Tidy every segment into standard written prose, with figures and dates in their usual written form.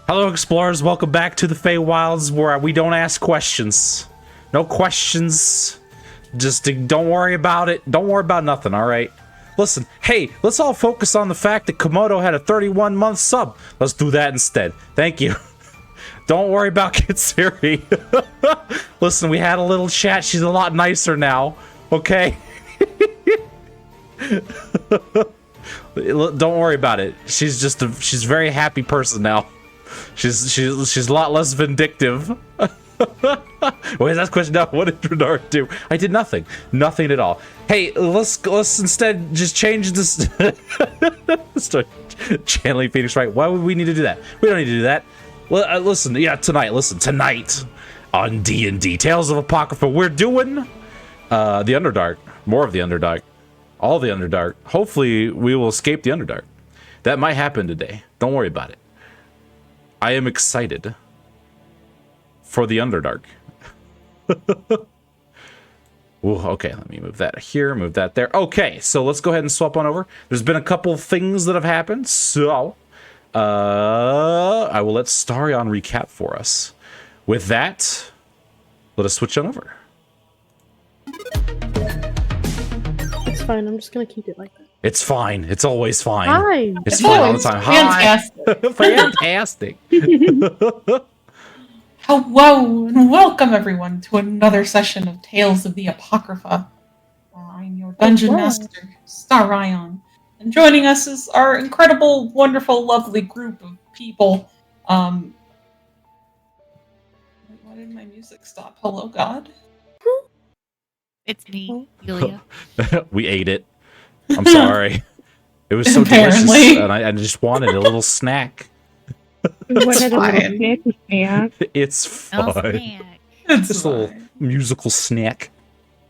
Hello, explorers. Welcome back to the Feywilds, where we don't ask questions. No questions. Just don't worry about it. Don't worry about nothing, all right? Listen, hey, let's all focus on the fact that Komodo had a 31-month sub. Let's do that instead. Thank you. Don't worry about Kitsuri. Listen, we had a little chat. She's a lot nicer now, okay? Don't worry about it. She's just she's a very happy person now. She's a lot less vindictive. Wait, that's question now. What did Renard do? I did nothing. Nothing at all. Hey, let's instead just change this. Start channeling Phoenix, right? Why would we need to do that? We don't need to do that. Well, listen, yeah, tonight on D&D Tales of Apocrypha, we're doing the Underdark. More of the Underdark. All the Underdark. Hopefully, we will escape the Underdark. That might happen today. Don't worry about it. I am excited for the Underdark. Ooh, okay, let me move that here, move that there. Okay, so let's go ahead and swap on over. There's been a couple things that have happened, so I will let Starion recap for us. With that, let us switch on over. It's fine, I'm just gonna keep it like that. It's fine. It's always fine. Fine. It's fine all the time. Fantastic. Fantastic. Hello and welcome everyone to another session of Tales of the Apocrypha. I'm your Dungeon Master, Starion. And joining us is our incredible, wonderful, lovely group of people. Why did my music stop? Hello, God? It's me, Yulia. We ate it. I'm sorry. It was so delicious, and I just wanted a little snack. It's fine. It's just a little musical snack.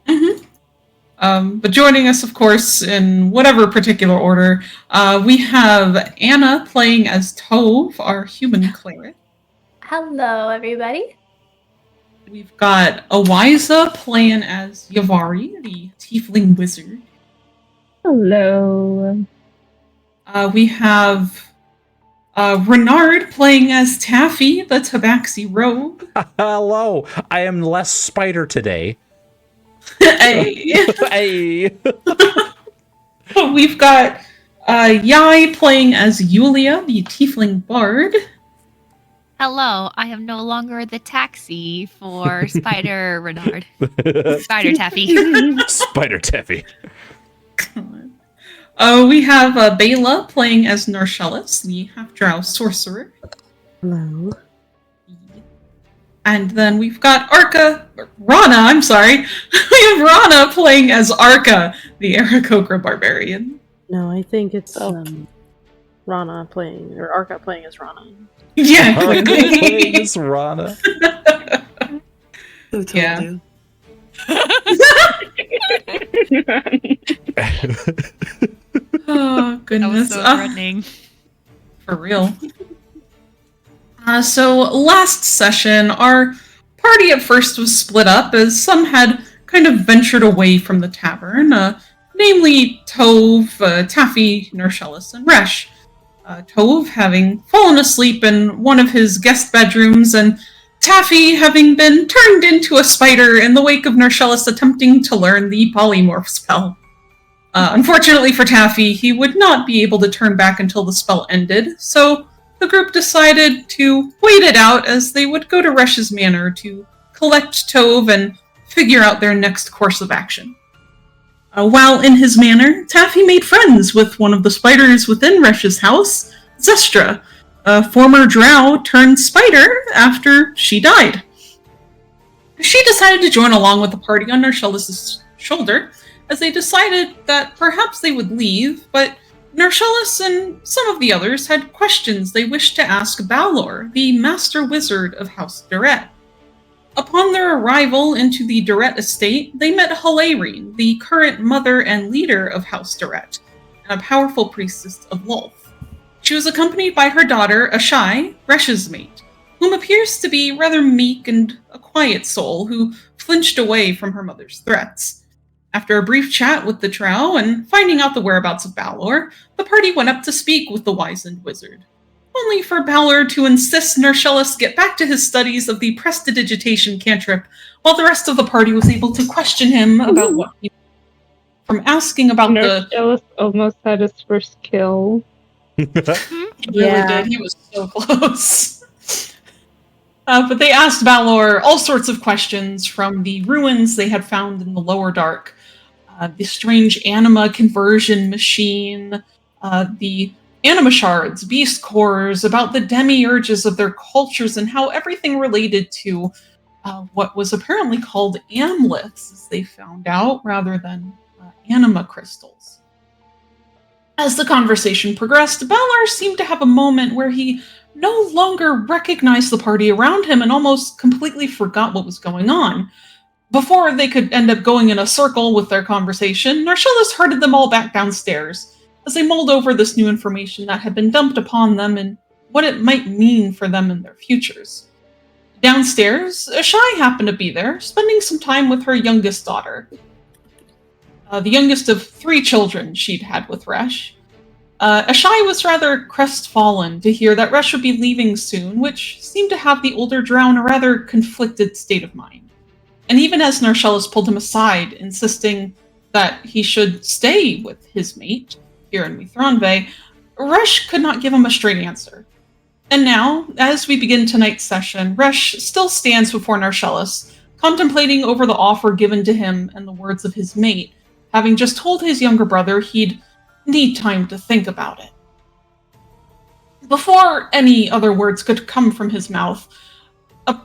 Mm-hmm. But joining us, of course, in whatever particular order, we have Anna playing as Tove, our human cleric. Hello, everybody. We've got Awiza playing as Yavari, the tiefling wizard. Hello. We have Renard playing as Taffy, the Tabaxi rogue. Hello, I am less spider today. Hey. Hey. We've got Yai playing as Yulia, the tiefling bard. Hello, I am no longer the taxi for Spider Renard. Spider Taffy. Spider Taffy. We have Bela playing as Narcellis, the half-drow sorcerer. Hello. And then we've got Rana, I'm sorry. We have Rana playing as Arca, the Aarakocra barbarian. No, I think it's Rana playing, or Arca playing as Rana. Yeah, Arca clearly. playing as Rana. Who told Yeah. you? Oh, That goodness. was so threatening. For real. So last session, our party at first was split up as some had kind of ventured away from the tavern, namely Tove, Taffy, Narcellis, and Resh. Tove having fallen asleep in one of his guest bedrooms, and Taffy having been turned into a spider in the wake of Narcellis attempting to learn the polymorph spell. Unfortunately for Taffy, he would not be able to turn back until the spell ended, so the group decided to wait it out as they would go to Resh's manor to collect Tove and figure out their next course of action. While in his manor, Taffy made friends with one of the spiders within Resh's house, Zestra, a former drow turned spider after she died. She decided to join along with the party on Narcellis' shoulder, as they decided that perhaps they would leave, but Narcellis and some of the others had questions they wished to ask Balor, the master wizard of House Duret. Upon their arrival into the Duret estate, they met Hilarine, the current mother and leader of House Duret, and a powerful priestess of Lolth. She was accompanied by her daughter, Ashai, Resh's mate, whom appears to be rather meek and a quiet soul who flinched away from her mother's threats. After a brief chat with the drow and finding out the whereabouts of Balor, the party went up to speak with the wizened wizard. only for Balor to insist Nershellus get back to his studies of the prestidigitation cantrip, while the rest of the party was able to question him about what he... From asking about Nershellus almost had his first kill. He really did. He was so close. But they asked Balor all sorts of questions from the ruins they had found in the Lower Dark, the strange anima conversion machine, the anima shards, beast cores, about the demiurges of their cultures, and how everything related to what was apparently called amleths, as they found out, rather than anima crystals. As the conversation progressed, Balor seemed to have a moment where he no longer recognized the party around him and almost completely forgot what was going on. Before they could end up going in a circle with their conversation, Nershellus herded them all back downstairs as they mulled over this new information that had been dumped upon them and what it might mean for them in their futures. Downstairs, Ashai happened to be there, spending some time with her youngest daughter. The youngest of 3 children she'd had with Resh. Ashai was rather crestfallen to hear that Resh would be leaving soon, which seemed to have the older drow in a rather conflicted state of mind. And even as Nershellus pulled him aside, insisting that he should stay with his mate here in Mithranve, Resh could not give him a straight answer. And now, as we begin tonight's session, Resh still stands before Nershellus, contemplating over the offer given to him and the words of his mate, having just told his younger brother he'd need time to think about it. Before any other words could come from his mouth, a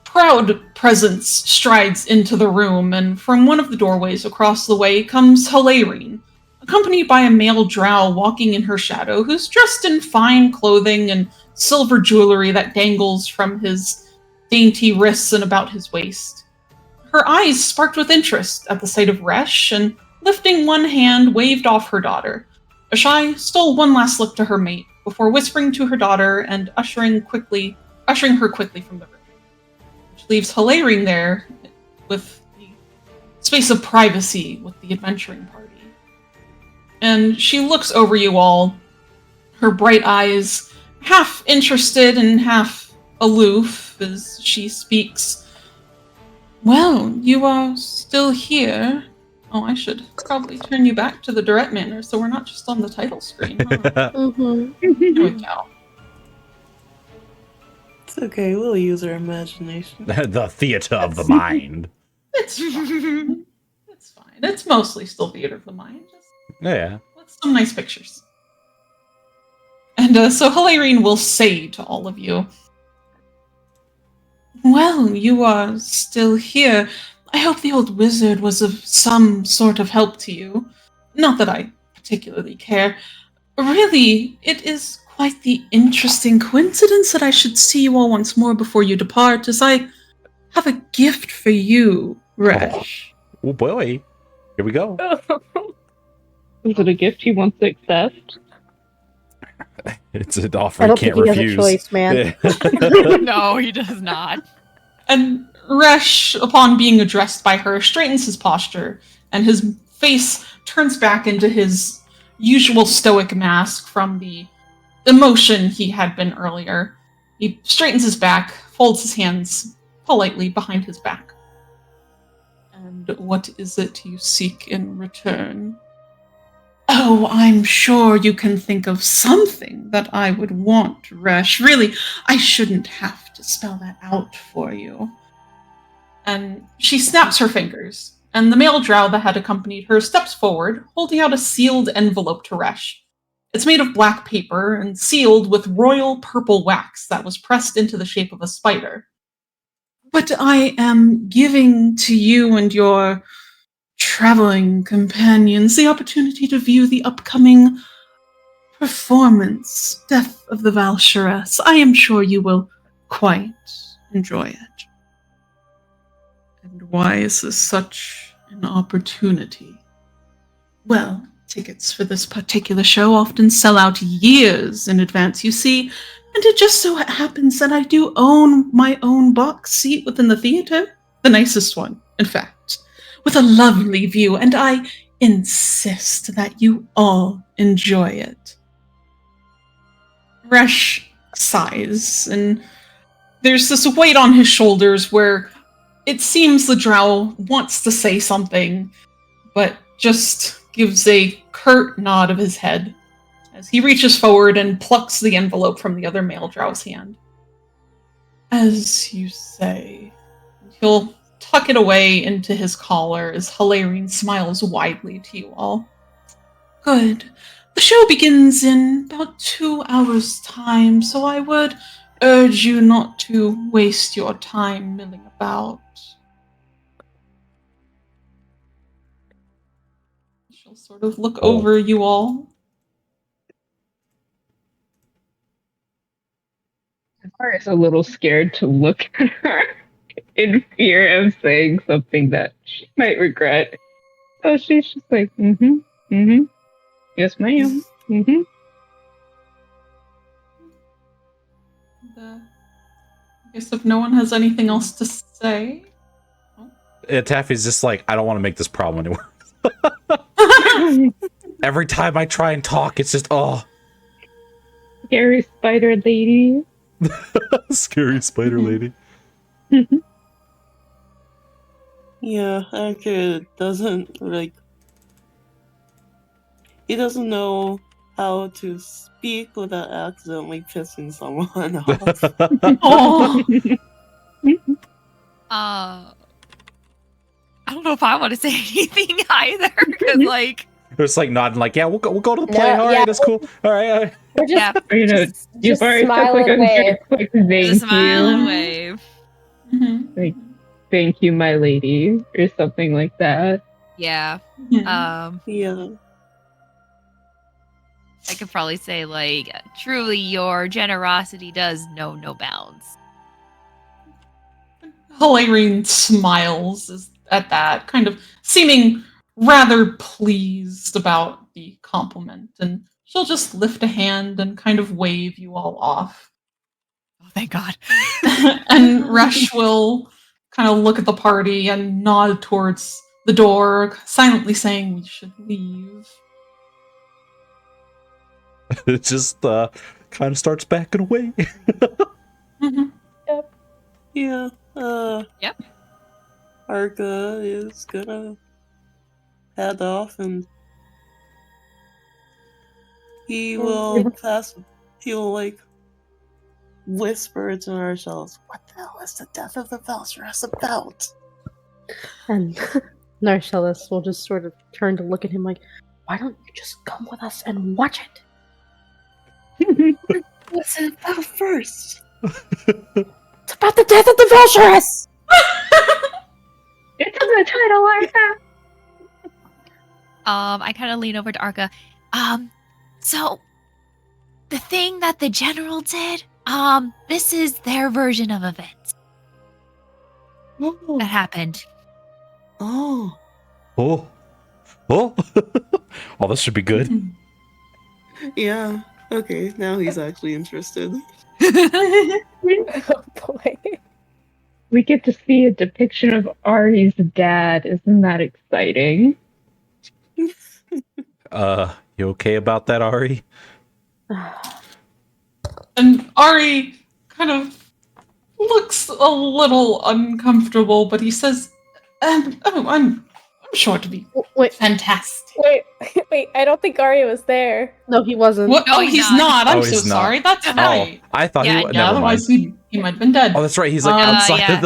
proud presence strides into the room, and from one of the doorways across the way comes Hilarine, accompanied by a male drow walking in her shadow, who's dressed in fine clothing and silver jewelry that dangles from his dainty wrists and about his waist. Her eyes sparked with interest at the sight of Resh, and lifting one hand, waved off her daughter. Ashai stole one last look to her mate before whispering to her daughter and ushering her quickly from the room, which leaves Hilarine there with the space of privacy with the adventuring party. And she looks over you all, her bright eyes half interested and half aloof as she speaks. Well, you are still here. Oh, I should probably turn you back to the direct manner so we're not just on the title screen. Huh? There we go. It's okay, we'll use our imagination. The theater of the mind. It's fine. It's fine. It's mostly still theater of the mind. Just Yeah. with some nice pictures. And so Hilarine will say to all of you, well, you are still here. I hope the old wizard was of some sort of help to you. Not that I particularly care. Really, it is quite the interesting coincidence that I should see you all once more before you depart, as I have a gift for you, Resh. Oh boy. Here we go. Is it a gift he wants to accept? It's an offer I he don't can't think he refuse. has a choice, man. No, he does not. And Resh, upon being addressed by her, straightens his posture, and his face turns back into his usual stoic mask from the emotion he had been earlier. He straightens his back, folds his hands politely behind his back. And what is it you seek in return? Oh, I'm sure you can think of something that I would want, Resh. Really, I shouldn't have to spell that out for you. And she snaps her fingers, and the male drow that had accompanied her steps forward, holding out a sealed envelope to Resh. It's made of black paper and sealed with royal purple wax that was pressed into the shape of a spider. But I am giving to you and your traveling companions the opportunity to view the upcoming performance, Death of the Valsharess. I am sure you will quite enjoy it. And why is this such an opportunity? Well, tickets for this particular show often sell out years in advance, you see, and it just so happens that I do own my own box seat within the theater, the nicest one, in fact, with a lovely view, and I insist that you all enjoy it. Resh sighs, and there's this weight on his shoulders where it seems the drow wants to say something, but just gives a curt nod of his head as he reaches forward and plucks the envelope from the other male drow's hand. As you say, he'll tuck it away into his collar as Hilarion smiles widely to you all. Good. The show begins in about 2 hours' time, so I would urge you not to waste your time milling about. She'll sort of look over you all. Is a little scared to look at her in fear of saying something that she might regret. So she's just like, yes, ma'am. I guess if no one has anything else to say. Taffy's just like, I don't want to make this problem anymore. Every time I try and talk, it's just, Scary spider lady. Scary spider lady. Yeah, Anchor doesn't, he doesn't know how to speak without accidentally pissing someone off. Oh, I don't know if I want to say anything either, because like They're just like nodding, like, yeah, we'll go to the play. No, All right, yeah. that's cool. All right. We're just, Yeah. You know, you've just already smile like and a wave. very quick thank just smile and you. wave. mhm. Thank you, my lady, or something like that. Yeah. Mhm. Yeah. I could probably say like, truly, your generosity does know no bounds. Hilarion smiles at that, kind of seeming rather pleased about the compliment, and she'll just lift a hand and kind of wave you all off. Oh, thank God. And Resh will kind of look at the party and nod towards the door, silently saying we should leave. It just kind of starts backing away. Mhm. Yeah. Yep. Arca is gonna head off and he will whisper to ourselves, what the hell is the death of the Valsaress about? And Narcellus will just sort of turn to look at him like, why don't you just come with us and watch it? What's it about first? It's about the death of the Valsaress! It's in the title, Arca. I kind of lean over to Arca. So the thing that the general did, this is their version of events Oh. that happened. Oh. Oh. Oh. Oh, this should be good. Mhm. Yeah. Okay, now he's actually interested. Oh boy. We get to see a depiction of Ari's dad. Isn't that exciting? You okay about that, Ari? And Ari kind of looks a little uncomfortable, but he says, I'm sure to be Wait, fantastic. Wait, I don't think Arya was there. no, he wasn't. What? No, Oh, he's he's not. not. I'm Oh, so he's not. sorry. That's Oh, right. Oh, I thought Yeah, he no, would. Never mind. Otherwise, he might have been dead. Oh, that's right. He's like outside yeah. of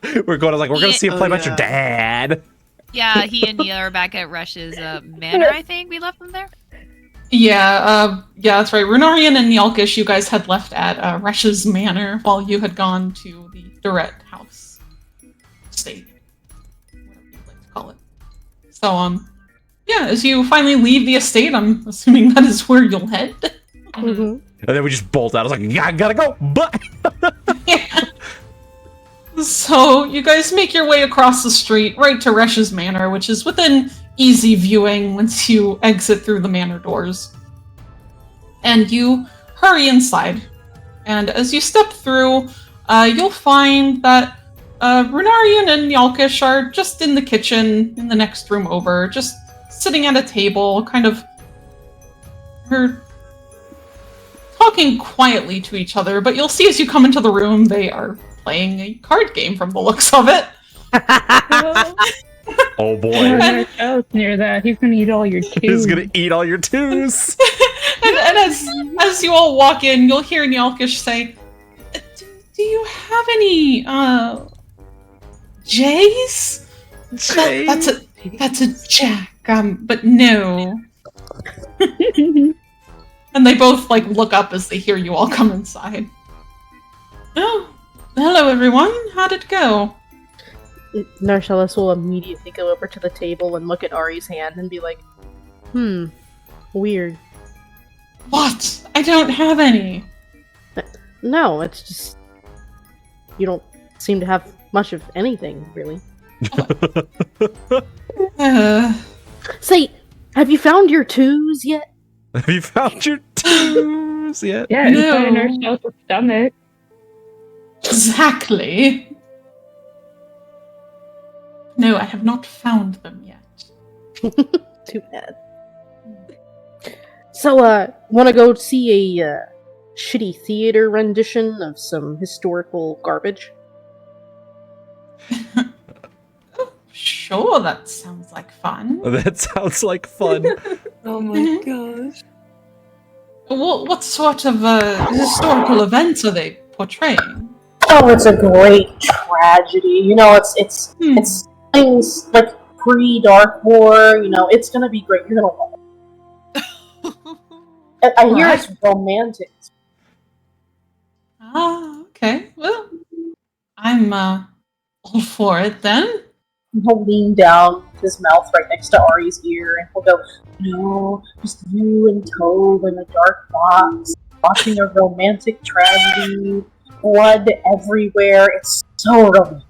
the. We're gonna see him play about your dad. Yeah, he and Neil are back at Rush's manor, I think. We left them there. Yeah, that's right. Runarian and Yalkish, you guys had left at Resh's manor while you had gone to the Duret house. Estate. Whatever you'd like to call it. So, yeah, as you finally leave the estate, I'm assuming that is where you'll head. Mhm. And then we just bolt out. I was like, yeah, I gotta go. But Yeah. So you guys make your way across the street right to Resh's manor, which is within easy viewing once you exit through the manor doors. And you hurry inside. And as you step through, you'll find that Runarian and Yalkish are just in the kitchen in the next room over, just sitting at a table, kind of her talking quietly to each other, but you'll see as you come into the room, they are playing a card game from the looks of it. Oh boy. Marcel's near that. He's gonna eat all your He's twos. gonna eat all your twos. and as you all walk in, you'll hear Nyalkish say, do you have any, J's? That's a jack, but no. And they both, like, look up as they hear you all come inside. Oh, hello everyone, how'd it go? Narcellis will immediately go over to the table and look at Ari's hand and be like, weird. What? I don't have any. No, it's just... You don't seem to have much of anything, really. Say, have you found your twos yet? Have you found your twos yet? Yeah, inside in Marcel's stomach. Exactly. No, I have not found them yet. Too bad. So, wanna go see a, shitty theater rendition of some historical garbage? Sure, that sounds like fun. That sounds like fun. Oh my gosh. What sort of historical events are they portraying? Oh, it's a great tragedy. You know, it's things like pre-Dark War. You know, it's gonna be great. You're gonna love it. I hear it's romantic. Ah, okay. Well, I'm all for it then. He'll lean down, his mouth right next to Ari's ear, and he'll go, "No, just you and Tove in a dark box, watching a romantic tragedy, blood everywhere. It's so romantic."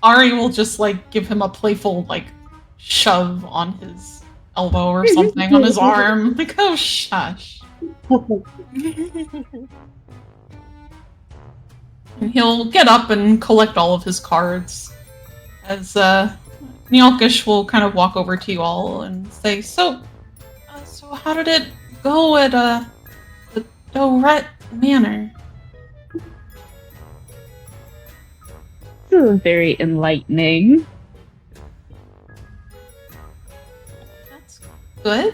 Ari will just like give him a playful like shove on his elbow or something on his arm. Like, oh shush. And he'll get up and collect all of his cards. As Nyalkish will kind of walk over to you all and say, so how did it go at the Doret Manor? This is very enlightening. That's good.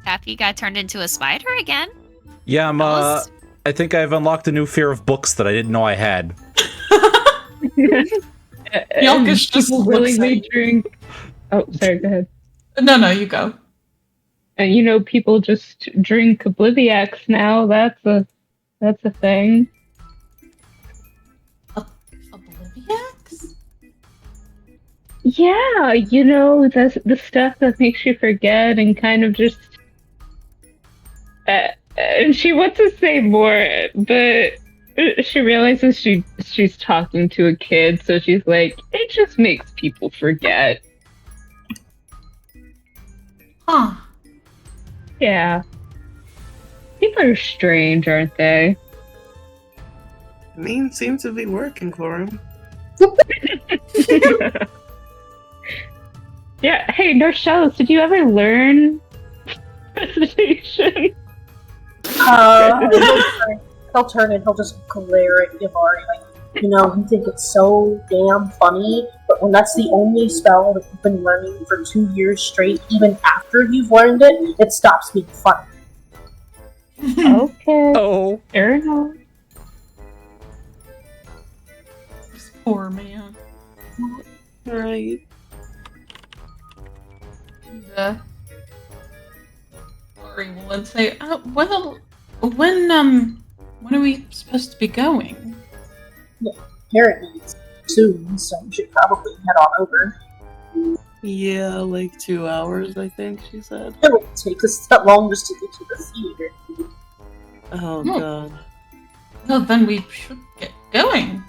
Taffy got turned into a spider again. Yeah, was- I think I've unlocked a new fear of books that I didn't know I had. Yelkish just People looks willingly at- drink. Oh, sorry, go ahead. No, you go. And you know, people just drink Obliviacs now. That's a thing. Obliviacs? Yeah, you know, the stuff that makes you forget and kind of just. And she wants to say more, but she realizes she's talking to a kid, so she's like, it just makes people forget. Huh. Yeah. People are strange, aren't they? Seems to be working for him. Yeah, hey, Narcellis, did you ever learn presentation? He'll turn and he'll just glare at Yavari like, you know, you think it's so damn funny, but when that's the only spell that you've been learning for 2 years straight, even after you've learned it, it stops being funny. Okay. Oh. Fair enough. This poor man. Right. And, Ari will then say, well, when are we supposed to be going? Apparently it's soon, so we should probably head on over. Yeah, like 2 hours, I think she said. It won't take us that long just to get to the theater. Oh Hmm. god. Well, then we should get going.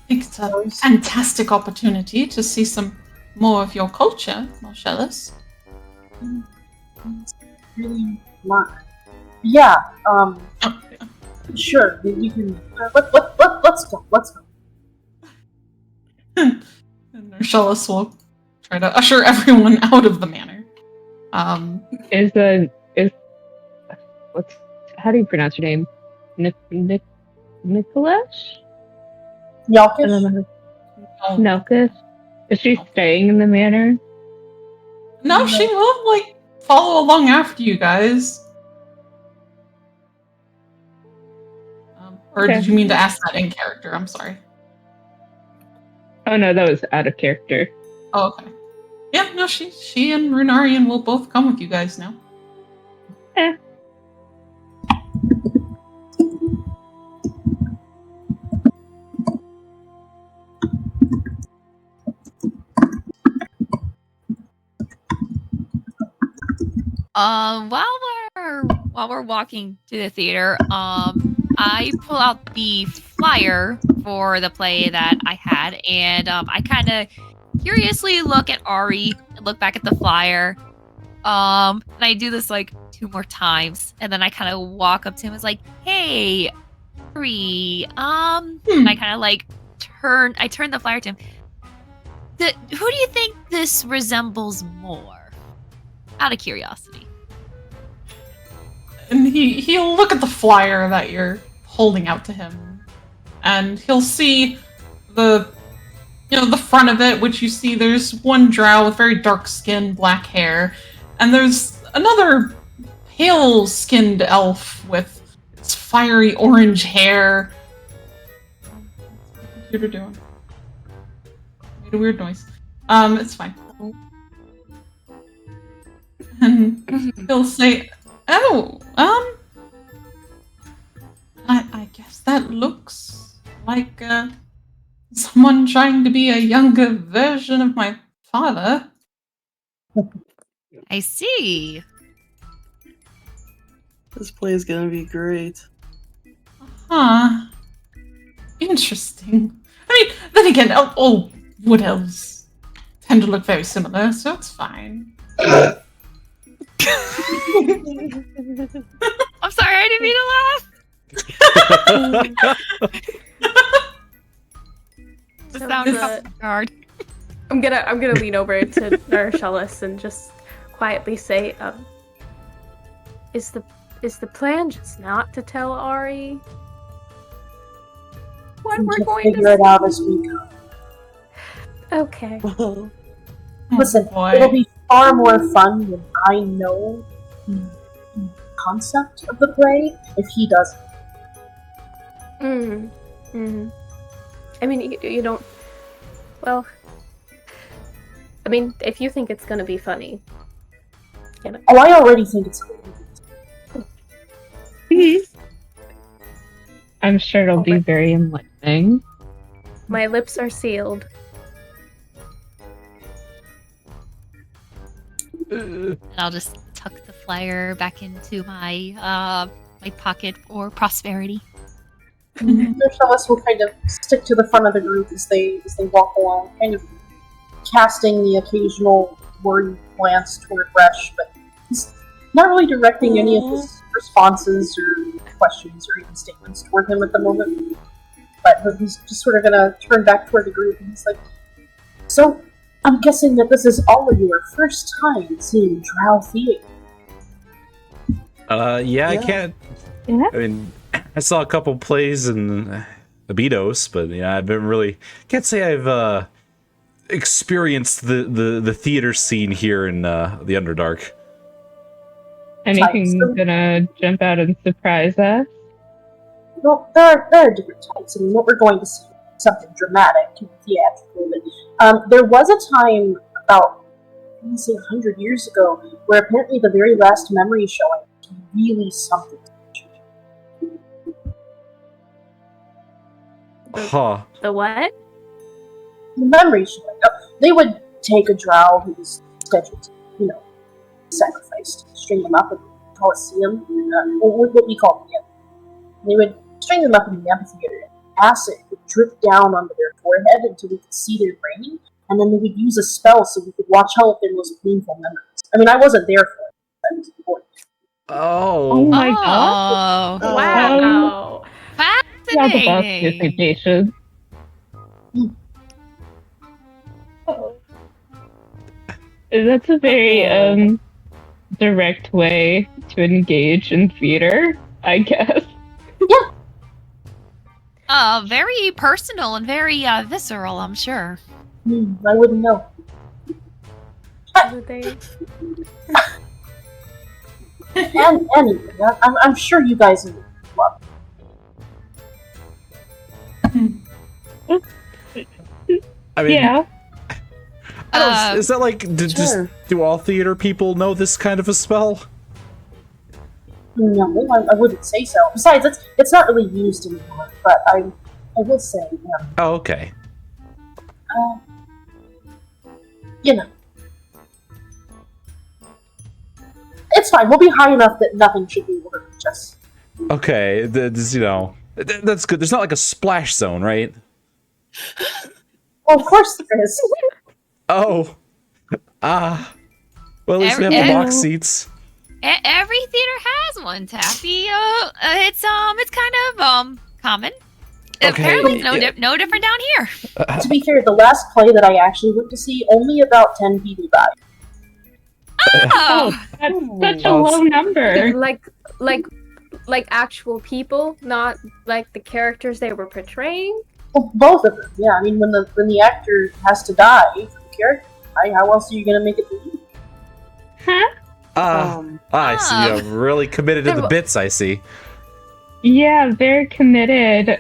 I think it's a fantastic opportunity to see some more of your culture, Marcellus. It's really not. Yeah, sure, we can. Let's go. And Marcellus will try to usher everyone out of the manor. Is what's how do you pronounce your name? Nicholas? I don't Yalkish? know. Nelkus? Is she staying in the manor? No, she will like follow along after you guys. Or Okay. did you mean to ask that in character? I'm sorry. Oh no, that was out of character. Oh, okay. Yeah, no, she and Runarian will both come with you guys now. Eh. While we're walking to the theater, I pull out the flyer for the play that I had, and I kind of curiously look at Ari and look back at the flyer. And I do this like 2 more times, and then I kind of walk up to him and is like, "Hey, Ari, and I kind of like turn the flyer to him. Who do you think this resembles more? Out of curiosity." And he'll look at the flyer that you're holding out to him, and he'll see the front of it, which you see there's one drow with very dark skin, black hair, and there's another pale-skinned elf with fiery orange hair. What's the computer doing? Made a weird noise. It's fine. And he'll say, "Oh, I guess that looks like someone trying to be a younger version of my father." I see. This play is gonna be great. Huh. Interesting. I mean, then again, all wood elves tend to look very similar, so it's fine. I'm sorry, I didn't mean to laugh. The So sound this- of guard. I'm gonna lean over to Narashellis and just quietly say, is the plan just not to tell Ari what We we're can going figure to it out as we go. Okay. Listen, boy. it'll be far more fun when I know the concept of the play if he doesn't. I mean, you don't. Well, I mean, if you think it's gonna be funny, you know. Oh, I already think it's cool. I'm sure it'll be very enlightening. My lips are sealed. And I'll just tuck the flyer back into my my pocket for prosperity. Marcellus will kind of stick to the front of the group as they walk along, kind of casting the occasional worried glance toward Resh, but he's not really directing any of his responses or questions or even statements toward him at the moment. But he's just sort of gonna turn back toward the group and he's like, "So, I'm guessing that this is all of your first time seeing Drow theater." Yeah, I can't. Yeah. I mean, I saw a couple plays in Abydos, but yeah, I've been really can't say I've experienced the theater scene here in the Underdark. Anything So- gonna jump out and surprise us? Well, there are different types. I mean, what we're going to see is something dramatic and theatrical. But there was a time about, I want to say 100 years ago, where apparently the very last memory showing was really something. Huh. The what? The memory showing. They would take a drow who was scheduled to, sacrificed, string them up in the Colosseum, or what we call the amphitheater. They would string them up in the amphitheater, and acid would drip down onto their forehead until we could see their brain, and then they would use a spell so we could watch out their most painful memories. I mean, I wasn't there for it, but I was important. Oh my god! Oh, Wow. Yeah, the boss fascinating. dissertation. That's a very direct way to engage in theater, I guess. Very personal and very visceral, I'm sure. I wouldn't know. Do they? And anyway, I'm sure you guys would love I mean, Yeah. I don't, is that like Sure. do all theater people know this kind of a spell? No, I wouldn't say so. Besides, it's not really used anymore. But I would say, Oh, okay. you know, it's fine. We'll be high enough that nothing should be worth. Just Okay, that's that's good. There's not like a splash zone, right? well, of course there is. Oh, well, at least we have the box seats. Every theater has one, Taffy. It's kind of common. Okay, Apparently, yeah. no different down here. To be fair, the last play that I actually went to see, only about 10 people died. Oh, That's such a Oh, low number. Like actual people, not like the characters they were portraying. Well, both of them. Yeah, I mean, when the actor has to die for the character, how else are you gonna make it believe? Huh? I see. You're really committed to the bits. I see. Yeah, very committed.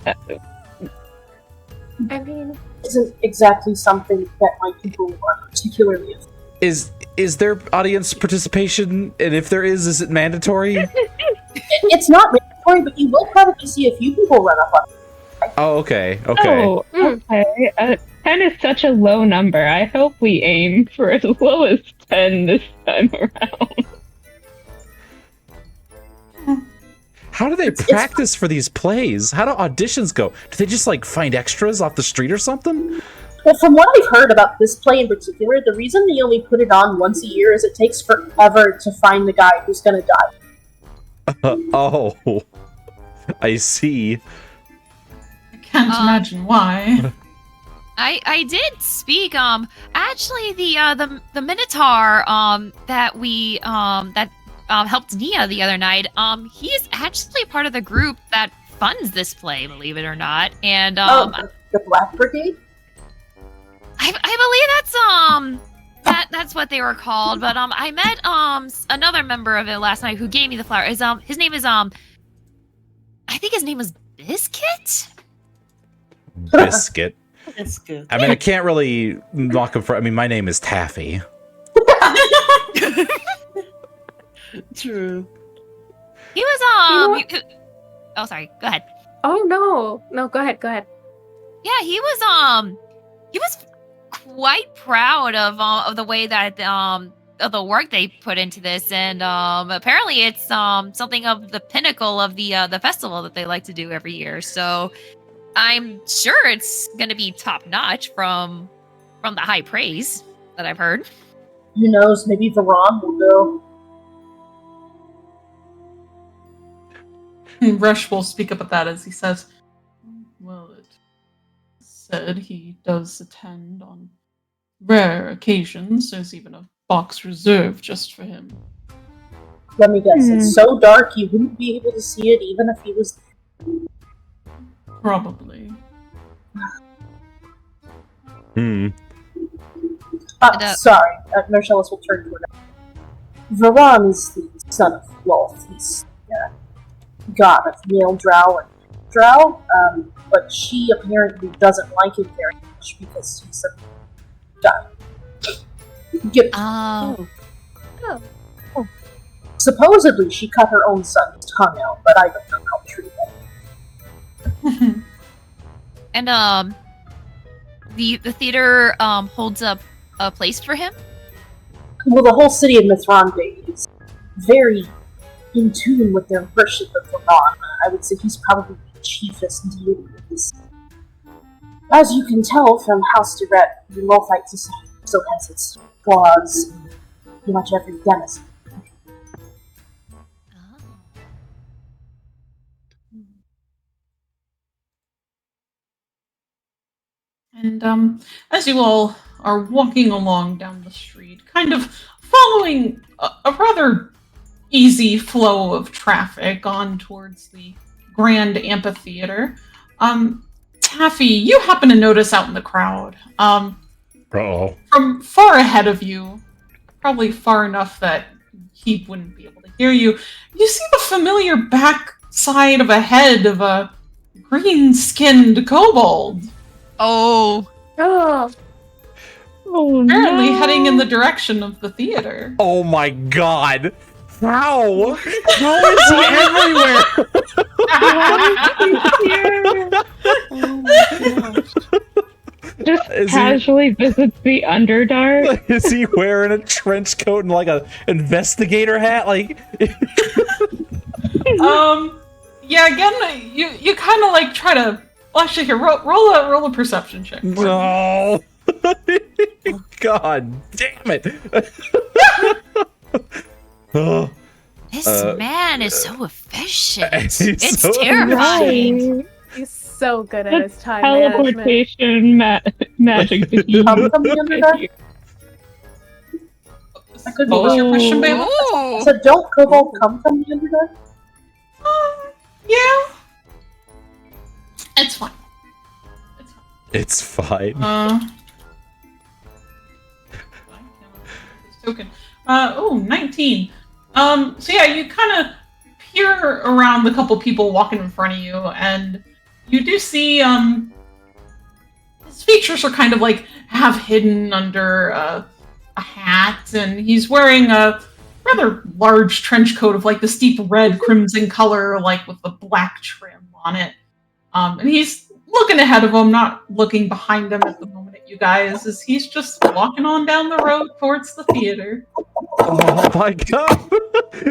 I mean, Isn't exactly something that my people are particularly. Is there audience participation? And if there is it mandatory? It's not mandatory, but you will probably see a few people run up on it. Oh, okay. Okay. Oh, okay. 10 is such a low number. I hope we aim for as low as 10 this time around. How do they practice for these plays? How do auditions go? Do they just like find extras off the street or something? Well, from what I've heard about this play in particular, the reason they only put it on once a year is it takes forever to find the guy who's gonna die. Oh, I see. I can't imagine why. I did speak. Actually, the Minotaur that we that helped Nia the other night. He's actually part of the group that funds this play, believe it or not. And The Black Brigade? I believe that's what they were called. But I met another member of it last night who gave me the flower. His name is I think his name was Biscuit. Biscuit. It's good. I mean, I can't really knock him for. I mean, my name is Taffy. True. He was oh, sorry. Go ahead. oh no, go ahead. Yeah, he was quite proud of the way that of the work they put into this, and apparently it's something of the pinnacle of the festival that they like to do every year. So I'm sure it's gonna be top notch from the high praise that I've heard. Who knows? Maybe Veron will go. Rush will speak up at that as he says, well, it said he does attend on rare occasions. There's even a box reserved just for him. Let me guess. It's so dark you wouldn't be able to see it even if he was. Probably. Sorry. Marcellus will turn to her. Veron is the son of Lolth. He's god of male drow and drow, but she apparently doesn't like him very much because he's a guy. Supposedly she cut her own son's tongue out, but I don't know how true that is. And the theater holds up a place for him. Well, the whole city of Mithronde is very in tune with their worship of Veron. I would say he's probably the chiefest deity of this. As you can tell from House Direct, the Lolthite society still has its flaws in pretty much every denizen. And as you all are walking along down the street, kind of following a rather easy flow of traffic on towards the Grand Amphitheater. Taffy, you happen to notice out in the crowd, Uh-oh. from far ahead of you, probably far enough that he wouldn't be able to hear you, you see the familiar back side of a head of a green-skinned kobold. Oh. Oh, Oh, Apparently no. heading in the direction of the theater. Oh my god! How? How is he everywhere? Oh my gosh. Just Is he- casually visits the Underdark. Is he wearing a trench coat and like a investigator hat? Like, Yeah, again, you kind of like try to. Well, actually, here, roll a perception check. no. God damn it. Oh, This Uh, man is so efficient. he's It's so terrifying. Right. he's so good at his time management. Teleportation magic that he Come from the Underdark? That could be What was your question, Oh. babe? Ooh. So don't kobolds come from the Underdark? Yeah. It's fine. it's fine. Token. 19. So yeah, you kind of peer around the couple people walking in front of you, and you do see his features are kind of like half hidden under a hat, and he's wearing a rather large trench coat of like this deep red crimson color, like with the black trim on it. And he's looking ahead of him, not looking behind him at the moment at you guys, as he's just walking on down the road towards the theater. Oh my god.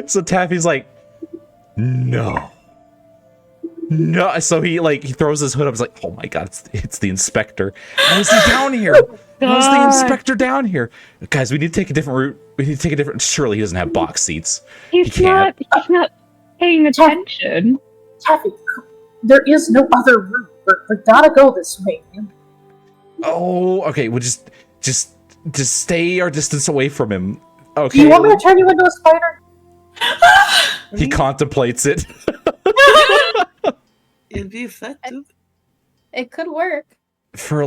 So Taffy's like, no. No. So he throws his hood up. He's like, oh my god, it's the inspector. How is he down here? How's the God. inspector down here? Guys, we need to take a different route. We need to take a different. Surely he doesn't have box seats. He's can't. not paying attention. Taffy, there is no other route. We gotta go this way, man. Oh, okay. We'll just stay our distance away from him. Okay. Do you want me to turn you into a spider? He contemplates it. It'd be effective. It could work. For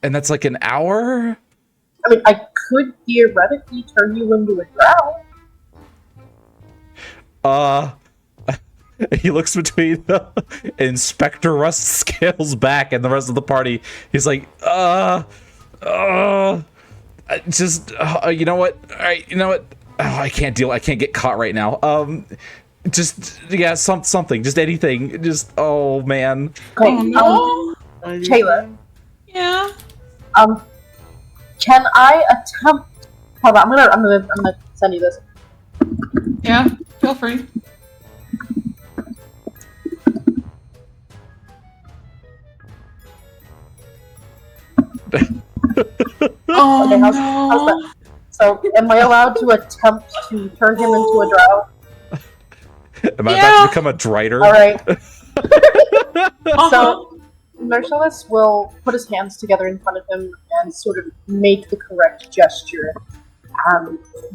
and that's like an hour? I mean, I could theoretically turn you into a drow. He looks between Inspector Rust scales back and the rest of the party. He's like, you know what? All right, you know what? Oh, I can't get caught right now. Something, just anything. Just, oh man. Okay, Oh, no. Taylor. Yeah. Can I attempt? Hold on, I'm gonna send you this. Yeah. Feel free. Oh Okay, how's no. that? So, am I allowed to attempt to turn him into a drow? Am I about Yeah. to become a drider? All right. Uh-huh. So, Marcellus will put his hands together in front of him and sort of make the correct gesture,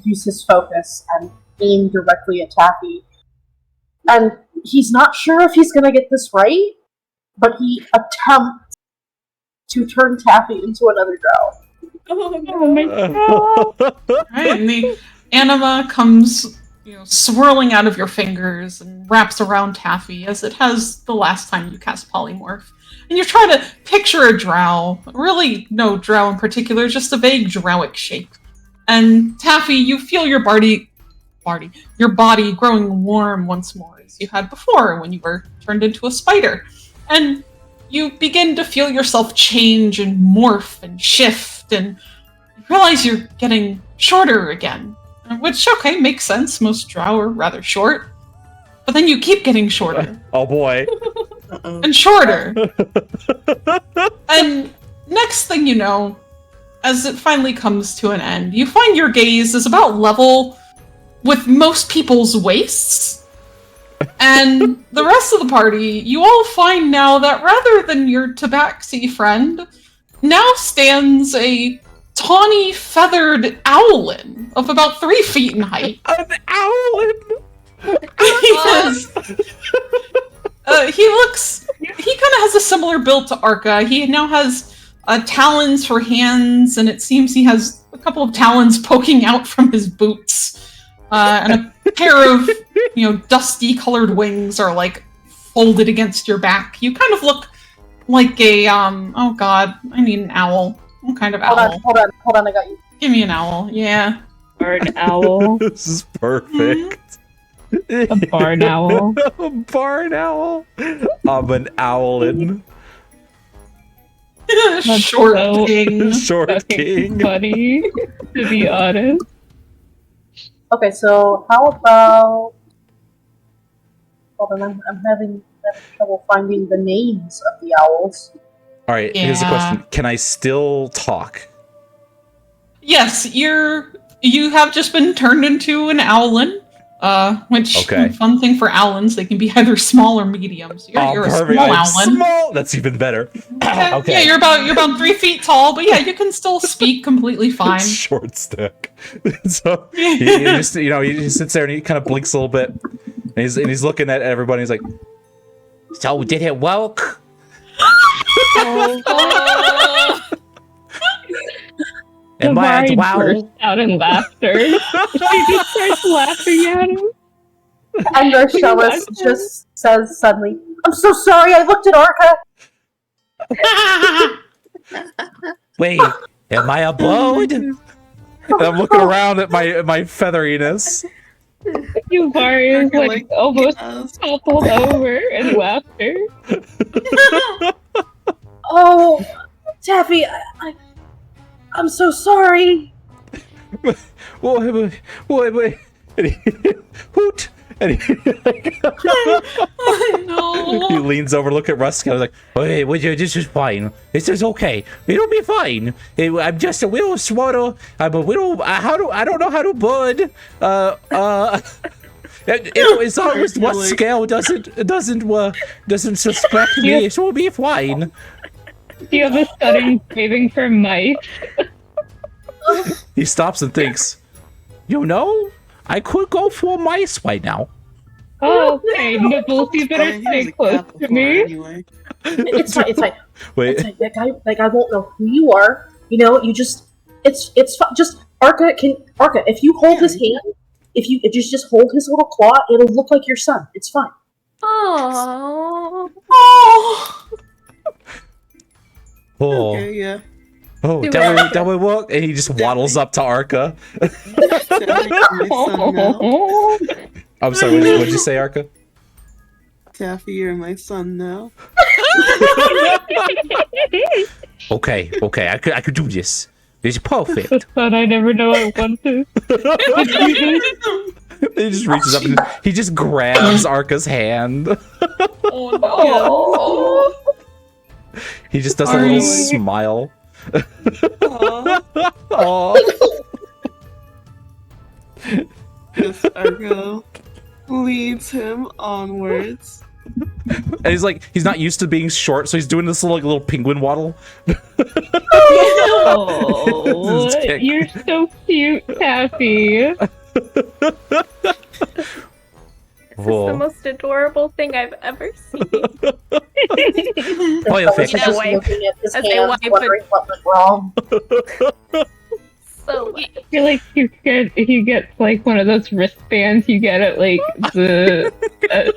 use his focus, and aim directly at Taffy. And he's not sure if he's gonna get this right, but he attempts to turn Taffy into another drow. Oh my god. Right, and the anima comes, swirling out of your fingers and wraps around Taffy as it has the last time you cast polymorph. And you're trying to picture a drow. Really, no drow in particular, just a vague drowic shape. And Taffy, you feel your body growing warm once more, as you had before when you were turned into a spider. And you begin to feel yourself change and morph and shift, and you realize you're getting shorter again. Which, okay, makes sense. Most drow are rather short. But then you keep getting shorter. Oh boy. Uh-oh. And shorter. And next thing you know, as it finally comes to an end, you find your gaze is about level with most people's waists. And the rest of the party, you all find now that rather than your tabaxi friend, now stands a tawny feathered owlin of about 3 feet in height. An owlin. He kind of has a similar build to Arca. He now has talons for hands, and it seems he has a couple of talons poking out from his boots. And a pair of, dusty colored wings are like folded against your back. You kind of look like a, oh god, I need an owl. What kind of owl? Hold on, I got you. Give me an owl, yeah. Barn owl. This is perfect. A barn owl. A barn owl. I'm an owlin. Short so king. Short Fucking king. funny, to be honest. Okay, so how about... Hold on, I'm having trouble finding the names of the owls. All right, here's the Yeah. question: can I still talk? Yes, you have just been turned into an owlin. Which Okay. fun thing for owlins, they can be either small or medium. So you're a perfect. small I'm owlin. small. That's even better. Yeah, Okay. yeah, you're about 3 feet tall, but yeah, you can still speak completely fine. Short stick. So he just, he sits there and he kind of blinks a little bit, and he's looking at everybody. He's like, "So did it work?" Am I at Amari wow? burst out in laughter. She just starts laughing at him. And Marcellus just says suddenly, "I'm so sorry, I looked at Arca." Wait, am I a bird? And I'm looking around at my featheriness. Amari is like almost Yes. toppled over in laughter. Oh, Taffy, I'm so sorry. Wait. And he, hoot. And he, No. he leans over, look at Rusk, and I was like, "Wait, this is fine. This is okay. It'll be fine. I'm just a little smarter. I'm a little. I don't know how to bird. As long as what scale doesn't suspect me, it will be fine." Do you have a sudden craving for mice? He stops and thinks, I could go for mice right now. Oh, okay, Nibbles, you better I mean, he was stay a close cat to before me. anyway. It's fine. It's fine. Wait, It's fine. That guy won't know who you are. You just it's just Arca. If you hold his hand, if you just hold his little claw, it'll look like your son. It's fine. Oh. Oh. oh, Okay, yeah. that will work. And he just waddles up to Arca. Taffy, you're my son now. I'm sorry, what'd you say, Arca? Taffy, you're my son now. Okay, I could do this. It's perfect. The son I never know I wanted. He just reaches up and he just grabs Arca's hand. Oh no. He just does a little Sorry. smile. Aw, Aw. this Argo leads him onwards. And he's not used to being short, so he's doing this little penguin waddle. Oh, This is kick. you're so cute, Taffy. This is the most adorable thing I've ever seen. Oh, you'll fix He's it. just wipe- looking at his as I hands, wipe it. wondering what went wrong. So I feel like he gets like one of those wristbands you get at like the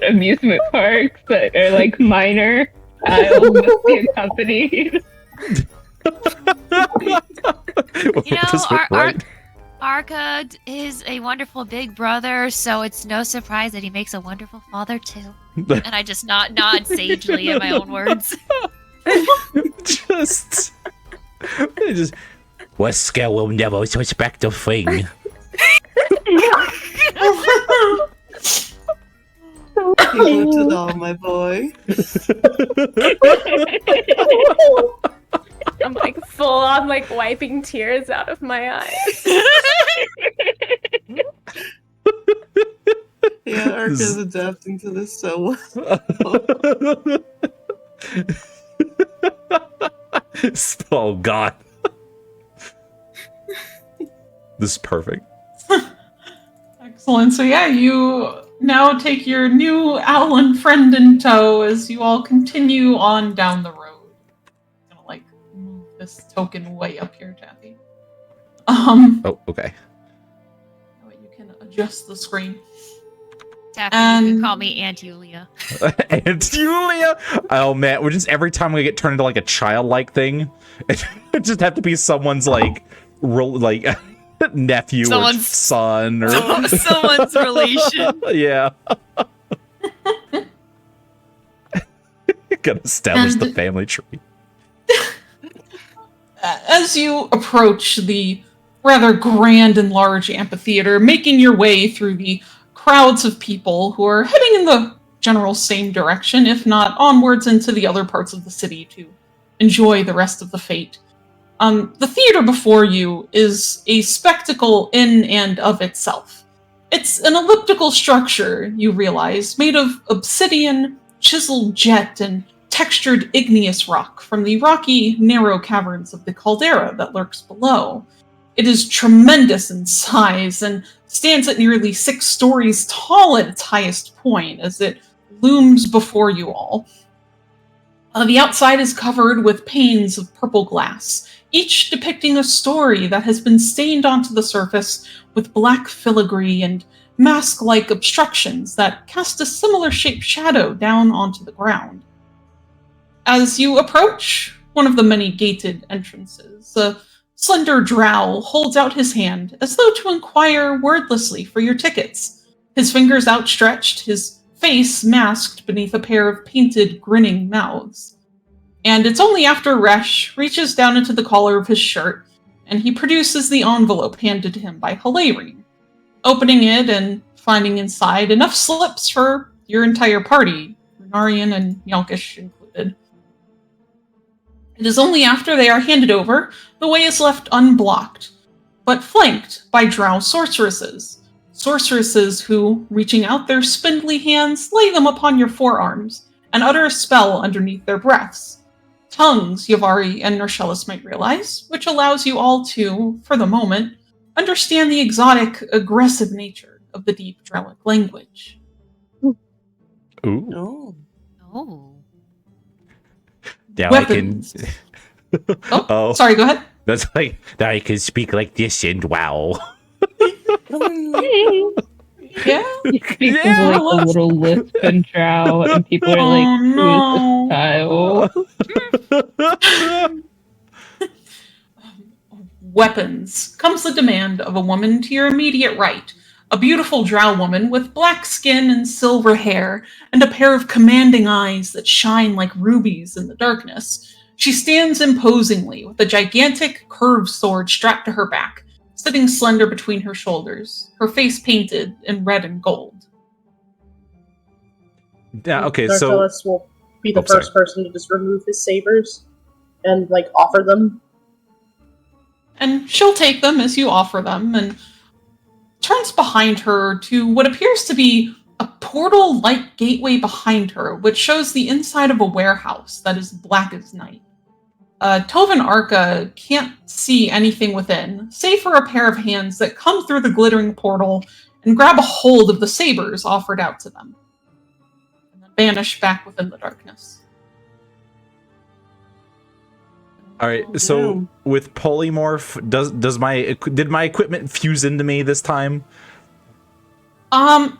amusement parks that are like minor. I'll be accompanied. This went right. Arca is a wonderful big brother, so it's no surprise that he makes a wonderful father too. And I just nod sagely in my own words. just what scale will never suspect a thing. He lifted all, my boy. I'm like full on like wiping tears out of my eyes. Yeah, Arca's adapting to this so well. Oh god. This is perfect. Excellent. So yeah, you now take your new owlin friend in tow as you all continue on down the road. I'm gonna like move this token way up here, Taffy. Oh, okay. You can adjust the screen. Taffy, you can call me Aunt Julia. Aunt Julia. Oh man, we're just every time we get turned into like a childlike thing, it just have to be someone's like nephew or son or someone's relation. Yeah. Gotta establish the family tree. As you approach the rather grand and large amphitheater, making your way through the crowds of people who are heading in the general same direction, if not onwards into the other parts of the city to enjoy the rest of the fete. The theater before you is a spectacle in and of itself. It's an elliptical structure, you realize, made of obsidian, chiseled jet, and textured igneous rock from the rocky, narrow caverns of the caldera that lurks below. It is tremendous in size and stands at nearly 6 stories tall at its highest point as it looms before you all. The outside is covered with panes of purple glass, each depicting a story that has been stained onto the surface with black filigree and mask-like obstructions that cast a similar shaped shadow down onto the ground. As you approach one of the many gated entrances, a slender drow holds out his hand as though to inquire wordlessly for your tickets, his fingers outstretched, his face masked beneath a pair of painted, grinning mouths. And it's only after Resh reaches down into the collar of his shirt and he produces the envelope handed to him by Hilary, opening it and finding inside enough slips for your entire party, Runarian and Yelkish included. It is only after they are handed over, the way is left unblocked, but flanked by drow sorceresses. Sorceresses who, reaching out their spindly hands, lay them upon your forearms and utter a spell underneath their breaths. Tongues, Yavari and Norshellus might realize, which allows you all to, for the moment, understand the exotic, aggressive nature of the deep Drellic language. Ooh. Oh. Oh. Now Weapons. I can. Oh, sorry, go ahead. That's like now I can speak like this and wow. Yeah. You speak with like a little lisp and drow, and people are like, "Who is this child?" Weapons. Comes the demand of a woman to your immediate right. A beautiful drow woman with black skin and silver hair, and a pair of commanding eyes that shine like rubies in the darkness. She stands imposingly with a gigantic curved sword strapped to her back, sitting slender between her shoulders, her face painted in red and gold. Yeah, okay, Narcellus will be the first person to just remove his sabers and, like, offer them. And she'll take them as you offer them, and turns behind her to what appears to be a portal-like gateway behind her, which shows the inside of a warehouse that is black as night. Tove and Arca can't see anything within, save for a pair of hands that come through the glittering portal and grab a hold of the sabers offered out to them, and then vanish back within the darkness. All right, so with polymorph, did my equipment fuse into me this time? I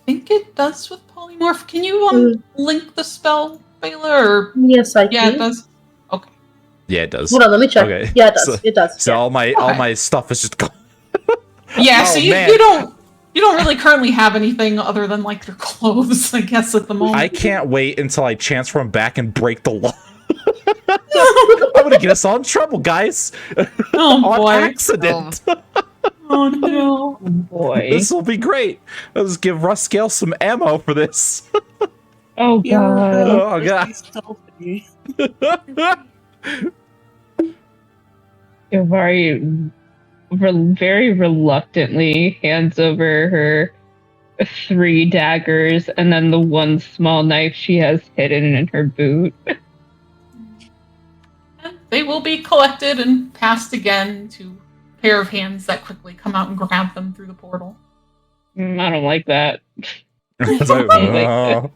think it does with polymorph. Can you link the spell, Baylor? Or... Yes, I can. Yeah, it does. Okay. Yeah, it does. Hold on, let me check. Okay. Yeah, it does. So, it does. So yeah. all my stuff is just gone. Yeah, Oh, so man. you don't really currently have anything other than like your clothes, I guess, at the moment. I can't wait until I transform back and break the law. I'm gonna get us all in trouble, guys. Oh On boy. accident. Oh no. Oh boy. This will be great. Let's give Ruskale some ammo for this. Oh god. Oh god. Stealthy. Yavari very reluctantly hands over her 3 daggers and then the one small knife she has hidden in her boot. They will be collected and passed again to pair of hands that quickly come out and grab them through the portal. I don't like that. It's like, Like,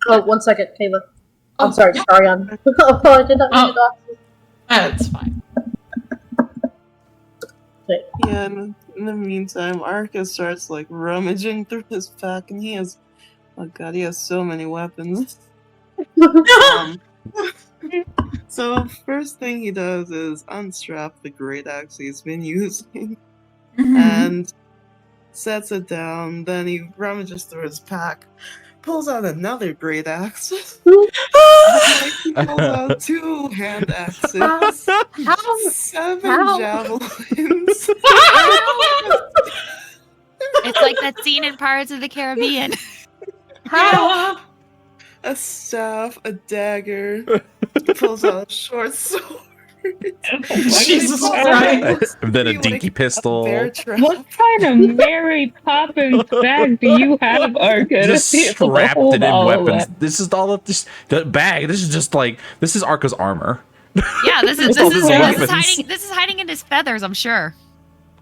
Oh, 1 second, Kayla. Oh, I'm sorry, yeah. Starion. Oh, I did not mean to dox you. That's fine. Yeah, and in the meantime, Arcus starts like rummaging through his pack, and he has, oh god, he has so many weapons. So first thing he does is unstrap the great axe he's been using and sets it down. Then he rummages through his pack, pulls out another great axe. He pulls out 2 hand axes, How? 7 How? javelins. It's like that scene in Pirates of the Caribbean. How? A staff, a dagger, pulls out a short sword. Jesus Pulls out Christ. what looks to And then a be dinky like pistol. A bear trap. what kind of Mary Poppins bag do you have, Arca? Just to be able to strapped hold it in all of weapons. that? This is all of this the bag. This is just like this is Arca's armor. Yeah, this is Just all his weapons. hiding in his feathers, I'm sure.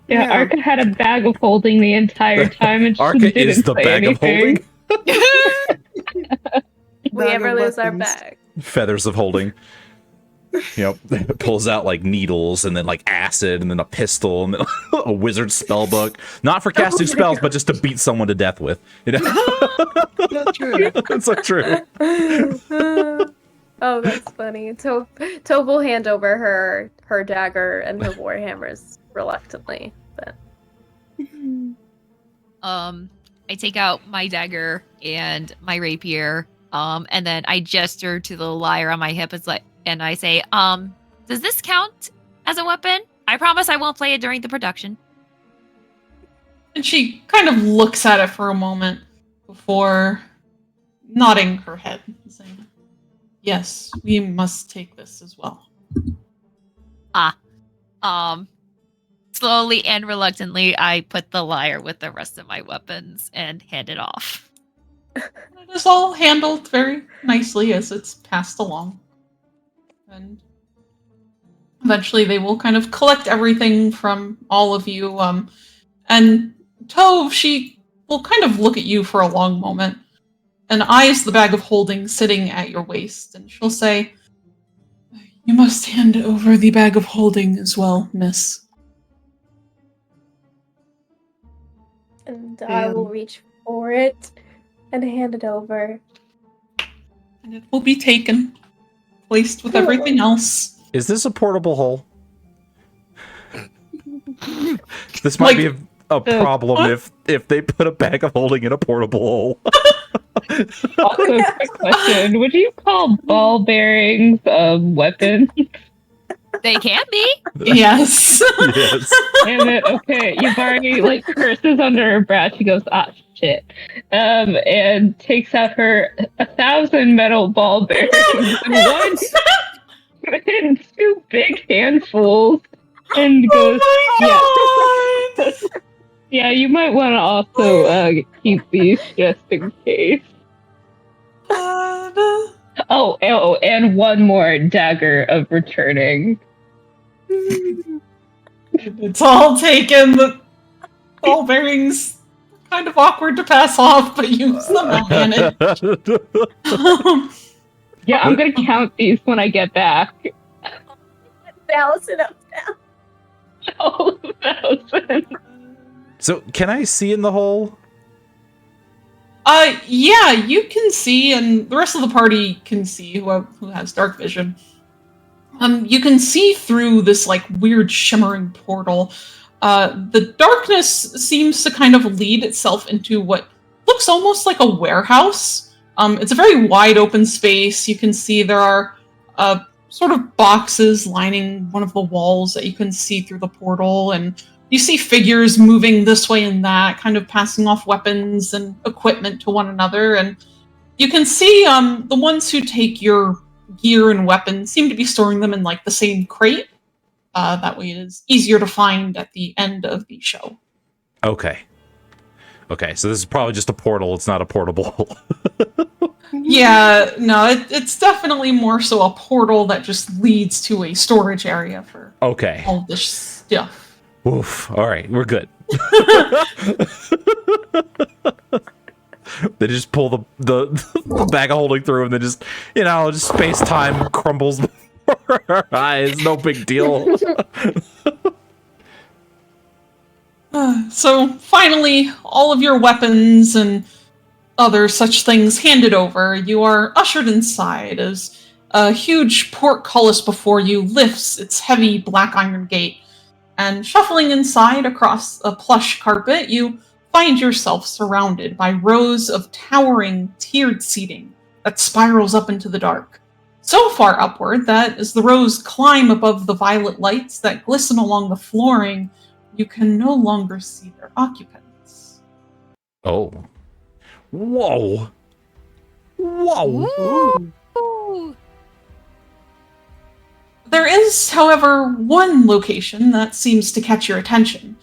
Yeah, Yeah. Arca had a bag of holding the entire time, and she Arca didn't is the say bag of anything. holding. We Bag ever of lose our weapons. bag? Feathers of holding. Yep. Pulls out like needles and then like acid and then a pistol and then a wizard spell book. Not for casting my spells, God. but just to beat someone to death with. You know? Not true. It's so true. Oh, that's funny. Tove will hand over her dagger and her warhammers reluctantly, but I take out my dagger and my rapier, and then I gesture to the lyre on my hip. It's like, and I say, does this count as a weapon? I promise I won't play it during the production. And she kind of looks at it for a moment before nodding her head and saying, yes, we must take this as well. Slowly and reluctantly, I put the lyre with the rest of my weapons and hand it off. It is all handled very nicely as it's passed along. And eventually they will kind of collect everything from all of you. And Tove, she will kind of look at you for a long moment and eyes the bag of holding sitting at your waist. And she'll say, you must hand over the bag of holding as well, miss. and I will reach for it and hand it over. And it will be taken, placed with everything else. Is this a portable hole? This might be a problem if they put a bag of holding in a portable hole. Also, quick question: would you call ball bearings a weapon? They can be. Yes. Yes. Damn it! Okay, you've already curses under her breath. She goes, "Ah, shit," and takes out her 1,000 metal ball bearings and 2 big handfuls, and goes, "Yeah, yeah, you might want to also keep these just in case." Oh, and 1 more dagger of returning. It's all taken. The ball bearings kind of awkward to pass off, but you somehow manage. Yeah, I'm gonna count these when I get back. 1,000 of them. Oh, 1,000. So, can I see in the hole? Yeah, you can see, and the rest of the party can see, who has dark vision. You can see through this weird shimmering portal. The darkness seems to kind of lead itself into what looks almost like a warehouse. It's a very wide open space. You can see there are sort of boxes lining one of the walls that you can see through the portal, and you see figures moving this way and that, kind of passing off weapons and equipment to one another. And you can see the ones who take your gear and weapons seem to be storing them in the same crate. That way it is easier to find at the end of the show. Okay, so this is probably just a portal. It's not a portable hole. Yeah, no, it's definitely more so a portal that just leads to a storage area for Okay. all this stuff. Oof. All right, we're good. They just pull the bag of holding through, and then just just space time crumbles before our eyes. No big deal. So finally, all of your weapons and other such things handed over, you are ushered inside as a huge portcullis before you lifts its heavy black iron gate. And shuffling inside across a plush carpet, you find yourself surrounded by rows of towering, tiered seating that spirals up into the dark. So far upward that as the rows climb above the violet lights that glisten along the flooring, you can no longer see their occupants. Oh. Whoa. Whoa. Ooh. There is, however, one location that seems to catch your attention.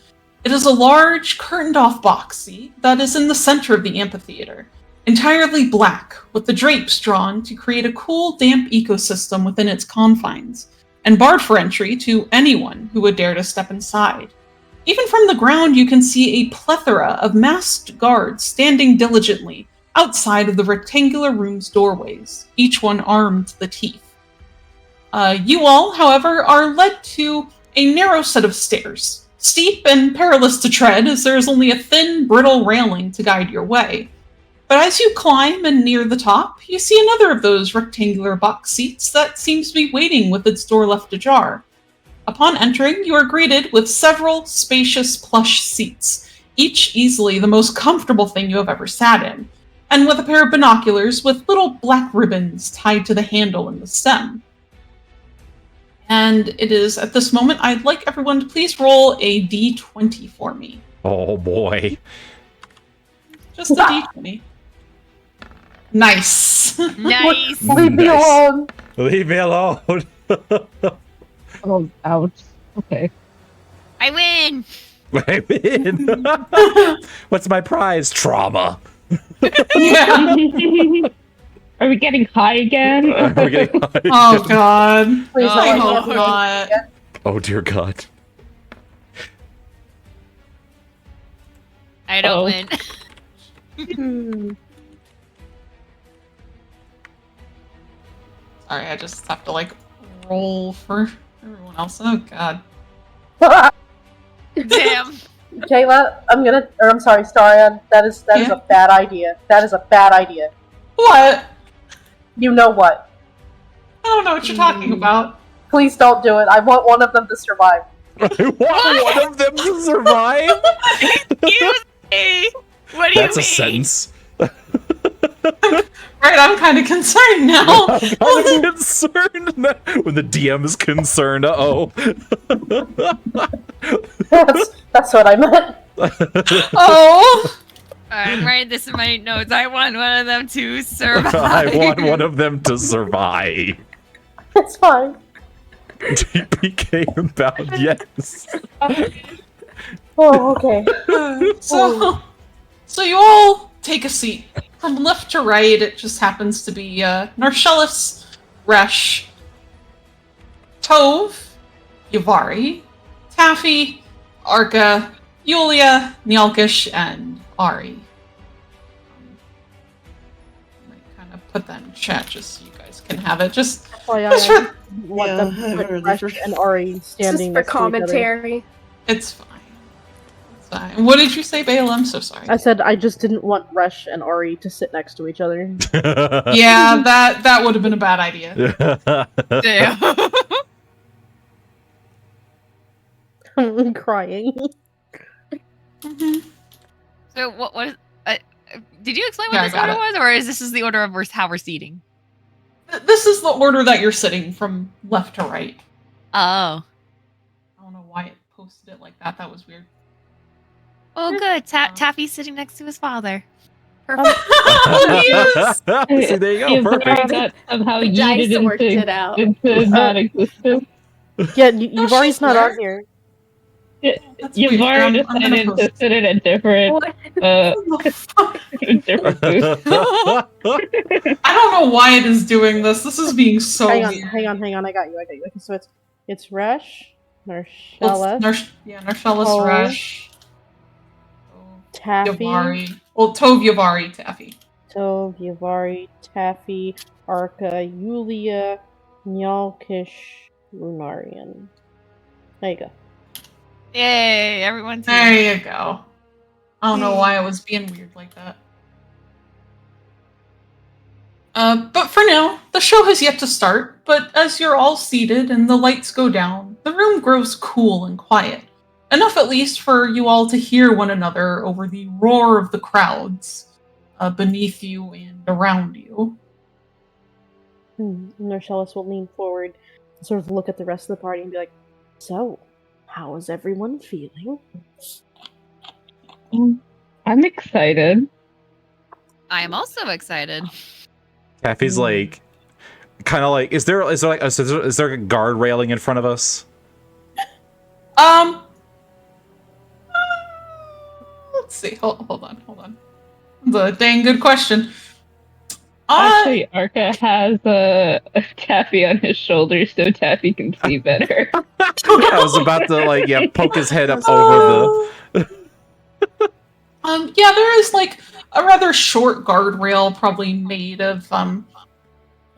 It is a large, curtained-off box seat that is in the center of the amphitheater, entirely black, with the drapes drawn to create a cool, damp ecosystem within its confines, and barred for entry to anyone who would dare to step inside. Even from the ground, you can see a plethora of masked guards standing diligently outside of the rectangular room's doorways, each one armed to the teeth. You all, however, are led to a narrow set of stairs, steep and perilous to tread as there is only a thin, brittle railing to guide your way. But as you climb and near the top, you see another of those rectangular box seats that seems to be waiting with its door left ajar. Upon entering, you are greeted with several spacious plush seats, each easily the most comfortable thing you have ever sat in, and with a pair of binoculars with little black ribbons tied to the handle and the stem. And it is at this moment, I'd like everyone to please roll a d20 for me. Oh boy. Just a d20. Nice. Nice. Leave me alone. Leave me alone. Oh, ouch. Okay. I win. I win. What's my prize? Trauma. Yeah. Are we getting high again? We're getting high. Oh god. Please, Oh, I no, hope not. Oh dear God. I don't Oh. win. Hmm. Sorry, I just have to roll for everyone else. Oh god. Damn. Kayla, I'm sorry, Starion. That is Yeah? a bad idea. That is a bad idea. What? You know what? I don't know what you're talking about. Please don't do it. I want one of them to survive. I want one of them to survive. Excuse me. What do That's you a mean? sentence. Right, I'm kind of concerned now. I'm kind of concerned now. When the DM is concerned. Uh-oh. That's what I meant. Oh. I'm writing this in my notes. I want one of them to survive. I want one of them to survive. It's fine. TPK inbound, yes. Oh, okay. So you all take a seat. From left to right, it just happens to be Narcellis, Resh, Tove, Yavari, Taffy, Arca, Yulia, Nyalkish, and Ari. I might kind of put that in chat just so you guys can have it. Just for Want Yeah, them I've to put heard Resh this. and Ari standing Just for next to each other. commentary. it's fine. It's fine. What did you say, Bale? I'm so sorry. I said I just didn't want Resh and Ari to sit next to each other. Yeah, that would have been a bad idea. Damn. I'm crying. So what is, did you explain Yeah, what I this got order it. was, or is this the order of how we're seating? This is the order that you're sitting from left to right. Oh. I don't know why it posted it like that. That was weird. Oh, good. Taffy's sitting next to his father. Yes! See, there you go. You've Perfect. got somehow The dice yeeted worked it into, out. into non-existence. Yeah, you've already she's not there. on here. That's You've weird. already I'm gonna decided post to sit in a different, What? different booth. I don't know why it is doing this. This is being so Hang on, weird. hang on. I got you. Okay, so it's Resh, Narshella, Narshella, Oh. Suresh, Taffy, Yavari. Well, Tove, Yavari, Taffy. Tove, Yavari, Taffy, Arca, Yulia, Nyalkish, Lunarian. There you go. Yay, everyone's There here. you go. I don't know why I was being weird like that. But for now, the show has yet to start, but as you're all seated and the lights go down, the room grows cool and quiet. Enough at least for you all to hear one another over the roar of the crowds beneath you and around you. Narshellus will lean forward and sort of look at the rest of the party and be like, "So, how is everyone feeling?" I'm excited. I am also excited. Taffy's like, kind of like, is there like is there a guard railing in front of us? Let's see. Hold on. That's a dang good question. Actually, Arca has a Taffy on his shoulder so Taffy can see better. I was about to poke his head up over the. Yeah, there is like a rather short guardrail, probably made of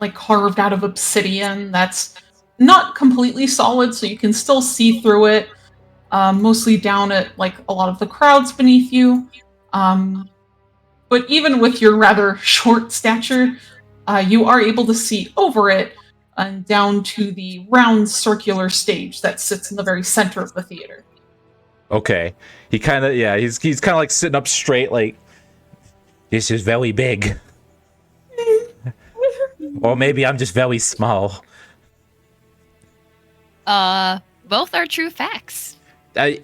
like carved out of obsidian. That's not completely solid, so you can still see through it. Mostly down at like a lot of the crowds beneath you. But even with your rather short stature, you are able to see over it and down to the round circular stage that sits in the very center of the theater. Okay, he kind of he's kind of like sitting up straight, like this is very big, or maybe I'm just very small. Both are true facts. I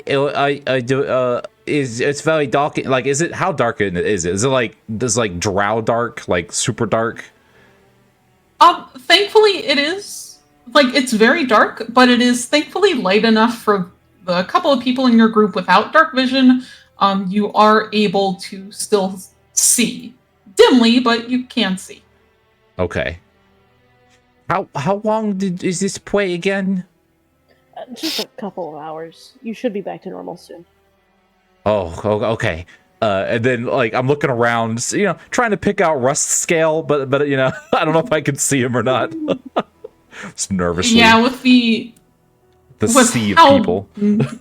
do. It's very dark? Like, is it, how dark is it? Is it like this, like drow dark, like super dark? Thankfully it is. Like, it's very dark, but it is thankfully light enough for the couple of people in your group without dark vision. You are able to still see dimly, but you can see. Okay. How long is this play again? Just a couple of hours. You should be back to normal soon. Oh, okay. And then like I'm looking around, trying to pick out Rust's scale, but I don't know if I can see him or not. Just nervously. Yeah, with the sea of people.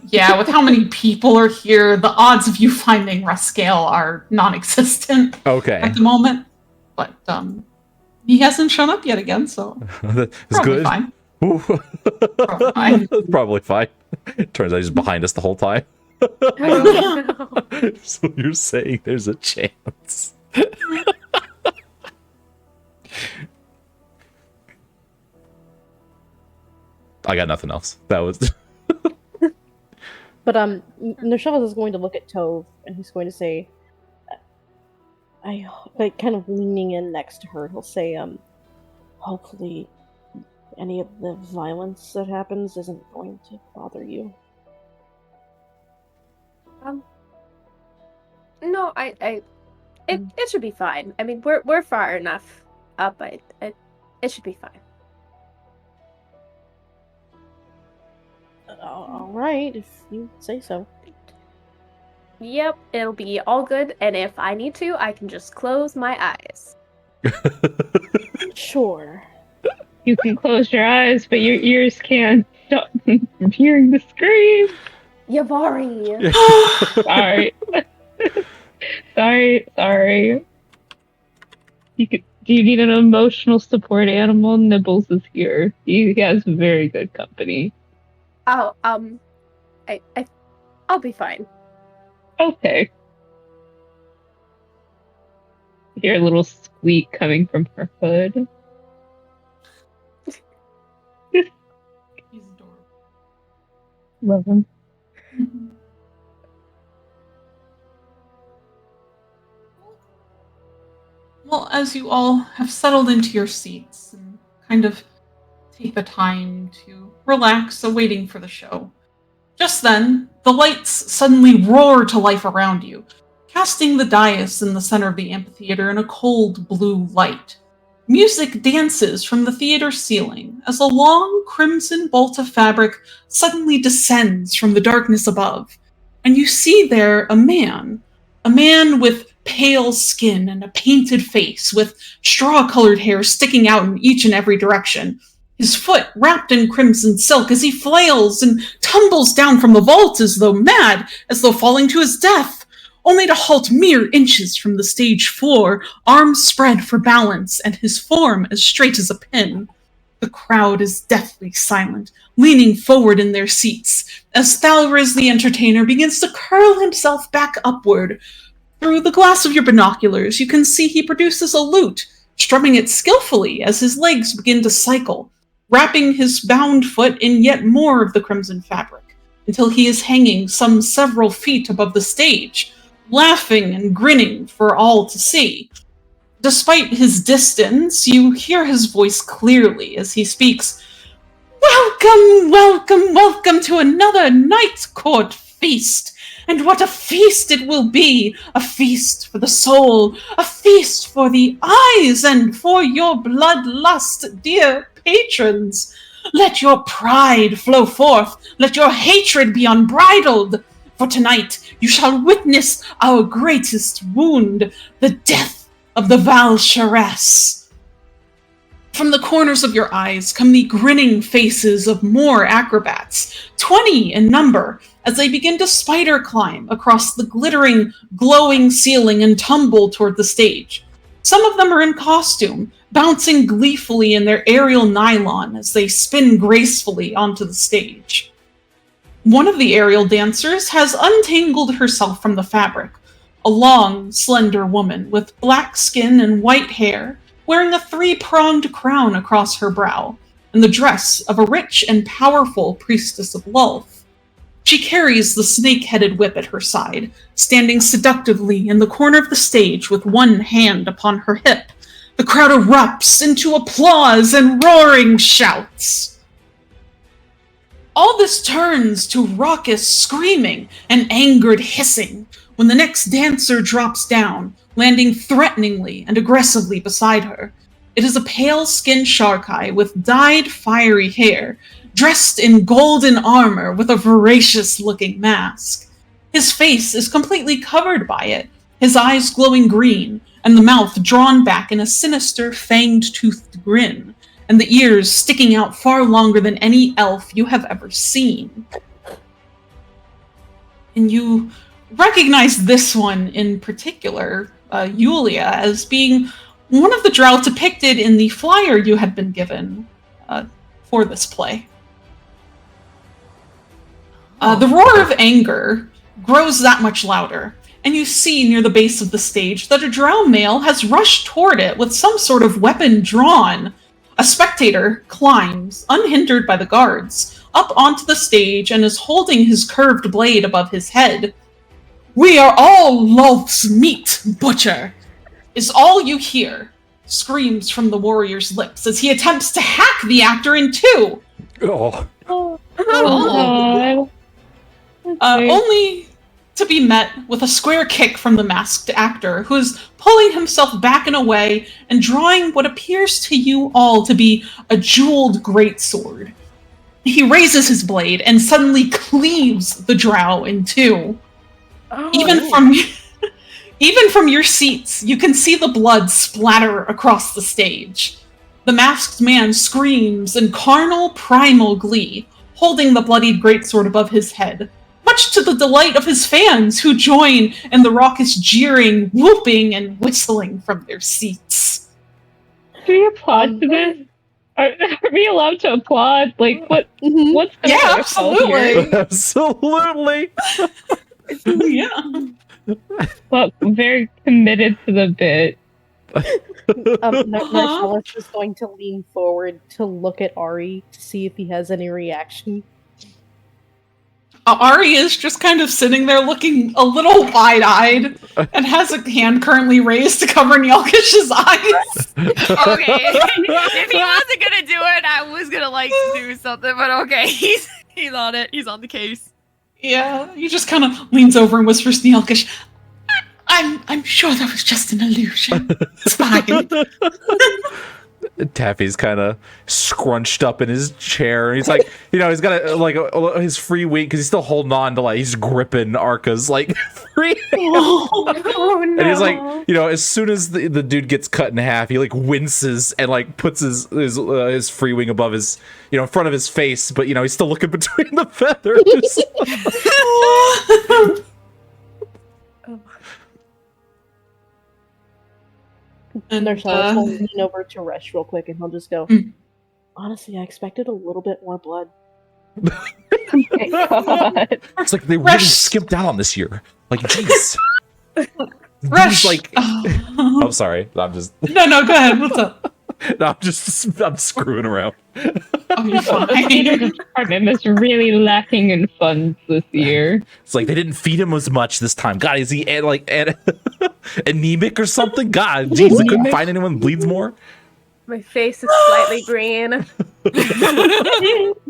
Yeah, with how many people are here, the odds of you finding Rust's scale are non-existent. Okay. At the moment, but he hasn't shown up yet again, so That's probably good. fine. Probably fine. Probably fine. Turns out he's behind us the whole time. So you're saying there's a chance? I got nothing else. That was. But Nershevas is going to look at Tove and he's going to say, like kind of leaning in next to her, he'll say, hopefully any of the violence that happens isn't going to bother you. No, it should be fine. I mean, we're far enough up. It should be fine. All right, if you say so. Yep, it'll be all good. And if I need to, I can just close my eyes. Sure. You can close your eyes, but your ears can't stop from hearing the scream. Yavari. Sorry. Do you need an emotional support animal? Nibbles is here. He has very good company. I'll be fine. Okay. You hear a little squeak coming from her hood. He's adorable. Love him. Well, as you all have settled into your seats and kind of take the time to relax, awaiting for the show, just then, the lights suddenly roar to life around you, casting the dais in the center of the amphitheater in a cold blue light. Music dances from the theater ceiling as a long crimson bolt of fabric suddenly descends from the darkness above, and you see there a man with pale skin and a painted face, with straw-colored hair sticking out in each and every direction, his foot wrapped in crimson silk as he flails and tumbles down from the vault as though mad, as though falling to his death, only to halt mere inches from the stage floor, arms spread for balance and his form as straight as a pin. The crowd is deathly silent, leaning forward in their seats, as Thalriz the entertainer begins to curl himself back upward. Through the glass of your binoculars, you can see he produces a lute, strumming it skillfully as his legs begin to cycle, wrapping his bound foot in yet more of the crimson fabric, until he is hanging some several feet above the stage, laughing and grinning for all to see. Despite his distance, you hear his voice clearly as he speaks. Welcome, welcome, welcome to another Night Court feast. And what a feast it will be! A feast for the soul, a feast for the eyes, and for your bloodlust, dear patrons. Let your pride flow forth, let your hatred be unbridled. For tonight you shall witness our greatest wound, the death of the Val-Charesse. From the corners of your eyes come the grinning faces of more acrobats, 20 in number, as they begin to spider climb across the glittering, glowing ceiling and tumble toward the stage. Some of them are in costume, bouncing gleefully in their aerial nylon as they spin gracefully onto the stage. One of the aerial dancers has untangled herself from the fabric, a long, slender woman with black skin and white hair, wearing a three-pronged crown across her brow, and the dress of a rich and powerful priestess of Lulth. She carries the snake-headed whip at her side, standing seductively in the corner of the stage with one hand upon her hip. The crowd erupts into applause and roaring shouts. All this turns to raucous screaming and angered hissing when the next dancer drops down, landing threateningly and aggressively beside her. It is a pale-skinned Sharkai with dyed fiery hair, dressed in golden armor with a voracious-looking mask. His face is completely covered by it, his eyes glowing green, and the mouth drawn back in a sinister, fanged-toothed grin, and the ears sticking out far longer than any elf you have ever seen. And you recognize this one in particular, Yulia, as being one of the drow depicted in the flyer you had been given for this play. The roar of anger grows that much louder, and you see near the base of the stage that a drow male has rushed toward it with some sort of weapon drawn. A spectator climbs, unhindered by the guards, up onto the stage and is holding his curved blade above his head. "We are all Lulth's meat, butcher," is all you hear, screams from the warrior's lips as he attempts to hack the actor in two. Oh. God. Only to be met with a square kick from the masked actor, who is pulling himself back and away and drawing what appears to you all to be a jeweled greatsword. He raises his blade and suddenly cleaves the drow in two. Oh. Even from your seats, you can see the blood splatter across the stage. The masked man screams in carnal, primal glee, holding the bloodied greatsword above his head, much to the delight of his fans who join in the raucous jeering, whooping, and whistling from their seats. Do we applaud to this? Are we allowed to applaud? Like, what's the Yeah, protocol here? absolutely. Absolutely. Yeah. Well, I'm very committed to the bit. Marcellus is going to lean forward to look at Ari to see if he has any reaction. Ari is just kind of sitting there looking a little wide-eyed and has a hand currently raised to cover Nyalkish's eyes. Okay. If he wasn't gonna do it, I was gonna do something, but okay, he's on it. He's on the case. Yeah, he just kind of leans over and whispers to Nyalkish, I'm sure that was just an illusion. It's fine. Taffy's kind of scrunched up in his chair. He's like, he's got his free wing because he's still holding on to he's gripping Arca's free. Oh no! And he's like, as soon as the dude gets cut in half, he winces and puts his free wing above his, in front of his face, but he's still looking between the feathers. And Narcellus will lean over to Resh real quick, and he'll just go, honestly, I expected a little bit more blood. Oh my God. It's like they really skipped out on this year. Jeez. Rush! I'm sorry. I'm just... No, go ahead. What's up? No, I'm screwing around. Oh, you're fine. The department is really lacking in funds this year. It's they didn't feed him as much this time. God, is he anemic or something? God, jeez, they couldn't find anyone who bleeds more? My face is slightly green.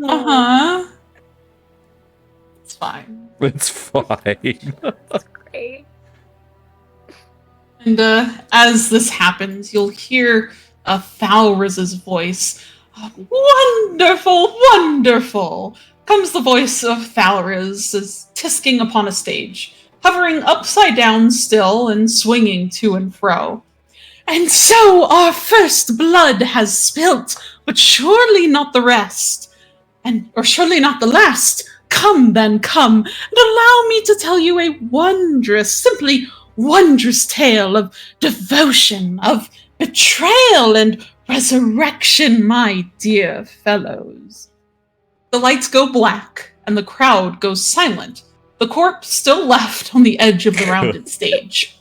Uh-huh. It's fine. It's fine. That's great. And as this happens, you'll hear Thalriz's voice. Wonderful, wonderful! Comes the voice of Thalriz as tisking upon a stage, hovering upside down still and swinging to and fro. And so our first blood has spilt, but surely not the rest. Or surely not the last. Come then, come, and allow me to tell you a wondrous, simply wondrous tale of devotion, of betrayal, and resurrection, my dear fellows. The lights go black, and the crowd goes silent, the corpse still left on the edge of the rounded stage.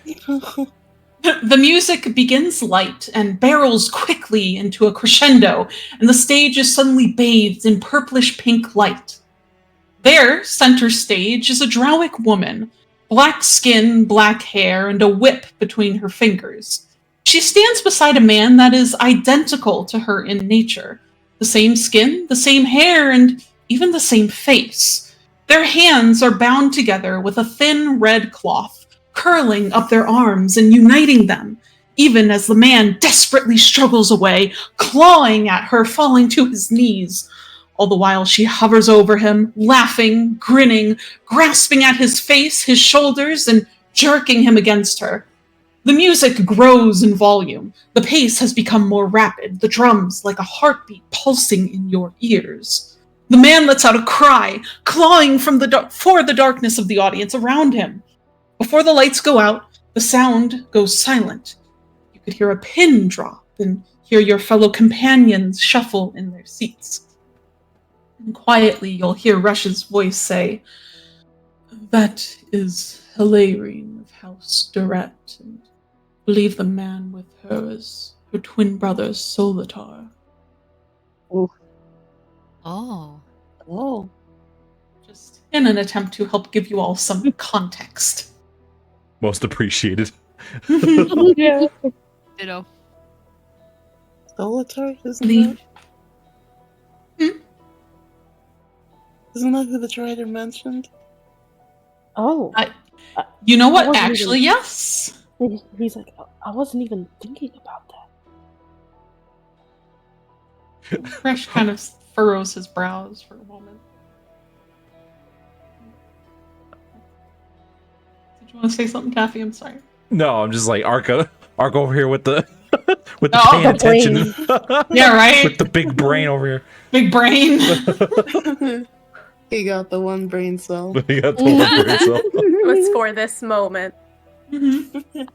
The music begins light and barrels quickly into a crescendo, and the stage is suddenly bathed in purplish-pink light. There, center stage, is a Drowic woman, black skin, black hair, and a whip between her fingers. She stands beside a man that is identical to her in nature. The same skin, the same hair, and even the same face. Their hands are bound together with a thin red cloth, curling up their arms and uniting them, even as the man desperately struggles away, clawing at her, falling to his knees. All the while she hovers over him, laughing, grinning, grasping at his face, his shoulders, and jerking him against her. The music grows in volume. The pace has become more rapid, the drums like a heartbeat pulsing in your ears. The man lets out a cry, clawing for the darkness of the audience around him. Before the lights go out, the sound goes silent. You could hear a pin drop and hear your fellow companions shuffle in their seats. And quietly, you'll hear Rush's voice say, "That is Hilarion of House Durrett, and believe the man with her is her twin brother Solitar." Oh. Oh. Just in an attempt to help give you all some context. Most appreciated. Yeah. Ditto. Solitar, isn't Leave. that who the trader mentioned? Oh. You know what? wasn't Actually, even- yes. He's like, I wasn't even thinking about that. Fresh kind of furrows his brows for a moment. Did you want to say something, Kathy? I'm sorry. No, I'm just Arca over here with the with the Oh, paying the attention. Yeah, right? With the big brain over here. Big brain. He got the one brain cell. You got the one brain cell. It was for this moment. Mhm.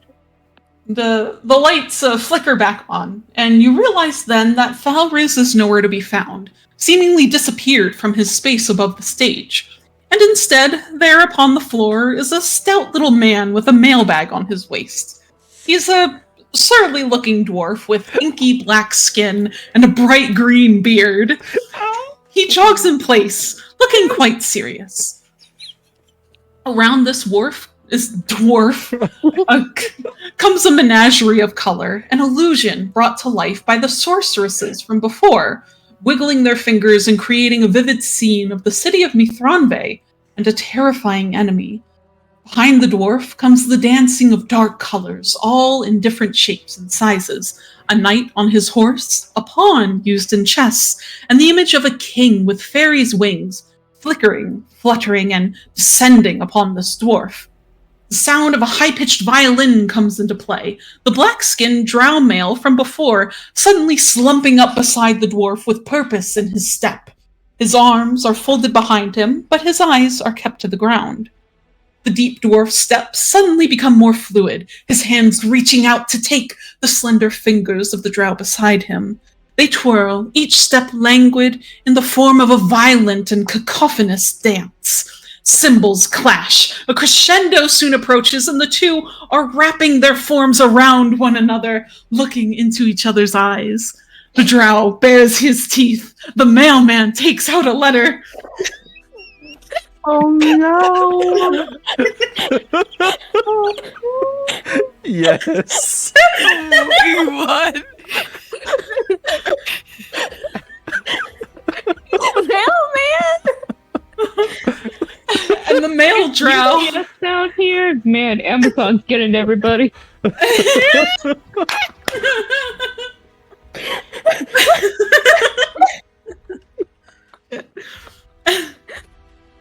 The lights flicker back on, and you realize then that Thalriz is nowhere to be found, seemingly disappeared from his space above the stage. And instead, there upon the floor is a stout little man with a mailbag on his waist. He's a surly-looking dwarf with inky black skin and a bright green beard. He jogs in place, looking quite serious. Around this dwarf comes a menagerie of color, an illusion brought to life by the sorceresses from before, wiggling their fingers and creating a vivid scene of the city of Mithranve and a terrifying enemy. Behind the dwarf comes the dancing of dark colors, all in different shapes and sizes. A knight on his horse, a pawn used in chess, and the image of a king with fairies' wings, flickering, fluttering, and descending upon this dwarf. The sound of a high-pitched violin comes into play, the black-skinned drow male from before suddenly slumping up beside the dwarf with purpose in his step. His arms are folded behind him, but his eyes are kept to the ground. The deep dwarf's steps suddenly become more fluid, his hands reaching out to take the slender fingers of the drow beside him. They twirl, each step languid in the form of a violent and cacophonous dance. Cymbals clash, a crescendo soon approaches, and the two are wrapping their forms around one another, looking into each other's eyes. The drow bares his teeth. The mailman takes out a letter. Oh no! Yes. What? Mailman! And the male drow. Yes, down here, man, Amazon's getting everybody.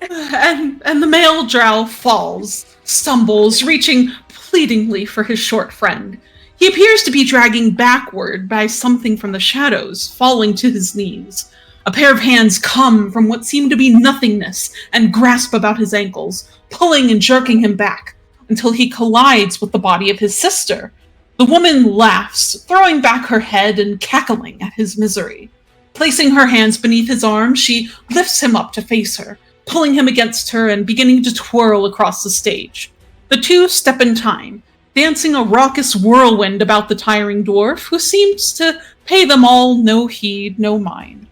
And the male drow falls, stumbles, reaching pleadingly for his short friend. He appears to be dragging backward by something from the shadows, falling to his knees. A pair of hands come from what seem to be nothingness and grasp about his ankles, pulling and jerking him back until he collides with the body of his sister. The woman laughs, throwing back her head and cackling at his misery. Placing her hands beneath his arms, she lifts him up to face her, pulling him against her and beginning to twirl across the stage. The two step in time, dancing a raucous whirlwind about the tiring dwarf, who seems to pay them all no heed, no mind.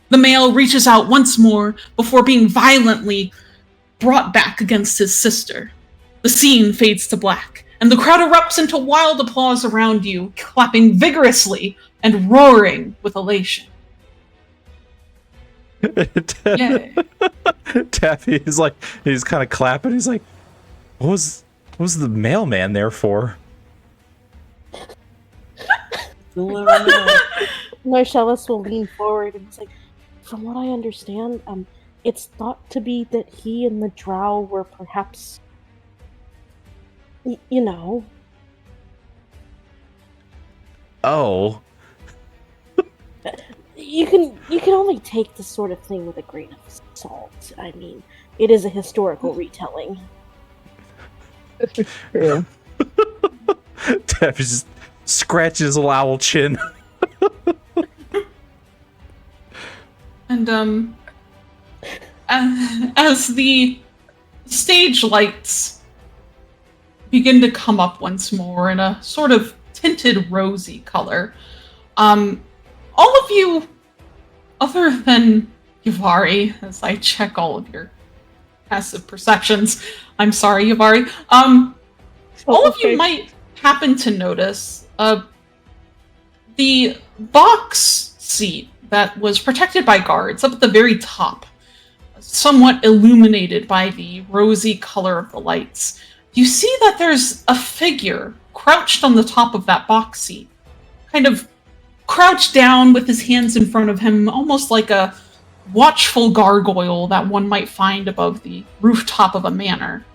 The male reaches out once more before being violently brought back against his sister. The scene fades to black, and the crowd erupts into wild applause around you, clapping vigorously and roaring with elation. Yeah. Taffy is like, he's kind of clapping. He's like, what was the mailman there for? Marcellus will lean forward and it's like, from what I understand, it's thought to be that he and the drow were perhaps, you know. Oh. You can only take this sort of thing with a grain of salt. I mean, it is a historical retelling. True. Taffy just scratches his little owl chin. And as the stage lights begin to come up once more in a sort of tinted rosy color, all of you, other than Yuvari, as I check all of your passive perceptions, I'm sorry, Yuvari, all of you might happen to notice the box seat that was protected by guards up at the very top, somewhat illuminated by the rosy color of the lights. You see that there's a figure crouched on the top of that box seat, kind of crouched down with his hands in front of him, almost like a watchful gargoyle that one might find above the rooftop of a manor.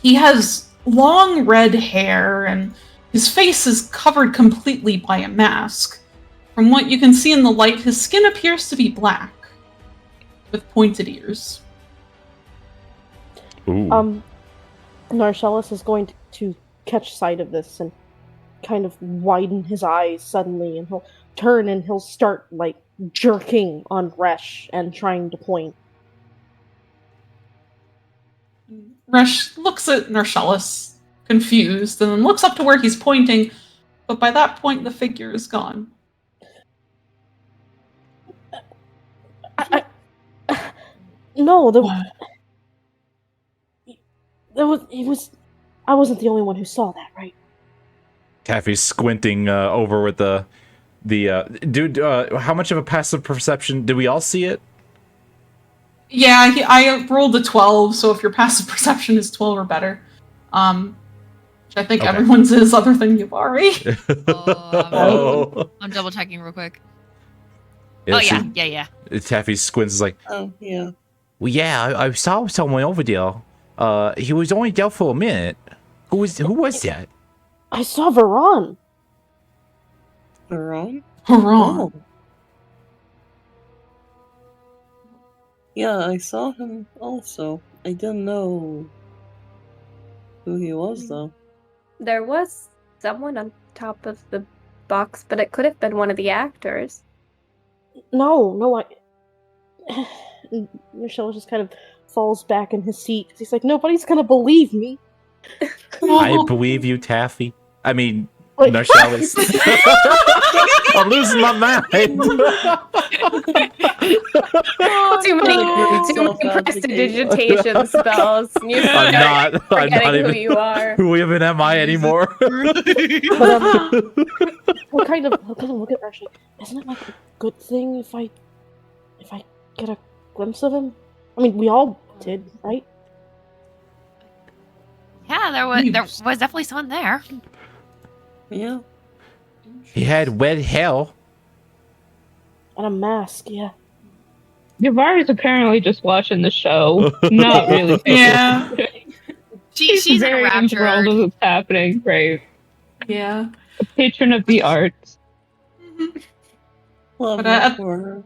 He has long red hair, and his face is covered completely by a mask. From what you can see in the light, his skin appears to be black, with pointed ears. Ooh. Narcellus is going to catch sight of this and kind of widen his eyes suddenly, and he'll turn and he'll start, like, jerking on Resh and trying to point. Resh looks at Narcellus, confused, and then looks up to where he's pointing, but by that point the figure is gone. No, What? I wasn't the only one who saw that, right? Taffy's squinting over with the dude. How much of a passive perception did we all see it? Yeah, I rolled a 12, so if your passive perception is 12 or better, which I think Okay. everyone's is other than Yubari. Oh. I'm double checking real quick. Yeah, Oh see, yeah. Taffy squints is like, Oh, yeah. well, yeah, I saw someone over there. He was only there for a minute. Who was that? I saw Veron. Veron? Hurrah. Oh. Yeah, I saw him also. I didn't know who he was, though. There was someone on top of the box, but it could have been one of the actors. No, Michelle just kind of falls back in his seat. He's like, nobody's gonna believe me. I believe you, Taffy. I mean, Wait. Narcellis. I'm losing my mind. Too many Self-advocating. prestidigitation spells. You I'm not forgetting even who you are. who even am I anymore? He'll kind of look at Ashley. Isn't it like a good thing if I get a glimpse of him? I mean, we all did, right? Yeah, there was definitely someone there. Yeah. He had red hair. And a mask, yeah. Yubari's apparently just watching the show, not really. Yeah. She's very enthralled enraptured. with what's happening, right? Yeah. A patron of the arts. Love But, that for her.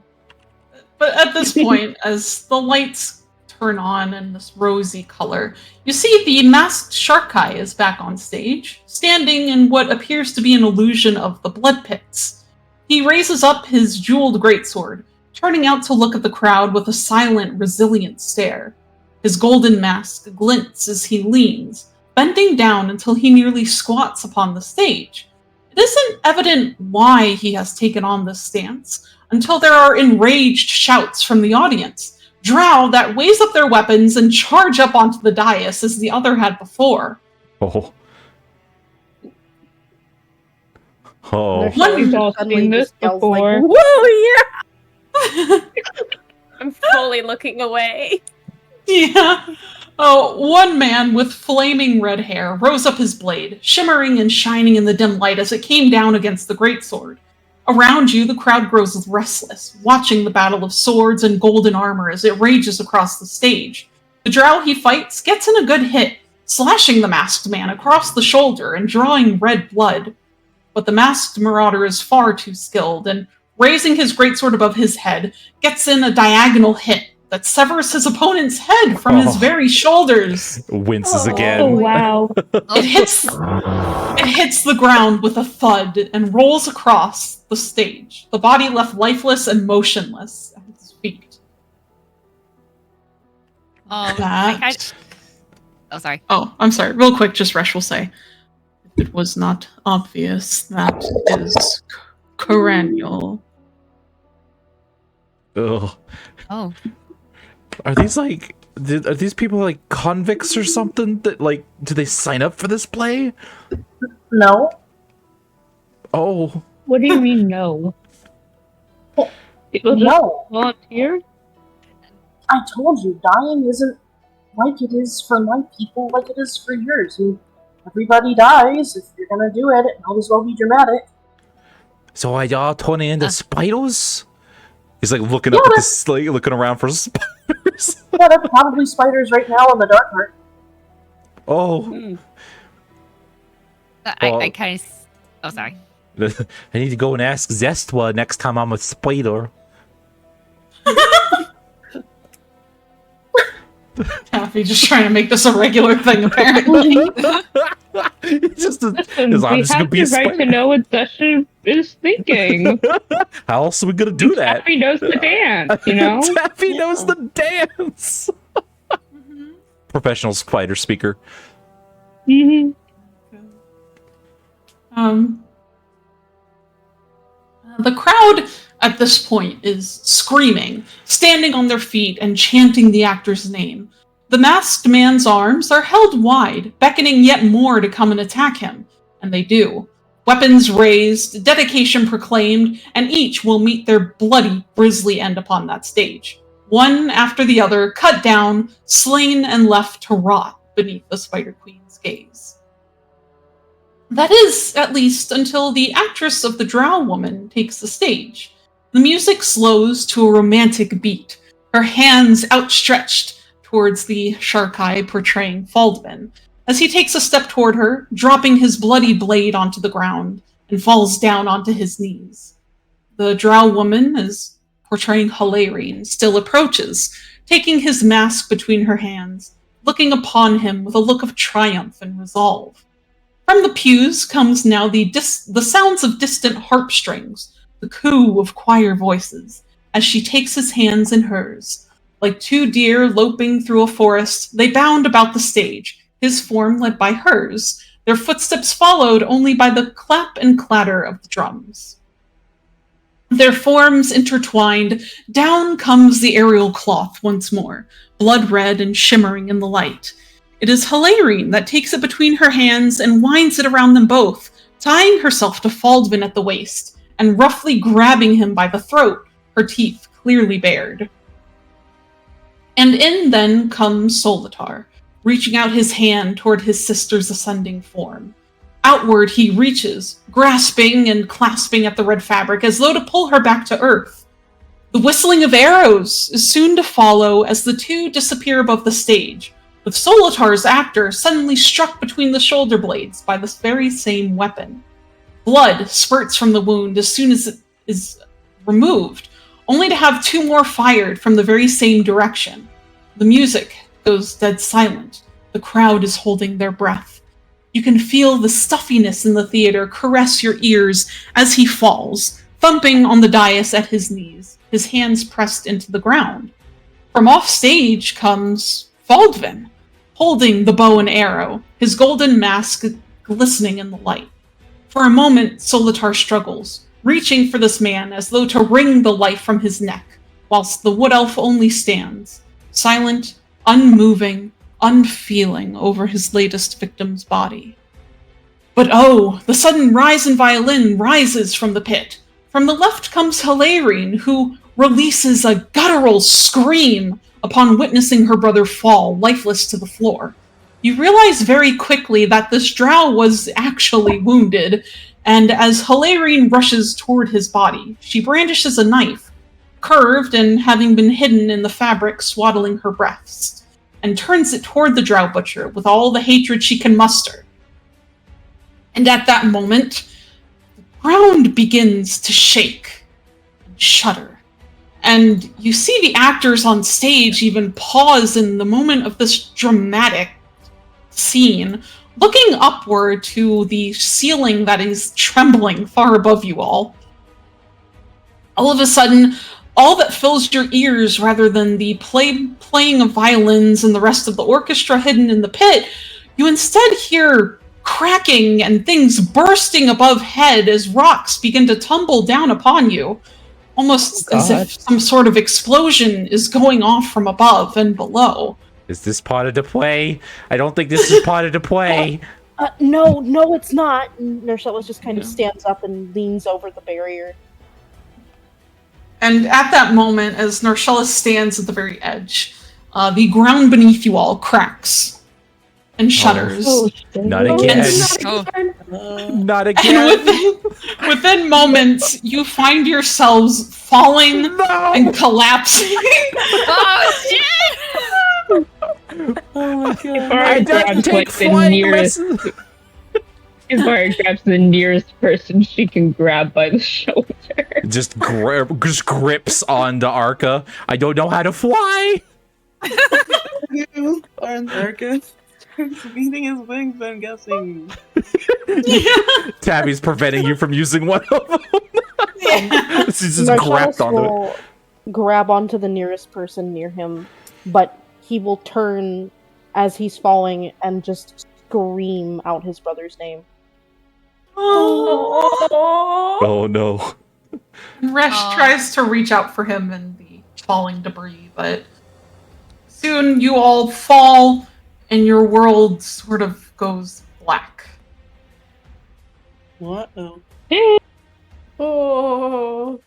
But at this point, as the lights turn on in this rosy color, you see the masked Sharkai is back on stage, standing in what appears to be an illusion of the blood pits. He raises up his jeweled greatsword, turning out to look at the crowd with a silent, resilient stare. His golden mask glints as he leans, bending down until he nearly squats upon the stage. It isn't evident why he has taken on this stance, until there are enraged shouts from the audience, drow that raise up their weapons and charge up onto the dais as the other had before. Oh. Oh. We've all seen this before. Whoa, yeah! I'm fully looking away. Yeah. Oh, one man with flaming red hair rose up his blade, shimmering and shining in the dim light as it came down against the greatsword. Around you, the crowd grows restless, watching the battle of swords and golden armor as it rages across the stage. The drow he fights gets in a good hit, slashing the masked man across the shoulder and drawing red blood. But the masked marauder is far too skilled, and raising his greatsword above his head, gets in a diagonal hit that severs his opponent's head from his very shoulders. Winces Oh again. wow! It hits the ground with a thud and rolls across the stage, the body left lifeless and motionless at its feet. That... Oh, sorry. Oh, I'm sorry. Real quick, just Resh will say, if it was not obvious, that is Coranial. Ugh. Oh. Are these like? Are these people like convicts or something? That like, do they sign up for this play? No. Oh. What do you mean no? People just No. volunteer? I told you, dying isn't like it is for my people, like it is for yours. I mean, everybody dies. If you're gonna do it, it might as well be dramatic. So are y'all turning into spiders? He's like looking Yeah, up at this, like looking around for spiders. Yeah, there are probably spiders right now in the dark heart. Oh. I kind of... Oh, sorry. I need to go and ask Zestva next time I'm a spider. Taffy just trying to make this a regular thing, apparently. It's just a, Listen, it's, I'm we just have gonna be the a right spider. to know what Session is thinking. How else are we gonna do that? Taffy knows the dance, you know? Taffy knows the dance. Professional spider speaker. Mm-hmm. The crowd at this point is screaming, standing on their feet and chanting the actor's name. The masked man's arms are held wide, beckoning yet more to come and attack him, and they do. Weapons raised, dedication proclaimed, and each will meet their bloody, grisly end upon that stage. one after the other, cut down, slain, and left to rot beneath the Spider Queen's gaze. That is, at least, until the actress of the Drow Woman takes the stage. The music slows to a romantic beat, her hands outstretched towards the Sharkai portraying Faldvin, as he takes a step toward her, dropping his bloody blade onto the ground, and falls down onto his knees. The Drow Woman, as portraying Hilarion, still approaches, taking his mask between her hands, looking upon him with a look of triumph and resolve. From the pews comes now the sounds of distant harp strings, the coo of choir voices, as she takes his hands in hers. Like two deer loping through a forest, they bound about the stage, his form led by hers, their footsteps followed only by the clap and clatter of the drums. Their forms intertwined, down comes the aerial cloth once more, blood red and shimmering in the light. It is Hilarion that takes it between her hands and winds it around them both, tying herself to Faldvin at the waist, and roughly grabbing him by the throat, her teeth clearly bared. And in then comes Solitar, reaching out his hand toward his sister's ascending form. Outward he reaches, grasping and clasping at the red fabric as though to pull her back to earth. The whistling of arrows is soon to follow as the two disappear above the stage, with Solitar's actor suddenly struck between the shoulder blades by this very same weapon. Blood spurts from the wound as soon as it is removed, only to have two more fired from the very same direction. The music goes dead silent. The crowd is holding their breath. You can feel the stuffiness in the theater caress your ears as he falls, thumping on the dais at his knees, his hands pressed into the ground. From off stage comes Faldvin, holding the bow and arrow, his golden mask glistening in the light. For a moment, Solitar struggles, reaching for this man as though to wring the life from his neck, whilst the wood elf only stands, silent, unmoving, unfeeling over his latest victim's body. But oh, the sudden rise in violin rises from the pit. From the left comes Hilarion, who releases a guttural scream upon witnessing her brother fall, lifeless to the floor. You realize very quickly that this drow was actually wounded, and as Hilarion rushes toward his body, she brandishes a knife, curved and having been hidden in the fabric swaddling her breast, and turns it toward the drow butcher with all the hatred she can muster. And at that moment, the ground begins to shake and shudder. And you see the actors on stage even pause in the moment of this dramatic scene, looking upward to the ceiling that is trembling far above you all. All of a sudden, all that fills your ears, rather than the playing of violins and the rest of the orchestra hidden in the pit, you instead hear cracking and things bursting above head as rocks begin to tumble down upon you, almost as if some sort of explosion is going off from above and below. Is this part of the play? I don't think this is part of the play. No, it's not. Nershella just kind of stands up and leans over the barrier. And at that moment, as Nershella stands at the very edge, the ground beneath you all cracks and shudders. Not again. Not again. And within moments, you find yourselves falling and collapsing. Oh, shit! Oh my god. I didn't take the flight nearest. Ivar grabs the nearest person she can grab by the shoulder. Just grips onto Arca. I don't know how to fly. You are in Arca. Beating his wings, I'm guessing. Tabby's preventing you from using one of them. She's just grabbed onto it. Will grab onto the nearest person near him, but he will turn as he's falling and just scream out his brother's name. Oh no. Resh tries to reach out for him in the falling debris, but soon you all fall and your world sort of goes black. What? Oh. Oh.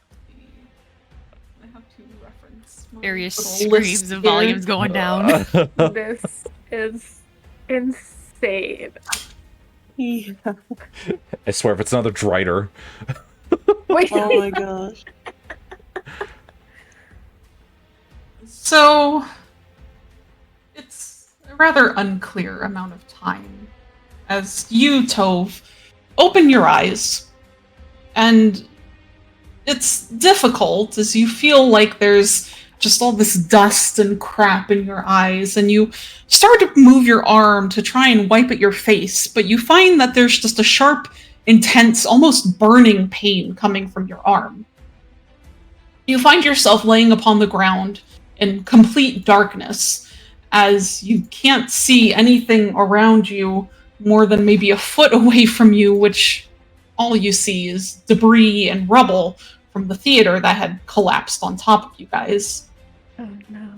I have to reference Various Little list screams and here. volumes going down. This is insane. Yeah. I swear, if it's another Drider. Wait. Oh my gosh. So, it's a rather unclear amount of time as you, Tove, open your eyes. And it's difficult as you feel like there's just all this dust and crap in your eyes, and you start to move your arm to try and wipe at your face, but you find that there's just a sharp, intense, almost burning pain coming from your arm. You find yourself laying upon the ground in complete darkness, as you can't see anything around you more than maybe a foot away from you, which all you see is debris and rubble from the theater that had collapsed on top of you guys. Oh no.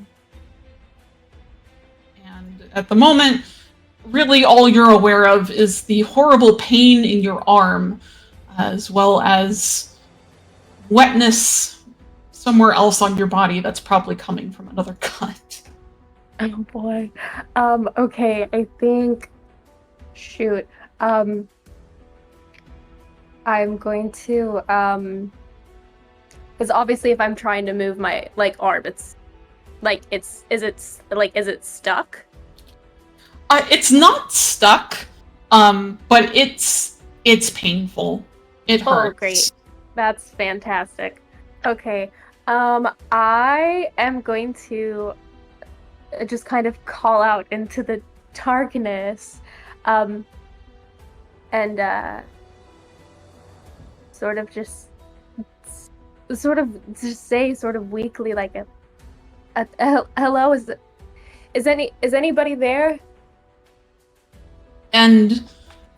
And at the moment, really all you're aware of is the horrible pain in your arm, as well as wetness somewhere else on your body that's probably coming from another cut. Oh boy. Okay, I think shoot. I'm going to because obviously if I'm trying to move my arm, it's is it stuck? It's not stuck, but it's painful. It hurts. Oh, great. That's fantastic. Okay. I am going to just kind of call out into the darkness, and sort of just say sort of weakly like a hello, is anybody there? And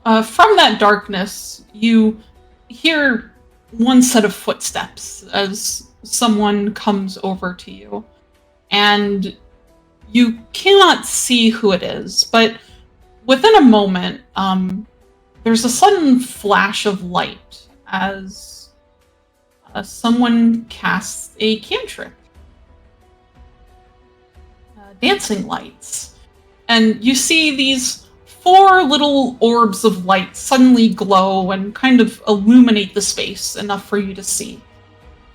from that darkness, you hear one set of footsteps as someone comes over to you. And you cannot see who it is, but within a moment, there's a sudden flash of light as someone casts a cantrip. Dancing lights. And you see these 4 little orbs of light suddenly glow and kind of illuminate the space enough for you to see.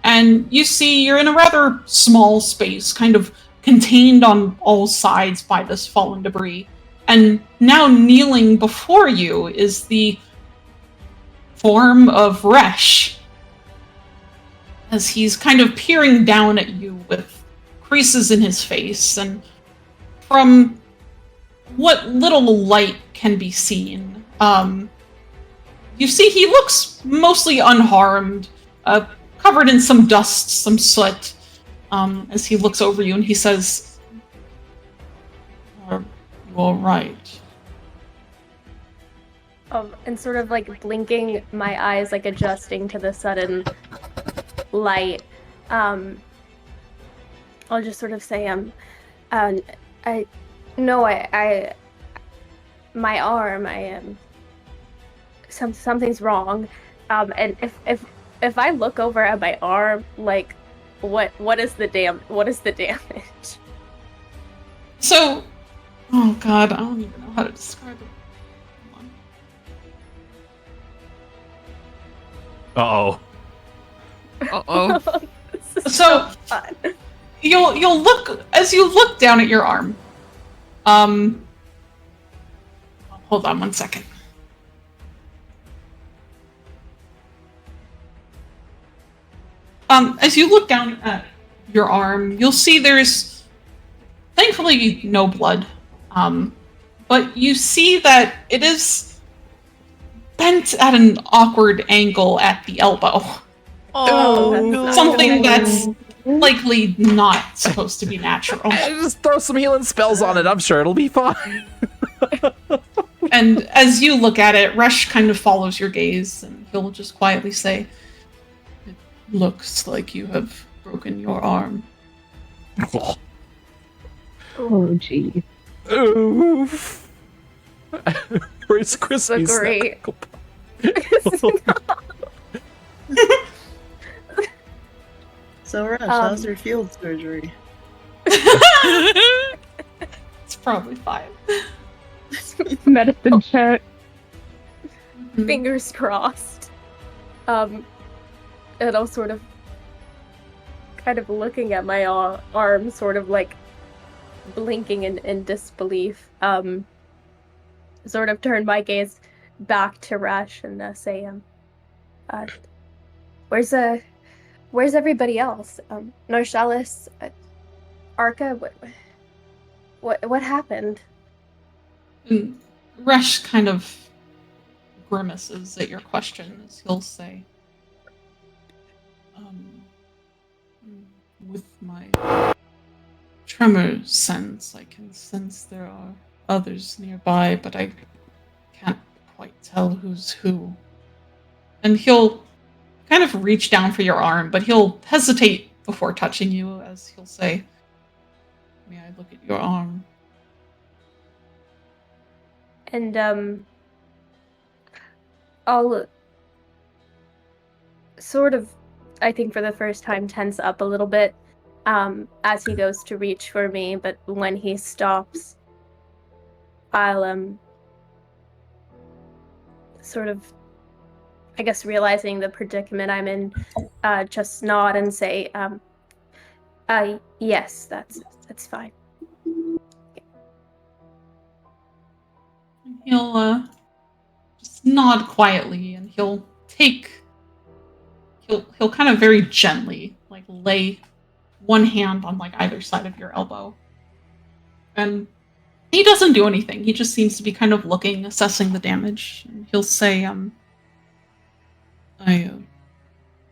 And you see you're in a rather small space, kind of contained on all sides by this fallen debris. And now kneeling before you is the form of Resh, as he's kind of peering down at you with creases in his face, and from what little light can be seen, you see he looks mostly unharmed, covered in some dust, some soot, as he looks over you and he says, "Are you all right?" And sort of like blinking my eyes, like adjusting to the sudden light. I'll just sort of say, my arm, something's wrong. And if I look over at my arm, like, what is the damage? So, oh god, I don't even know how to describe it. Uh-oh. Uh-oh. This is So- fun. You'll look as you look down at your arm. Hold on one second. As you look down at your arm, you'll see there's thankfully no blood. But you see that it is bent at an awkward angle at the elbow. Oh, Something that's likely not supposed to be natural. Just throw some healing spells on it. I'm sure it'll be fine. And as you look at it, Resh kind of follows your gaze, and he'll just quietly say, "It looks like you have broken your arm." Oh, gee. Oof. Where's Crispy's So great. So, Rush, how's your field surgery? It's probably fine. Medicine check. Fingers crossed. And I'll sort of kind of looking at my arm, sort of like blinking in disbelief. Sort of turn my gaze back to Rash and say, where's everybody else? Norshalis, Arca, what happened? And Resh kind of grimaces at your question as he'll say, with my tremor sense, I can sense there are others nearby, but I can't quite tell who's who. And he'll kind of reach down for your arm, but he'll hesitate before touching you as he'll say, may I look at your arm? And I'll sort of, I think for the first time, tense up a little bit as he goes to reach for me, but when he stops, I'll sort of, I guess, realizing the predicament I'm in, just nod and say, yes, that's fine. He'll just nod quietly, and he'll kind of very gently like lay one hand on like either side of your elbow, and he doesn't do anything. He just seems to be kind of looking, assessing the damage. And he'll say, I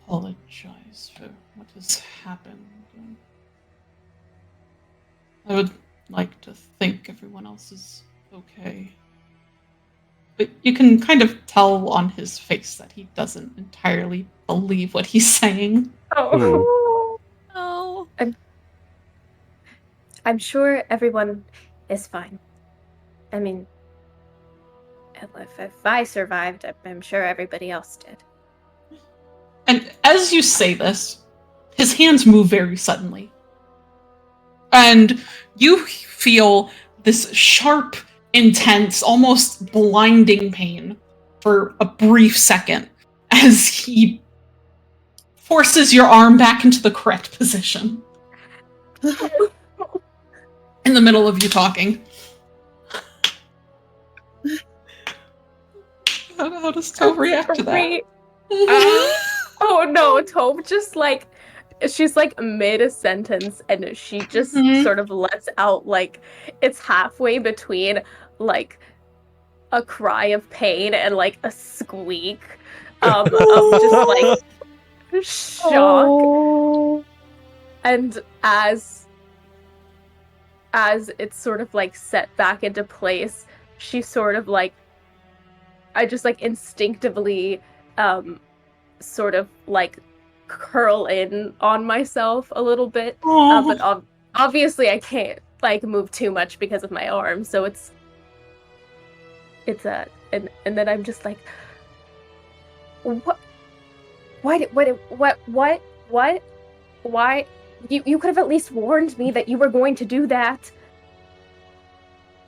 apologize for what has happened. I would like to think everyone else is okay. But you can kind of tell on his face that he doesn't entirely believe what he's saying. Oh. Oh. I'm sure everyone is fine. I mean, if I survived, I'm sure everybody else did. And as you say this, his hands move very suddenly. And you feel this sharp, intense, almost blinding pain for a brief second as he forces your arm back into the correct position. In the middle of you talking. How does Tove react to that? Oh no, Tove just like, she's like mid a sentence and she just sort of lets out like, it's halfway between like a cry of pain and like a squeak of just like shock. Oh. And as it's sort of like set back into place, she sort of like, I just like instinctively sort of like curl in on myself a little bit, but obviously I can't like move too much because of my arm, so it's and then I'm just like, why you could have at least warned me that you were going to do that.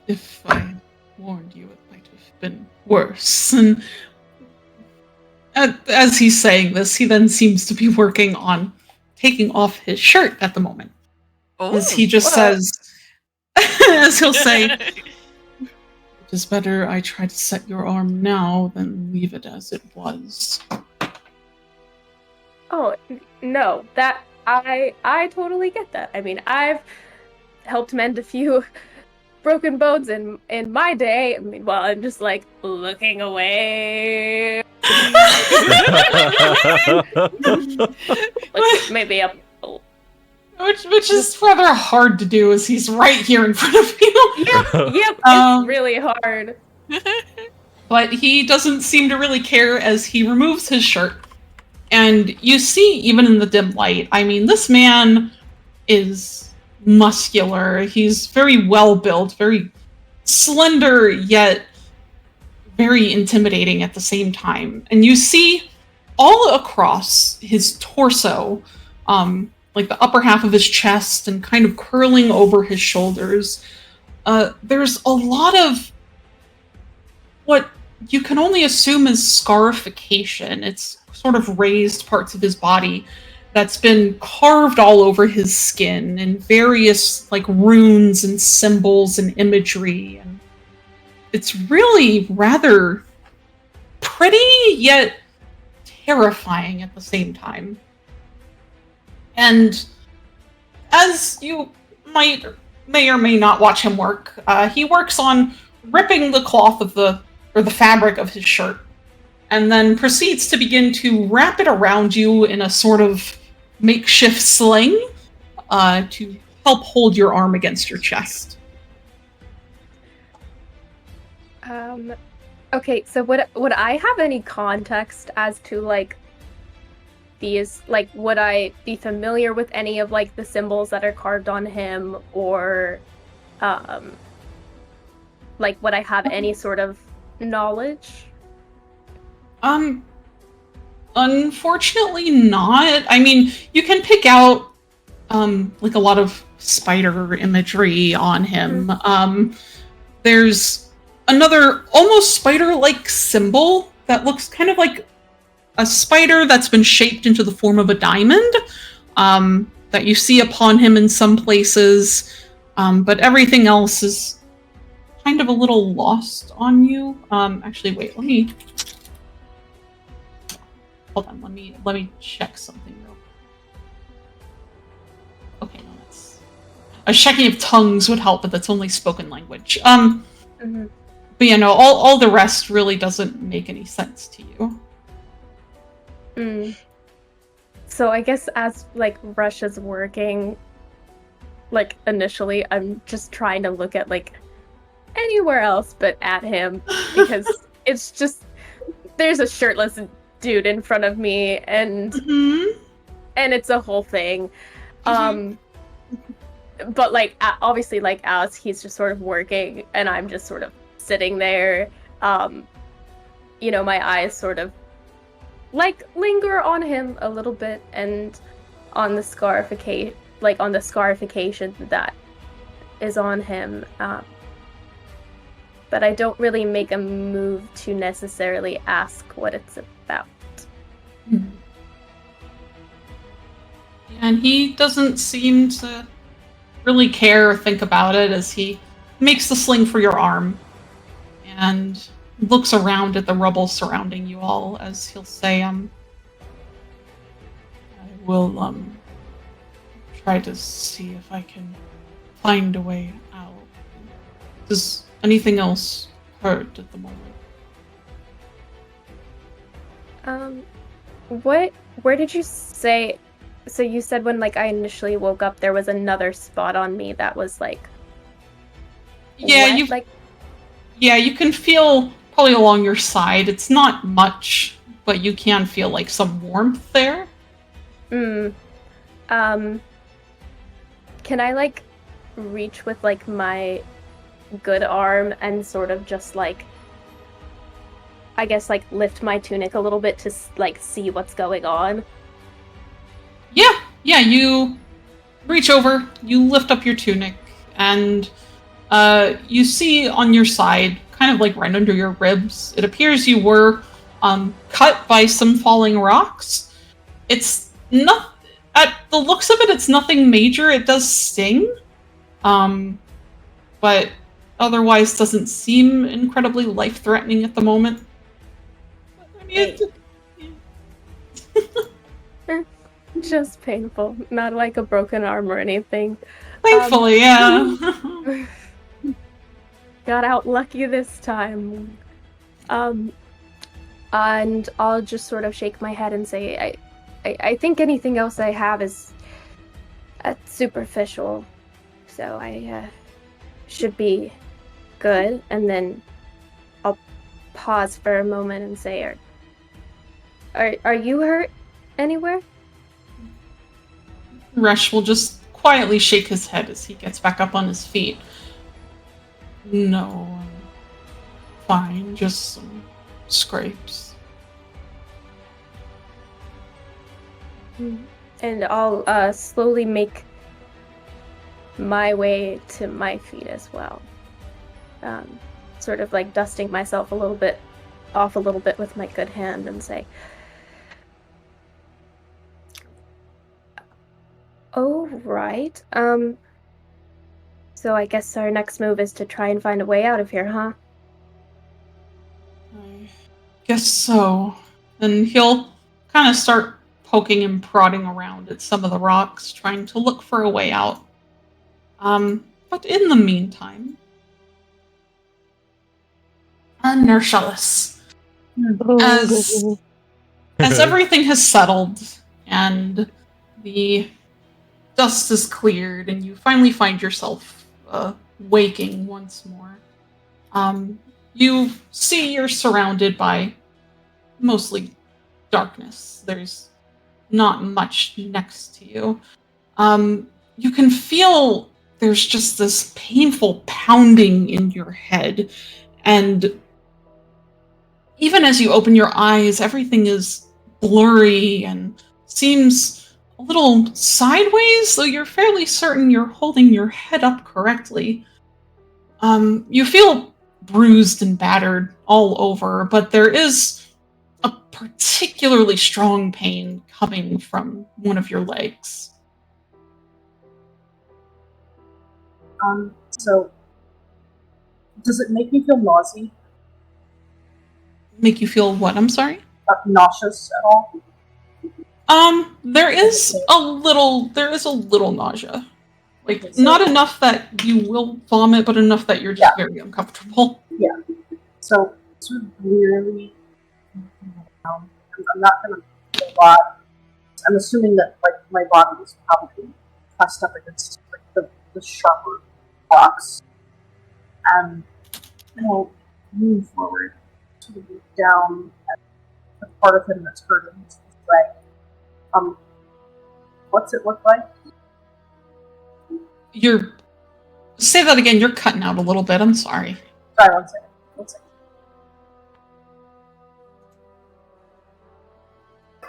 If I warned you, it might have been worse. And as he's saying this, he then seems to be working on taking off his shirt at the moment. As he just says, as he'll say, it is better I try to set your arm now than leave it as it was. Oh, no, that, I totally get that. I mean, I've helped mend a few broken bones in my day. I mean, well, I'm just like looking away. Like, maybe I'm... Which is rather hard to do as he's right here in front of you. Yep, it's really hard. But he doesn't seem to really care as he removes his shirt. And you see, even in the dim light, I mean, this man is muscular. He's very well built, very slender, yet very intimidating at the same time. And you see all across his torso, like the upper half of his chest and kind of curling over his shoulders. There's a lot of what you can only assume is scarification. It's sort of raised parts of his body that's been carved all over his skin in various like runes and symbols and imagery. And it's really rather pretty yet terrifying at the same time. And as you may or may not watch him work, he works on ripping the cloth of the fabric of his shirt, and then proceeds to begin to wrap it around you in a sort of makeshift sling to help hold your arm against your chest. Okay, so would I have any context as to like these, like would I be familiar with any of like the symbols that are carved on him, or like would I have any sort of knowledge? Unfortunately not. I mean, you can pick out like a lot of spider imagery on him. There's another almost spider-like symbol that looks kind of like a spider that's been shaped into the form of a diamond, that you see upon him in some places, but everything else is kind of a little lost on you. Actually, wait, hold on, let me check something real quick. Okay, no, that's a checking of tongues would help, but that's only spoken language. But yeah, no, all the rest really doesn't make any sense to you. So I guess as like Rush is working, like initially I'm just trying to look at like anywhere else but at him, because it's just there's a shirtless dude in front of me, and it's a whole thing. But like obviously like as he's just sort of working and I'm just sort of sitting there, you know, my eyes sort of like linger on him a little bit and on the scarification, like on the scarification that is on him, but I don't really make a move to necessarily ask what it's about. And he doesn't seem to really care or think about it as he makes the sling for your arm and looks around at the rubble surrounding you all as he'll say, I will try to see if I can find a way out. Does anything else hurt at the moment? Where did you say, so you said when like I initially woke up there was another spot on me that was like wet, yeah, you can feel probably along your side. It's not much, but you can feel like some warmth there. Can I like reach with like my good arm and sort of just like, I guess like lift my tunic a little bit to like see what's going on? Yeah, you reach over, you lift up your tunic, and you see on your side, kind of like right under your ribs, it appears you were cut by some falling rocks. It's not, at the looks of it, it's nothing major. It does sting, but otherwise doesn't seem incredibly life-threatening at the moment. I mean, Just painful, not like a broken arm or anything. Thankfully, yeah. Got out lucky this time. And I'll just sort of shake my head and say, I think anything else I have is superficial, so I should be good. And then I'll pause for a moment and say, are you hurt anywhere? Rush will just quietly shake his head as he gets back up on his feet. No, I'm fine, just some scrapes. And I'll slowly make my way to my feet as well. Sort of like dusting myself off a little bit with my good hand and say, "Oh, right. So I guess our next move is to try and find a way out of here, huh?" I guess so. And he'll kind of start poking and prodding around at some of the rocks, trying to look for a way out. But in the meantime, Nershellus, as everything has settled and the dust is cleared and you finally find yourself waking once more, you see you're surrounded by mostly darkness. There's not much next to you. You can feel there's just this painful pounding in your head, and even as you open your eyes, everything is blurry and seems a little sideways, though you're fairly certain you're holding your head up correctly. You feel bruised and battered all over, but there is a particularly strong pain coming from one of your legs. So, does it make me feel nauseous? Make you feel what? I'm sorry? Nauseous at all? There is a little nausea. Like, Okay, so- not enough that you will vomit, but enough that you're just very uncomfortable. Yeah. So, sort of wearily, I'm not gonna do a lot. I'm assuming that, like, my body is probably pressed up against, like, the sharper rocks. And I'll move forward, sort of look down at the part of him that's hurting his leg. What's it look like? Say that again, you're cutting out a little bit, I'm sorry. Sorry, one second.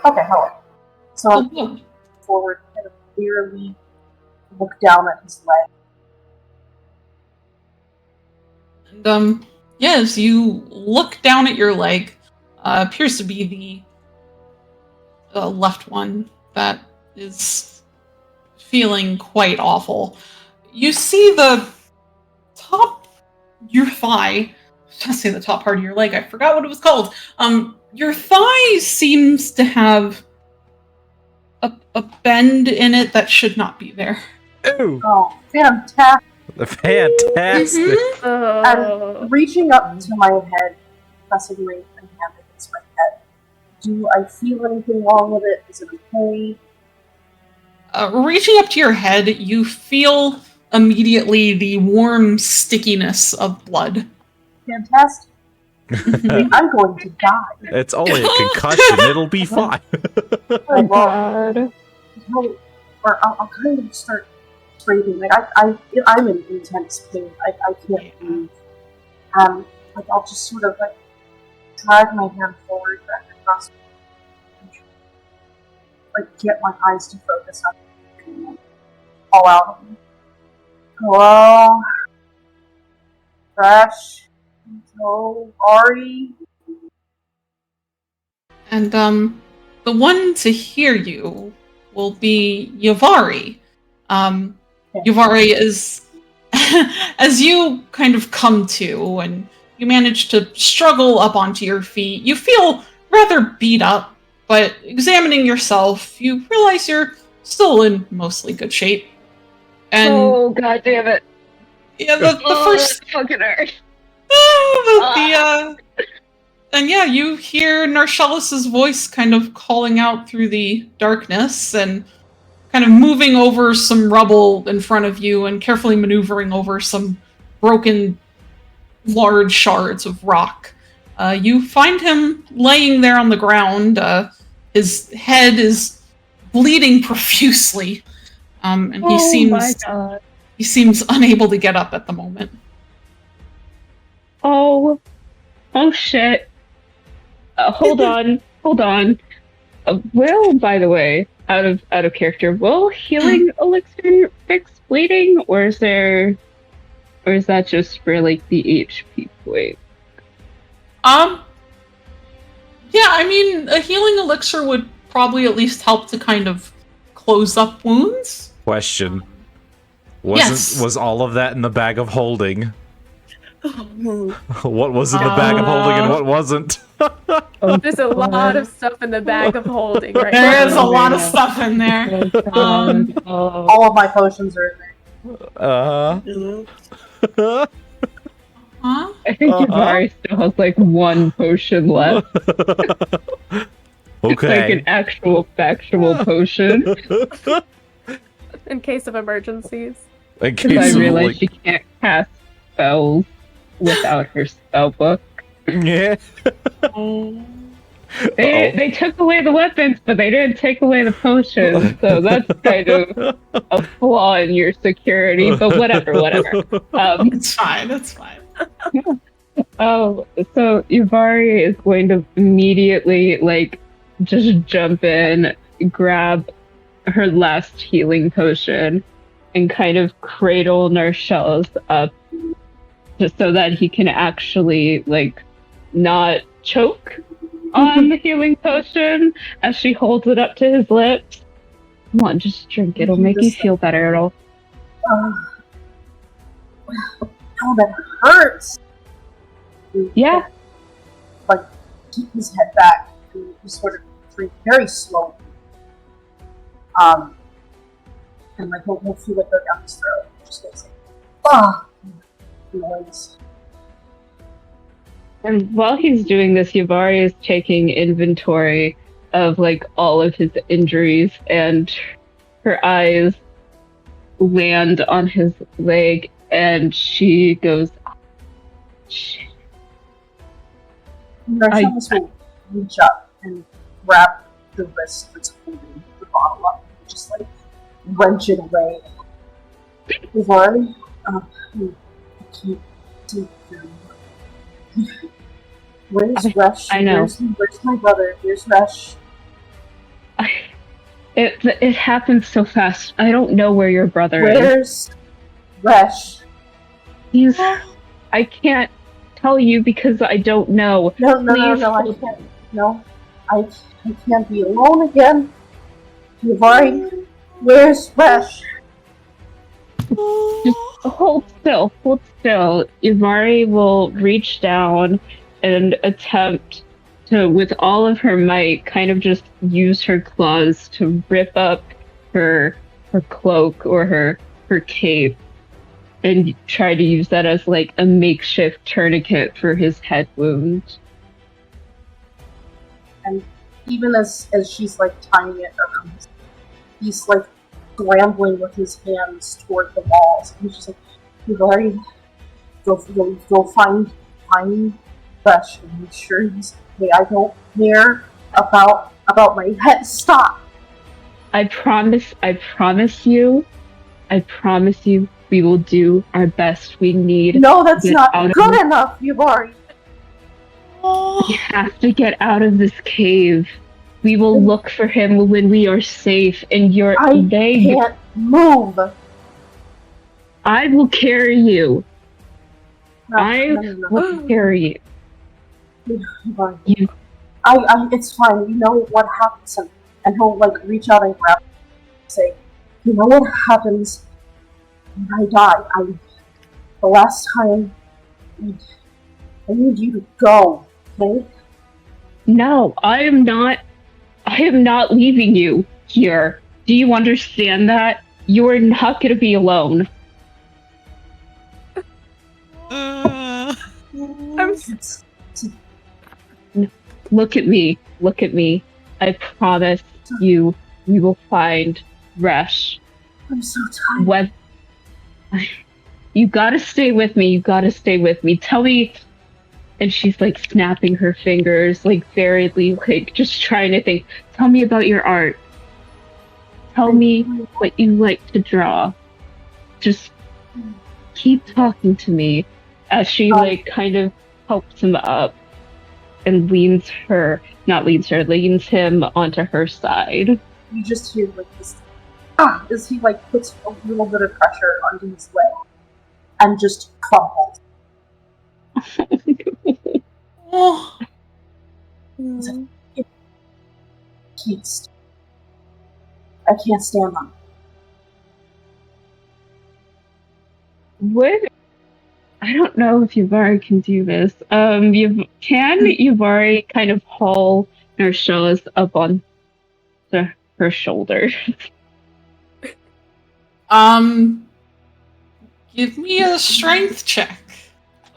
Okay, hold on. So I'm moving forward, kind of wearily look down at his leg. And, as you look down at your leg, appears to be the left one that is feeling quite awful. You see the top, your thigh, I was gonna say the top part of your leg, I forgot what it was called. Your thigh seems to have a bend in it that should not be there. Ooh, Oh, fantastic. fantastic. Oh. And reaching up to my head, pressing my hand against my head, do I feel anything wrong with it? Is it okay? Reaching up to your head, you feel immediately the warm stickiness of blood. Fantastic. I'm going to die. It's only a concussion. It'll be fine. Oh god. I'll kind of start scraping. Like I'm in intense pain. I can't move. Like I'll just sort of like drag my hand forward back across, like get my eyes to focus on it, all out of me. Hello, Fresh. Hello, Ari. And the one to hear you will be Yavari. Yavari is, as you kind of come to and you manage to struggle up onto your feet, you feel rather beat up, but examining yourself, you realize you're still in mostly good shape. And Oh god damn it. yeah, the first that fucking hurt. And yeah, you hear Narshellus's voice kind of calling out through the darkness and kind of moving over some rubble in front of you and carefully maneuvering over some broken large shards of rock. You find him laying there on the ground. His head is bleeding profusely, and he seems unable to get up at the moment. Oh shit. Hold on. Will, by the way, out of character, will healing elixir fix bleeding, or is that just for like the HP point? Yeah, I mean, a healing elixir would probably at least help to kind of close up wounds. Question. Yes. Was all of that in the bag of holding? Oh, What was in the bag of holding and what wasn't? There's a lot of stuff in the bag of holding right There now. is a lot of stuff in there. All of my potions are in there. no. Huh? I think Yubari still has like one potion left. It's like an actual factual potion. In case of emergencies. In Because case I of, realized like- she can't cast spells without her spell book. Yeah. They took away the weapons, but they didn't take away the potions. So that's kind of a flaw in your security. But whatever. It's fine. It's fine. Oh, so Yubari is going to immediately like just jump in, grab her last healing potion, and kind of cradle Narshellus up just so that he can actually like not choke on the healing potion as she holds it up to his lips. Come on, just drink it. It'll make you feel better. It'll Oh, that hurts. yeah. Like, keep his head back and just sort of drink very slowly. And like he'll feel it go down his throat. Just goes like, noise. And while he's doing this, Yubari is taking inventory of like all of his injuries, and her eyes land on his leg, and she goes, "Shit." Narcissus will reach up and grab the wrist that's holding the bottle up and just like wrench it away. We've already I can't do it. Where's Resh? I know. Where's my brother? Here's Resh. It happens so fast. I don't know where your brother is. Where's Resh? He's. I can't tell you because I don't know. No, Please I hold- can't. No, I can't be alone again. You've already. Where's Resh? Just hold still. Ivari will reach down and attempt to, with all of her might, kind of just use her claws to rip up her cloak or her cape and try to use that as like a makeshift tourniquet for his head wound. And even as she's like tying it around his, he's like scrambling with his hands toward the walls. And he's just like, "You've already go find Resh and make sure he's okay. I don't care about my head. Stop." I promise you, we will do our best. We need. No, that's Get not out of good here. enough. You've already. We have to get out of this cave. We will look for him when we are safe. And I can't move. I will carry you. No, I will carry you. You- It's fine. You know what happens, and he'll like reach out and grab, and say, "You know what happens when I die? The last time, I need you to go, okay?" No, I am not leaving you here. Do you understand that? You are not going to be alone. Look at me. I promise you, we will find Resh. I'm so tired. When you gotta stay with me. Tell me. And she's like snapping her fingers, like variedly, like just trying to think. Tell me about your art. Tell me what you like to draw. Just keep talking to me as she like kind of helps him up. and leans him onto her side. You just hear like this as he like puts a little bit of pressure onto his leg and just crumbles. Oh, I can't stand them. Would I don't know if Yuvari can do this. Yuvari kind of haul Narshellus up on her shoulder? Give me a strength check.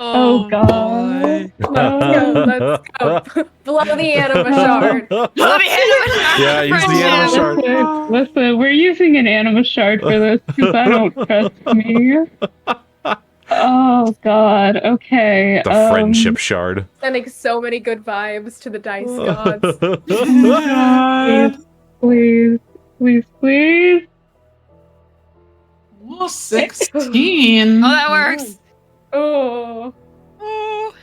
Oh God. Let's go. Blow the anima shard. Yeah, use the anima shard. Listen, we're using an anima shard for this because I don't trust me. Oh God. Okay. The friendship shard. Sending so many good vibes to the dice gods. Please. Oh, 16. Oh, that works. Oh. Oh.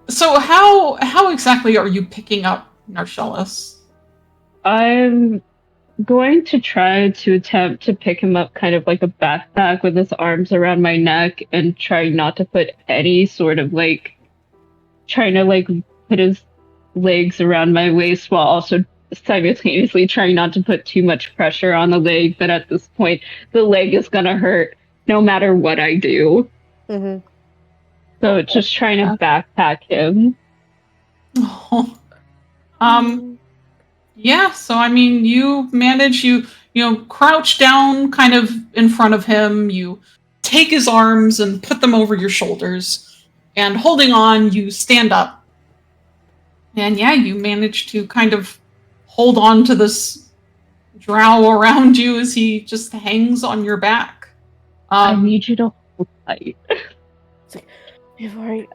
So how exactly are you picking up Narshellus? I'm going to try to attempt to pick him up kind of like a backpack with his arms around my neck and try not to put any sort of trying to put his legs around my waist while also simultaneously trying not to put too much pressure on the leg, but at this point the leg is gonna hurt no matter what I do. Mm-hmm. So just trying to backpack him. Oh. Yeah, so I mean you manage you crouch down kind of in front of him, you take his arms and put them over your shoulders, and holding on, you stand up. And yeah, you manage to kind of hold on to this drow around you as he just hangs on your back. I need you to hold tight. Yuvari,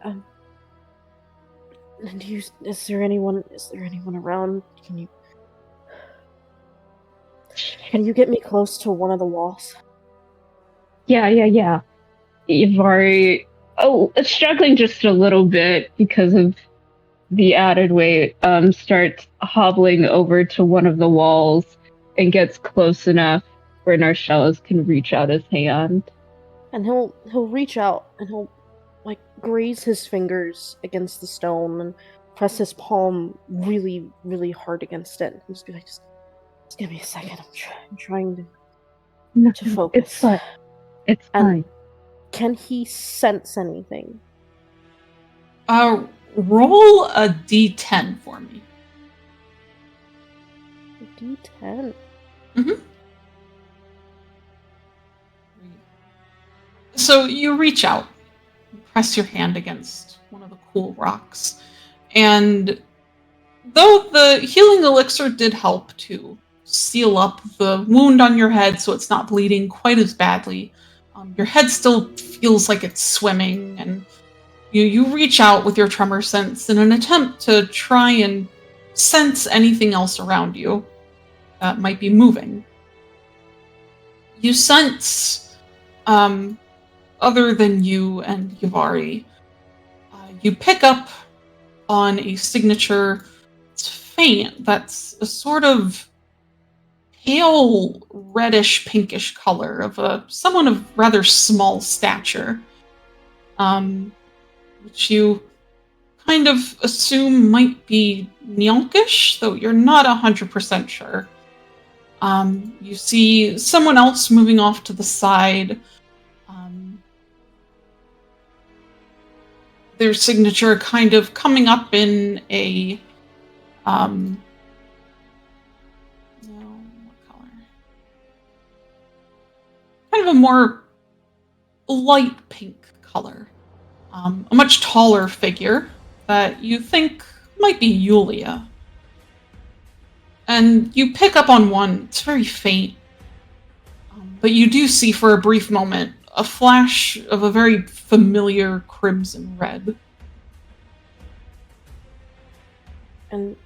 is there anyone around? Can you get me close to one of the walls? Yeah. Yuvari, struggling just a little bit because of the added weight, starts hobbling over to one of the walls and gets close enough where Narshellus can reach out his hand. And he'll reach out and he'll graze his fingers against the stone and press his palm really, really hard against it. And just be like, just give me a second. I'm trying to focus. It's fine. Can he sense anything? Roll a d10 for me. A d10? Mm-hmm. So you reach out, press your hand against one of the cool rocks, and though the healing elixir did help to seal up the wound on your head so it's not bleeding quite as badly, your head still feels like it's swimming, and you reach out with your tremor sense in an attempt to try and sense anything else around you that might be moving. You sense, other than you and Yuvari, you pick up on a signature. It's faint. That's a sort of pale reddish pinkish color of someone of rather small stature, which you kind of assume might be Nyalkish, though you're not 100% sure. You see someone else moving off to the side. Their signature kind of coming up in a what color? Kind of a more light pink color. A much taller figure that you think might be Yulia. And you pick up on one. It's very faint. But you do see for a brief moment a flash of a very familiar crimson red. And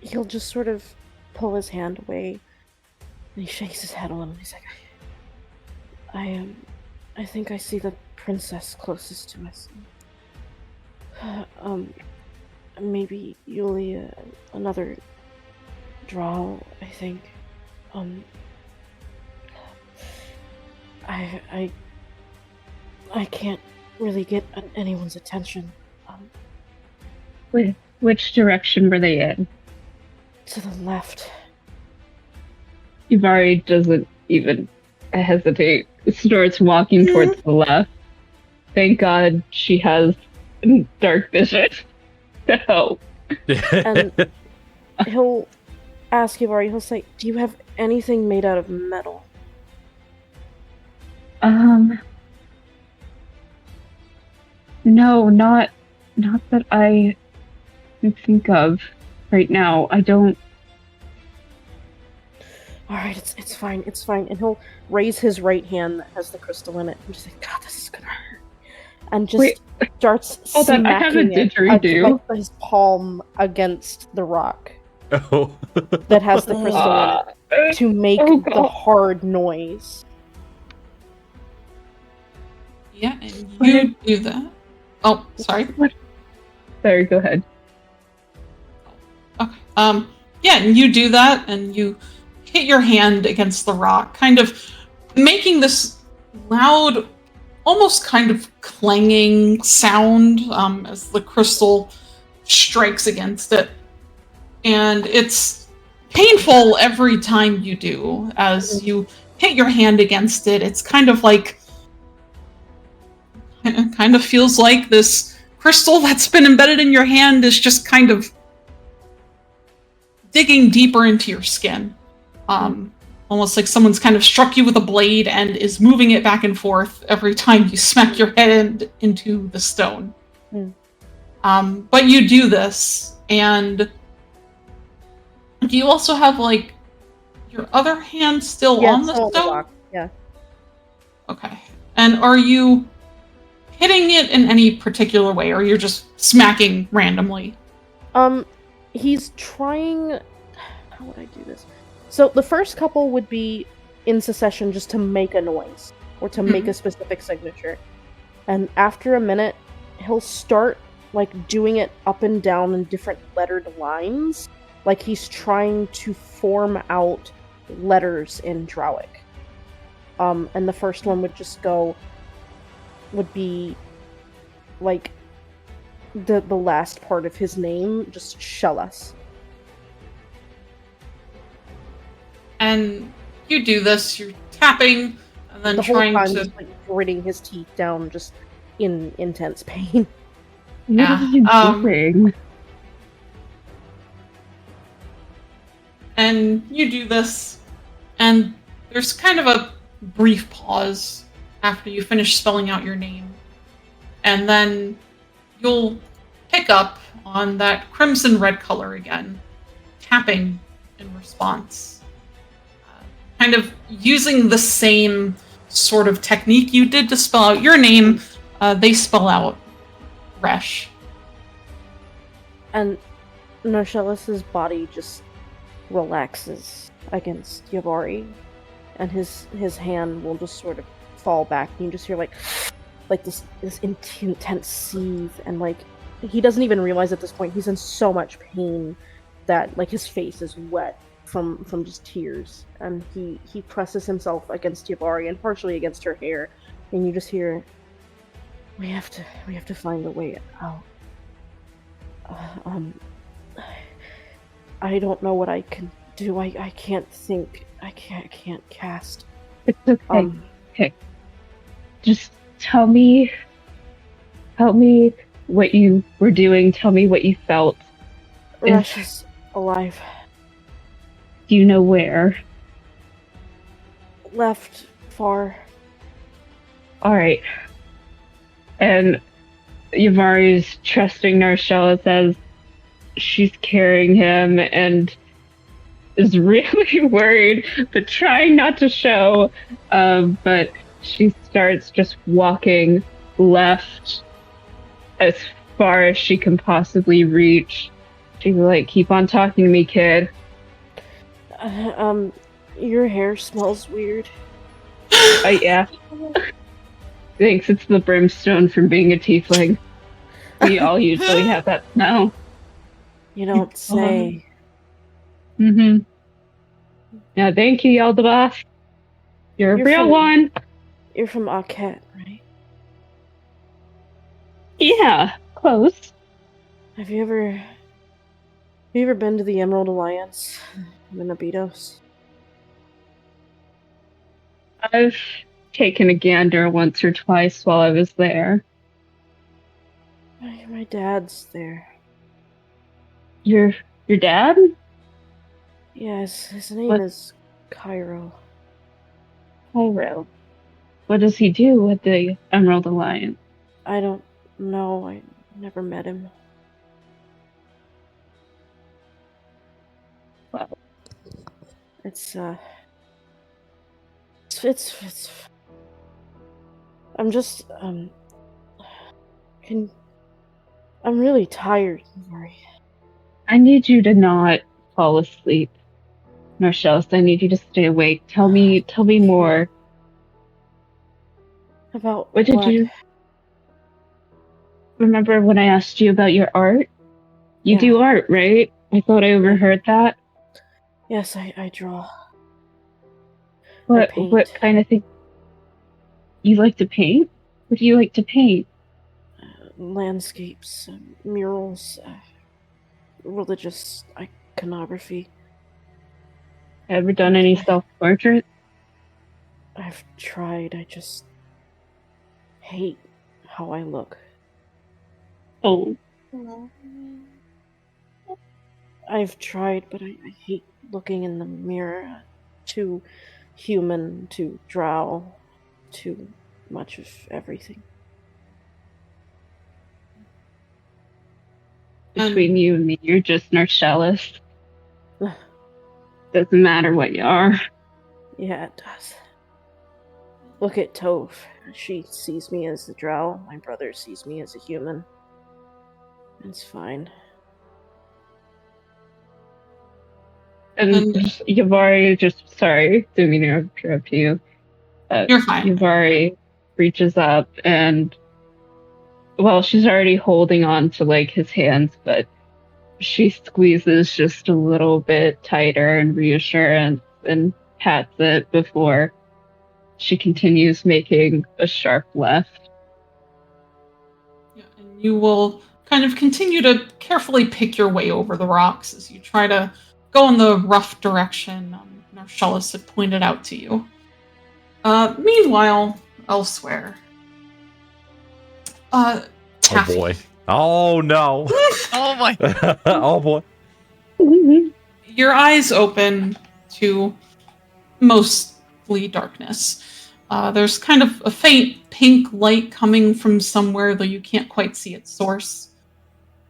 he'll just sort of pull his hand away, and he shakes his head a little. He's like, I think I see the princess closest to us. maybe Yulia, another draw, I think. I can't really get anyone's attention. Which direction were they in? To the left. Ivari doesn't even hesitate. Starts walking towards the left. Thank God she has dark vision to help. And he'll ask Ivari, he'll say, do you have anything made out of metal? No, not that I can think of right now. I don't. Alright, it's fine, and he'll raise his right hand that has the crystal in it and just say, God, this is gonna hurt. And just starts Hold on, I have a smacking didgeridoo. like his palm against the rock Oh. that has the crystal in it to make the hard noise. Yeah, and you do that. Oh, sorry. Sorry, go ahead. Okay. Yeah, and you do that, and you hit your hand against the rock, kind of making this loud, almost kind of clanging sound as the crystal strikes against it. And it's painful every time you do. As you hit your hand against it, it's kind of feels like this crystal that's been embedded in your hand is just kind of digging deeper into your skin. Almost like someone's kind of struck you with a blade and is moving it back and forth every time you smack your head into the stone. But you do this, and do you also have, like, your other hand still on the stone? Yeah. Okay. And are you hitting it in any particular way, or you're just smacking randomly? He's trying... How would I do this? So the first couple would be in succession just to make a noise, or to make a specific signature. And after a minute, he'll start, like, doing it up and down in different lettered lines, like he's trying to form out letters in Drowic. And the first one would be, like, the last part of his name, just Shellas. And you do this, you're tapping, and then The whole trying time to... he's, like, gritting his teeth down, just in intense pain. What are you doing? And you do this, and there's kind of a brief pause after you finish spelling out your name. And then you'll pick up on that crimson red color again, tapping in response. Kind of using the same sort of technique you did to spell out your name, they spell out Resh. And Narshellus's body just relaxes against Yavari, and his hand will just sort of fall back, and you just hear like this intense seethe, and like he doesn't even realize at this point he's in so much pain that like his face is wet from just tears, and he presses himself against Yavari and partially against her hair, and you just hear, we have to find a way out. I don't know what I can do. I can't think. I can't cast. It's okay. Okay. Just tell me what you were doing. Tell me what you felt. Resh is alive. Do you know where? Left far. Alright. And Yavari's trusting Narshella says she's carrying him and is really worried, but trying not to show. But she starts just walking left as far as she can possibly reach. She's like, keep on talking to me, kid. Your hair smells weird. Yeah. Thanks, it's the brimstone from being a tiefling. We all usually have that smell. You don't say. Mm-hmm. Yeah, thank you, Yaldabaoth. You're a You're real from- one. You're from Aket, right? Yeah, close. Have you ever been to the Emerald Alliance in the Nabitos? I've taken a gander once or twice while I was there. My dad's there. Your dad? Yes, his name What? is Cairo. Cairo. What does he do with the Emerald Alliance? I don't know. I never met him. Well, It's I'm just I'm really tired, Mari. I need you to not fall asleep, Marcellus. I need you to stay awake. Tell me more. About What did you remember when I asked you about your art? You Yeah. do art, right? I thought I overheard that. Yes, I draw. What paint. kind of thing? You like to paint? What do you like to paint? Landscapes, murals, religious iconography. Ever done any self-portrait? I've tried. I just hate how I look. Oh, I've tried, but I hate looking in the mirror. Too human, too drow, too much of everything. between you and me, you're just Narcellus. Doesn't matter what you are. Yeah, it does. Look at Tove. She sees me as a drow. My brother sees me as a human. It's fine. And Yavari just, sorry, didn't mean to interrupt you. You're fine. Yavari reaches up and, well, she's already holding on to, like, his hands, but she squeezes just a little bit tighter in reassurance and pats it before she continues making a sharp left. Yeah, and you will kind of continue to carefully pick your way over the rocks as you try to go in the rough direction Narcellus had pointed out to you. Meanwhile, elsewhere. Taffy. Oh boy. Oh no. Oh my. Oh boy. Your eyes open to mostly darkness. There's kind of a faint pink light coming from somewhere, though you can't quite see its source.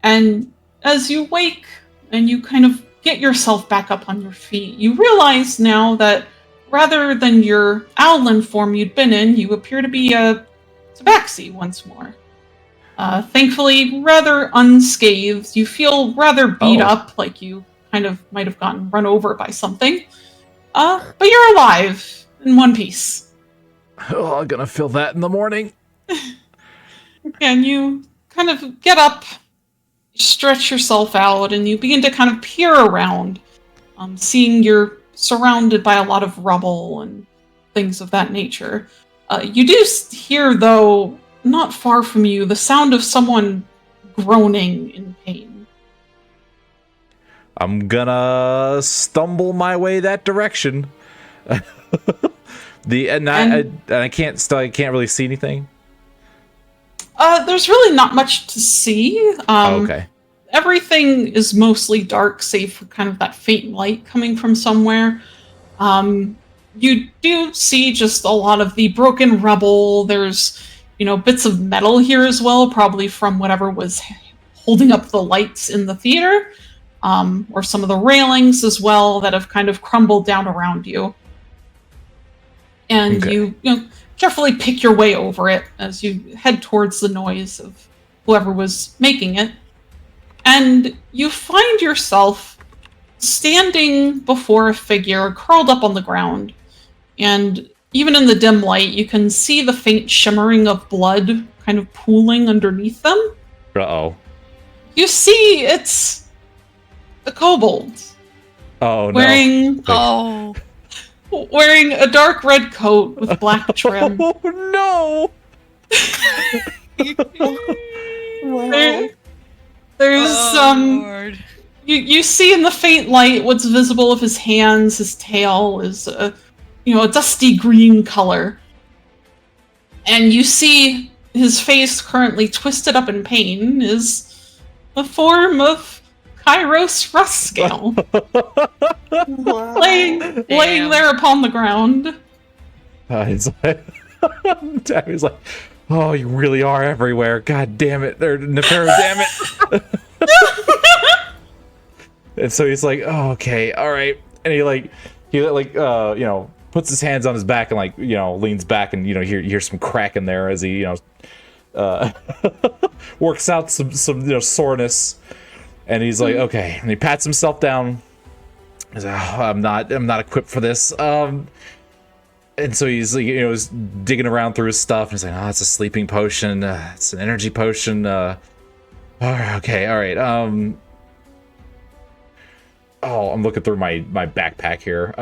And as you wake and you kind of get yourself back up on your feet, you realize now that rather than your owlin form you'd been in, you appear to be a tabaxi once more. Thankfully, rather unscathed. You feel rather beat up, like you kind of might have gotten run over by something. But you're alive in one piece. Oh, I'm gonna feel that in the morning. And you kind of get up, stretch yourself out, and you begin to kind of peer around, seeing you're surrounded by a lot of rubble and things of that nature. You do hear, though, not far from you, the sound of someone groaning in pain. I'm gonna stumble my way that direction. I can't really see anything. There's really not much to see. Okay. Everything is mostly dark, save for kind of that faint light coming from somewhere. You do see just a lot of the broken rubble. There's, bits of metal here as well, probably from whatever was holding up the lights in the theater, or some of the railings as well that have kind of crumbled down around you. And Okay. you carefully pick your way over it as you head towards the noise of whoever was making it. And you find yourself standing before a figure curled up on the ground. And even in the dim light, you can see the faint shimmering of blood kind of pooling underneath them. Uh-oh. You see it's a kobold Oh no. wearing Oh. wearing a dark red coat with black trim. Oh no. Wow. There's Oh, Lord. you see in the faint light what's visible of his hands. His tail is a dusty green color, and you see his face, currently twisted up in pain, is a form of Kairos Ruskscale, Wow. laying there upon the ground. He's like, Tammy's like, oh, you really are everywhere. God damn it. Or Nefero, damn it. And so he's like, oh, okay, all right. And he puts his hands on his back and leans back and, you hear some crack in there as he, works out some soreness. And he's like, okay. And he pats himself down. He's like, oh, I'm not equipped for this. And so he's like, he's digging around through his stuff. And he's like, oh, it's a sleeping potion. It's an energy potion. Okay, all right. Oh, I'm looking through my backpack here.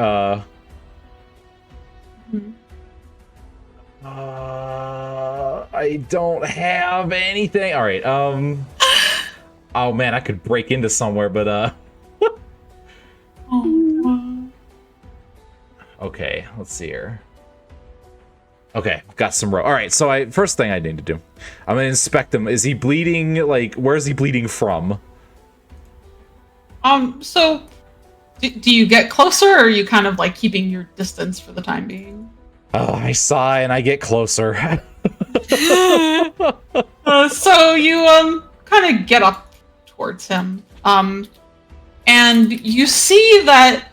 I don't have anything. All right. Oh man, I could break into somewhere, but okay, let's see here. Okay, got some rope. All right, so first thing I need to do, I'm gonna inspect him. Is he bleeding? Like, where is he bleeding from? So do you get closer, or are you kind of like keeping your distance for the time being? Oh, I sigh and I get closer. So you kind of get up towards him, and you see that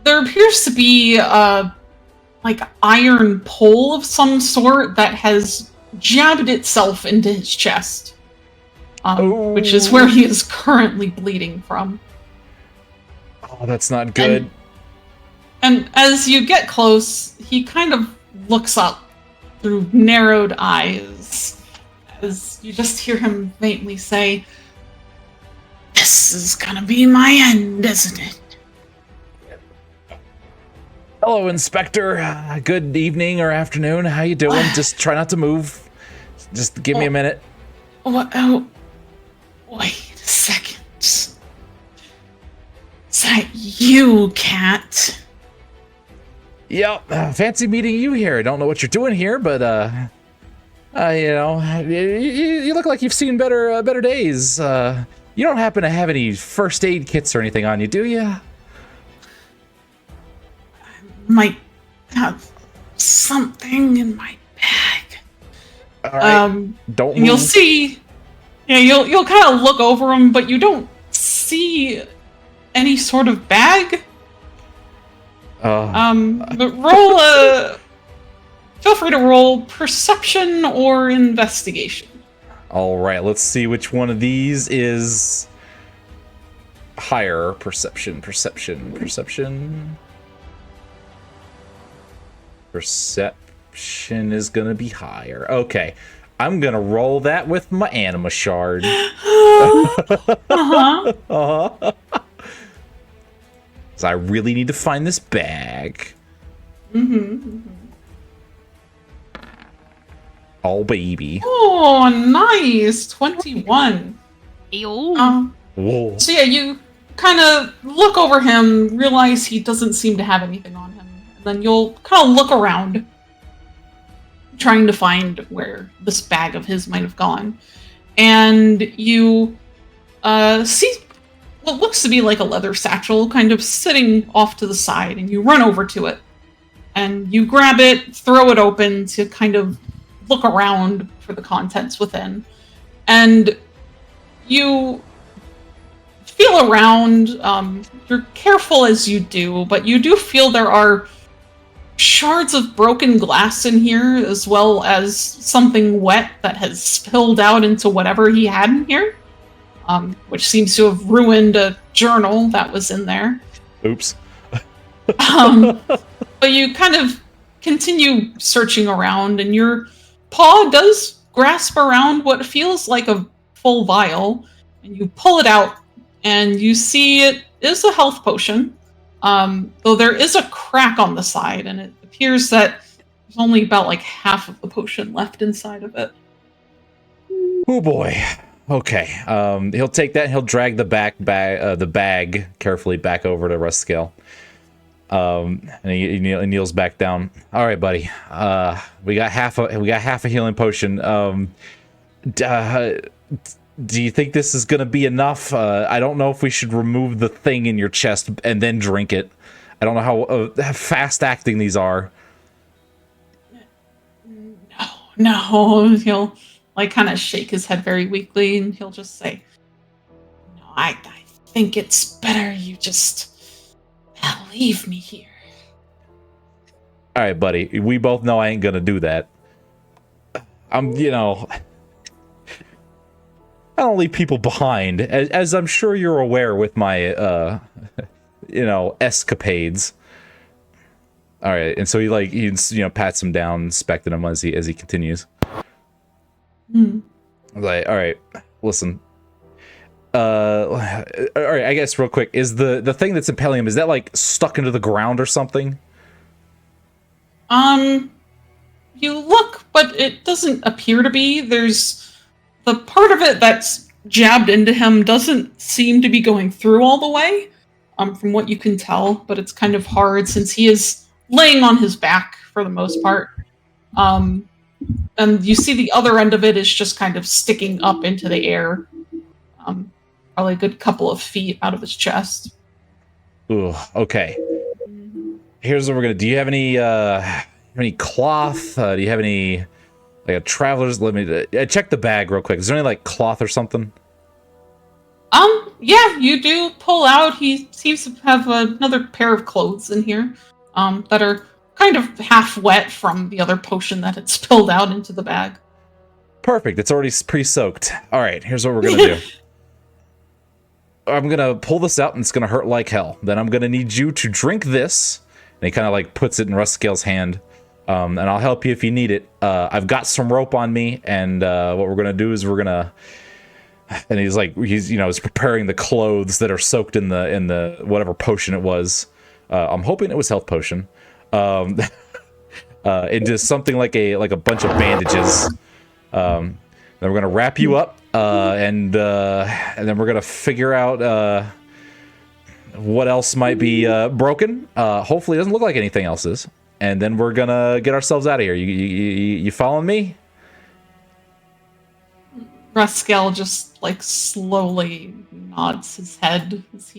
there appears to be a iron pole of some sort that has jabbed itself into his chest, which is where he is currently bleeding from. Oh, that's not good. And as you get close, he kind of looks up through narrowed eyes as you just hear him faintly say, "This is gonna be my end, isn't it?" Hello, Inspector. Good evening or afternoon. How you doing? Just try not to move. Just give me a minute. What? Oh, wait a second. Is that you, Cat? Yep, fancy meeting you here. I don't know what you're doing here, but you look like you've seen better days. You don't happen to have any first aid kits or anything on you, do you? Might have something in my bag. All right, don't move. You'll see. Yeah, you'll kind of look over him, but you don't see any sort of bag. But feel free to roll perception or investigation. All right, let's see which one of these is higher. Perception. Perception is gonna be higher. Okay, I'm gonna roll that with my anima shard. So I really need to find this bag. Oh baby. Oh, nice. 21. Ew. Whoa. So yeah, you kind of look over him, realize he doesn't seem to have anything on him, and then you'll kind of look around, trying to find where this bag of his might have gone. And you see what looks to be like a leather satchel kind of sitting off to the side, and you run over to it. And you grab it, throw it open to kind of look around for the contents within. And you feel around. You're careful as you do, but you do feel there are shards of broken glass in here, as well as something wet that has spilled out into whatever he had in here, which seems to have ruined a journal that was in there. Oops. But you kind of continue searching around, and your paw does grasp around what feels like a full vial, and you pull it out, and you see it is a health potion, though there is a crack on the side, and it appears that there's only about like half of the potion left inside of it. Oh boy. Okay. He'll take that and he'll drag the bag carefully back over to Rustskill. And he kneels back down. All right, buddy. We got half a healing potion. Do you think this is gonna be enough? I don't know if we should remove the thing in your chest and then drink it. I don't know how fast acting these are. No. He'll like kind of shake his head very weakly, and he'll just say, "No, I think it's better you just leave me here." All right, buddy. We both know I ain't gonna do that. I don't leave people behind, as I'm sure you're aware with my, escapades. All right, and so he pats him down, inspecting him as he continues. Like, all right, listen. All right, I guess real quick, is the thing that's impelling him, is that like stuck into the ground or something? You look, but it doesn't appear to be. There's the part of it that's jabbed into him doesn't seem to be going through all the way, from what you can tell, but it's kind of hard since he is laying on his back for the most part. And you see the other end of it is just kind of sticking up into the air, probably a good couple of feet out of his chest. Ooh, okay. Here's what we're gonna do. Do you have any cloth? Do you have any like a traveler's? Let me check the bag real quick. Is there any like cloth or something? Yeah, you do pull out. He seems to have another pair of clothes in here, that are kind of half wet from the other potion that had spilled out into the bag. Perfect. It's already pre-soaked. All right, here's what we're gonna do. I'm gonna pull this out, and it's gonna hurt like hell. Then I'm gonna need you to drink this. And he kind of like puts it in Rustskill's hand. And I'll help you if you need it. I've got some rope on me, and what we're gonna do is we're gonna. And he's preparing the clothes that are soaked in the whatever potion it was. I'm hoping it was health potion. Into something like a bunch of bandages. Then we're gonna wrap you up, and then we're gonna figure out what else might be broken. Hopefully, it doesn't look like anything else is. And then we're gonna get ourselves out of here. You following me? Rustskill just like slowly nods his head as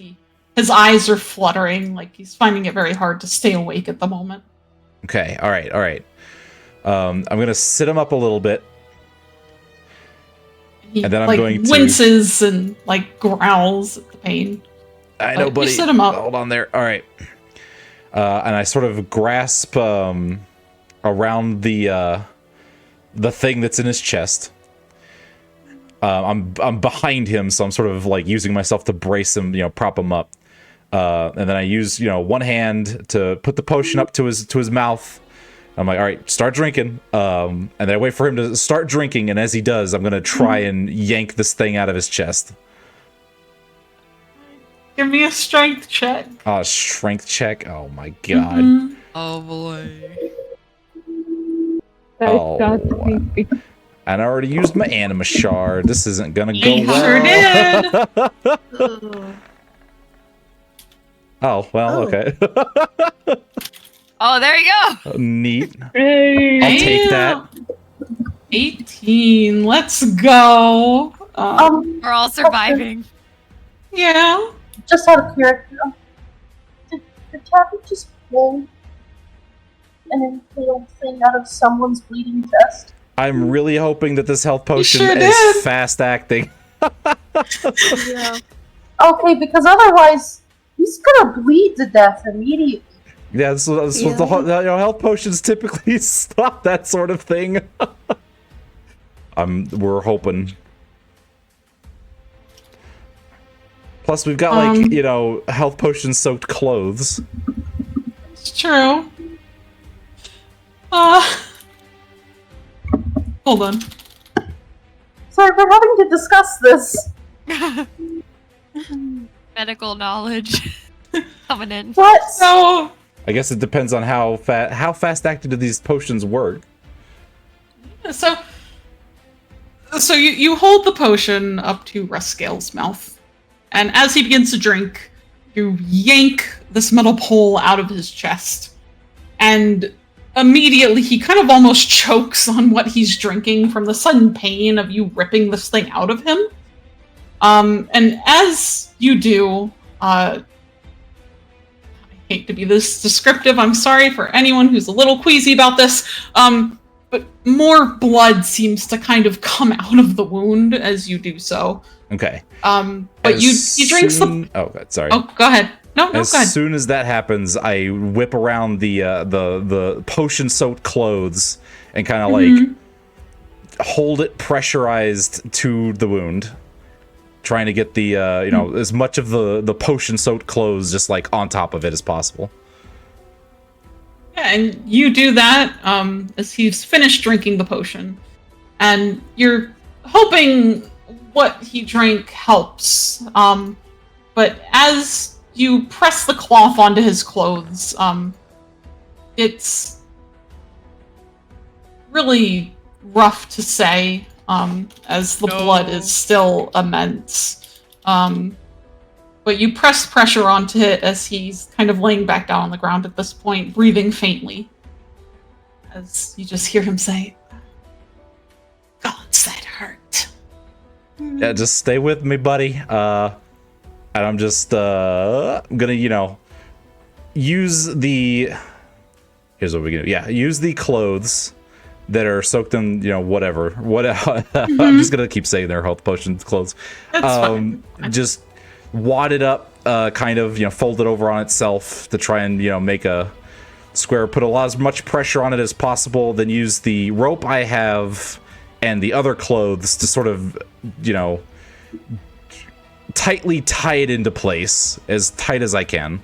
his eyes are fluttering, like he's finding it very hard to stay awake at the moment. Okay, all right. I'm gonna sit him up a little bit, He and then I'm going to winces and like growls at the pain. I know, buddy. You sit him up. Hold on there. All right. And I sort of grasp around the thing that's in his chest. I'm behind him, so I'm sort of like using myself to brace him, prop him up. And then I use, one hand to put the potion up to his mouth. I'm like, all right, start drinking. And then I wait for him to start drinking, and as he does, I'm gonna try and yank this thing out of his chest. Give me a strength check. Oh, strength check. Oh my god. Mm-hmm. Oh boy. Oh, and I already used my anima shard. This isn't gonna go You well. sure did. Oh, well, okay. Oh, there you go. Neat. Hey. I'll take that. 18. Let's go. We're all surviving. Yeah. Just out of character, did Taffy just pull an impaled thing out of someone's bleeding chest? I'm really hoping that this health potion sure is did. fast acting. Yeah. Okay, because otherwise he's gonna bleed to death immediately. Yeah, this was the health potions typically stop that sort of thing. We're hoping. Plus, we've got health potion soaked clothes. It's true. Hold on. Sorry, we're having to discuss this. Medical knowledge coming in. What? So, I guess it depends on how fast acting do these potions work. so you hold the potion up to Rescale's mouth, and as he begins to drink, you yank this metal pole out of his chest, and immediately he kind of almost chokes on what he's drinking from the sudden pain of you ripping this thing out of him. And as you do, I hate to be this descriptive, I'm sorry for anyone who's a little queasy about this, but more blood seems to kind of come out of the wound as you do so. Okay. But he drinks the... Oh, God, sorry. Oh, go ahead. No, go As ahead. soon as that happens, I whip around the potion-soaked clothes and kind of like hold it pressurized to the wound, trying to get the as much of the potion-soaked clothes just like on top of it as possible. Yeah, and you do that as he's finished drinking the potion, and you're hoping what he drank helps. But as you press the cloth onto his clothes, it's really rough to say, as the blood is still immense. But you press pressure onto it as he's kind of laying back down on the ground at this point, breathing faintly. As you just hear him say, "Gods, that hurt." Yeah, just stay with me, buddy. And I'm just gonna, use the... Here's what we're gonna do. Yeah, use the clothes that are soaked in, whatever. I'm just gonna keep saying their health potions clothes. That's fine. Just wad it up, kind of, fold it over on itself to try and, make a square. Put as much pressure on it as possible. Then use the rope I have and the other clothes to sort of, tightly tie it into place, as tight as I can.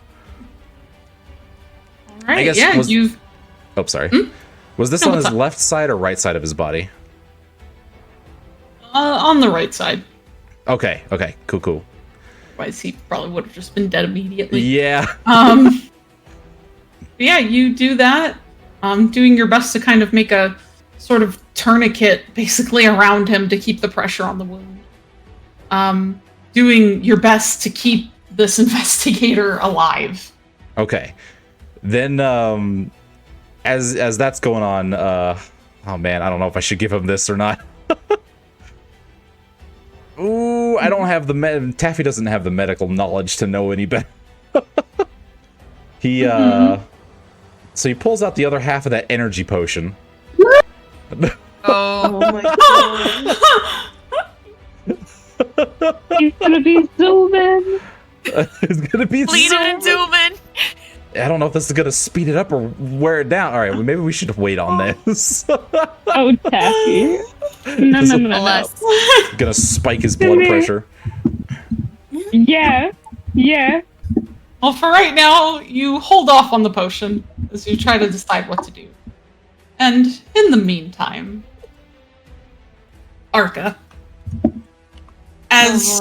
All right, you've... Oh, sorry. Was this on his left side or right side of his body? On the right side. Okay, cool. Otherwise, he probably would have just been dead immediately. Yeah. Yeah, you do that. Doing your best to kind of make a sort of tourniquet basically around him to keep the pressure on the wound. Doing your best to keep this investigator alive. Okay. Then, as that's going on, oh man, I don't know if I should give him this or not. Ooh, I don't have Taffy doesn't have the medical knowledge to know any better. He, so he pulls out the other half of that energy potion. Oh my god. He's gonna be zooming. It's gonna be Bleeding and zooming. I don't know if this is gonna speed it up or wear it down. All right, well, maybe we should wait on this. Oh, Taffy. No. Bless. Gonna spike his blood pressure. Yeah. Well, for right now, you hold off on the potion as you try to decide what to do. And in the meantime, Arca, as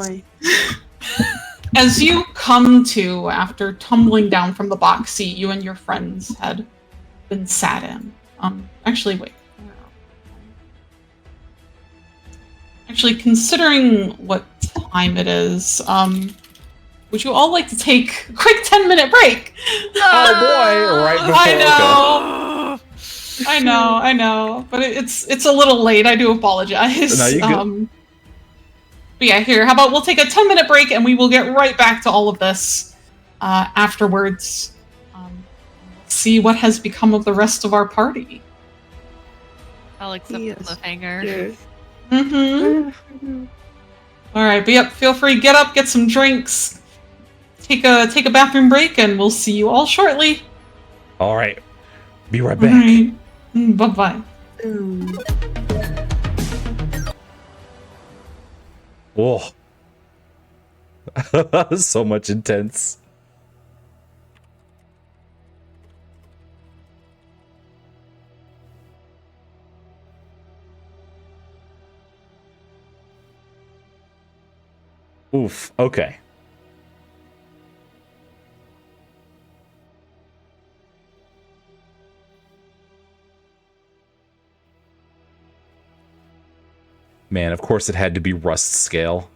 you come to after tumbling down from the box seat you and your friends had been sat in. Actually, wait. Actually, considering what time it is, would you all like to take a quick 10-minute break? Oh boy! Right before I know, but it's a little late. I do apologize. No, you good. But yeah, here. How about we'll take a 10-minute break and we will get right back to all of this afterwards. See what has become of the rest of our party. I'll accept the cliffhanger. Yes. Mm-hmm. All right, but yep. Feel free. Get up, get some drinks, take a bathroom break, and we'll see you all shortly. All right. Be right back. Right. Bye-bye. Oh. So much intense. Oof. Okay. Man, of course it had to be rust scale.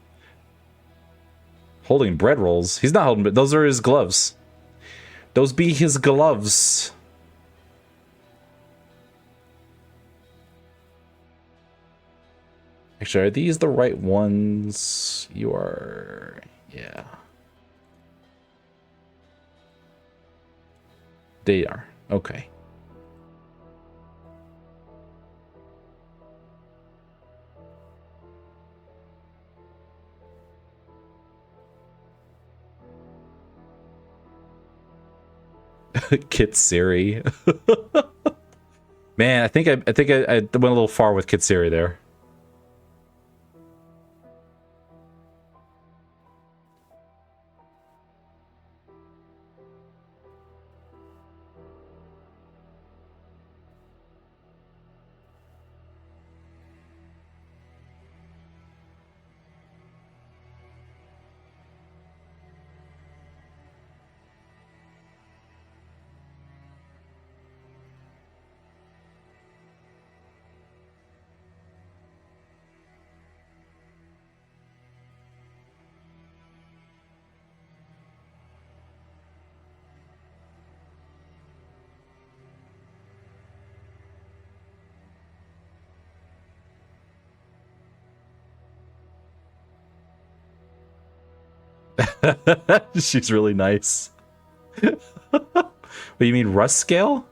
Holding bread rolls. He's not holding, but those are his gloves. Those be his gloves. Actually, are these the right ones? You are... yeah. They are. Okay. Kitsiri. Man, I think I went a little far with Kitsiri there. She's really nice. What, you mean rust scale?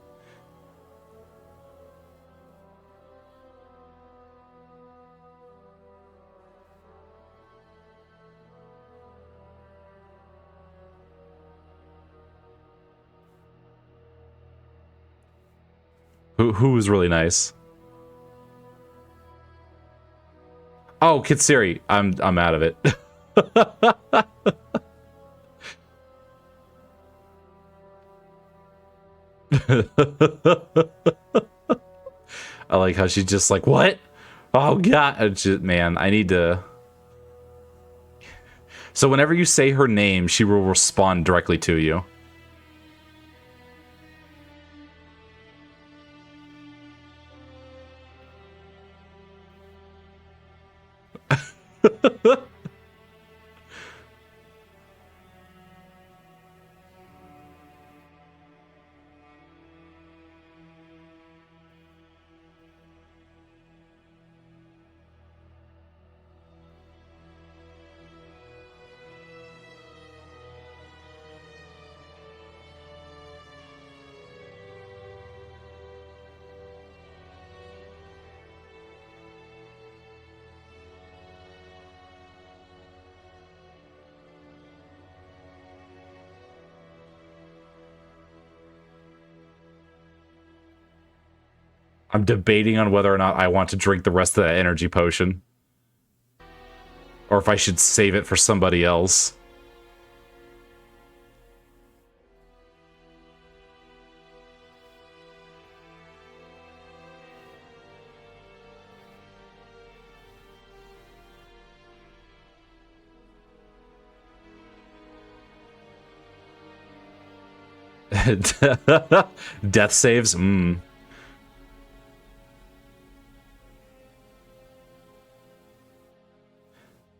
Who was really nice? Oh, Kitsiri. I'm out of it. I like how she's just like, what? Oh god, man, I need to. So whenever you say her name, she will respond directly to you. I'm debating on whether or not I want to drink the rest of that energy potion. Or if I should save it for somebody else. Death saves?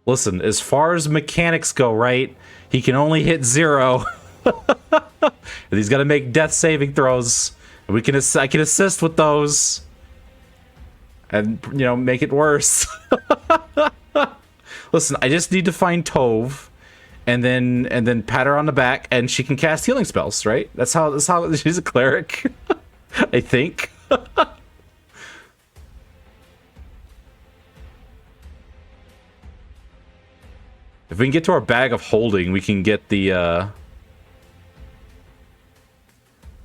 Listen, as far as mechanics go, right? He can only hit 0. And he's got to make death saving throws. And I can assist with those. And, you know, make it worse. Listen, I just need to find Tove and then pat her on the back and she can cast healing spells, right? That's how she's a cleric. I think. If we can get to our bag of holding, we can get the,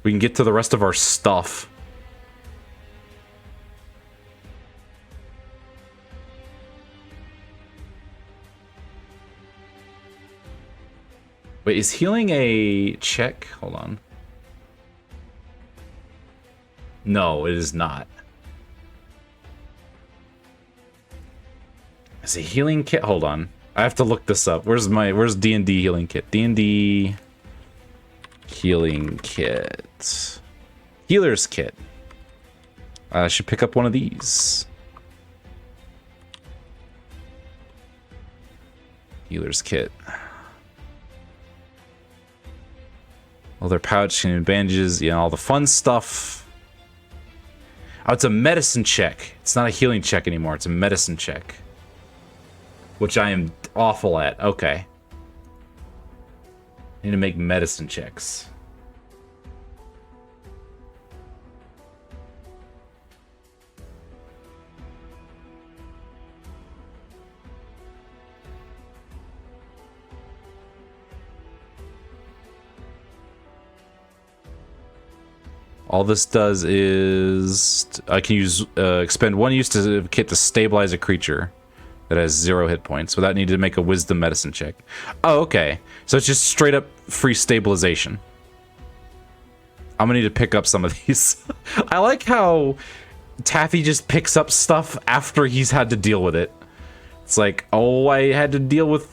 we can get to the rest of our stuff. Wait, is healing a check? Hold on. No, it is not. Is a healing kit? Hold on. I have to look this up. Where's D&D healing kit? D&D healing kit. Healer's kit. I should pick up one of these. Healer's kit. Leather pouch and bandages, you know, all the fun stuff. Oh, it's a medicine check. It's not a healing check anymore. It's a medicine check. Which I am awful at. Okay. I need to make medicine checks. All this does is I can use expend one use to kit to stabilize a creature that has 0 hit points without needing to make a wisdom medicine check. Oh, okay. So it's just straight up free stabilization. I'm gonna need to pick up some of these. I like how Taffy just picks up stuff after he's had to deal with it. It's like, oh, I had to deal with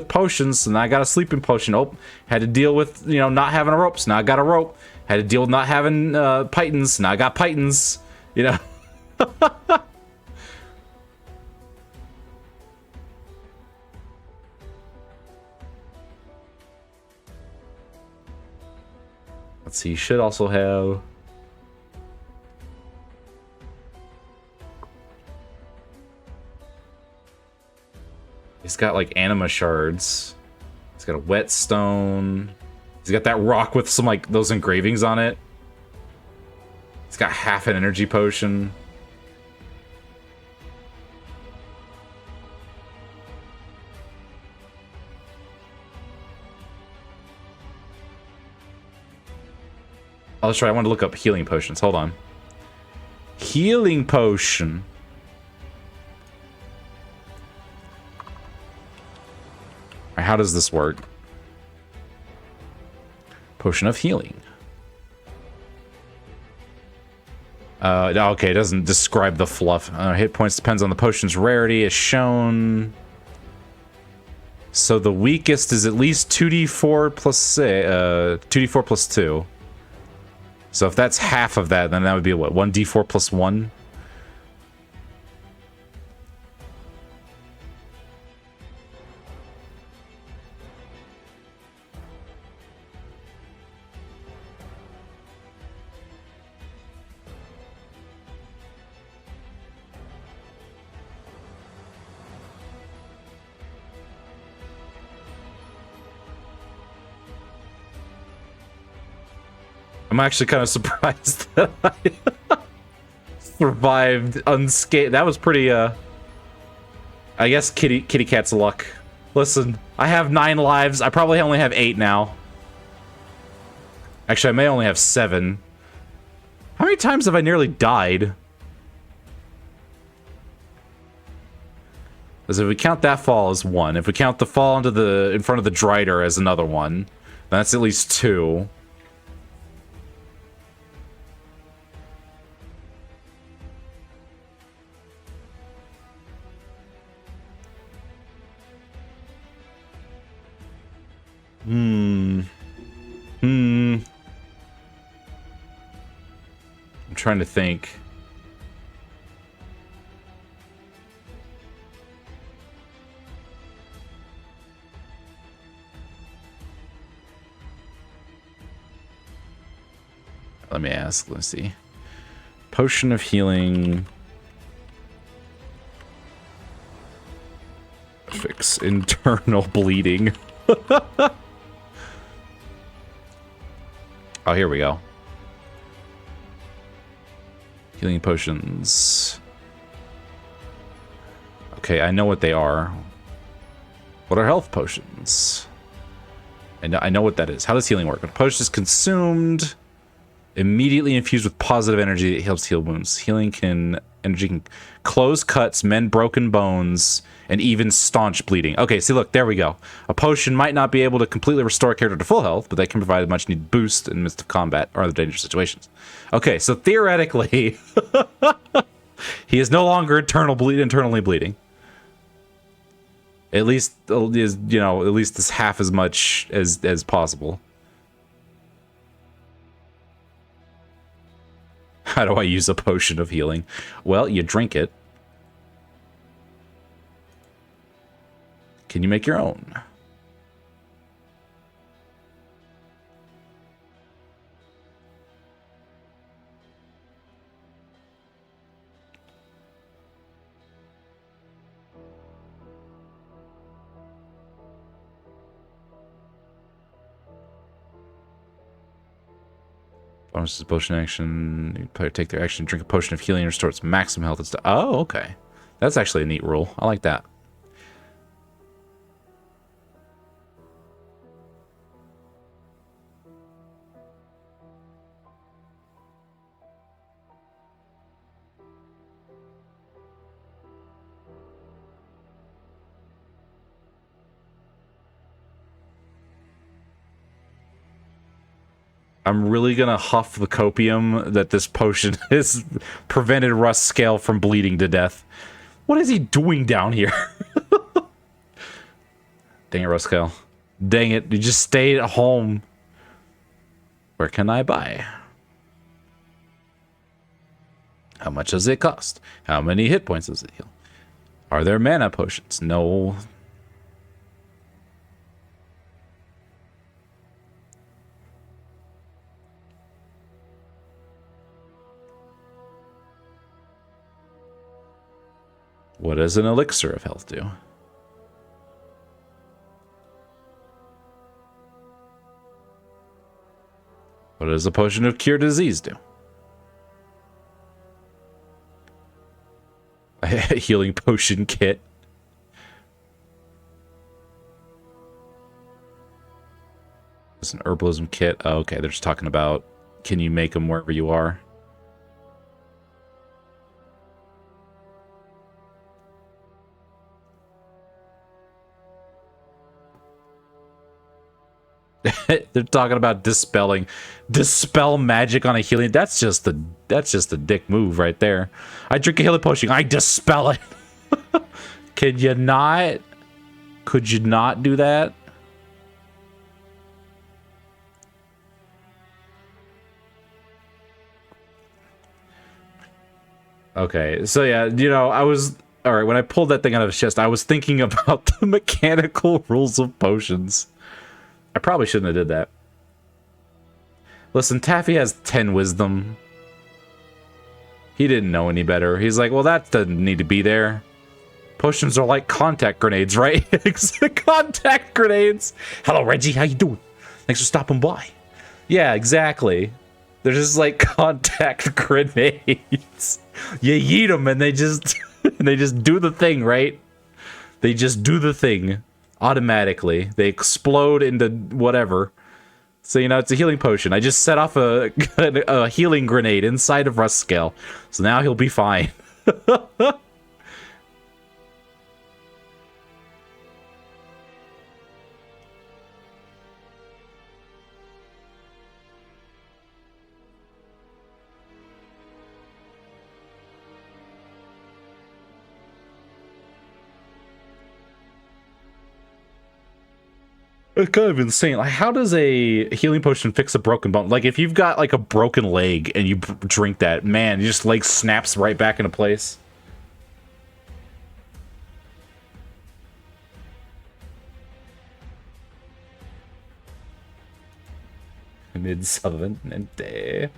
potions, and I got a sleeping potion. Oh, had to deal with, you know, not having a rope, so now I got a rope. Had to deal with not having pythons. Now I got pythons. You know. Let's see. You should also have. He's got like anima shards. He's got a whetstone. He's got that rock with some, like, those engravings on it. He's got half an energy potion. Oh, that's right. I want to look up healing potions. Hold on. Healing potion. All right, how does this work? Potion of healing. Okay, it doesn't describe the fluff. Hit points depends on the potion's rarity, as shown. So the weakest is at least 2d4 plus 2d4 plus 2. So if that's half of that, then that would be what? 1d4 plus 1? I'm actually kind of surprised that I survived unscathed. That was pretty, I guess kitty cat's luck. Listen, I have 9 lives. I probably only have 8 now. Actually, I may only have 7. How many times have I nearly died? Because if we count that fall as 1, if we count the fall into in front of the Drider as another one, that's at least 2. I'm trying to think. Let me ask. Let's see. Potion of healing. Fix internal bleeding. Oh, here we go. Healing potions. Okay, I know what they are. What are health potions? I know what that is. How does healing work? When a potion is consumed, immediately infused with positive energy that helps heal wounds. Energy can close cuts, mend broken bones, and even staunch bleeding. Okay, see, look, there we go. A potion might not be able to completely restore a character to full health, but they can provide a much-needed boost in the midst of combat or other dangerous situations. Okay, so theoretically, he is no longer internally bleeding. At least is, you know, at least it's half as much as possible. How do I use a potion of healing? Well, you drink it. Can you make your own? Bonus is potion action. You player take their action, drink a potion of healing, restores maximum health and stuff. Oh, okay. That's actually a neat rule. I like that. I'm really gonna huff the copium that this potion has prevented Russ Scale from bleeding to death. What is he doing down here? Dang it, Russ Scale. Dang it, you just stayed at home. Where can I buy? How much does it cost? How many hit points does it heal? Are there mana potions? No. What does an elixir of health do? What does a potion of cure disease do? A healing potion kit. It's an herbalism kit. Oh, okay, they're just talking about can you make them wherever you are? They're talking about dispel magic on a healing. That's just a dick move right there. I drink a healing potion. I dispel it. Could you not do that? Okay, so yeah, I was all right when I pulled that thing out of his chest. I was thinking about the mechanical rules of potions. I probably shouldn't have did that. Listen, Taffy has 10 wisdom. He didn't know any better. He's like, well, that doesn't need to be there. Potions are like contact grenades, right? Contact grenades. Hello, Reggie. How you doing? Thanks for stopping by. Yeah, exactly. They're just like contact grenades. You yeet them and they just do the thing, right? They just do the thing. Automatically. They explode into whatever. So, it's a healing potion. I just set off a healing grenade inside of Russ Scale. So now he'll be fine. It's kind of insane. Like, how does a healing potion fix a broken bone? Like, if you've got, like, a broken leg and you drink that, man, your just leg snaps right back into place. Mid-Suthermente.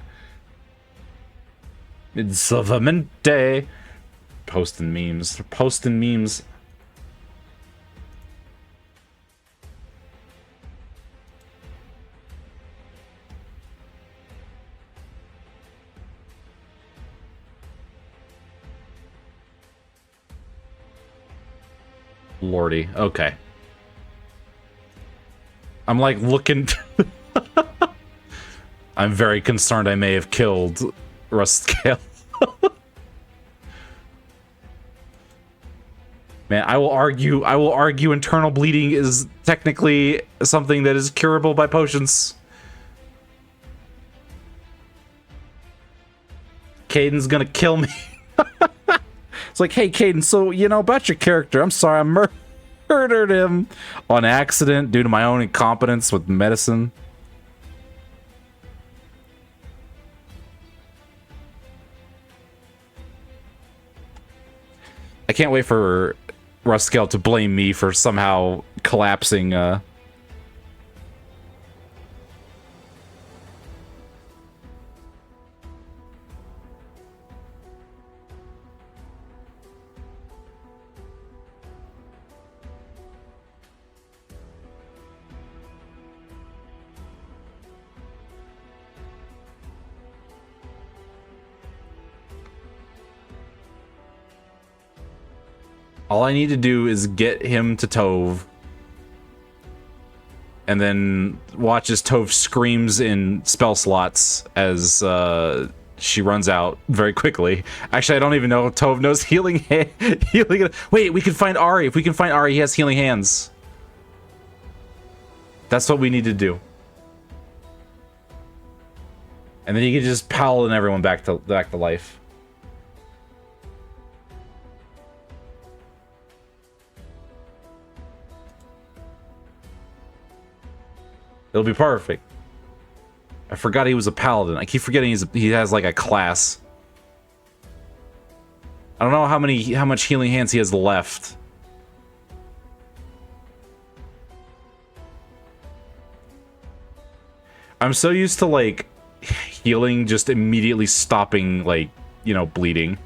Posting memes. They're posting memes. Lordy. Okay. I'm like looking... I'm very concerned I may have killed Rustcale. Man, I will argue internal bleeding is technically something that is curable by potions. Caden's gonna kill me. It's like, hey, Caden, so, about your character, I'm sorry, I murdered him on accident due to my own incompetence with medicine. I can't wait for Ruskel to blame me for somehow collapsing. All I need to do is get him to Tove. And then watch as Tove screams in spell slots as she runs out very quickly. Actually, I don't even know if Tove knows healing. Wait, we can find Ari. If we can find Ari, he has healing hands. That's what we need to do. And then you can just paladin everyone back to life. It'll be perfect. I forgot he was a paladin. I keep forgetting he has like a class. I don't know how much healing hands he has left. I'm so used to like healing just immediately stopping like, you know, bleeding.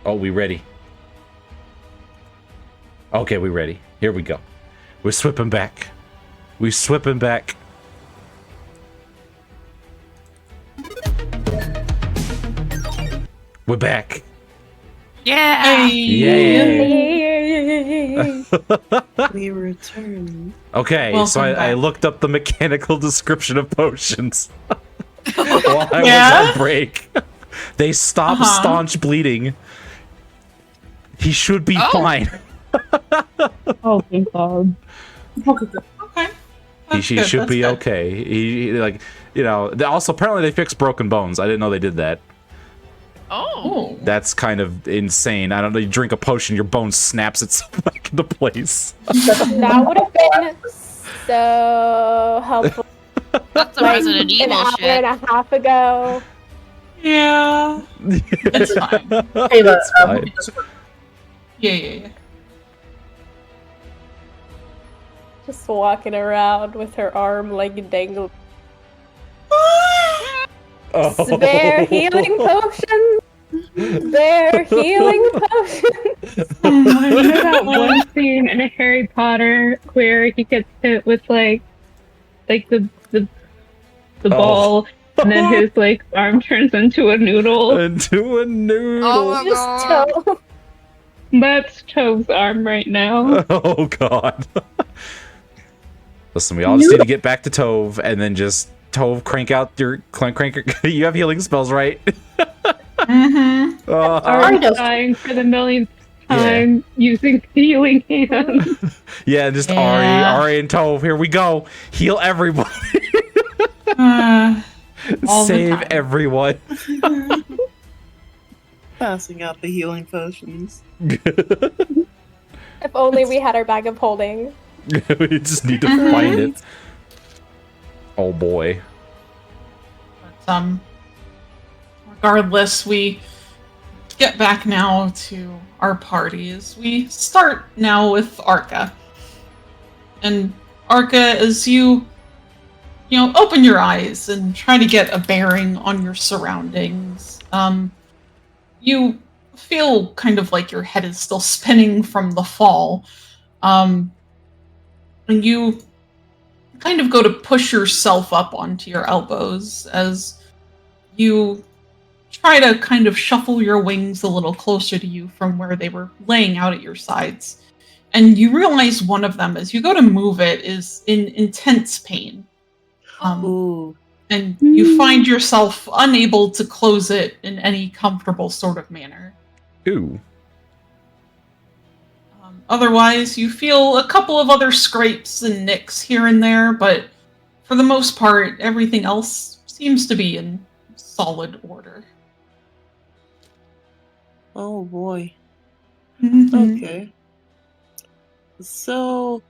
Oh, we ready? Okay, we ready. Here we go. We're swipping back. We're swipping back. We're back. Yeah. Yay. We return. Okay, Welcome so I back. looked up the mechanical description of potions while I Yeah? was on break. They stop staunch bleeding. He should be fine. Oh, thank God. Okay. He should be okay. He like, you know. Also, apparently they fixed broken bones. I didn't know they did that. Oh. That's kind of insane. I don't know. You drink a potion, your bone snaps itself back into place. That would have been so helpful. That's some Like, Resident an Evil hour shit. and a half ago. Yeah. It's fine. Hey, look, fine. look at this one. Yeah. Just walking around with her arm like dangled. Oh. Spare healing potions. Spare healing potions. Oh my You know that God. one scene in Harry Potter where he gets hit with like the ball, and then his like arm turns into a noodle. Into a noodle. Oh my Just god. tell. That's Tove's arm right now. Oh god. Listen, we all just need to get back to Tove and then just Tove crank out your crank. You have healing spells, right? Mm-hmm. Ari does. dying for the millionth time using healing hands. Yeah, just Yeah. Ari and Tove. Here we go. Heal everybody. All the Save time. everyone. Passing out the healing potions. If only we had our bag of holding. We just need to Mhm. find it. Oh boy. But, regardless, we get back now to our parties. We start now with Arca. And Arca, as you open your eyes and try to get a bearing on your surroundings, you feel kind of like your head is still spinning from the fall. And you kind of go to push yourself up onto your elbows as you try to kind of shuffle your wings a little closer to you from where they were laying out at your sides. And you realize one of them, as you go to move it, is in intense pain. Ooh. And you find yourself unable to close it in any comfortable sort of manner. Ooh. Otherwise, you feel a couple of other scrapes and nicks here and there, but for the most part, everything else seems to be in solid order. Oh boy. Mhm. Okay. So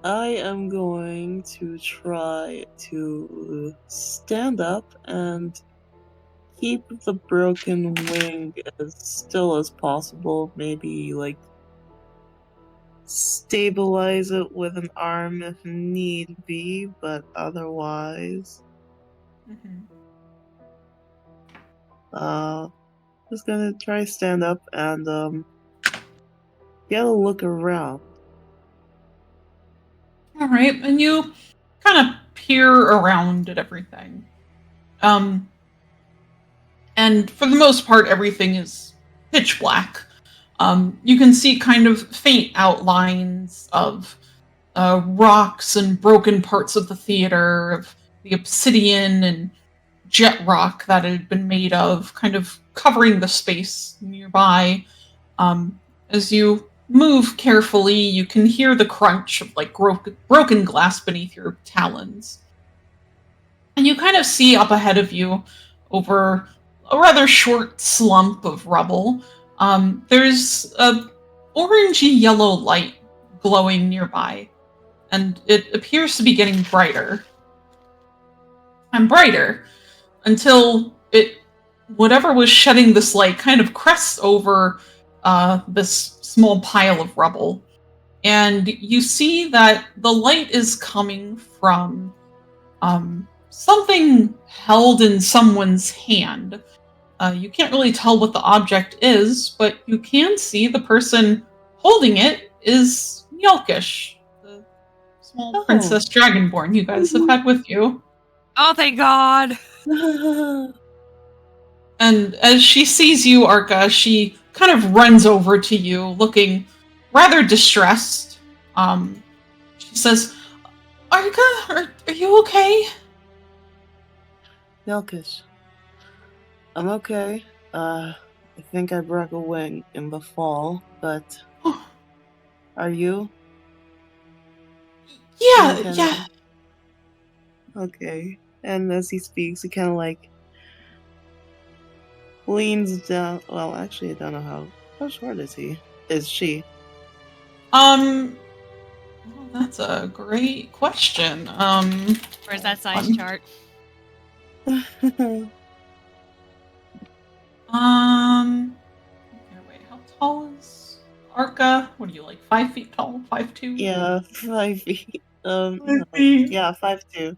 I am going to try to stand up and keep the broken wing as still as possible. Maybe like stabilize it with an arm if need be, but otherwise, Mhm. uh, just gonna try stand up and get a look around. All right, and you kind of peer around at everything. Um, and for the most part, everything is pitch black. You can see kind of faint outlines of rocks and broken parts of the theater, of the obsidian and jet rock that it had been made of, kind of covering the space nearby. Um, as you move carefully, you can hear the crunch of like broken glass beneath your talons. And you kind of see up ahead of you, over a rather short slump of rubble, there's a orangey yellow light glowing nearby, and it appears to be getting brighter and brighter until whatever was shedding this light kind of crests over this small pile of rubble. And you see that the light is coming from something held in someone's hand. You can't really tell what the object is, but you can see the person holding it is Mjolkish, the small Oh. princess dragonborn you guys have had with you. Oh, thank God. And as she sees you, Arca, she kind of runs over to you, looking rather distressed. She says, Arca, are you okay? Yelkish. I'm okay. I think I broke a wing in the fall, but are you? Yeah. Okay. And as he speaks, he kind of like leans down. Well, actually, I don't know how short is he? Is she? Well, that's a great question. Where's that size chart? Okay, wait, how tall is Arca? What are you, like 5 feet tall? 5'2"? Yeah, 5 feet. 5 feet. Yeah, 5'2".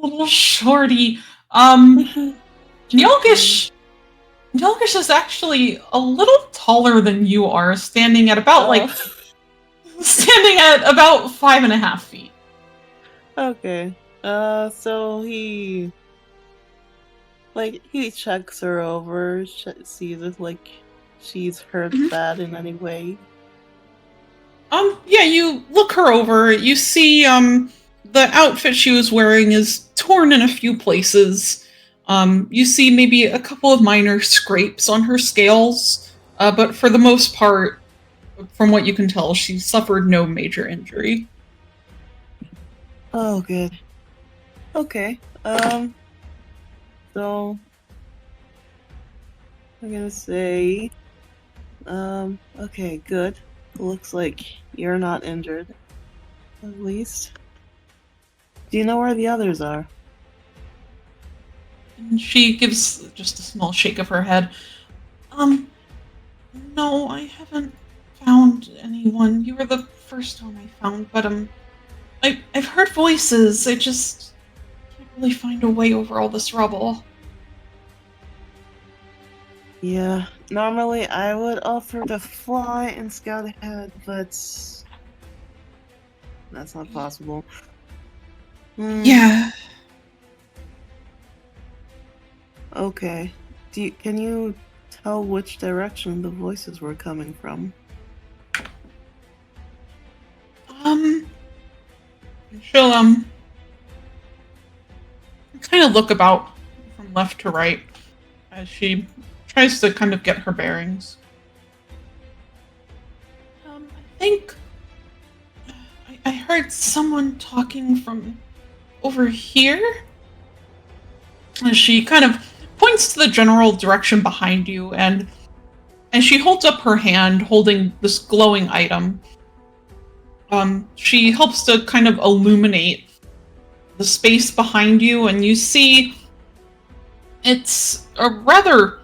Little shorty. Joking. Yelgish is actually a little taller than you are, standing at about Oh. standing at about 5.5 feet. Okay. So he checks her over, sees if like she's hurt Mhm. bad in any way. Yeah, you look her over. You see, the outfit she was wearing is torn in a few places. You see maybe a couple of minor scrapes on her scales, but for the most part, from what you can tell, she suffered no major injury. Oh, good. Okay. So I'm gonna say, okay, good. Looks like you're not injured, at least. Do you know where the others are? And she gives just a small shake of her head. No, I haven't found anyone. You were the first one I found, but I've heard voices. I just can't really find a way over all this rubble. Yeah, normally I would offer to fly and scout ahead, but that's not possible. Yeah. Okay. Can you tell which direction the voices were coming from? She'll kind of look about from left to right as she tries to kind of get her bearings. I think I heard someone talking from over here. And she kind of points to the general direction behind you, and she holds up her hand holding this glowing item. She helps to kind of illuminate the space behind you, and you see it's a rather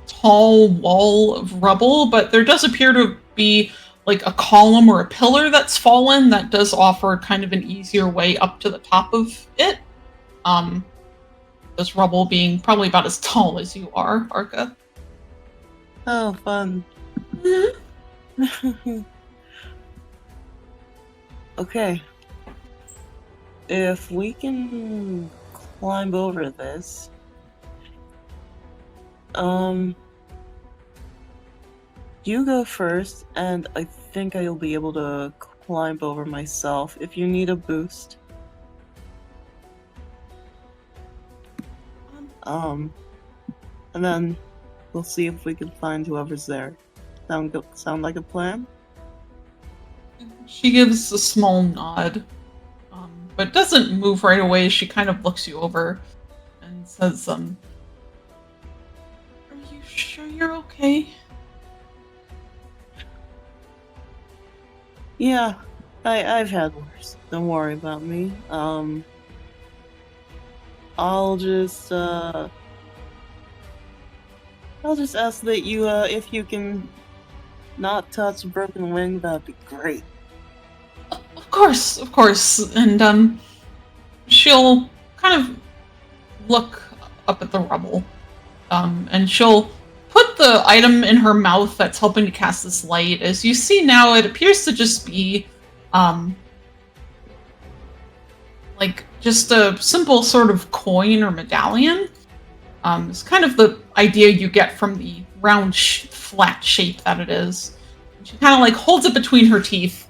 tall wall of rubble, but there does appear to be like a column or a pillar that's fallen that does offer kind of an easier way up to the top of it. This rubble being probably about as tall as you are, Arca. Oh, fun. Okay. If we can climb over this, you go first, and I think I'll be able to climb over myself if you need a boost. And then we'll see if we can find whoever's there. Sound like a plan? She gives a small nod, but doesn't move right away. She kind of looks you over and says, "Are you sure you're okay?" Yeah, I've had worse. Don't worry about me. I'll just ask that you, if you can not touch Broken Wing, that'd be great. Of course. And she'll kind of look up at the rubble, and she'll put the item in her mouth that's helping to cast this light. As you see now, it appears to just be, like just a simple sort of coin or medallion. It's kind of the idea you get from the round, flat shape that it is. She kind of like holds it between her teeth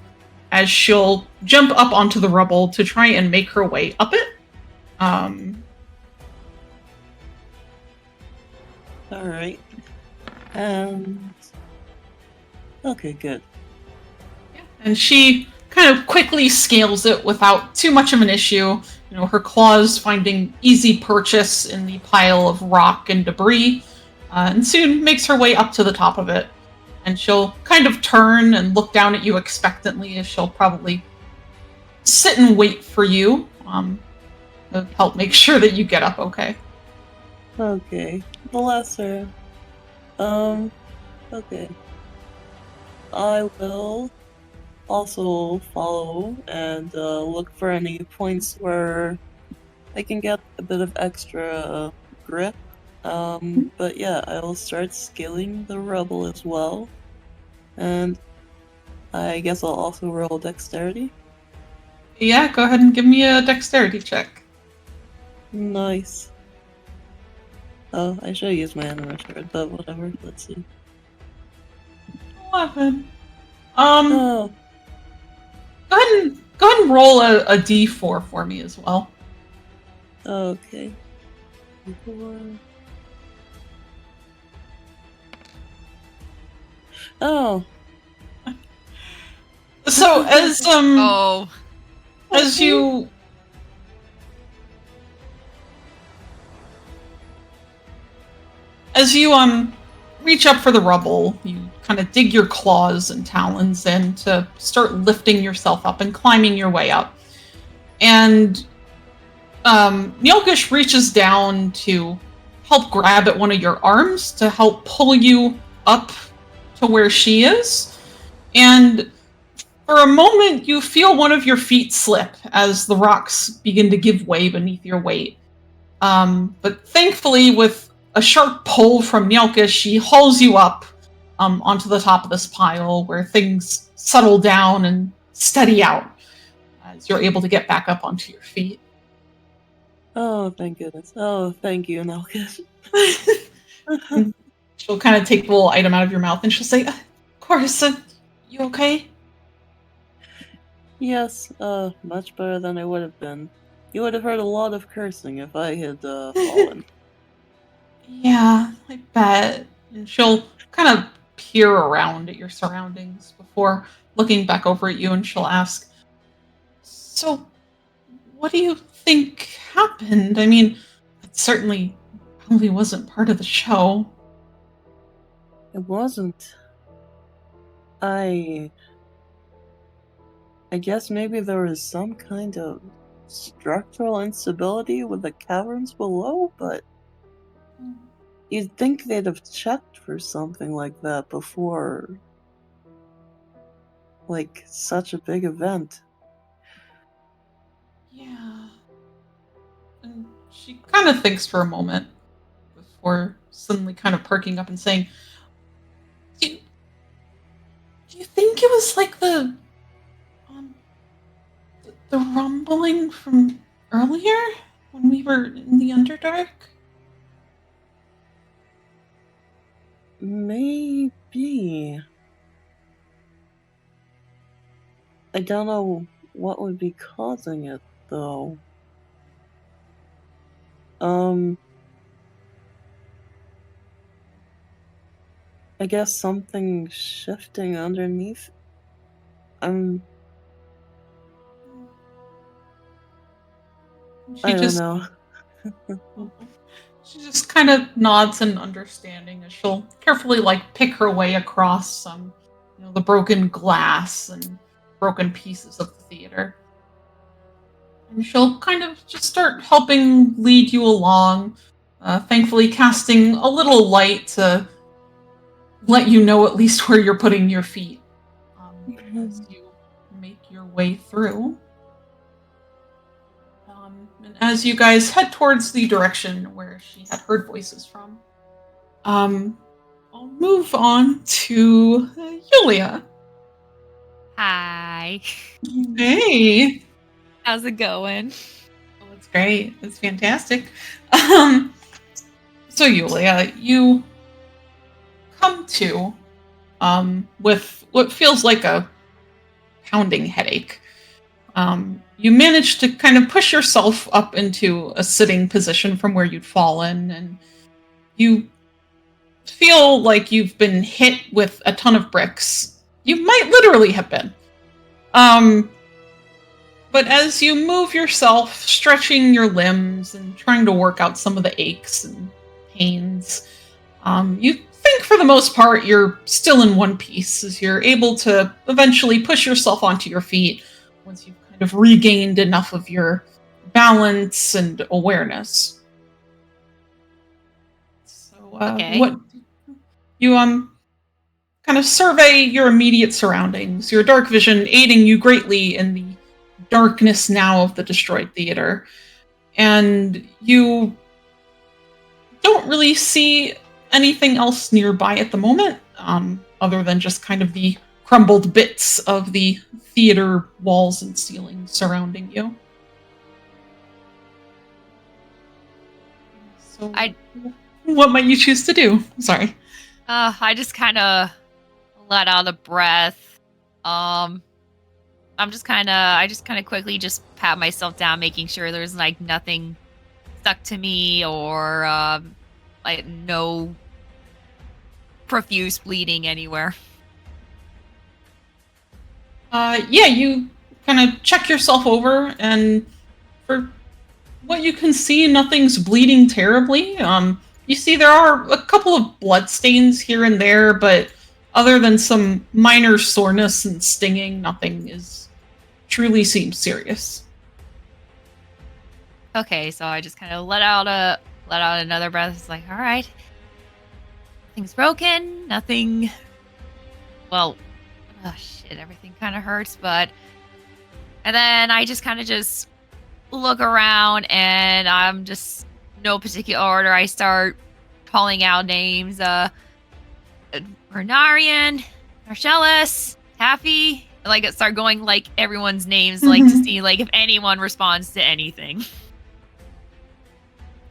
as she'll jump up onto the rubble to try and make her way up it. Alright. And... okay, good. And she kind of quickly scales it without too much of an issue. You know, her claws finding easy purchase in the pile of rock and debris, and soon makes her way up to the top of it. And she'll kind of turn and look down at you expectantly, as she'll probably sit and wait for you, to help make sure that you get up okay. Okay. Bless her. Okay. I will also follow and look for any points where I can get a bit of extra grip. But yeah, I will start scaling the rubble as well. And I guess I'll also roll dexterity. Yeah, go ahead and give me a dexterity check. Nice. Oh, I should use my anima shard, but whatever. Let's see. 11. Oh, Go ahead and roll a d4 for me as well. okay. 4. Oh, So Oh. as you reach up for the rubble, you kind of dig your claws and talons in to start lifting yourself up and climbing your way up. And Nyelkish reaches down to help grab at one of your arms to help pull you up to where she is. And for a moment, you feel one of your feet slip as the rocks begin to give way beneath your weight. But thankfully, with a sharp pull from Nyelkish, she hauls you up onto the top of this pile where things settle down and steady out as you're able to get back up onto your feet. oh, thank goodness. Oh, thank you, Nelkis. She'll kind of take the little item out of your mouth and she'll say, "Of course, you okay?" Yes, much better than I would have been. You would have heard a lot of cursing if I had, fallen. Yeah, I bet. And she'll kind of peer around at your surroundings before looking back over at you, and she'll ask, "So, what do you think happened? I mean, it's certainly probably wasn't part of the show. It wasn't. I guess maybe there was some kind of structural instability with the caverns below, but you'd think they'd have checked for something like that before, like, such a big event. Yeah. And she kind of thinks for a moment before suddenly kind of perking up and saying, Do you think it was like um, the rumbling from earlier when we were in the Underdark? Maybe. I don't know what would be causing it, though. I guess something shifting underneath. She I don't just know. she just kind of nods in understanding as she'll carefully like pick her way across some, the broken glass and broken pieces of the theater. And she'll kind of just start helping lead you along, thankfully casting a little light to let you know at least where you're putting your feet as you make your way through. And as you guys head towards the direction where she had heard voices from, I'll move on to Yulia. Hi. Hey. How's it going? Oh, it's great. It's fantastic. So Yulia, you come to with what feels like a pounding headache. You manage to kind of push yourself up into a sitting position from where you'd fallen, and you feel like you've been hit with a ton of bricks. You might literally have been. But as you move yourself, stretching your limbs and trying to work out some of the aches and pains, you think for the most part you're still in one piece as you're able to eventually push yourself onto your feet once you've kind of regained enough of your balance and awareness. So, Okay. what you kind of survey your immediate surroundings, your dark vision aiding you greatly in the darkness now of the destroyed theater, and you don't really see anything else nearby at the moment, other than just kind of the crumbled bits of the theater walls and ceilings surrounding you. So, what might you choose to do? Sorry. I just kind of let out a breath. I just kind of quickly just pat myself down, making sure there's like nothing stuck to me or like no profuse bleeding anywhere. Yeah, you kind of check yourself over, and for what you can see, nothing's bleeding terribly. You see there are a couple of blood stains here and there, but other than some minor soreness and stinging, nothing is truly seems serious. Okay, so I just kind of let out another breath. It's like, all right, nothing's broken, nothing. Well, oh shit, everything kind of hurts, and then I just kind of just look around, and I'm just no particular order. I start calling out names: Renarian, Marcellus, Taffy. Like, start going like everyone's names, like to see like if anyone responds to anything.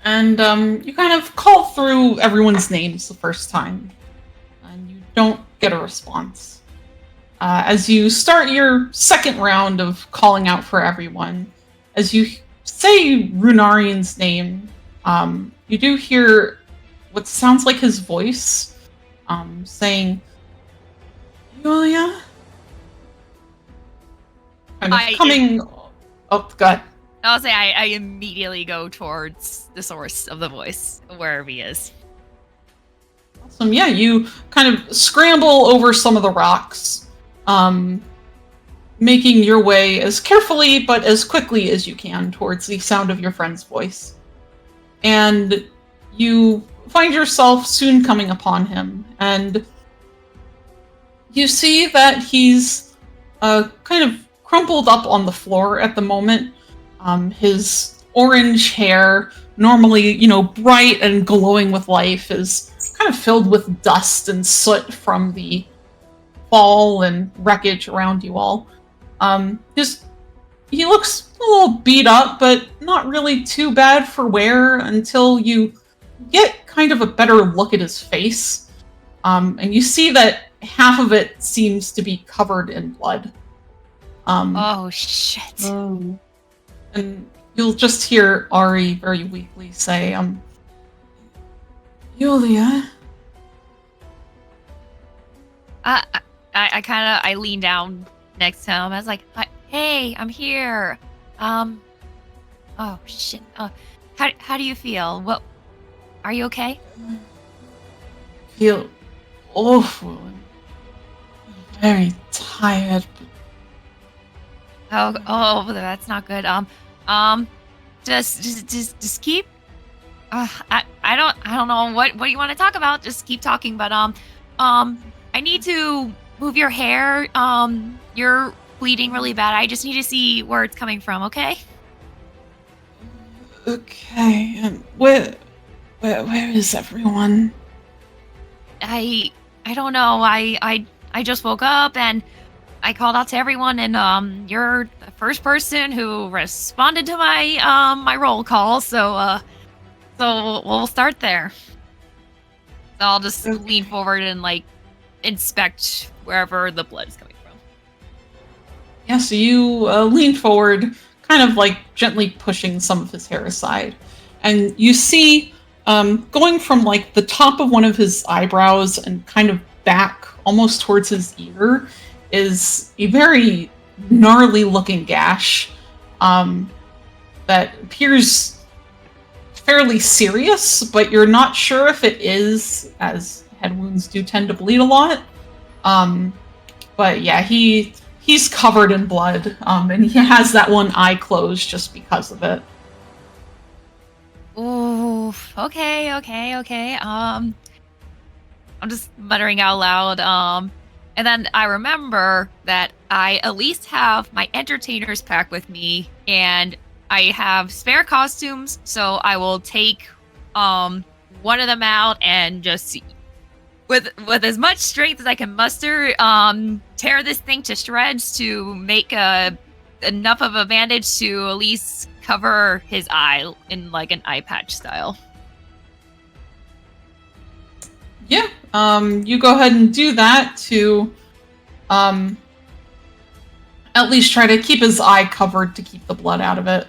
And you kind of call through everyone's names the first time, and you don't get a response. As you start your second round of calling out for everyone, as you say Runarian's name, you do hear what sounds like his voice saying, Yulia? Kind of coming... Oh, God. I'll say I immediately go towards the source of the voice, wherever he is. Awesome. Yeah, you kind of scramble over some of the rocks, making your way as carefully but as quickly as you can towards the sound of your friend's voice. And you find yourself soon coming upon him, and you see that he's kind of crumpled up on the floor at the moment. His orange hair, normally, bright and glowing with life, is kind of filled with dust and soot from the fall and wreckage around you all. He looks a little beat up, but not really too bad for wear until you get kind of a better look at his face. And you see that half of it seems to be covered in blood. Oh, shit. And you'll just hear Ari very weakly say, Yulia? I lean down next to him. I was like, hey, I'm here. Oh, shit. How do you feel? What, are you okay? Feel awful. I'm very tired. Oh, that's not good. Just keep. I don't know what you want to talk about. Just keep talking. But I need to move your hair. You're bleeding really bad. I just need to see where it's coming from. Okay. Okay. Where is everyone? I don't know. I just woke up and I called out to everyone, and you're the first person who responded to my my roll call. So we'll start there. So I'll just lean forward and like inspect wherever the blood is coming from. Yeah. So you lean forward, kind of like gently pushing some of his hair aside, and you see going from like the top of one of his eyebrows and kind of back almost towards his ear is a very gnarly looking gash that appears fairly serious, but you're not sure if it is, as head wounds do tend to bleed a lot. But yeah, he's covered in blood, and he has that one eye closed just because of it. Oof. Okay. I'm just muttering out loud. And then I remember that I at least have my entertainer's pack with me, and I have spare costumes, so I will take one of them out and just with as much strength as I can muster, tear this thing to shreds to make enough of a bandage to at least cover his eye in like an eye patch style. Yeah, you go ahead and do that to at least try to keep his eye covered to keep the blood out of it.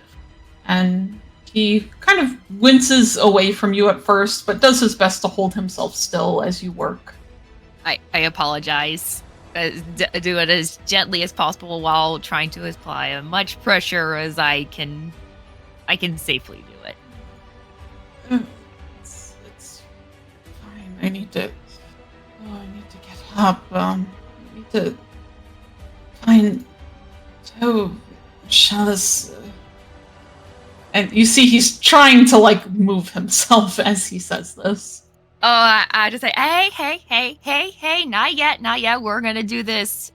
And he kind of winces away from you at first, but does his best to hold himself still as you work. I apologize. Do it as gently as possible while trying to apply as much pressure as I can safely do it. It's fine. I need to get up. I need to find Chalice. And you see he's trying to like move himself as he says this. Oh, I just say, hey, not yet. We're gonna do this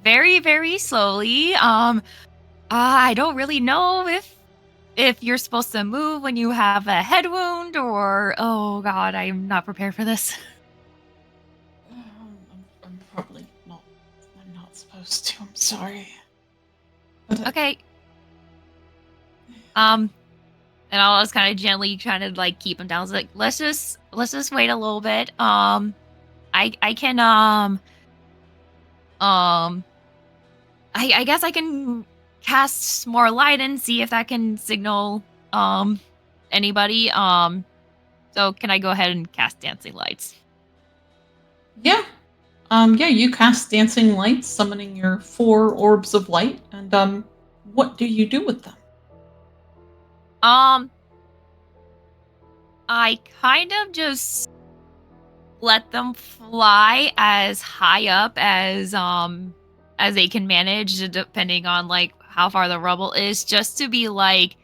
very, very slowly. I don't really know if you're supposed to move when you have a head wound, or oh god, I'm not prepared for this. I'm probably not. I'm not supposed to. I'm sorry. But, Okay. And I'll just kind of gently trying to like keep him down. I was like, let's just wait a little bit. I can I guess I can cast more light and see if that can signal anybody. So can I go ahead and cast dancing lights? Yeah. Yeah, you cast dancing lights, summoning your 4 orbs of light, and what do you do with them? I kind of just let them fly as high up as they can manage, depending on like how far the rubble is, just to be like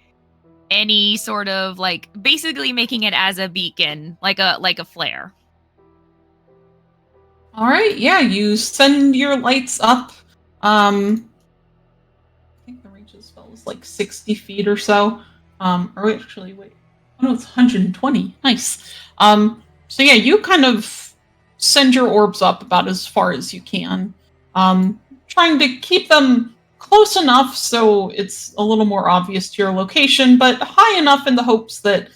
any sort of like basically making it as a beacon, like a flare. All right, yeah, you send your lights up. I think the range of the spell is like 60 feet or so. Or wait, actually, wait. Oh no, it's 120. Nice. So yeah, you kind of send your orbs up about as far as you can. Trying to keep them close enough so it's a little more obvious to your location, but high enough in the hopes that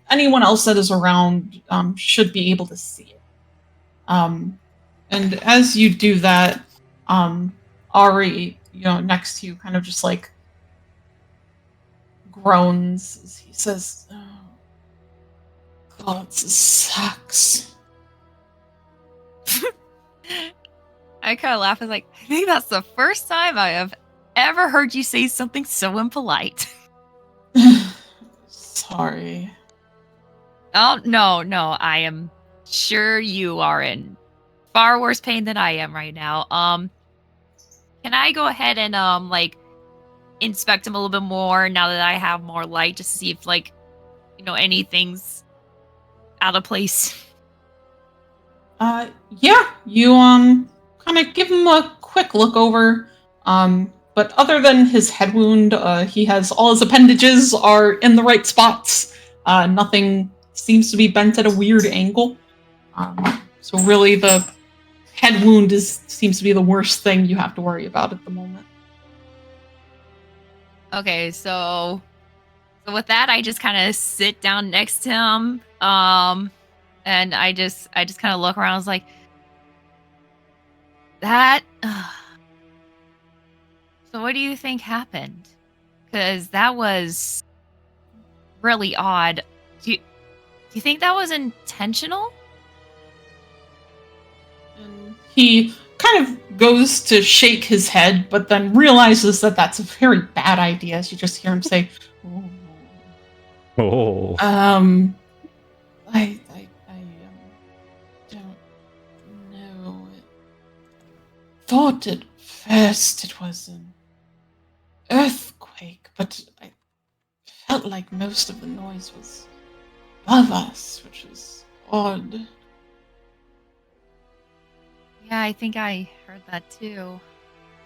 anyone else that is around should be able to see it. And as you do that, Ari, next to you, kind of just like groans as he says, "Oh, God, this sucks." I kind of laugh. I was like, I think that's the first time I have ever heard you say something so impolite. Sorry. Oh, no, I am sure you are in far worse pain than I am right now. Can I go ahead and like inspect him a little bit more now that I have more light, just to see if like anything's out of place? Yeah, you kind of give him a quick look over. But other than his head wound, he has all his appendages are in the right spots. Nothing seems to be bent at a weird angle. So really, the head wound seems to be the worst thing you have to worry about at the moment. Okay, so with that, I just kind of sit down next to him, and I just kind of look around. I was like, that. So what do you think happened? Because that was really odd. Do you think that was intentional? And he kind of goes to shake his head, but then realizes that that's a very bad idea. As you just hear him say, Oh. I don't know. Thought at first it was an earthquake, but I felt like most of the noise was above us, which is odd. Yeah, I think I heard that too.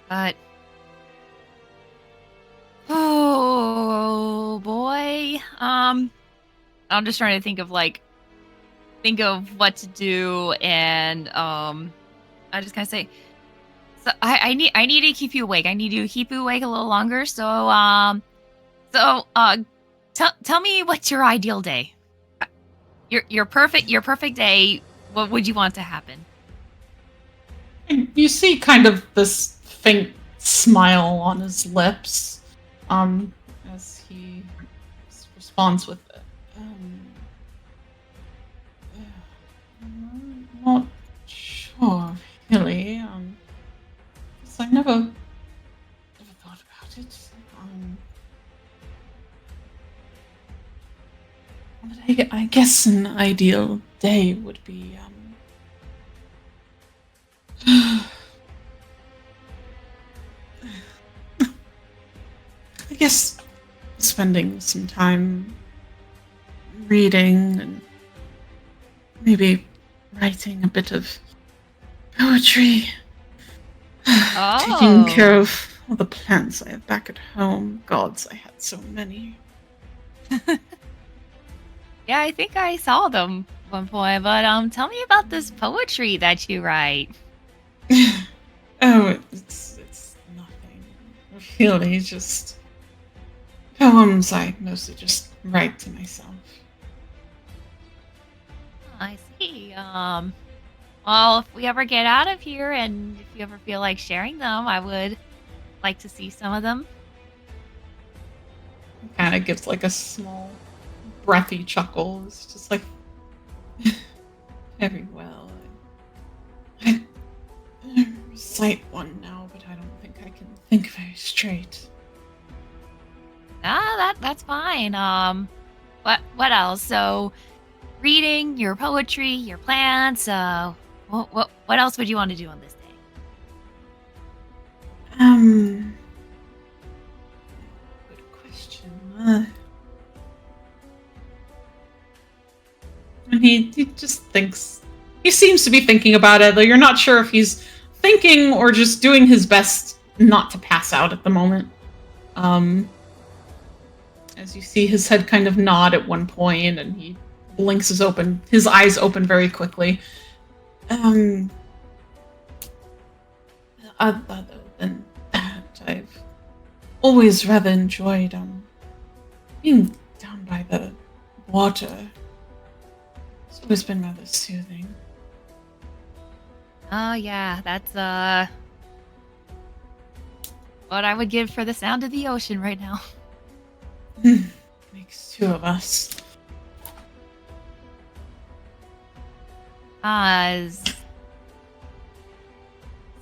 But oh boy. I'm just trying to think of what to do, and I just kind of say, so I need to keep you awake. I need to keep you awake a little longer. So tell me what's your ideal day. Your perfect day. What would you want to happen? And you see kind of this faint smile on his lips, as he responds with, I'm not sure, really. I never thought about it. But I guess an ideal day would be, I guess spending some time reading and maybe writing a bit of poetry. Taking care of all the plants I have back at home. Gods, I had so many. Yeah, I think I saw them one point, but tell me about this poetry that you write. Oh, it's nothing. Really, just poems I mostly just write to myself. I see. Well, if we ever get out of here and if you ever feel like sharing them, I would like to see some of them. Kind of gives like a small, breathy chuckle. It's just like, very well. I recite one now, but I don't think I can think very straight. That's fine. What else? So, reading, your poetry, your plants. What else would you want to do on this day? Good question. And he just thinks. He seems to be thinking about it, though you're not sure if he's thinking or just doing his best not to pass out at the moment. As you see his head kind of nod at one point, and he blinks his eyes open very quickly. Other than that, I've always rather enjoyed being down by the water. It's always been rather soothing. Oh yeah, that's what I would give for the sound of the ocean right now. Makes two of us.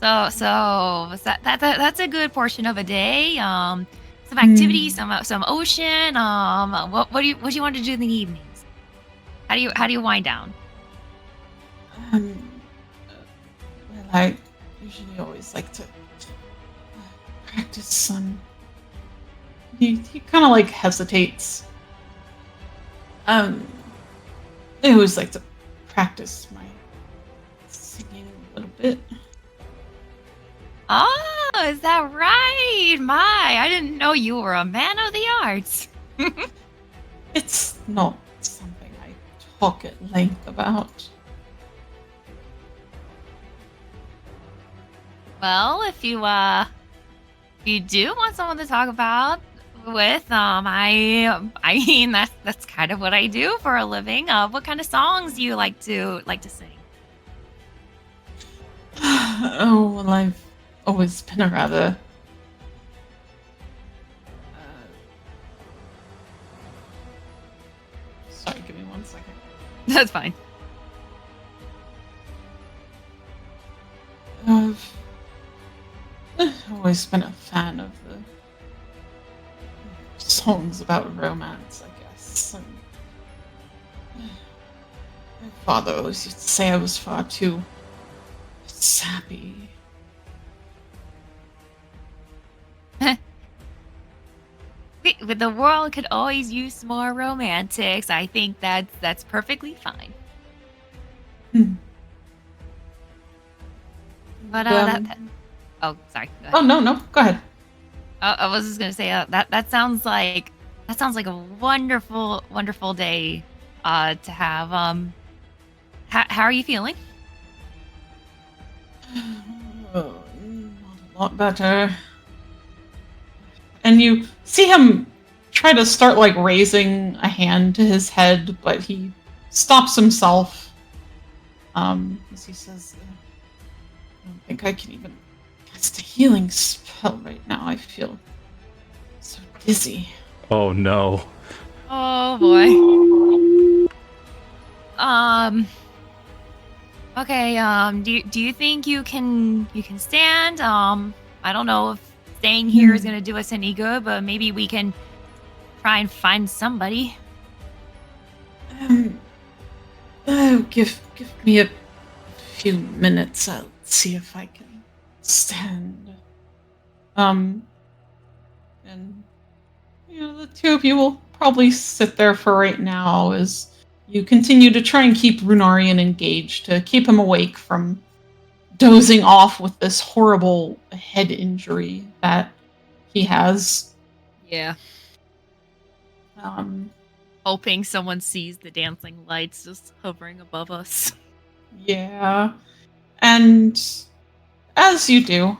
So that's a good portion of a day. Some activity, some ocean. What do you want to do in the evenings? How do you wind down? Well, I usually always like to practice some. He kind of like hesitates. I always like to practice my singing a little bit. Oh, is that right? I didn't know you were a man of the arts. It's not something I talk at length about. Well, if you do want someone to talk about with, I mean that's kind of what I do for a living. What kind of songs do you like to sing? Oh, well, I've always been a rather sorry, give me 1 second. That's fine. I've always been a fan of the songs about romance, I guess. And my father always used to say I was far too sappy. The world could always use more romantics. I think that's perfectly fine. But oh, sorry. Go ahead. Oh no, go ahead. I was just gonna say that sounds like a wonderful day to have. How are you feeling? Oh, not a lot better. And you see him try to start like raising a hand to his head, but he stops himself. As he says, I don't think I can even cast a healing spell right now. I feel so dizzy. Oh no. Oh boy. Okay. Do you think you can stand? I don't know if staying here is gonna do us any good, but maybe we can try and find somebody. Give me a few minutes. I'll see if I can stand. And the two of you will probably sit there for right now as you continue to try and keep Runarian engaged, to keep him awake from dozing off with this horrible head injury that he has. Yeah. Hoping someone sees the dancing lights just hovering above us. Yeah. And as you do,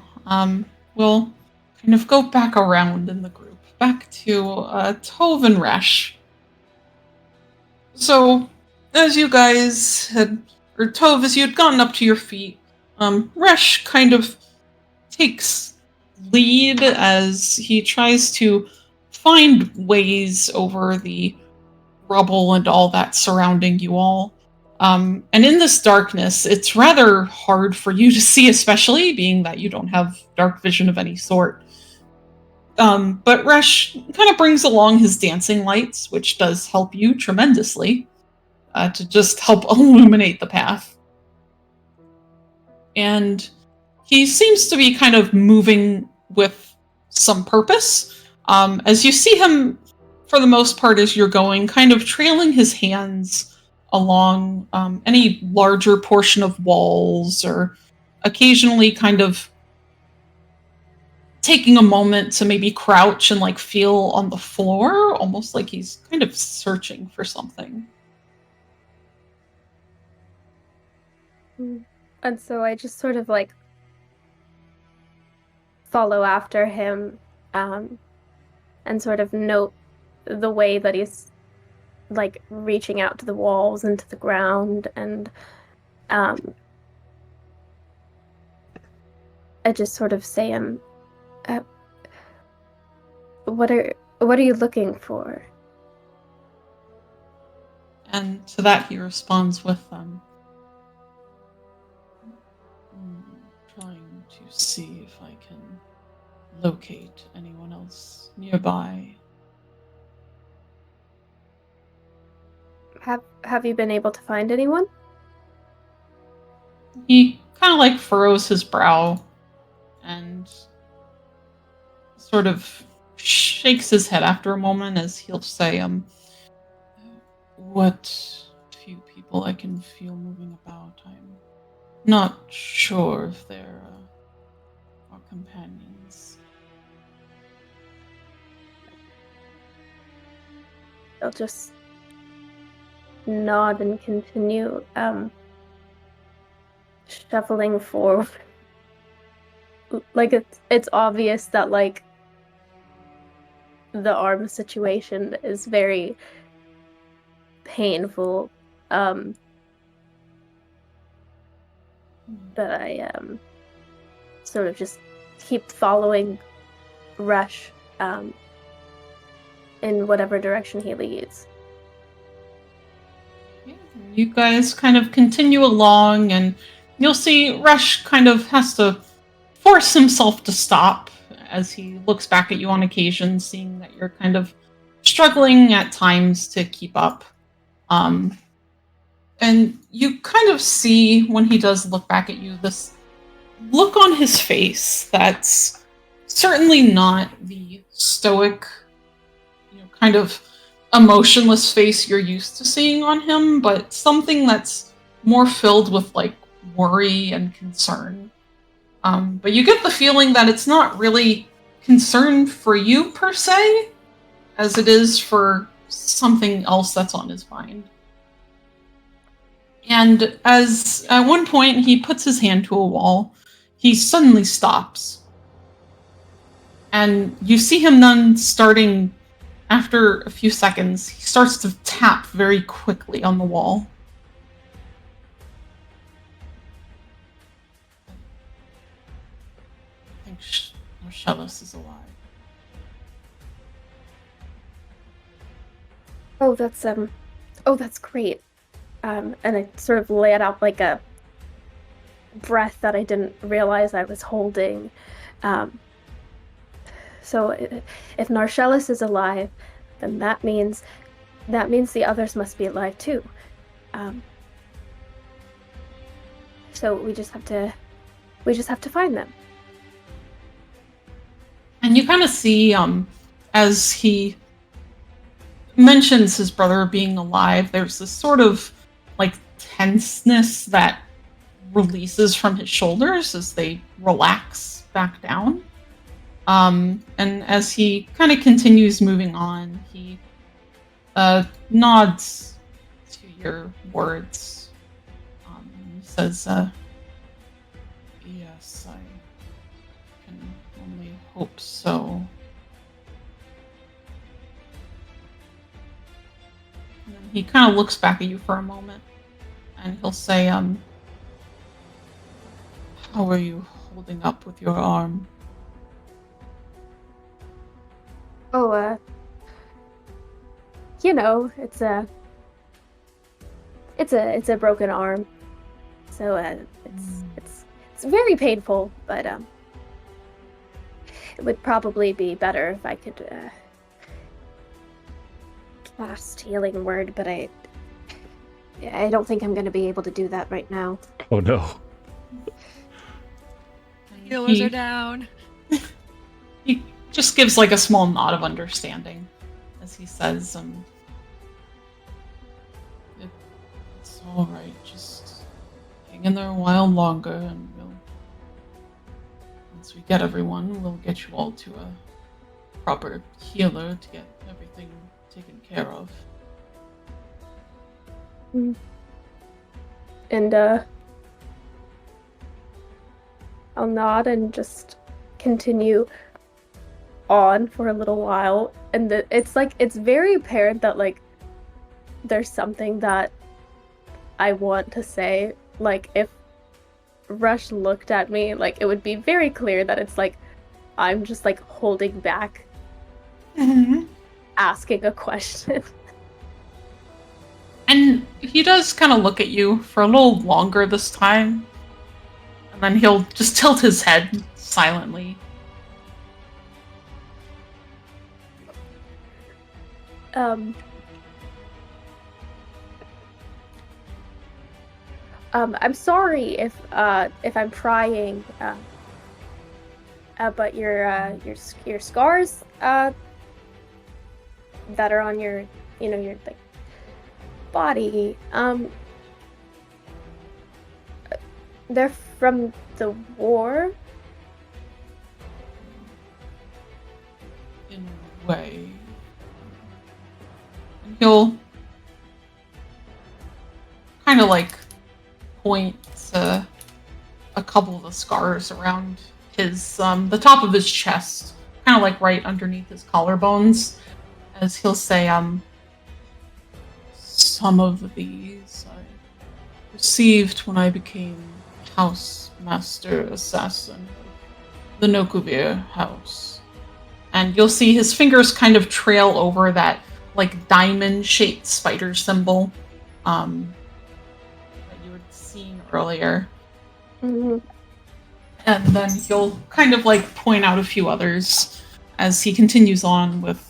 we'll kind of go back around in the group, back to Tove and Resh. So, as you guys had, or Tove, as you had gotten up to your feet, Resh kind of takes lead as he tries to find ways over the rubble and all that surrounding you all. And in this darkness, it's rather hard for you to see, especially being that you don't have dark vision of any sort. But Resh kind of brings along his dancing lights, which does help you tremendously to just help illuminate the path. And he seems to be kind of moving with some purpose. As you see him, for the most part, as you're going, kind of trailing his hands along any larger portion of walls, or occasionally kind of taking a moment to maybe crouch and like feel on the floor, almost like he's kind of searching for something. And so I just sort of like follow after him, and sort of note the way that he's like reaching out to the walls and to the ground, and I just sort of say, what are you looking for? And to that he responds with, trying to see if I can locate anyone else nearby. Have you been able to find anyone? He kind of like furrows his brow and sort of shakes his head after a moment, as he'll say, what few people I can feel moving about, I'm not sure if they're our companions. I'll just nod and continue shuffling forward. Like it's obvious that like the arm situation is very painful, but I sort of just keep following Rush in whatever direction he leads. You guys kind of continue along, and you'll see Rush kind of has to force himself to stop as he looks back at you on occasion, seeing that you're kind of struggling at times to keep up. And you kind of see, when he does look back at you, this look on his face that's certainly not the stoic, kind of emotionless face you're used to seeing on him, but something that's more filled with like worry and concern. But you get the feeling that it's not really concern for you per se, as it is for something else that's on his mind. And as at one point he puts his hand to a wall, he suddenly stops. And you see him then starting, after a few seconds, he starts to tap very quickly on the wall. I think Marcellus is alive. Oh, that's great. And I sort of let out like a breath that I didn't realize I was holding. So if Narcellus is alive, then that means the others must be alive too. So we just have to find them. And you kind of see, as he mentions his brother being alive, there's this sort of like tenseness that releases from his shoulders as they relax back down. And as he kind of continues moving on, he nods to your words. He says, yes, I can only hope so. And then he kind of looks back at you for a moment, and he'll say, how are you holding up with your arm? Oh, it's a broken arm, so it's very painful, but it would probably be better if I could cast healing word, but I don't think I'm going to be able to do that right now. Oh no. Healers are down. He just gives like a small nod of understanding as he says, it's all right. Just hang in there a while longer, and once we get everyone, we'll get you all to a proper healer to get everything taken care of. And I'll nod and just continue on for a little while, and it's very apparent that like there's something that I want to say. Like if Rush looked at me, like it would be very clear that it's like I'm just like holding back asking a question. And he does kind of look at you for a little longer this time, and then he'll just tilt his head silently. I'm sorry if I'm prying, but your scars that are on your your like body, they're from the war. In a way. And he'll kind of like point to a couple of the scars around his the top of his chest, kind of like right underneath his collarbones, as he'll say, some of these I received when I became House Master Assassin of the Nokuvir House. And you'll see his fingers kind of trail over that like diamond-shaped spider symbol that you had seen earlier. Mm-hmm. And then he'll kind of like point out a few others as he continues on with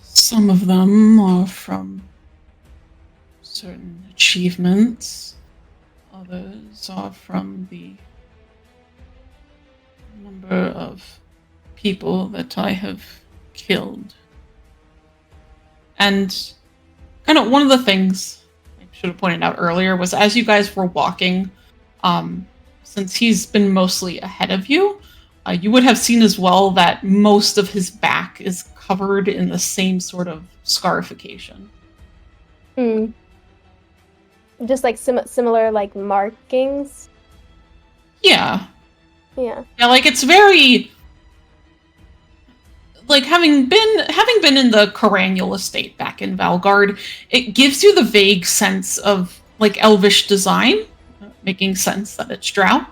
some of them are from certain achievements. Others are from the number of people that I have killed. And kind of one of the things I should have pointed out earlier was as you guys were walking, since he's been mostly ahead of you, you would have seen as well that most of his back is covered in the same sort of scarification. Just like similar like markings. Yeah. Yeah. Yeah, like it's very like having been in the Carangul estate back in Valgard, it gives you the vague sense of like elvish design, making sense that it's drow.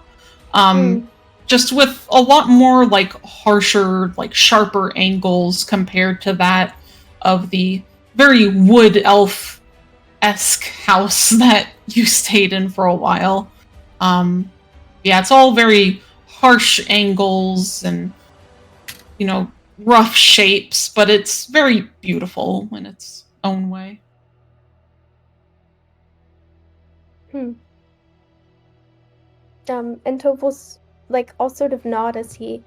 Just with a lot more like harsher, like sharper angles compared to that of the very wood elf-esque house that you stayed in for a while. Yeah, it's all very harsh angles and, rough shapes, but it's very beautiful in its own way. And Tovel's like all sort of nod as he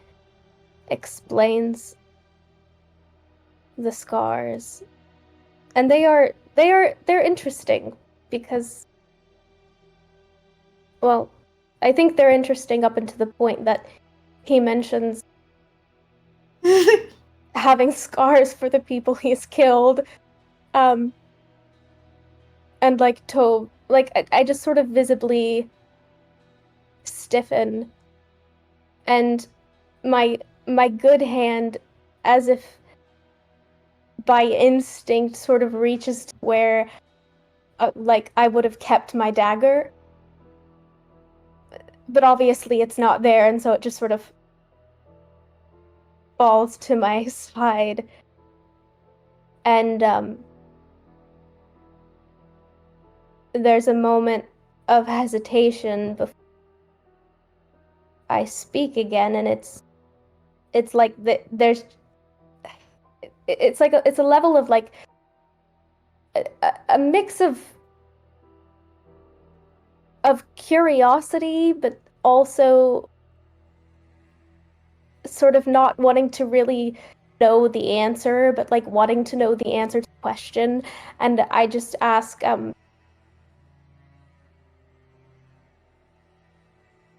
explains the scars, and they're interesting because, well, I think they're interesting up until the point that he mentions having scars for the people he's killed, and like Tove, like I just sort of visibly stiffen, and my good hand, as if by instinct, sort of reaches to where like I would have kept my dagger, but obviously it's not there, and so it just sort of falls to my side, and there's a moment of hesitation I speak again, and it's like it's a level of like a mix of curiosity, but also sort of not wanting to really know the answer, but like wanting to know the answer to the question. And I just ask,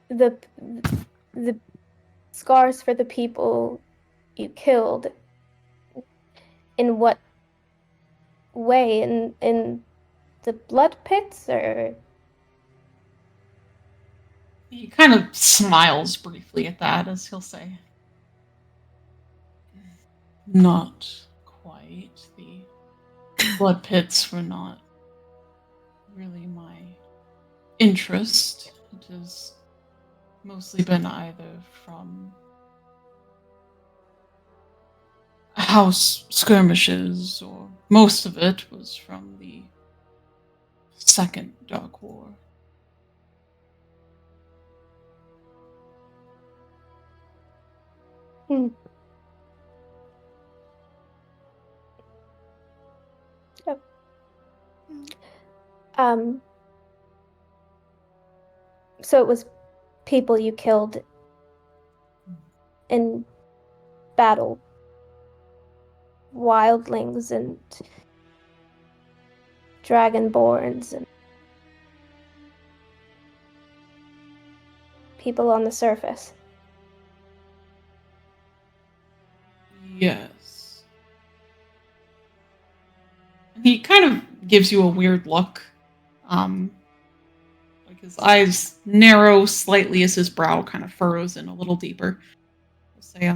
the the scars for the people you killed, in what way? In the blood pits, or? He kind of smiles briefly at that as he'll say, "Not quite. The blood pits were not really my interest. It has mostly been either from house skirmishes, or most of it was from the Second Dark War." Hmm. Oh. So it was people you killed in battle, wildlings and dragonborns and people on the surface. Yes. He kind of gives you a weird look. Like his eyes narrow slightly as his brow kind of furrows in a little deeper. He'll say,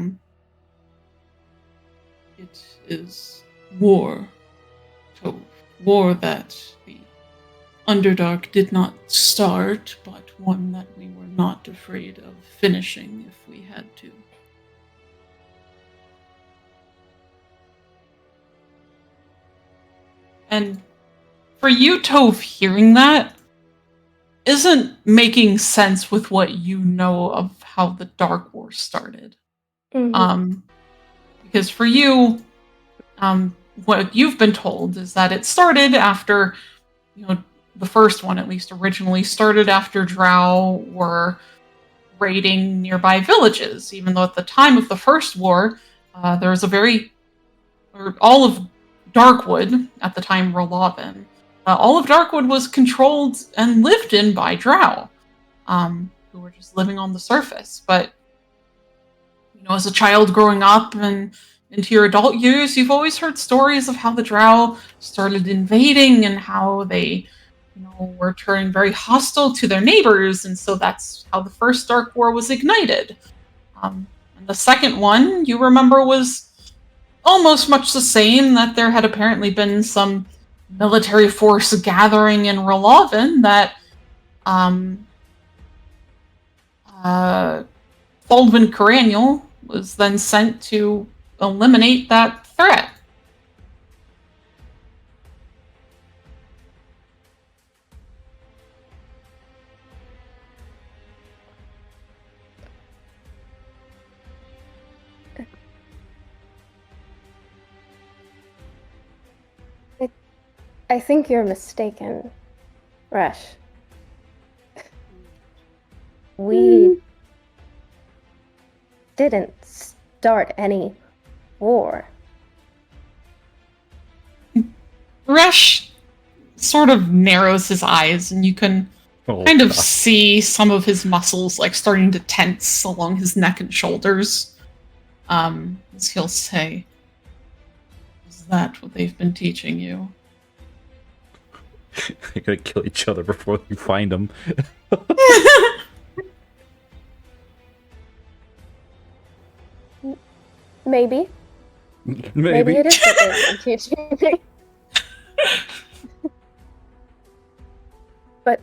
it is war, Tove. War that the Underdark did not start, but one that we were not afraid of finishing if we had to. And for you, Tove, hearing that isn't making sense with what you know of how the Dark War started. Mm-hmm. Because for you, what you've been told is that it started after, the first one at least originally started after Drow were raiding nearby villages, even though at the time of the first war, there was all of Darkwood, at the time Rolavin, all of Darkwood was controlled and lived in by Drow, who were just living on the surface. But, as a child growing up and into your adult years, you've always heard stories of how the Drow started invading and how they, were turning very hostile to their neighbors, and so that's how the first Dark War was ignited. And the second one, you remember, was almost much the same, that there had apparently been some military force gathering in Rolavin that Baldwin Coraniel was then sent to eliminate that threat. I think you're mistaken, Resh. We didn't start any war. Resh sort of narrows his eyes, and you can kind of see some of his muscles like starting to tense along his neck and shoulders. As he'll say, "Is that what they've been teaching you?" They're gonna kill each other before you find them. Maybe. Maybe it is what they've been teaching me. But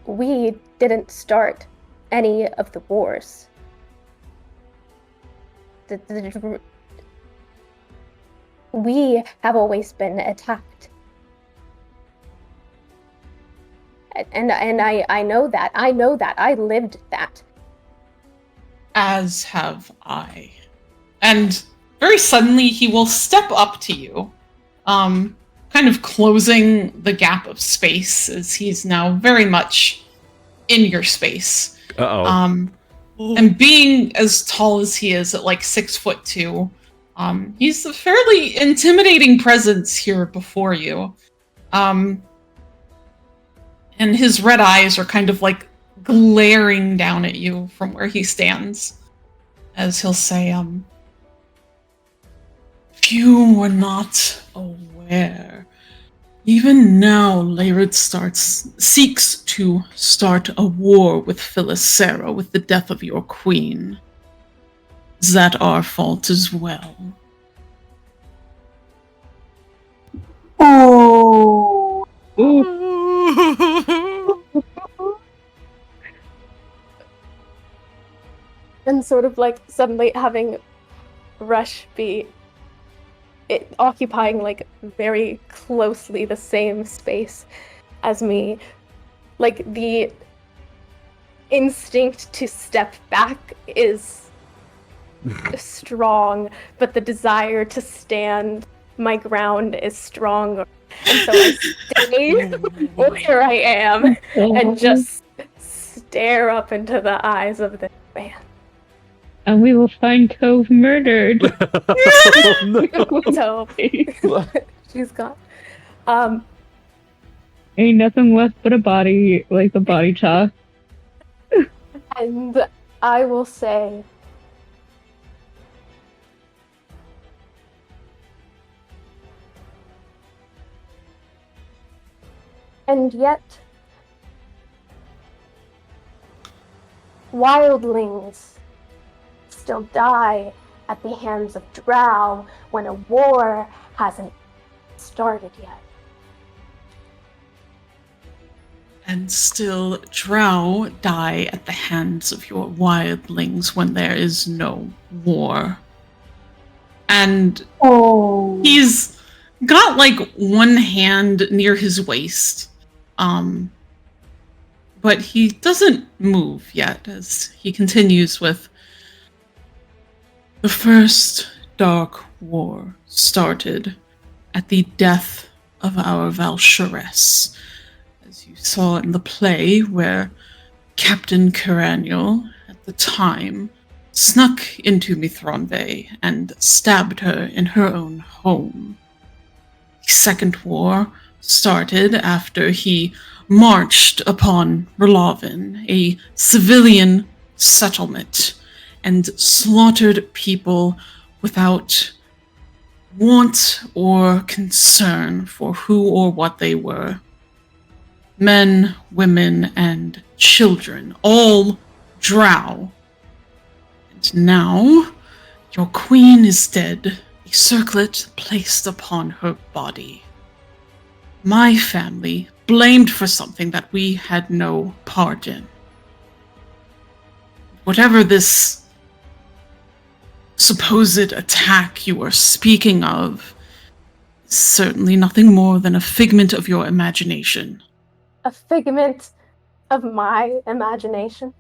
we didn't start any of the wars. We have always been attacked. And I know that. I know that. I lived that. As have I. And very suddenly he will step up to you, kind of closing the gap of space as he's now very much in your space. Uh-oh. And being as tall as he is at like 6'2", he's a fairly intimidating presence here before you. And his red eyes are kind of like glaring down at you from where he stands, as he'll say, if you were not aware, even now Laird seeks to start a war with Philisera with the death of your queen. Is that our fault as well? Oh. And sort of like suddenly having Rush be occupying like very closely the same space as me, like the instinct to step back is strong, but the desire to stand my ground is strong, and so I stay where I am and just stare up into the eyes of this man. And we will find Tove murdered. So she's gone. Ain't nothing left but a body, like the body chalk. And I will say, and yet, wildlings still die at the hands of drow when a war hasn't started yet. And still drow die at the hands of your wildlings when there is no war. And he's got like one hand near his waist, but he doesn't move yet as he continues with, the first Dark War started at the death of our Valsharess, as you saw in the play where Captain Caraniel, at the time, snuck into Mithranve and stabbed her in her own home. The Second War started after he marched upon Relavin, a civilian settlement, and slaughtered people without want or concern for who or what they were. Men, women, and children, all drow. And now, your queen is dead, a circlet placed upon her body. My family blamed for something that we had no part in. Whatever this supposed attack you are speaking of is certainly nothing more than a figment of your imagination. A figment of my imagination?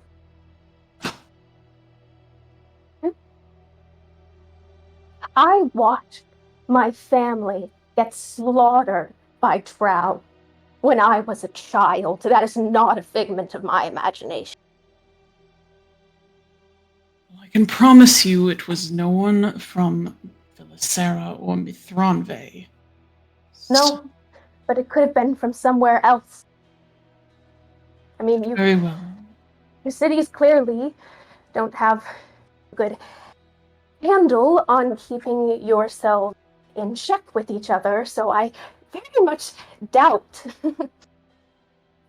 I watched my family get slaughtered by drow when I was a child. That is not a figment of my imagination. I can promise you it was no one from Philisera or Mithranve. No, but it could have been from somewhere else. I mean, Very well. your cities clearly don't have a good handle on keeping yourselves in check with each other, so I very much doubt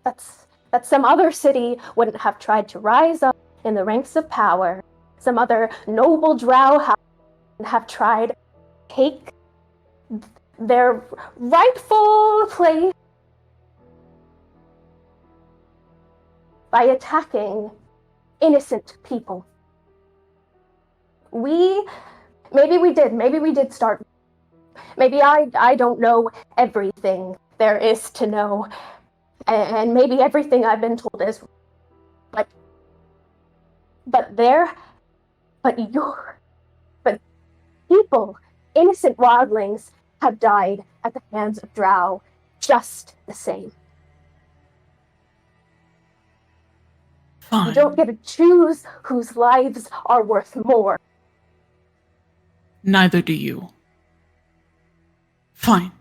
that some other city wouldn't have tried to rise up in the ranks of power. Some other noble drow have tried to take their rightful place by attacking innocent people. Maybe we did start. Maybe I don't know everything there is to know. and maybe everything I've been told is, but people, innocent wildlings, have died at the hands of drow just the same. Fine. You don't get to choose whose lives are worth more. Neither do you. Fine.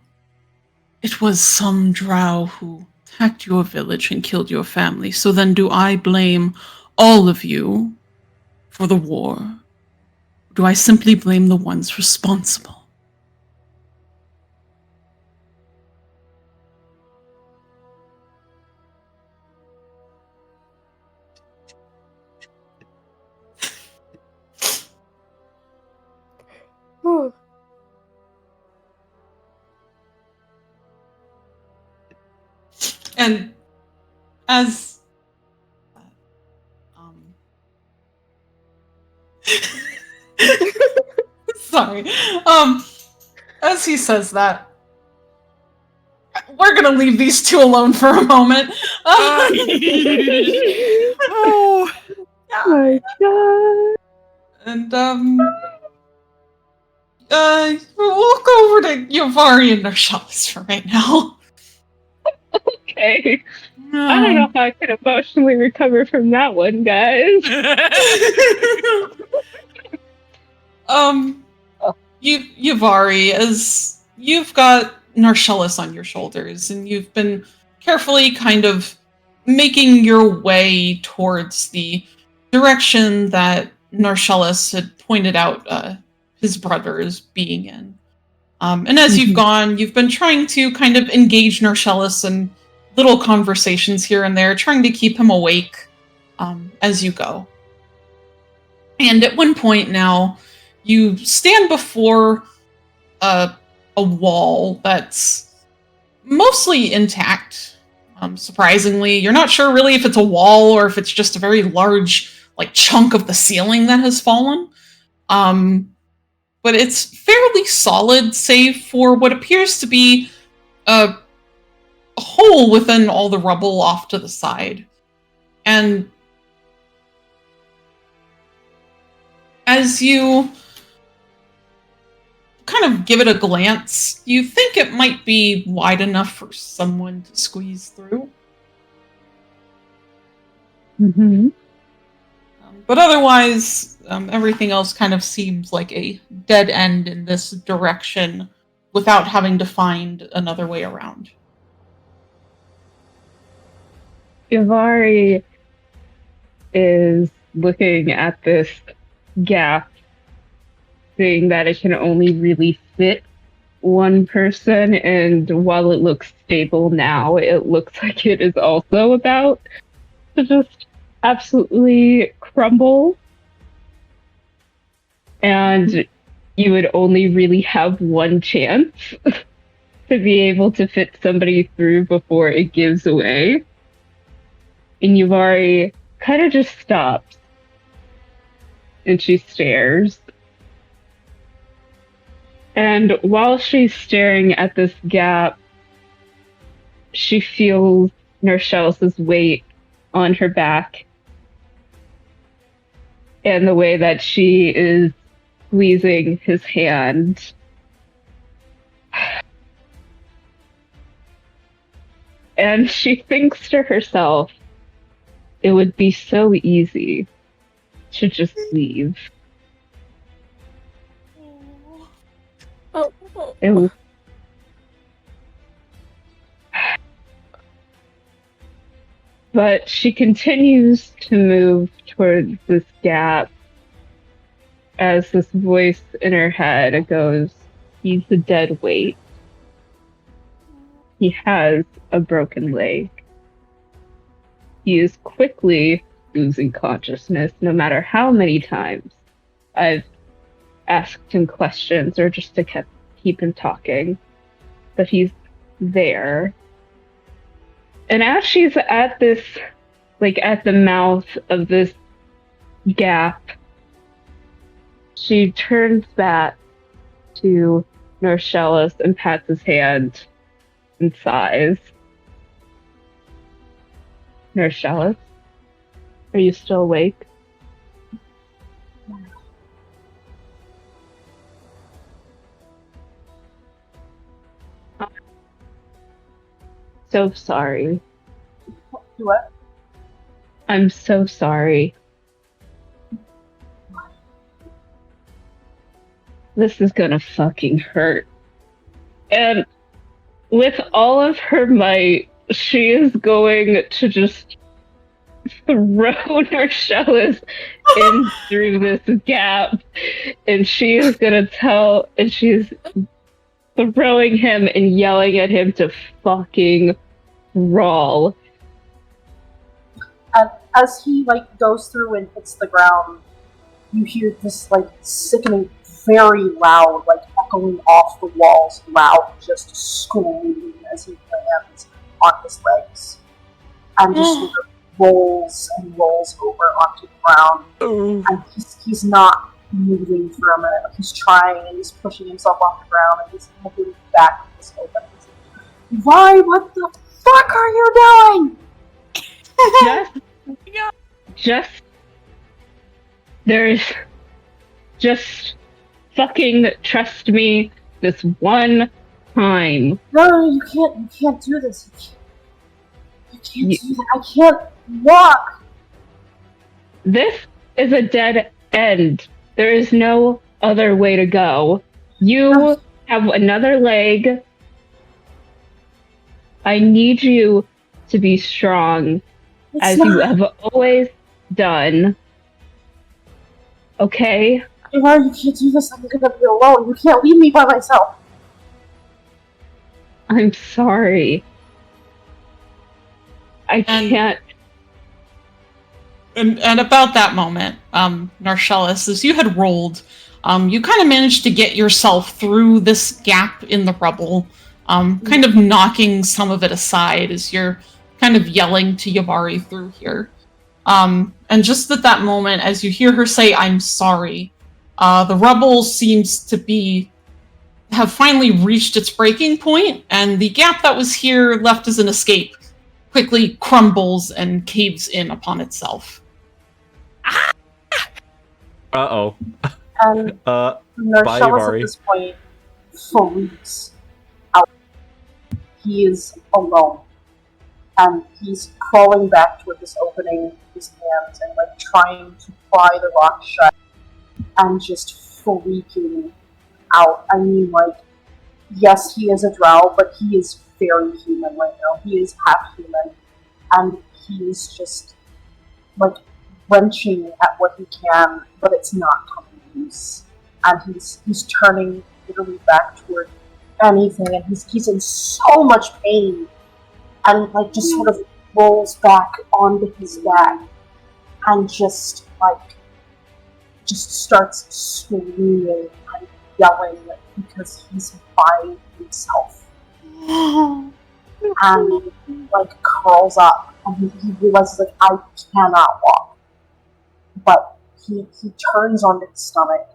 It was some drow who attacked your village and killed your family, so then do I blame all of you for the war? Or do I simply blame the ones responsible? And as sorry, as he says that, we're gonna leave these two alone for a moment. Oh my god. And we'll go over to Yavari and Narshalis for right now. Okay. I don't know how I can emotionally recover from that one, guys. Yavari, as you've got Narshalis on your shoulders, and you've been carefully kind of making your way towards the direction that Narshalis had pointed out his brothers being in. And as you've gone, you've been trying to kind of engage Narshalis in little conversations here and there, trying to keep him awake as you go. And at one point now, you stand before a wall that's mostly intact. Surprisingly, you're not sure really if it's a wall or if it's just a very large chunk of the ceiling that has fallen. But it's fairly solid, save for what appears to be a hole within all the rubble off to the side. And as you kind of give it a glance, you think it might be wide enough for someone to squeeze through. Mm-hmm. But otherwise, everything else kind of seems like a dead end in this direction without having to find another way around. Yavari is looking at this gap, seeing that it can only really fit one person, and while it looks stable now, it looks like it is also about to just absolutely crumble. And you would only really have one chance to be able to fit somebody through before it gives away. And Yavari kind of just stops. And she stares. And while she's staring at this gap, she feels Narshalis' weight on her back. And the way that she is squeezing his hand. And she thinks to herself, it would be so easy to just leave. It, but she continues to move towards this gap as this voice in her head goes, he's a dead weight. He has a broken leg. He is quickly losing consciousness no matter how many times I've asked him questions or just to keep him talking. But he's there. And as she's at this, at the mouth of this gap, she turns back to Narshalis and pats his hand and sighs. Nurse Chalice? Are you still awake? So sorry. What? I'm so sorry. This is gonna fucking hurt. And with all of her might, she is going to just throw her Chalice in through this gap. And she is gonna and she's throwing him and yelling at him to fucking crawl. And as he goes through and hits the ground, you hear this sickening, very loud, echoing off the walls, loud, just screaming as he lands on his legs, and just sort of rolls and rolls over onto the ground. And he's not moving for a minute. He's trying and he's pushing himself off the ground and he's looking back at this opening. Why? What the fuck are you doing? Just fucking trust me this one time. No, you can't do this. You can't do that. I can't walk. This is a dead end. There is no other way to go. You have another leg. I need you to be strong, as you have always done. Okay? No, you can't do this. I'm gonna be alone. You can't leave me by myself. I'm sorry. I can't. And about that moment, Narcellis, as you had rolled, you kind of managed to get yourself through this gap in the rubble, kind of knocking some of it aside as you're kind of yelling to Yabari through here. And just at that moment, as you hear her say, "I'm sorry," the rubble seems to have finally reached its breaking point, and the gap that was here left as an escape quickly crumbles and caves in upon itself. Uh-oh. And Narcellis at this point freaks out. He is alone. And he's crawling back toward this opening with his hands and trying to pry the rock shut and just freaking out. I mean, yes, he is a drow, but he is very human right now. He is half human. And he is just wrenching at what he can, but it's not coming loose. And he's turning literally back toward anything, and he's in so much pain, and just sort of rolls onto his back, and just starts screaming and yelling because he's by himself, and curls up, and he realizes I cannot walk. But he turns onto his stomach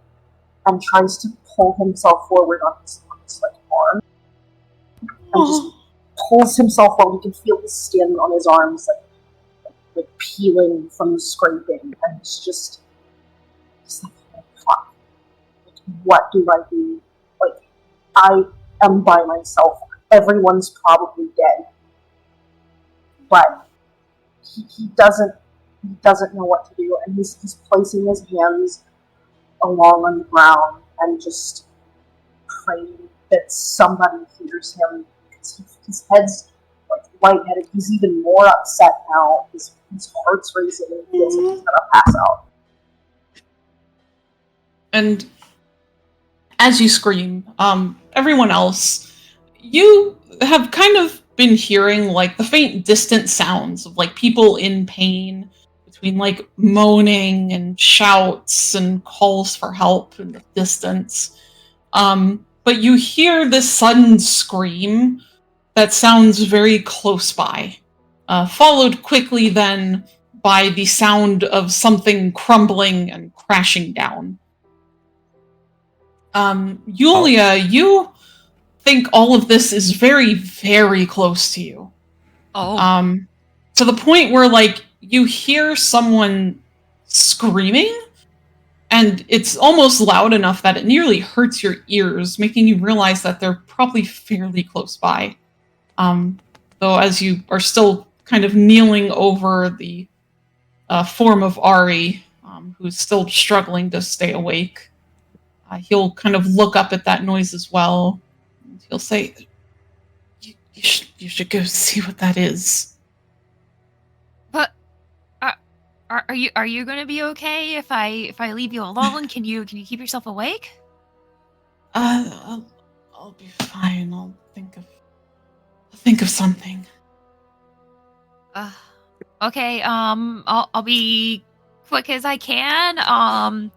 and tries to pull himself forward on his arm, and just pulls himself while he can feel the skin on his arms peeling from the scraping, and he's just fuck. What do I do? I am by myself. Everyone's probably dead. But he doesn't know what to do, and he's placing his hands along on the ground and just praying that somebody hears him, because his head's lightheaded. He's even more upset now. His heart's racing and he feels like he's gonna pass out. And as you scream, everyone else, you have kind of been hearing the faint distant sounds of people in pain, between moaning and shouts and calls for help in the distance. But you hear this sudden scream that sounds very close by, followed quickly then by the sound of something crumbling and crashing down. Yulia, you think all of this is very, very close to you. Oh. to the point where, like, you hear someone screaming, and it's almost loud enough that it nearly hurts your ears, making you realize that they're probably fairly close by. Though as you are still kind of kneeling over the form of Ari, who's still struggling to stay awake, he'll kind of look up at that noise as well. And he'll say, you should go see what that is. But are you going to be okay if I leave you alone? Can you keep yourself awake? I'll be fine. I'll think of something. Okay. I'll be quick as I can.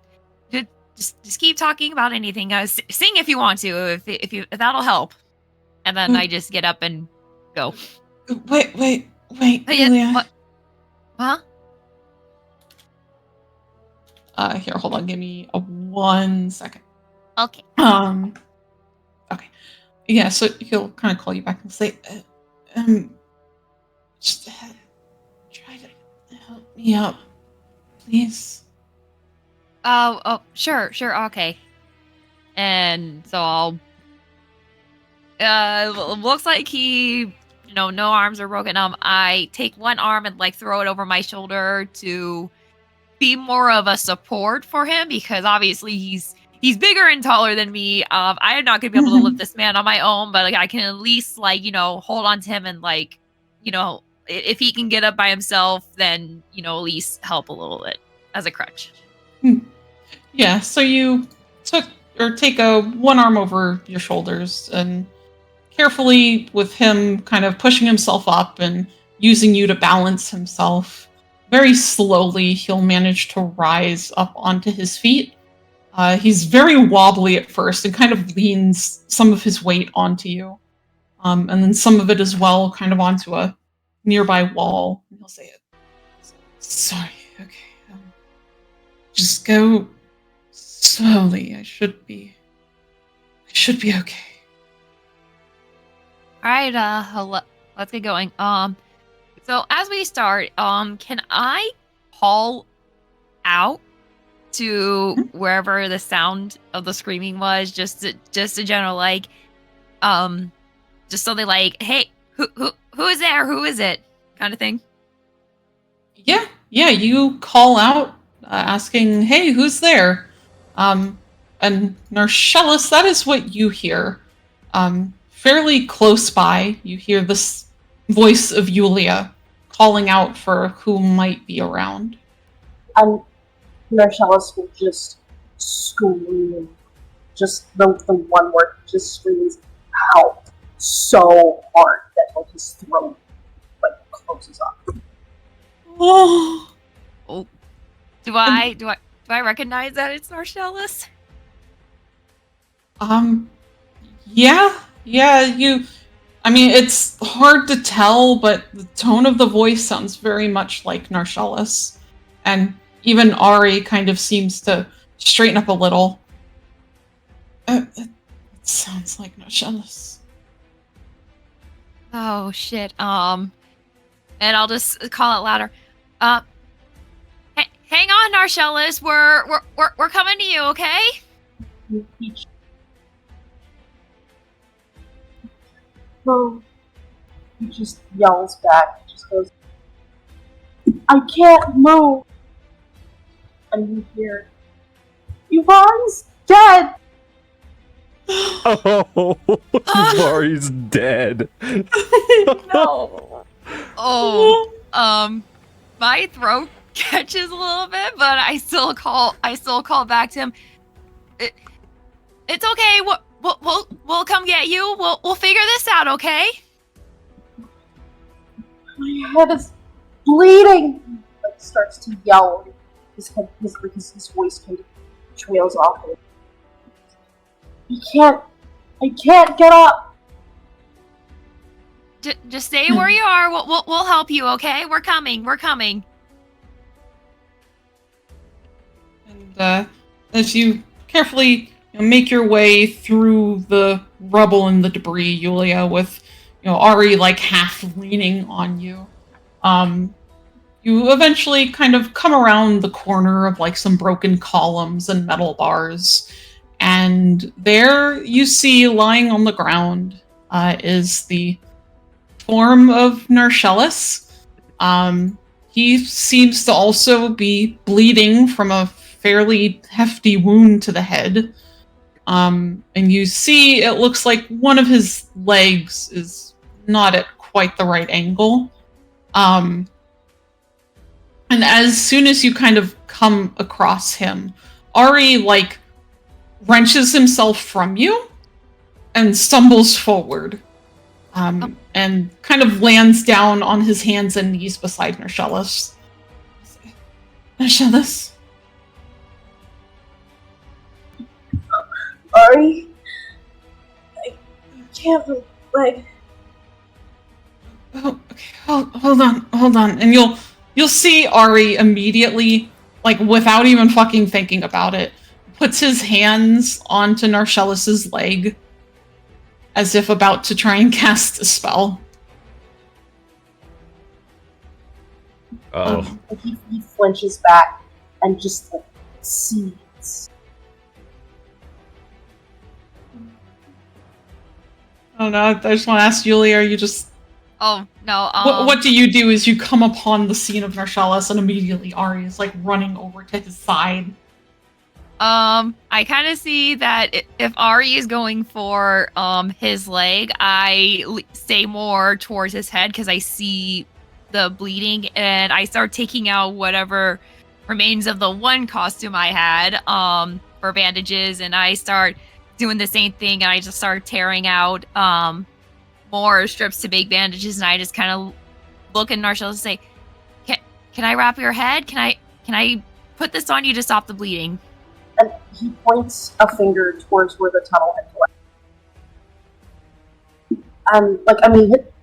Just keep talking about anything. Sing if you want to, if that'll help. And then I just get up and go. Wait, Yeah, Julia. what? Huh? Here, hold on. Give me 1 second. Okay. Okay. Yeah, so he'll kind of call you back and say, just try to help me up, please. Oh, sure, okay. And so I'll, looks like he, no arms are broken. I take one arm and like throw it over my shoulder to be more of a support for him, because obviously he's bigger and taller than me. I am not gonna be able to lift this man on my own, but like I can at least like, hold on to him and like, if he can get up by himself, then, at least help a little bit as a crutch. Yeah, so you take one arm over your shoulders, and carefully, with him kind of pushing himself up and using you to balance himself, very slowly he'll manage to rise up onto his feet. He's very wobbly at first and kind of leans some of his weight onto you. And then some of it as well kind of onto a nearby wall. And he'll say, sorry, okay. Just go slowly. I should be okay. All right, let's get going. So as we start, can I call out to wherever the sound of the screaming was, just a general like, just so they like, hey, who is there? Who is it? Kind of thing. Yeah, you call out, asking, hey, who's there? And Narshellus, that is what you hear. Fairly close by, you hear this voice of Yulia calling out for who might be around. And Narshellus will just scream. Just the one word, just screams out so hard that like his throat like closes up. Oh. Do I recognize that it's Narshellus? Yeah, I mean, it's hard to tell, but the tone of the voice sounds very much like Narshellus. And even Ari kind of seems to straighten up a little. It sounds like Narshellus. Oh shit. And I'll just call it louder. Hang on, Narshellus. We're coming to you, okay? So he just yells back. He just goes, I can't move. And you hear, Yvonne's dead. Oh, Mari's dead. No. Oh, my throat catches a little bit, but I still call back to him. It's okay. We'll come get you. We'll figure this out, okay? My head is bleeding. He like starts to yell. His voice kind of trails off. I can't get up. Just stay where you are. We'll help you, okay? We're coming. And as you carefully make your way through the rubble and the debris, Yulia, with Ari like half leaning on you, You eventually kind of come around the corner of like some broken columns and metal bars, and there you see lying on the ground is the form of Narcellus. He seems to also be bleeding from a fairly hefty wound to the head. And you see it looks like one of his legs is not at quite the right angle. And as soon as you kind of come across him, Ari, like, wrenches himself from you and stumbles forward. And kind of lands down on his hands and knees beside Narcellus. Narcellus? Ari, I can't like. Oh, okay, hold on. And you'll see Ari immediately, like without even fucking thinking about it, puts his hands onto Narcellus's leg as if about to try and cast a spell. Oh. He flinches back and just like sees. Oh no, I just want to ask Julie, are you just... Oh, no. What do you do as you come upon the scene of Narcellus and immediately Ari is like running over to his side? I kind of see that if Ari is going for his leg, I stay more towards his head because I see the bleeding, and I start taking out whatever remains of the one costume I had for bandages, and I start doing the same thing, and I just start tearing out more strips to make bandages, and I just kind of look at Narshall and say, "Can I wrap your head? Can I put this on you to stop the bleeding?" And he points a finger towards where the tunnel had led. And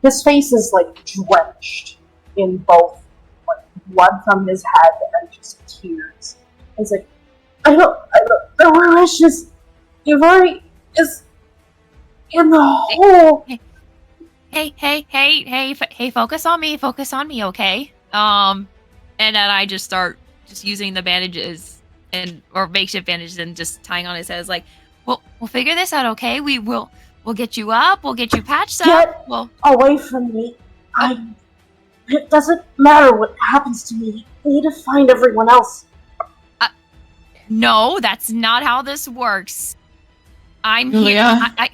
his face is like drenched in both like blood from his head and just tears. He's like, I don't know where Wishes. You've already is in the hole. Hey, focus on me, okay? And then I just start using the bandages or makeshift bandages and just tying on his head. It's like, we'll figure this out, okay? We'll get you up, we'll get you patched up. Get away from me. It doesn't matter what happens to me. I need to find everyone else. No, that's not how this works. I'm Julia? here.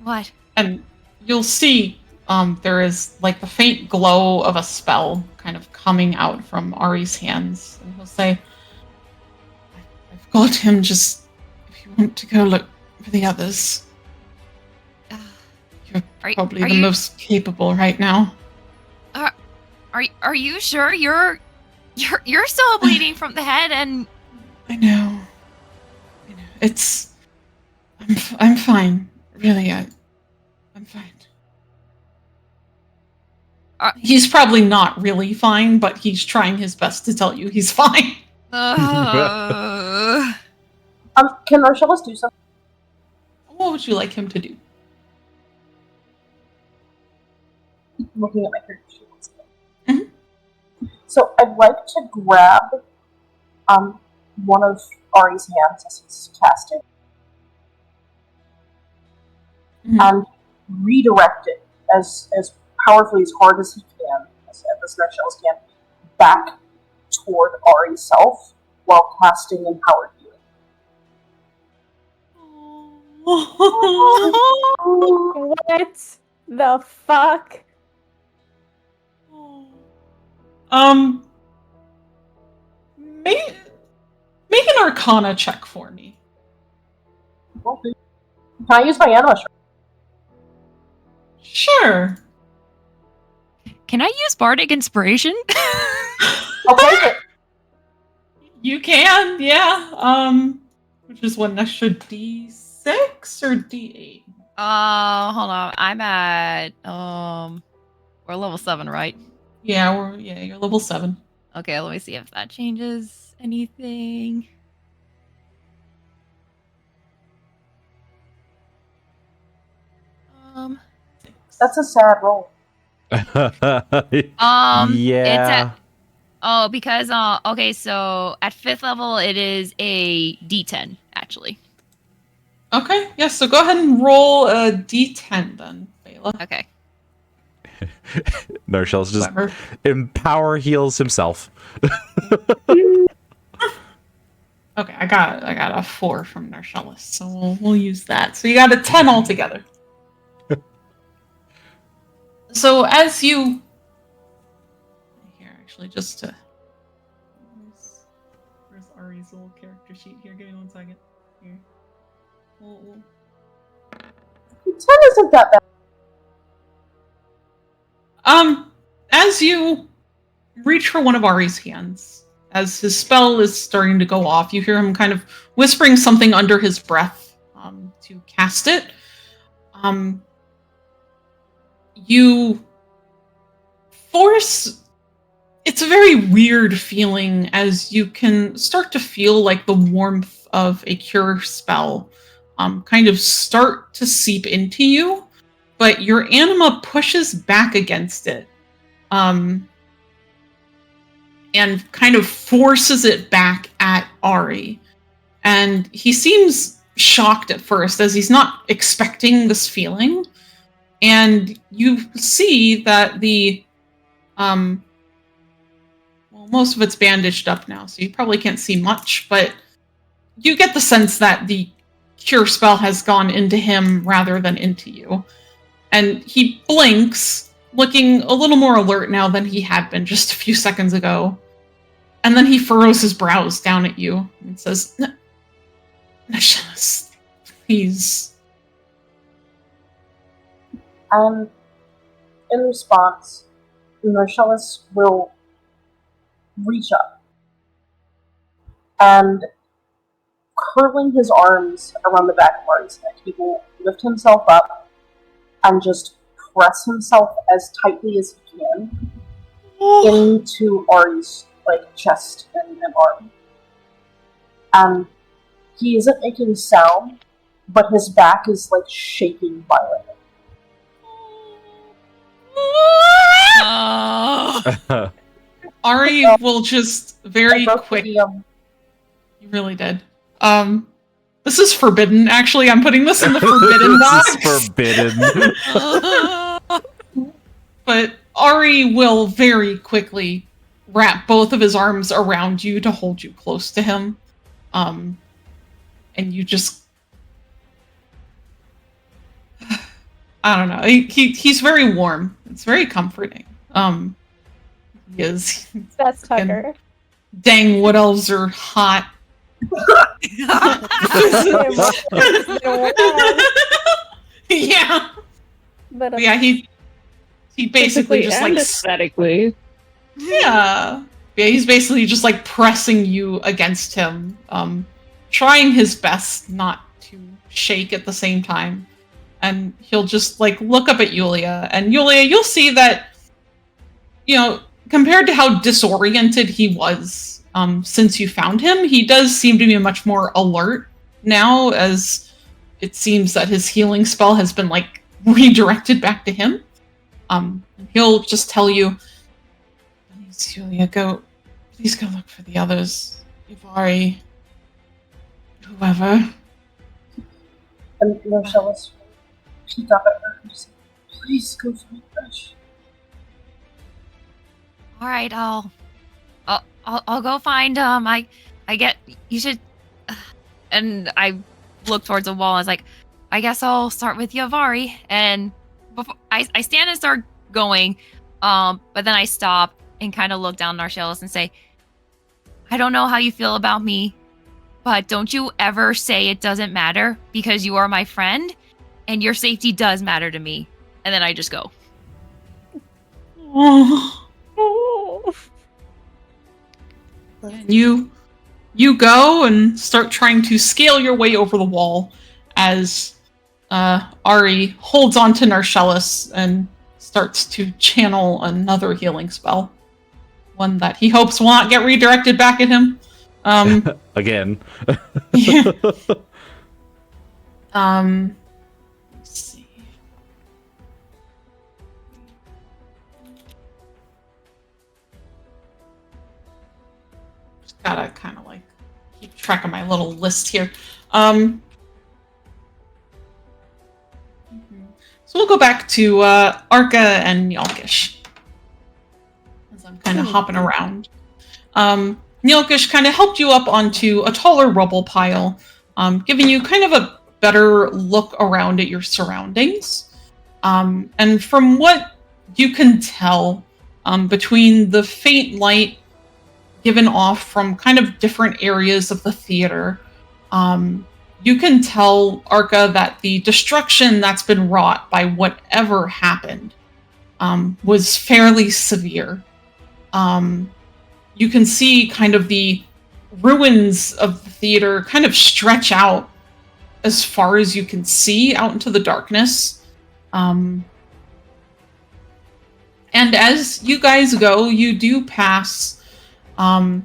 What? And you'll see there is like the faint glow of a spell kind of coming out from Ari's hands. And he'll say, I've got him, just if you want to go look for the others. You're probably the most capable right now. Are you sure you're still bleeding from the head? And I know. I'm fine. Really, I'm fine. He's probably not really fine, but he's trying his best to tell you he's fine. Can Marcellus do something? What would you like him to do? I'm looking at my character sheet. So I'd like to grab one of Ari's hands as he's casting and redirect it as powerfully, as hard as he can, as Narcellus can, back toward Ari's self while casting Empowered Healing. What the fuck? Make an Arcana check for me. Okay. Can I use my animal? Sure. can I use Bardic Inspiration? I'll take it. You can, yeah. Which is what, an extra D6 or D8? Hold on. I'm at we're level 7, right? Yeah, you're level 7. Okay, let me see if that changes anything. That's a sad roll. Yeah. Because okay, so at 5th level it is a D10 actually. Okay, yeah, so go ahead and roll a d10 then, Bela. Okay. Narshell's just Whatever. empower heals himself. Okay, I got a 4 from Narshellis, so we'll use that. So you got a 10 altogether. So as you here, actually, just to where's Ari's little character sheet here? Give me 1 second. Here. We'll 10 isn't that bad. As you reach for one of Ari's hands, as his spell is starting to go off, you hear him kind of whispering something under his breath to cast it. You force. It's a very weird feeling as you can start to feel like the warmth of a cure spell kind of start to seep into you, but your anima pushes back against it. And kind of forces it back at Ari. And he seems shocked at first, as he's not expecting this feeling. And you see that the well, most of it's bandaged up now, so you probably can't see much, but you get the sense that the cure spell has gone into him rather than into you. And he blinks, looking a little more alert now than he had been just a few seconds ago. And then he furrows his brows down at you and says, Nashalis, please. And in response, Marcellus will reach up and, curling his arms around the back of Ari's neck, he will lift himself up and just press himself as tightly as he can into Ari's chest and arm. And he isn't making sound, but his back is shaking violently. Ari will just very quick. You really did. This is forbidden. Actually, I'm putting this in the forbidden box. This is forbidden. But Ari will very quickly wrap both of his arms around you to hold you close to him. And you just... I don't know. He's very warm. It's very comforting. He is. That's Tucker. Dang, wood elves are hot. Yeah. But Yeah, he basically just and aesthetically. Yeah, he's basically just pressing you against him, trying his best not to shake at the same time. And he'll just look up at Yulia, and Yulia, you'll see that, compared to how disoriented he was since you found him, he does seem to be much more alert now, as it seems that his healing spell has been redirected back to him. He'll just tell you, please, Yulia, please go look for the others. Ivari, whoever. And Marcellus peeked up at her and said, please go find Fresh. All right, I'll go find you should. And I look towards the wall. I was like, I guess I'll start with Yavari. And before I stand and start going, but then I stop and kind of look down Narshellis and say, I don't know how you feel about me, but don't you ever say it doesn't matter, because you are my friend and your safety does matter to me. And then I just go. And you go and start trying to scale your way over the wall as Ari holds on to Narshellis and starts to channel another healing spell. One that he hopes will not get redirected back at him. Again. Yeah. Let's see. gotta kind of like keep track of my little list here. So we'll go back to Arca and Nyalkish. As I'm kind of hopping around. Nyalkish kind of helped you up onto a taller rubble pile, giving you kind of a better look around at your surroundings. And from what you can tell, between the faint light given off from kind of different areas of the theater, you can tell, Arca, that the destruction that's been wrought by whatever happened was fairly severe. You can see kind of the ruins of the theater kind of stretch out as far as you can see out into the darkness. And as you guys go, you do pass, you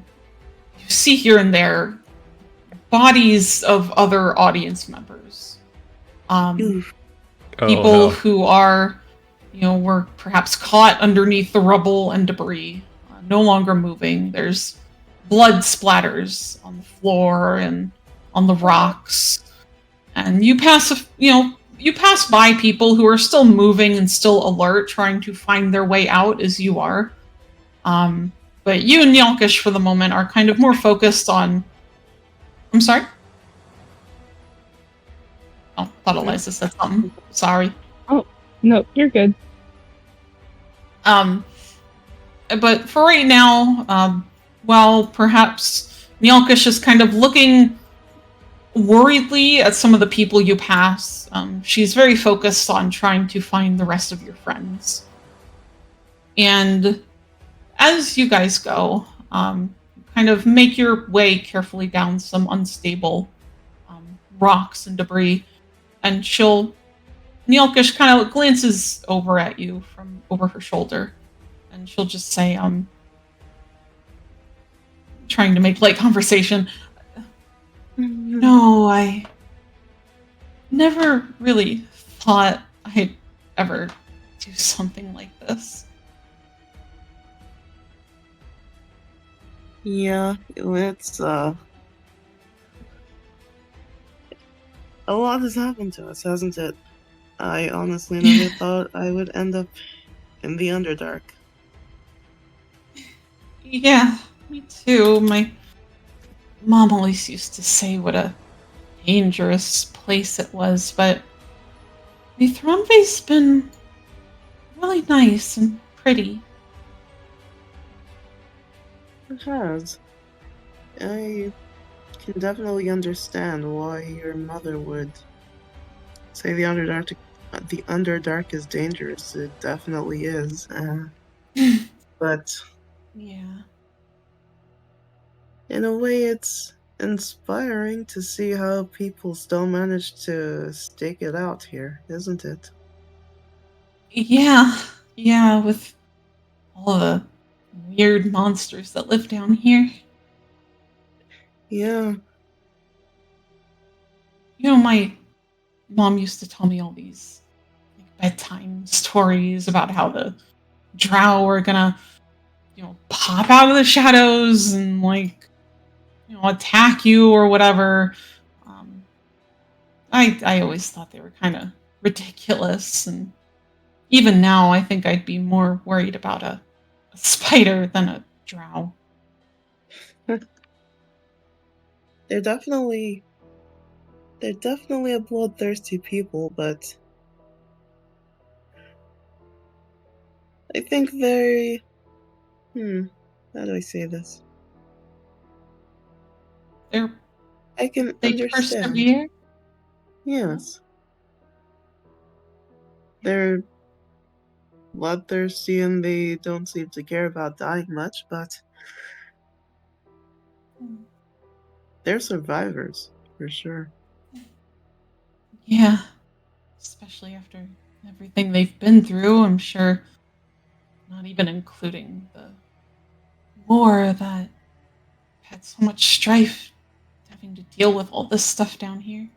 see here and there bodies of other audience members. People who are, were perhaps caught underneath the rubble and debris, no longer moving. There's blood splatters on the floor and on the rocks. And you pass, you pass by people who are still moving and still alert, trying to find their way out as you are. But you and Nyalkish, for the moment, are kind of more focused on... I'm sorry? Oh, thought Eliza said something. Sorry. Oh, no, you're good. But for right now, while perhaps Nyalkish is kind of looking worriedly at some of the people you pass, she's very focused on trying to find the rest of your friends. And as you guys go, kind of make your way carefully down some unstable rocks and debris, and Nyalkish kind of glances over at you from over her shoulder, and she'll just say, trying to make light conversation, no, I never really thought I'd ever do something like this. Yeah, it's a lot has happened to us, hasn't it? I honestly never thought I would end up in the Underdark. Yeah, me too. My mom always used to say what a dangerous place it was, but the Thronvey's been really nice and pretty. It has. I can definitely understand why your mother would say the Underdark is dangerous. It definitely is. But Yeah. in a way, it's inspiring to see how people still manage to stake it out here, isn't it? Yeah, with all the weird monsters that live down here. Yeah. My mom used to tell me all these bedtime stories about how the drow were gonna, pop out of the shadows and attack you or whatever. I always thought they were kind of ridiculous, and even now I think I'd be more worried about a spider than a drow. They're definitely a bloodthirsty people, but I think how do I say this? I can They understand. persevere. Yes. They're bloodthirsty and they don't seem to care about dying much, but they're survivors, for sure. Yeah, especially after everything they've been through, I'm sure. Not even including the war that had so much strife, having to deal with all this stuff down here.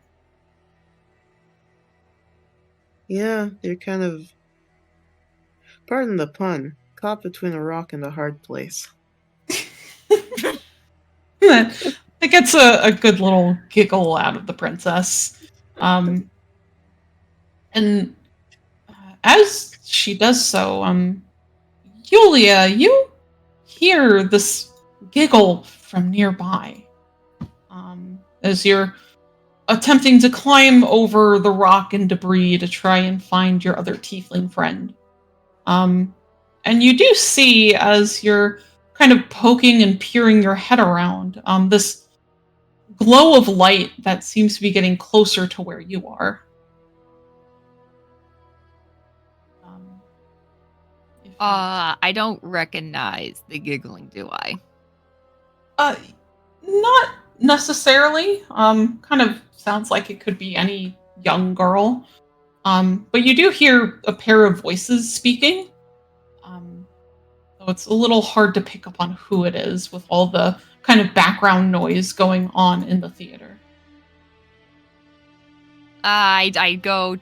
Yeah, they're kind of, pardon the pun, caught between a rock and a hard place. It gets a good little giggle out of the princess. And as she does so, Yulia, you hear this giggle from nearby. As you're attempting to climb over the rock and debris to try and find your other tiefling friend. And you do see, as you're kind of poking and peering your head around, this glow of light that seems to be getting closer to where you are. I don't recognize the giggling, do I? Not necessarily. Kind of sounds like it could be any young girl. But you do hear a pair of voices speaking. So it's a little hard to pick up on who it is with all the kind of background noise going on in the theater. I go.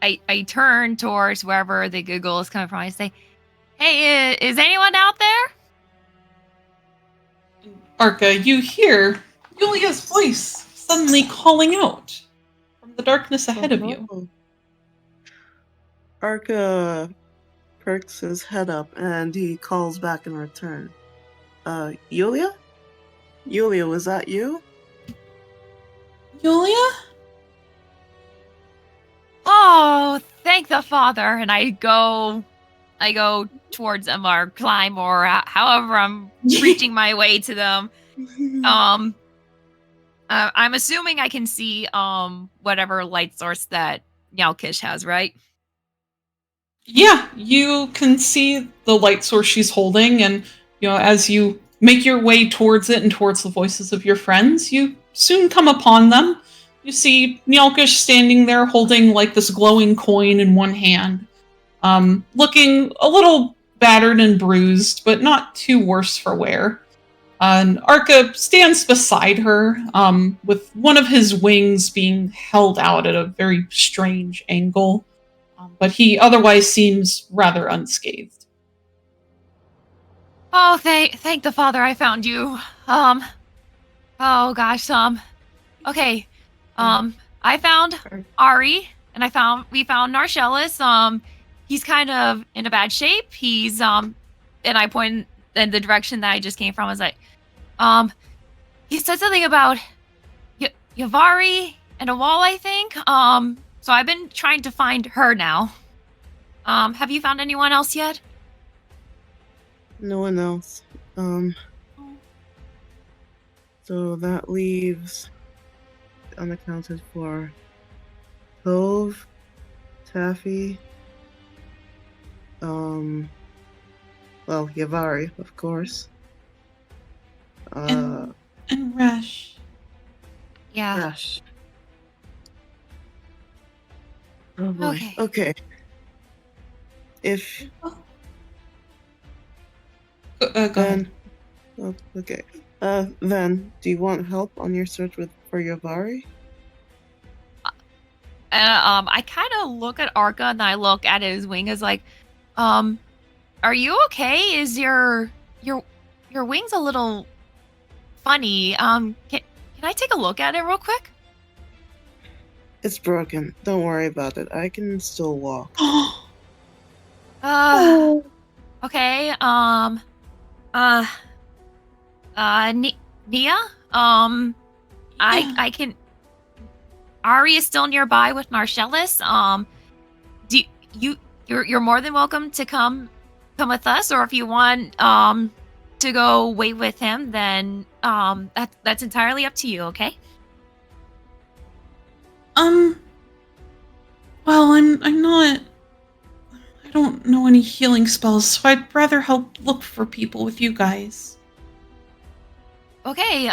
I turn towards wherever the giggle is coming from. I say, "Hey, is anyone out there?" Arca, you hear Yulia's voice suddenly calling out from the darkness ahead of you. Arca perks his head up and he calls back in return. Yulia? Yulia, was that you? Yulia? Oh, thank the Father! And I go towards them or climb or however I'm reaching my way to them. I'm assuming I can see whatever light source that Nyalkish has, right? Yeah, you can see the light source she's holding, and as you make your way towards it and towards the voices of your friends, you soon come upon them. You see Nyalkish standing there holding like this glowing coin in one hand, looking a little battered and bruised, but not too worse for wear. And Arca stands beside her, with one of his wings being held out at a very strange angle, but he otherwise seems rather unscathed. Oh, thank the Father, I found you. Oh gosh, okay. I found Ari, and we found Narcellus. He's kind of in a bad shape. He's and I point in the direction that I just came from. I was like, he said something about Yavari and a wall, I think. So I've been trying to find her now. Have you found anyone else yet? No one else. So that leaves unaccounted for Tove, Taffy, well, Yavari, of course. And Rash. Yeah. Rash. Oh boy. Okay. Okay. If Go ahead. Oh, okay. Then, do you want help on your search for Yavari? I kind of look at Arca and I look at his wing as like, are you okay? Is your wing's a little funny? Can I take a look at it real quick? It's broken. Don't worry about it. I can still walk. Okay. Nia? I can. Ari is still nearby with Narcellus. You're more than welcome to come with us, or if you want to go wait with him, then that's entirely up to you. Okay. Well, I'm not. I don't know any healing spells, so I'd rather help look for people with you guys. Okay.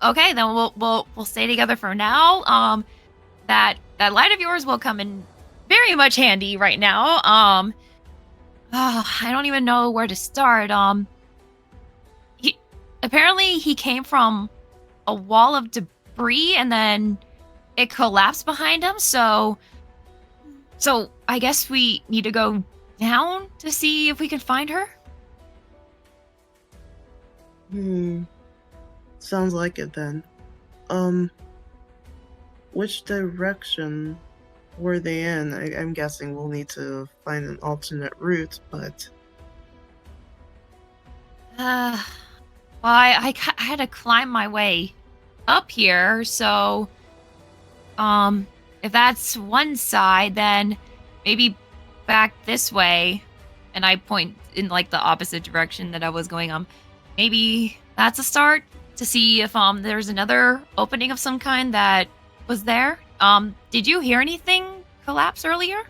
Okay, then we'll stay together for now. That light of yours will come in very much handy right now. I don't even know where to start. He came from a wall of debris and then it collapsed behind him. So I guess we need to go down to see if we can find her. Sounds like it then. Which direction were they in? I'm guessing we'll need to find an alternate route, but... Well, I had to climb my way up here, so if that's one side, then maybe back this way. And I point in like the opposite direction that I was going. Maybe that's a start to see if there's another opening of some kind that was there. Did you hear anything collapse earlier?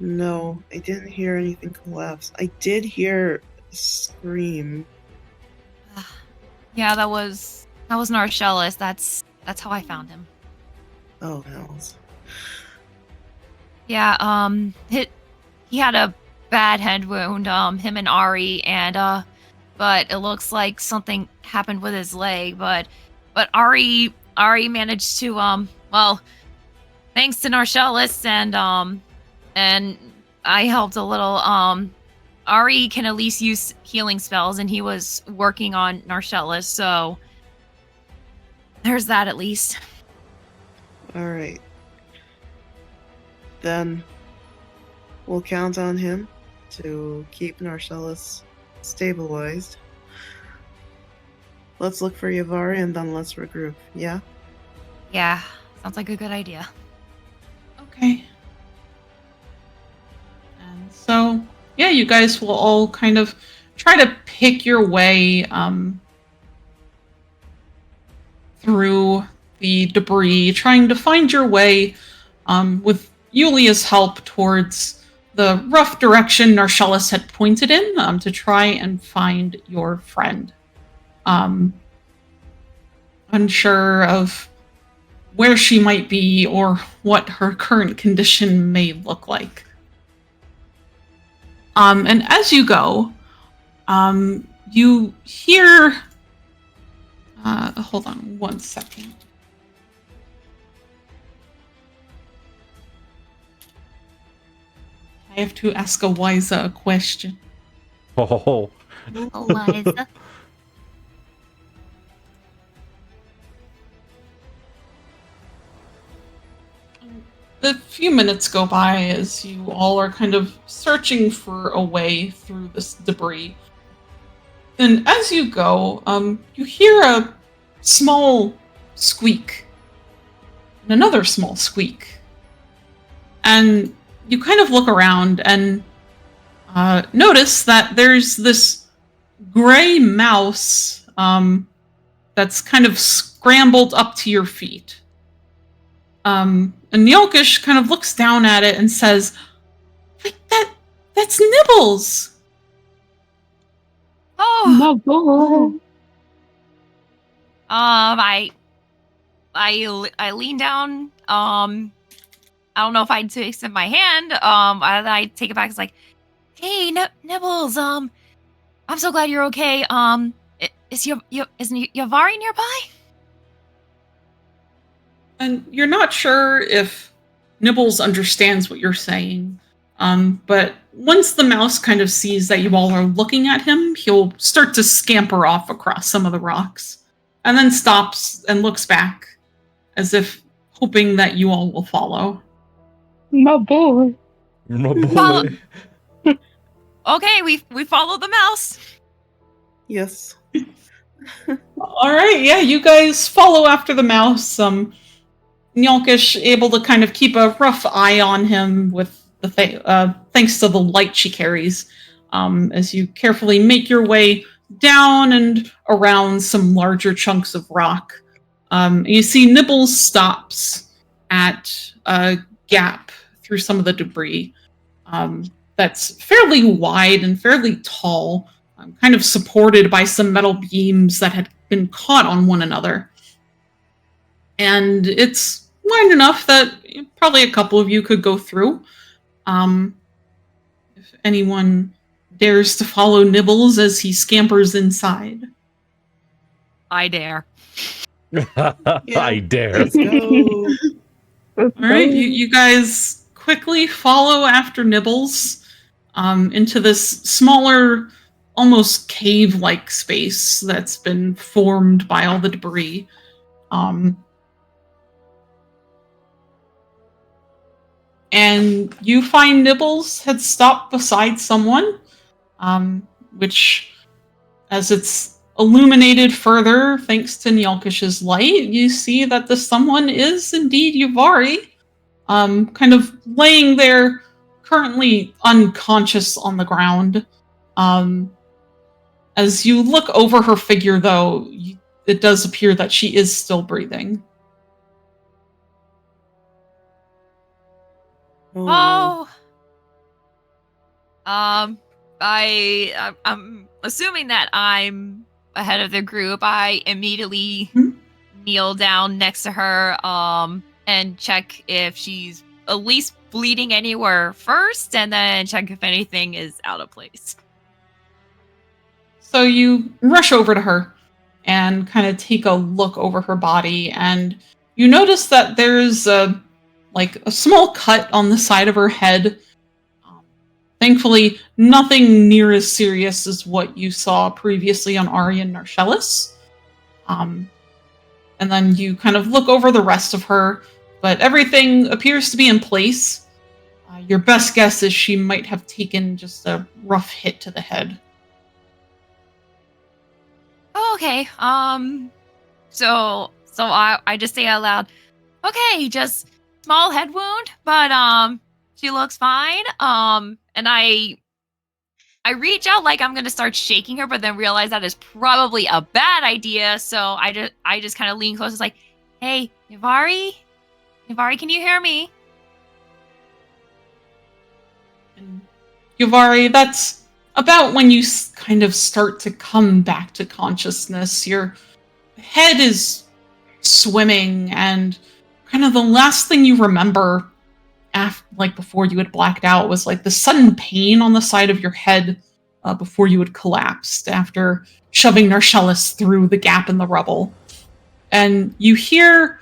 No, I didn't hear anything collapse. I did hear a scream. Yeah, that was Narcellus. That's how I found him. Oh, hells. Yeah, he had a bad head wound, him and Ari, and but it looks like something happened with his leg, but Ari managed to well, thanks to Narcellus and I helped a little. Ari can at least use healing spells, and he was working on Narcellus, so there's that at least. Alright. Then we'll count on him to keep Narcellus stabilized. Let's look for Yavari and then let's regroup, yeah? Yeah, sounds like a good idea. Okay. And so, yeah, you guys will all kind of try to pick your way through the debris, trying to find your way with Yulia's help towards the rough direction Narcellus had pointed in to try and find your friend. Unsure of where she might be or what her current condition may look like. And as you go, you hear... hold on 1 second. I have to ask Eliza a question. Oh, Eliza. A few minutes go by as you all are kind of searching for a way through this debris. And as you go, you hear a small squeak. And another small squeak. And you kind of look around and notice that there's this gray mouse that's kind of scrambled up to your feet. And Nyolkish kind of looks down at it and says, like, that's Nibbles! Oh! My boy. I lean down, I don't know if I'd to extend my hand, I take it back, it's like, hey, Nibbles, I'm so glad you're okay, is Yavari nearby? And you're not sure if Nibbles understands what you're saying, but once the mouse kind of sees that you all are looking at him, he'll start to scamper off across some of the rocks, and then stops and looks back, as if hoping that you all will follow. My boy. my boy. Follow- Okay, we follow the mouse. Yes. Alright, yeah, you guys follow after the mouse. Nyolkish able to kind of keep a rough eye on him with the thanks to the light she carries, as you carefully make your way down and around some larger chunks of rock. You see Nibbles stops at a gap through some of the debris that's fairly wide and fairly tall, kind of supported by some metal beams that had been caught on one another. And it's wide enough that probably a couple of you could go through. If anyone dares to follow Nibbles as he scampers inside. I dare. I dare. Let's go. All right, you guys quickly follow after Nibbles. into this smaller, almost cave-like space that's been formed by all the debris. And you find Nibbles had stopped beside someone, which, as it's illuminated further thanks to Nyalkish's light, you see that the someone is indeed Yuvari, kind of laying there, currently unconscious on the ground. As you look over her figure, though, it does appear that she is still breathing. Oh. I'm assuming that I'm ahead of the group. I immediately kneel down next to her, and check if she's at least bleeding anywhere first, and then check if anything is out of place. So you rush over to her and kind of take a look over her body, and you notice that there's a small cut on the side of her head. Thankfully, nothing near as serious as what you saw previously on Ari and Narcellis. And then you kind of look over the rest of her, but everything appears to be in place. Your best guess is she might have taken just a rough hit to the head. Okay. So I just say out loud, okay, just small head wound, but she looks fine. And I reach out like I'm gonna start shaking her, but then realize that is probably a bad idea. So I just kind of lean close. It's like, hey, Yuvari, can you hear me? And Yuvari, that's about when you kind of start to come back to consciousness. Your head is swimming, and kind of the last thing you remember before you had blacked out was like the sudden pain on the side of your head before you had collapsed after shoving Narcellis through the gap in the rubble. And you hear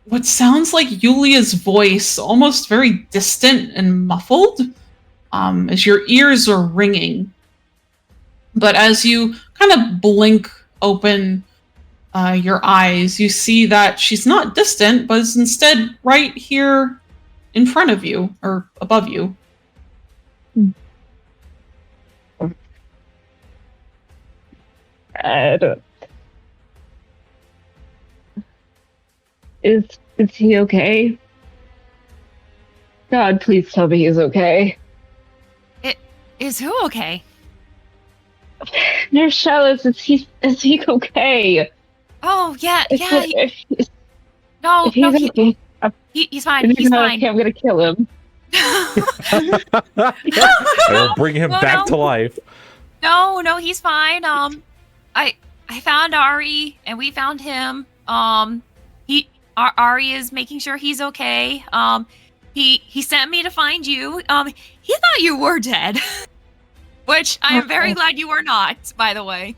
what sounds like Yulia's voice, almost very distant and muffled, as your ears are ringing. But as you kind of blink open your eyes, you see that she's not distant, but is instead right here in front of you, or above you. Is he okay? God, please tell me he's okay. Is who okay? Narcellis, is he okay? Oh yeah. If he's Okay. He's fine. He's fine. Okay, I'm gonna kill him. Or bring him back to life. No, he's fine. I found Ari and we found him. Ari is making sure he's okay. He sent me to find you. He thought you were dead. Which I am very glad you were not, by the way.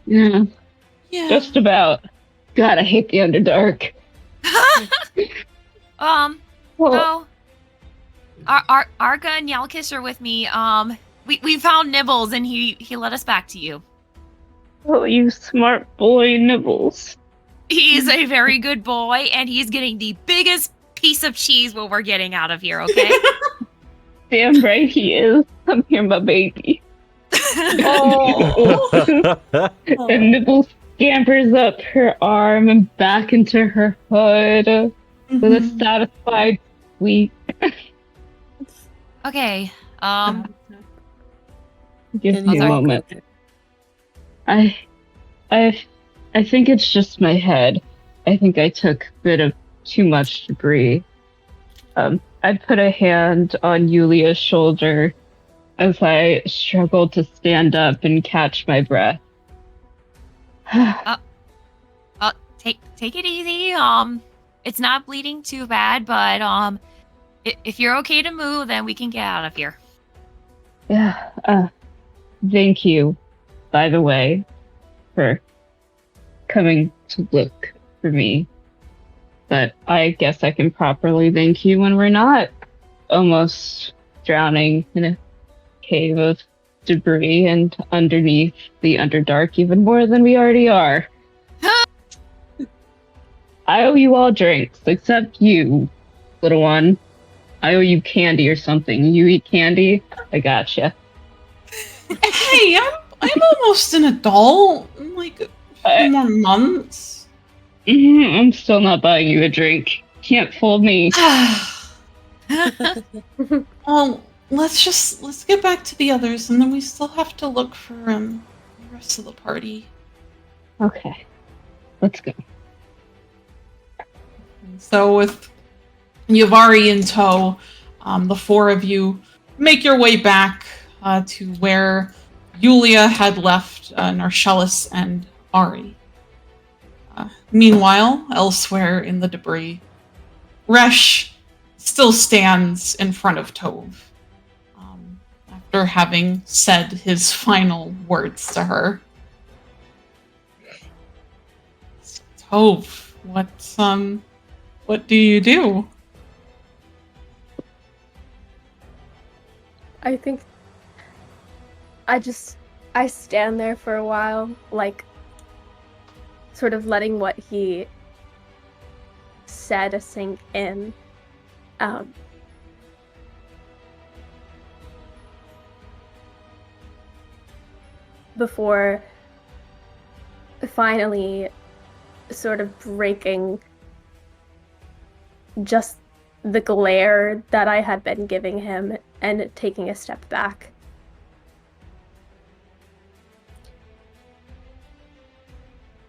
Yeah. Yeah. Just about. God, I hate the Underdark. So Arga and Yalkish are with me. We found Nibbles and he led us back to you. Oh, you smart boy, Nibbles. He's a very good boy, and he's getting the biggest piece of cheese what we're getting out of here, okay? Damn right he is. Come here, my baby. Oh. And Nibbles scampers up her arm and back into her hood with a satisfied squeak. Okay. Give me a moment. I think it's just my head. I think I took a bit of too much debris. I put a hand on Yulia's shoulder as I struggled to stand up and catch my breath. Take it easy. It's not bleeding too bad, but if you're okay to move, then we can get out of here. Yeah. Thank you, by the way, for coming to look for me. But I guess I can properly thank you when we're not almost drowning in a cave of debris and underneath the Underdark even more than we already are. I owe you all drinks, except you, little one. I owe you candy or something. You eat candy? I gotcha. Hey, I'm almost an adult. In like a few more months. I'm still not buying you a drink. Can't fool me. Well, let's get back to the others, and then we still have to look for the rest of the party. Okay, let's go. So with Yavari in tow, the four of you make your way back to where Yulia had left Narcellus and Ari. Meanwhile, elsewhere in the debris, Resh still stands in front of Tove, after having said his final words to her. Tove, what do you do? I think I stand there for a while, like sort of letting what he said sink in. Before finally sort of breaking just the glare that I had been giving him and taking a step back.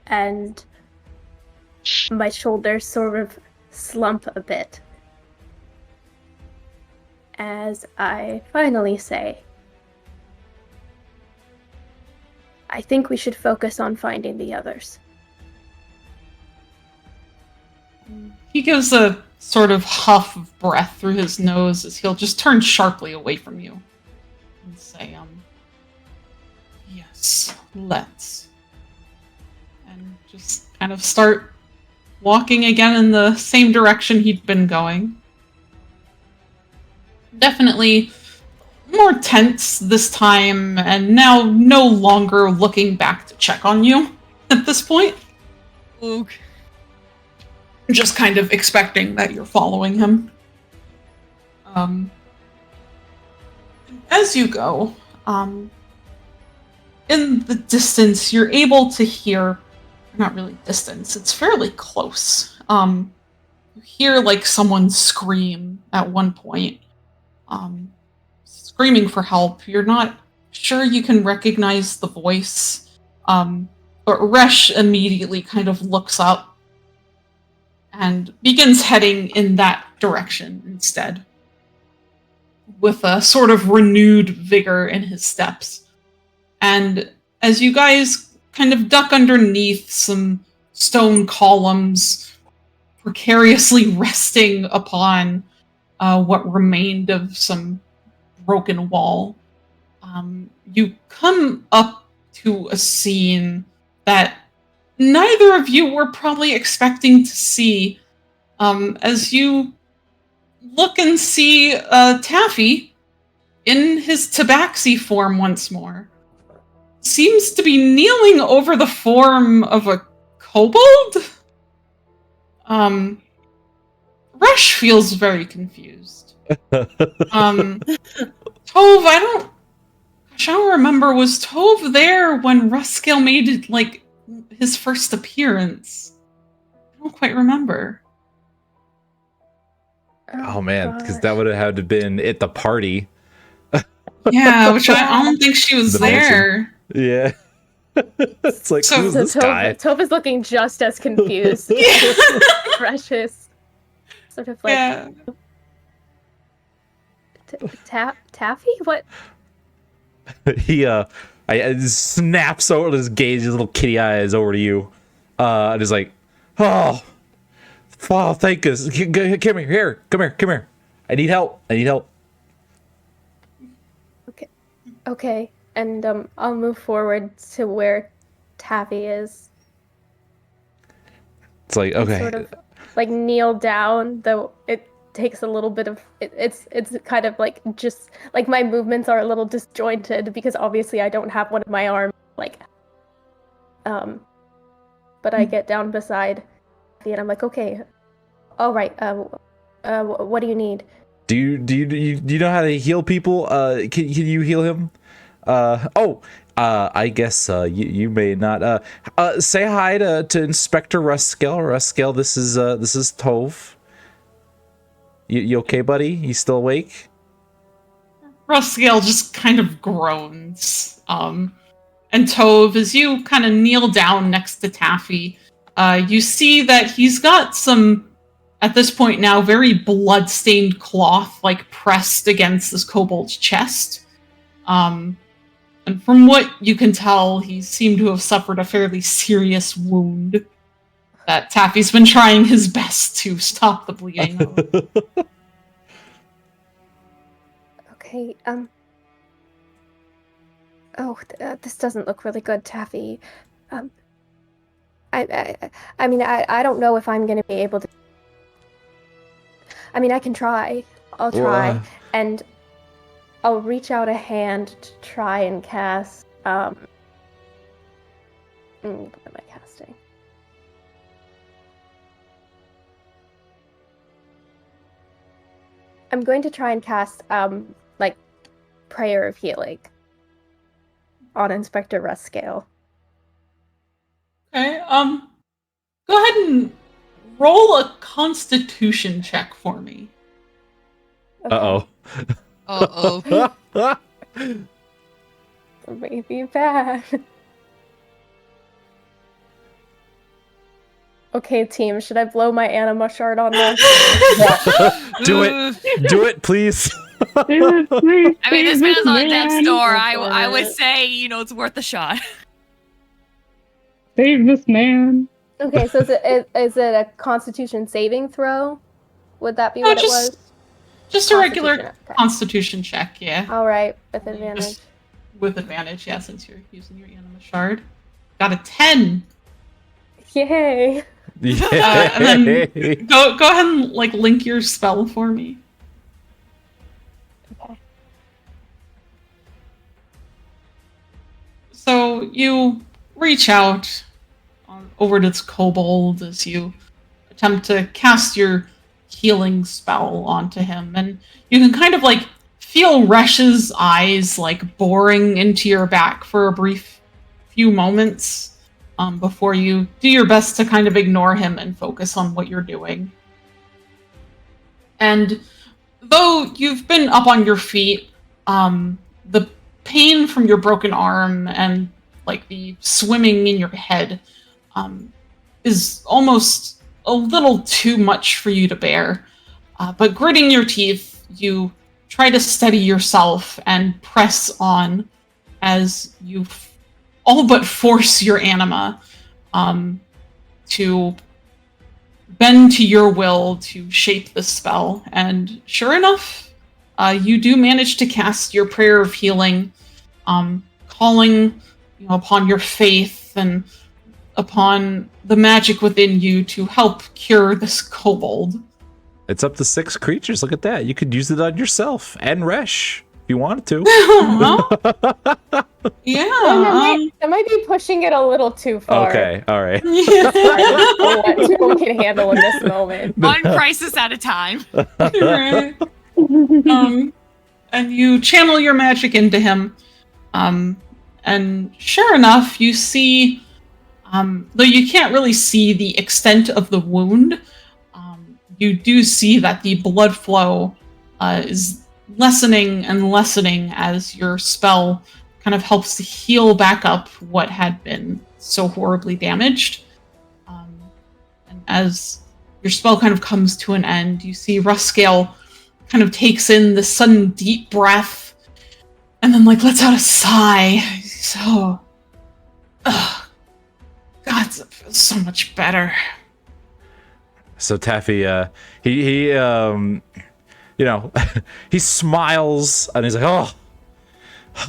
And my shoulders sort of slump a bit as I finally say, I think we should focus on finding the others. He gives a sort of huff of breath through his nose as he'll just turn sharply away from you and say, yes, let's. And just kind of start walking again in the same direction he'd been going. Definitely more tense this time, and now no longer looking back to check on you at this point. Okay. Just kind of expecting that you're following him. As you go, in the distance, you're able to hear, not really distance, it's fairly close. You hear like someone scream at one point, screaming for help. You're not sure you can recognize the voice, but Resh immediately kind of looks up and begins heading in that direction instead, with a sort of renewed vigor in his steps. And as you guys kind of duck underneath some stone columns, precariously resting upon what remained of some broken wall, you come up to a scene that neither of you were probably expecting to see, as you look and see Taffy in his tabaxi form once more. Seems to be kneeling over the form of a kobold? Resh feels very confused. Tove, I don't remember, was Tove there when Ruskell made it, like, his first appearance? I don't quite remember. Oh man, because that would have had to been at the party. Yeah, which I don't think she was The there. Yeah. It's like, So- who's this guy? Tove is looking just as confused. Precious. Sort of like, Yeah. Taffy? What? He I snaps over his gaze, his little kitty eyes over to you, and is like, oh, thank us. Come here, come here. I need help. Okay, and I'll move forward to where Taffy is. It's like, And okay. sort of like kneel down, though takes a little bit of it's kind of like just like my movements are a little disjointed because obviously I don't have one of my arms like but I get down beside Taffy and I'm like, okay, all right, what do you need? Do you know how to heal people? Can you heal him? I guess you may not. Say hi to Inspector Ruskel. Ruskel, this is Tove. You okay, buddy? You still awake? Ruscale just kind of groans. And Tove, as you kind of kneel down next to Taffy, you see that he's got some, at this point now, very blood-stained cloth, like, pressed against this kobold's chest. And from what you can tell, he seemed to have suffered a fairly serious wound that Taffy's been trying his best to stop the bleeding of. Okay, this doesn't look really good, Taffy. I mean, I don't know if I'm gonna be able to. I mean, I can try. I'll try, and I'll reach out a hand to try and cast. What am I casting? I'm going to try and cast, like, Prayer of Healing on Inspector Ruscale. Okay, go ahead and roll a Constitution check for me. Okay. Uh-oh. It may be bad. Okay, team, should I blow my anima shard on this? Do it, please. I mean, this man's on death's door. I would say, it's worth a shot. Save this man. Okay, so is it a Constitution saving throw? Would that be what it was? Just a regular Constitution check, yeah. All right, with advantage. Just with advantage, yeah, since you're using your anima shard. Got a 10. Yay! And then go ahead and link your spell for me. Okay. So you reach out over to this kobold as you attempt to cast your healing spell onto him, and you can kind of feel Resh's eyes boring into your back for a brief few moments. Before you do your best to kind of ignore him and focus on what you're doing. And though you've been up on your feet, the pain from your broken arm and the swimming in your head is almost a little too much for you to bear. But gritting your teeth, you try to steady yourself and press on as you all but force your anima to bend to your will to shape the spell. And sure enough, you do manage to cast your prayer of healing, calling upon your faith and upon the magic within you to help cure this kobold. It's up to 6 creatures. Look at that. You could use it on yourself and Resh. If you wanted to. Yeah. I might be pushing it a little too far. Okay, all right. What you can handle in this moment. One crisis at a time. Right. And you channel your magic into him. And sure enough, you see, though you can't really see the extent of the wound, you do see that the blood flow is lessening and lessening as your spell kind of helps to heal back up what had been so horribly damaged. And as your spell kind of comes to an end, you see Ruscale kind of takes in this sudden deep breath and then lets out a sigh. So, God, that feels so much better. So Taffy, he he smiles and he's like, oh,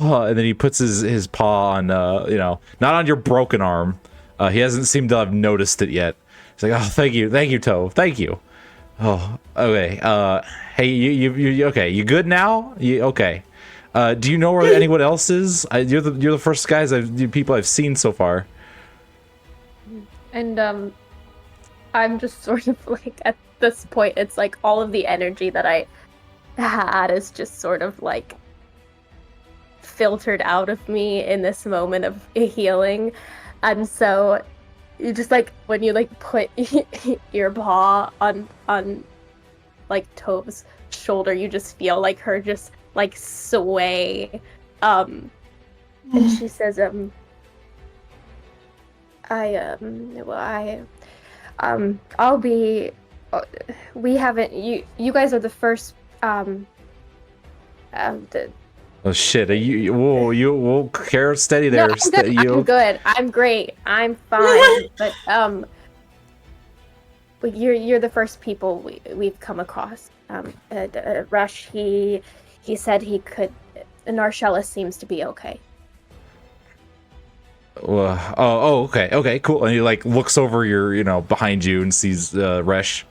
and then he puts his paw on, not on your broken arm. He hasn't seemed to have noticed it yet. He's like, oh, thank you, Tove, thank you. Oh, okay. Hey, you okay? You good now? You okay? Do you know where anyone else is? You're the first people I've seen so far. And I'm just sort of like at this point, it's like all of the energy that I had is just sort of like filtered out of me in this moment of healing. And so you just like when you like put your paw on like Tove's shoulder, you just feel like her just like sway. And she says, I'll be we haven't you guys are the first Oh shit! Whoa, whoa, care steady there. No, I'm good. I'm great. I'm fine. But you're the first people we've come across. Rush, he said he could. Narshella seems to be okay. Okay, cool. And he like looks over behind you and sees Resh.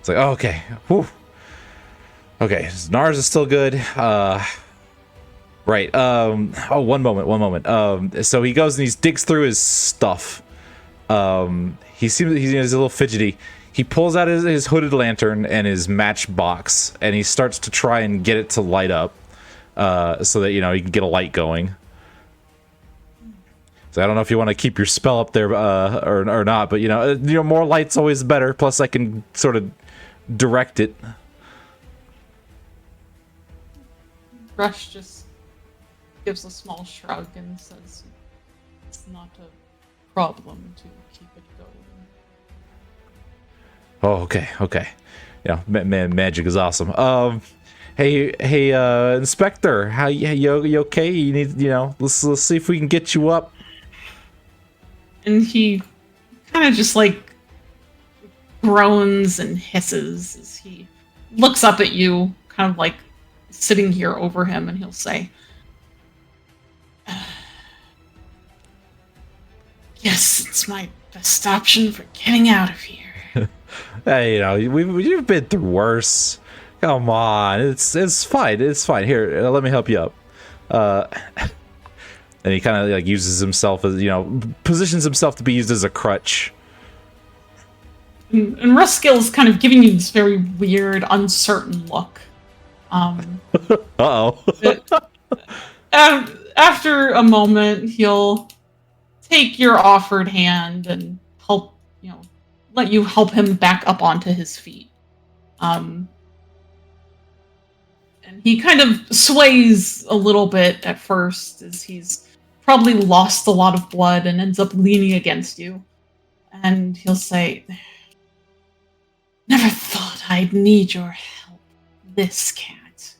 It's like, oh, okay, whew. Okay, Nars is still good. Right. One moment. So he goes and he digs through his stuff. He's a little fidgety. He pulls out his hooded lantern and his matchbox, and he starts to try and get it to light up, so that he can get a light going. So I don't know if you want to keep your spell up there, or not, but more light's always better. Plus, I can sort of direct it. Rush just gives a small shrug and says, "It's not a problem to keep it going." Oh, okay. Yeah, magic is awesome. Hey, Inspector, how you okay? You need, let's see if we can get you up. And he kind of just like groans and hisses as he looks up at you, kind of like sitting here over him, and he'll say, "Yes, it's my best option for getting out of here." Hey, you've been through worse. Come on, it's fine. It's fine. Here, let me help you up. And he kind of like uses himself as positions himself to be used as a crutch. And Ruskill's kind of giving you this very weird, uncertain look. Uh-oh. After a moment, he'll take your offered hand and let you help him back up onto his feet. And he kind of sways a little bit at first as he's probably lost a lot of blood and ends up leaning against you. And he'll say, "Never thought I'd need your help, this cat."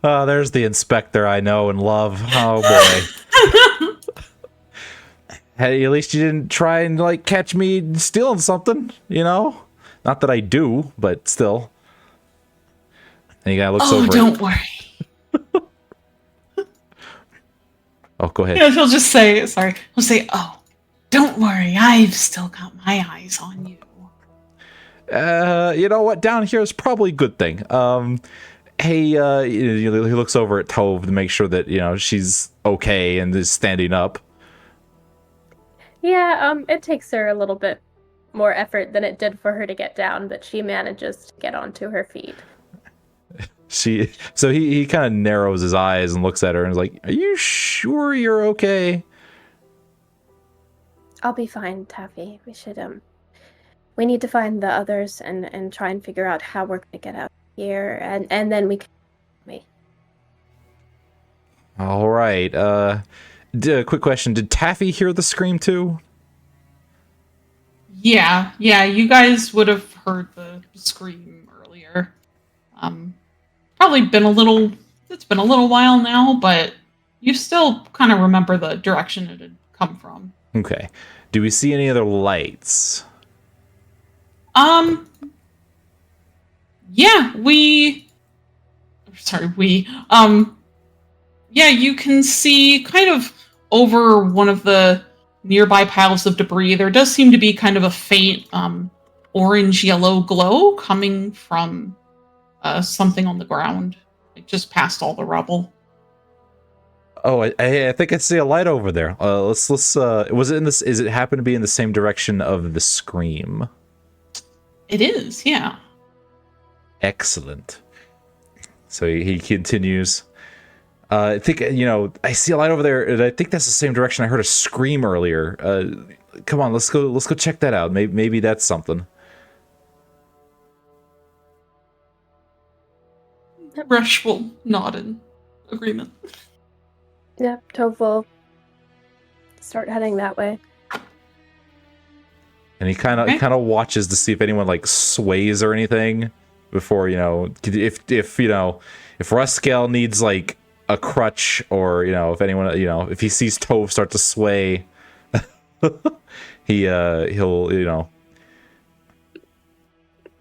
Oh, there's the Inspector I know and love. Oh boy. Hey, at least you didn't try and catch me stealing something, Not that I do, but still. And he kind of looks over. Oh, don't worry. Oh, go ahead. Yeah, he'll just say, sorry. He'll say, "Oh, don't worry. I've still got my eyes on you." You know what? Down here is probably a good thing. Hey, he looks over at Tove to make sure that, she's okay and is standing up. Yeah, it takes her a little bit more effort than it did for her to get down, but she manages to get onto her feet. So he kind of narrows his eyes and looks at her and is like, "Are you sure you're okay?" I'll be fine, Taffy. We need to find the others and try and figure out how we're gonna get out of here, and then we can. All right. Quick question: did Taffy hear the scream too? Yeah. You guys would have heard the scream earlier. Probably it's been a little while now, but you still kind of remember the direction it had come from. Okay. Do we see any other lights? Yeah, you can see kind of over one of the nearby piles of debris. There does seem to be kind of a faint orange-yellow glow coming from something on the ground, like just past all the rubble. Oh, I think I see a light over there. Let's was it in this? Is it happen to be in the same direction of the scream? It is, yeah. Excellent. So he continues. I think, I see a light over there, and I think that's the same direction I heard a scream earlier. Come on, let's go check that out. Maybe that's something. Rush will nod in agreement. Yep, Tove will start heading that way. And he kind of watches to see if anyone like sways or anything before, if Ruskell needs like a crutch, or if anyone, if he sees Tove start to sway, he'll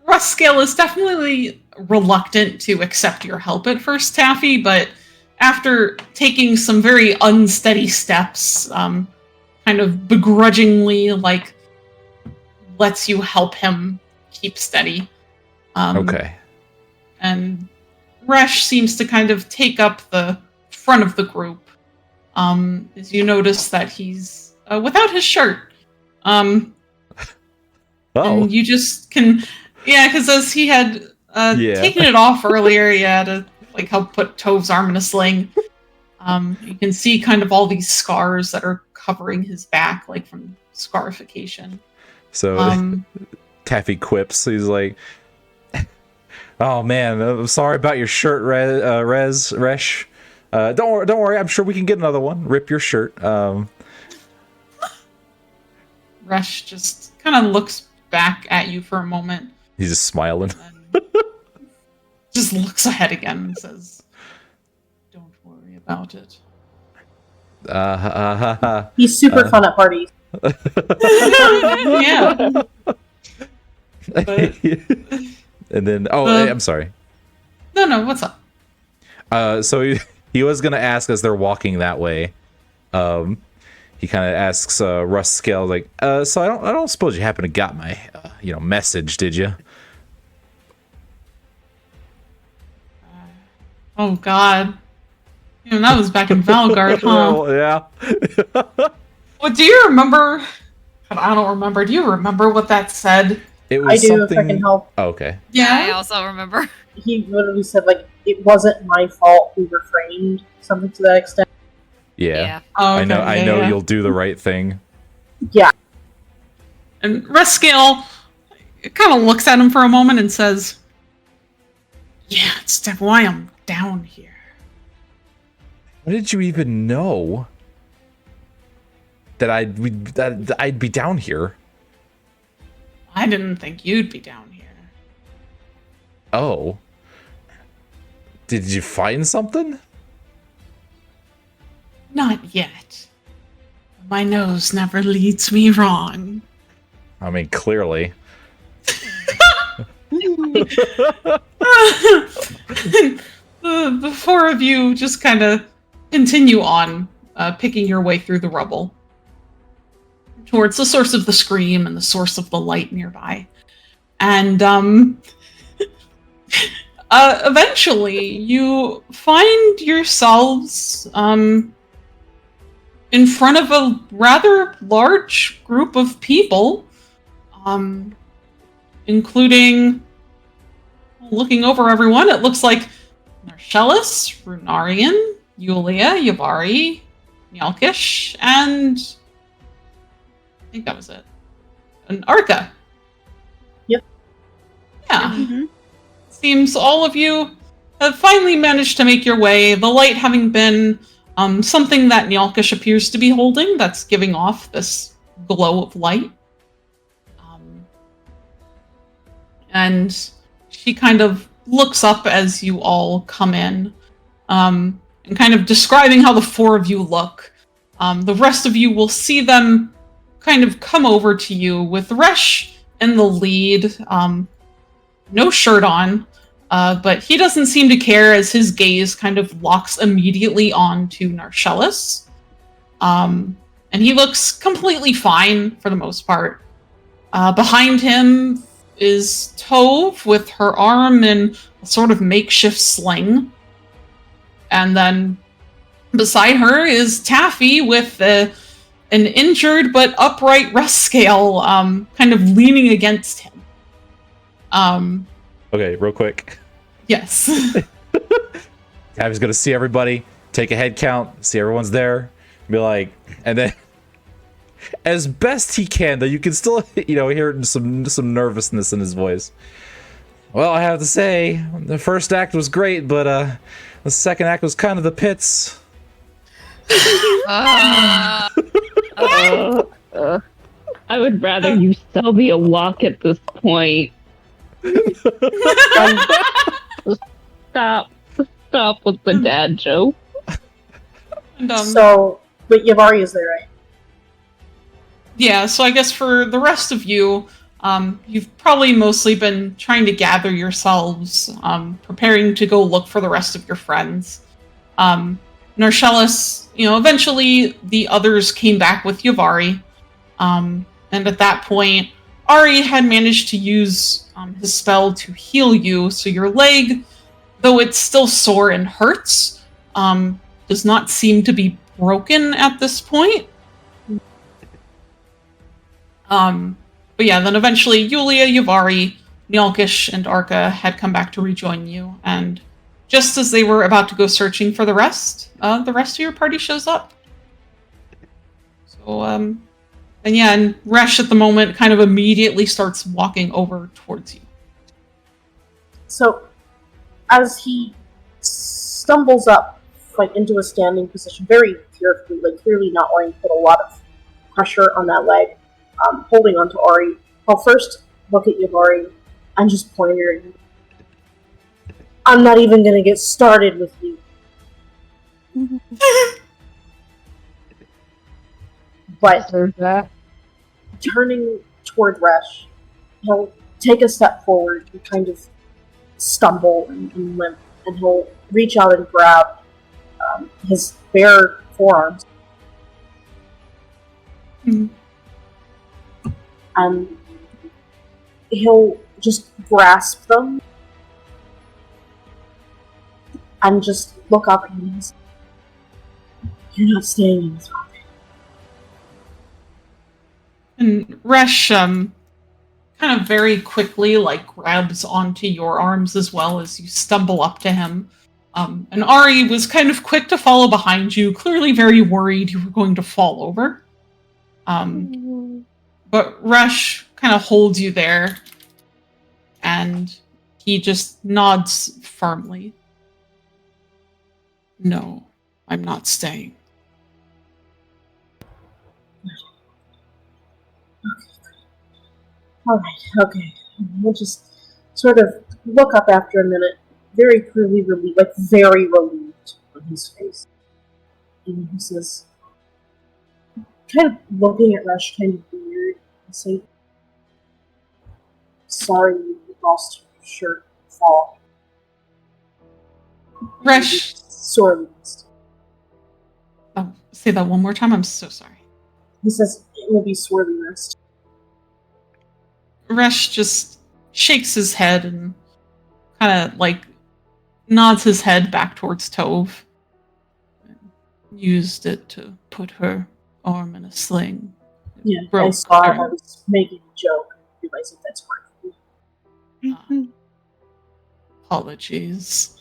Ruskell is definitely reluctant to accept your help at first, Taffy, but after taking some very unsteady steps, kind of begrudgingly, like, lets you help him keep steady. Okay. And Resh seems to kind of take up the front of the group, as you notice that he's without his shirt. And you just can... Yeah, because as he had taken it off earlier, to like help put Tove's arm in a sling, you can see kind of all these scars that are covering his back, like from scarification. So Taffy quips. He's like, "Oh man, I'm sorry about your shirt, Resh. Don't worry. I'm sure we can get another one. Rip your shirt." Resh just kind of looks back at you for a moment. He's just smiling. Just looks ahead again and says, "Don't worry about it." He's super fun at parties. Yeah. And then, I'm sorry. No, what's up? So he was gonna ask as they're walking that way. He kind of asks Ruskell, like, so I don't suppose you happen to got my message, did you? Oh God. That was back in Valgard, huh? Oh, yeah. Well, do you remember? I don't remember. Do you remember what that said? It was I do, something... if I can help. Oh, okay. Yeah, I also remember. He literally said, like, it wasn't my fault we refrained, something to that extent. Yeah. Oh, okay. I know you'll do the right thing. Yeah. And Ruskell kind of looks at him for a moment and says, "Yeah, it's definitely why I'm down here." How did you even know that I'd be down here? I didn't think you'd be down here. Oh. Did you find something? Not yet. My nose never leads me wrong. I mean, clearly. The four of you just kind of continue on, picking your way through the rubble towards the source of the scream and the source of the light nearby. And eventually you find yourselves in front of a rather large group of people, including, looking over everyone, it looks like Narshellus, Runarian, Yulia, Yavari, Nyalkish, and I think that was it. And Arca. Yep. Yeah. Mm-hmm. Seems all of you have finally managed to make your way, the light having been something that Nyalkish appears to be holding that's giving off this glow of light. And she kind of looks up as you all come in, and kind of describing how the four of you look. The rest of you will see them kind of come over to you with Resh in the lead, no shirt on, but he doesn't seem to care as his gaze kind of locks immediately onto Narshellus. And he looks completely fine for the most part. Behind him, is Tove with her arm in a sort of makeshift sling. And then beside her is Taffy with an injured but upright Rescale, kind of leaning against him. Okay, real quick. Yes. Taffy's gonna see everybody, take a head count, see everyone's there, be like, and then as best he can, though you can still, hear some nervousness in his voice. Well, I have to say, the first act was great, but the second act was kind of the pits. I would rather you sell me a walk at this point. Stop with the dad joke. And, but Yavari is there, right? yeah, so I guess for the rest of you, you've probably mostly been trying to gather yourselves, preparing to go look for the rest of your friends. Narcellus, eventually the others came back with Yavari. And at that point, Ari had managed to use his spell to heal you, so your leg, though it's still sore and hurts, does not seem to be broken at this point. But yeah, then eventually Yulia, Yavari, Nyalkish, and Arca had come back to rejoin you, and just as they were about to go searching for the rest of your party shows up. So, and Resh at the moment kind of immediately starts walking over towards you. So, as he stumbles up, into a standing position, very carefully, clearly not wanting to put a lot of pressure on that leg, holding onto Ari, I'll first look at Yavari and just point at her. I'm not even gonna get started with you. But turning toward Resh, he'll take a step forward and kind of stumble and limp, and he'll reach out and grab his bare forearms. Mm-hmm. And he'll just grasp them and just look up and he's, "You're not staying in this room." And Resh, kind of very quickly, grabs onto your arms as well as you stumble up to him. And Ari was kind of quick to follow behind you, clearly very worried you were going to fall over. But Resh kind of holds you there, and he just nods firmly. "No, I'm not staying." Alright, okay. We'll just sort of look up after a minute, very clearly relieved, very relieved on his face. And he says, kind of looking at Rush kind of weird, and say, "Sorry you lost your shirt in the fall." Resh, sorely missed. Oh, say that one more time. I'm so sorry. He says, "It will be sorely missed." Resh just shakes his head and kind of nods his head back towards Tove. "Used it to put her arm in a sling." Yeah, I saw it. I was making a joke. I realized that that's part of it. Apologies.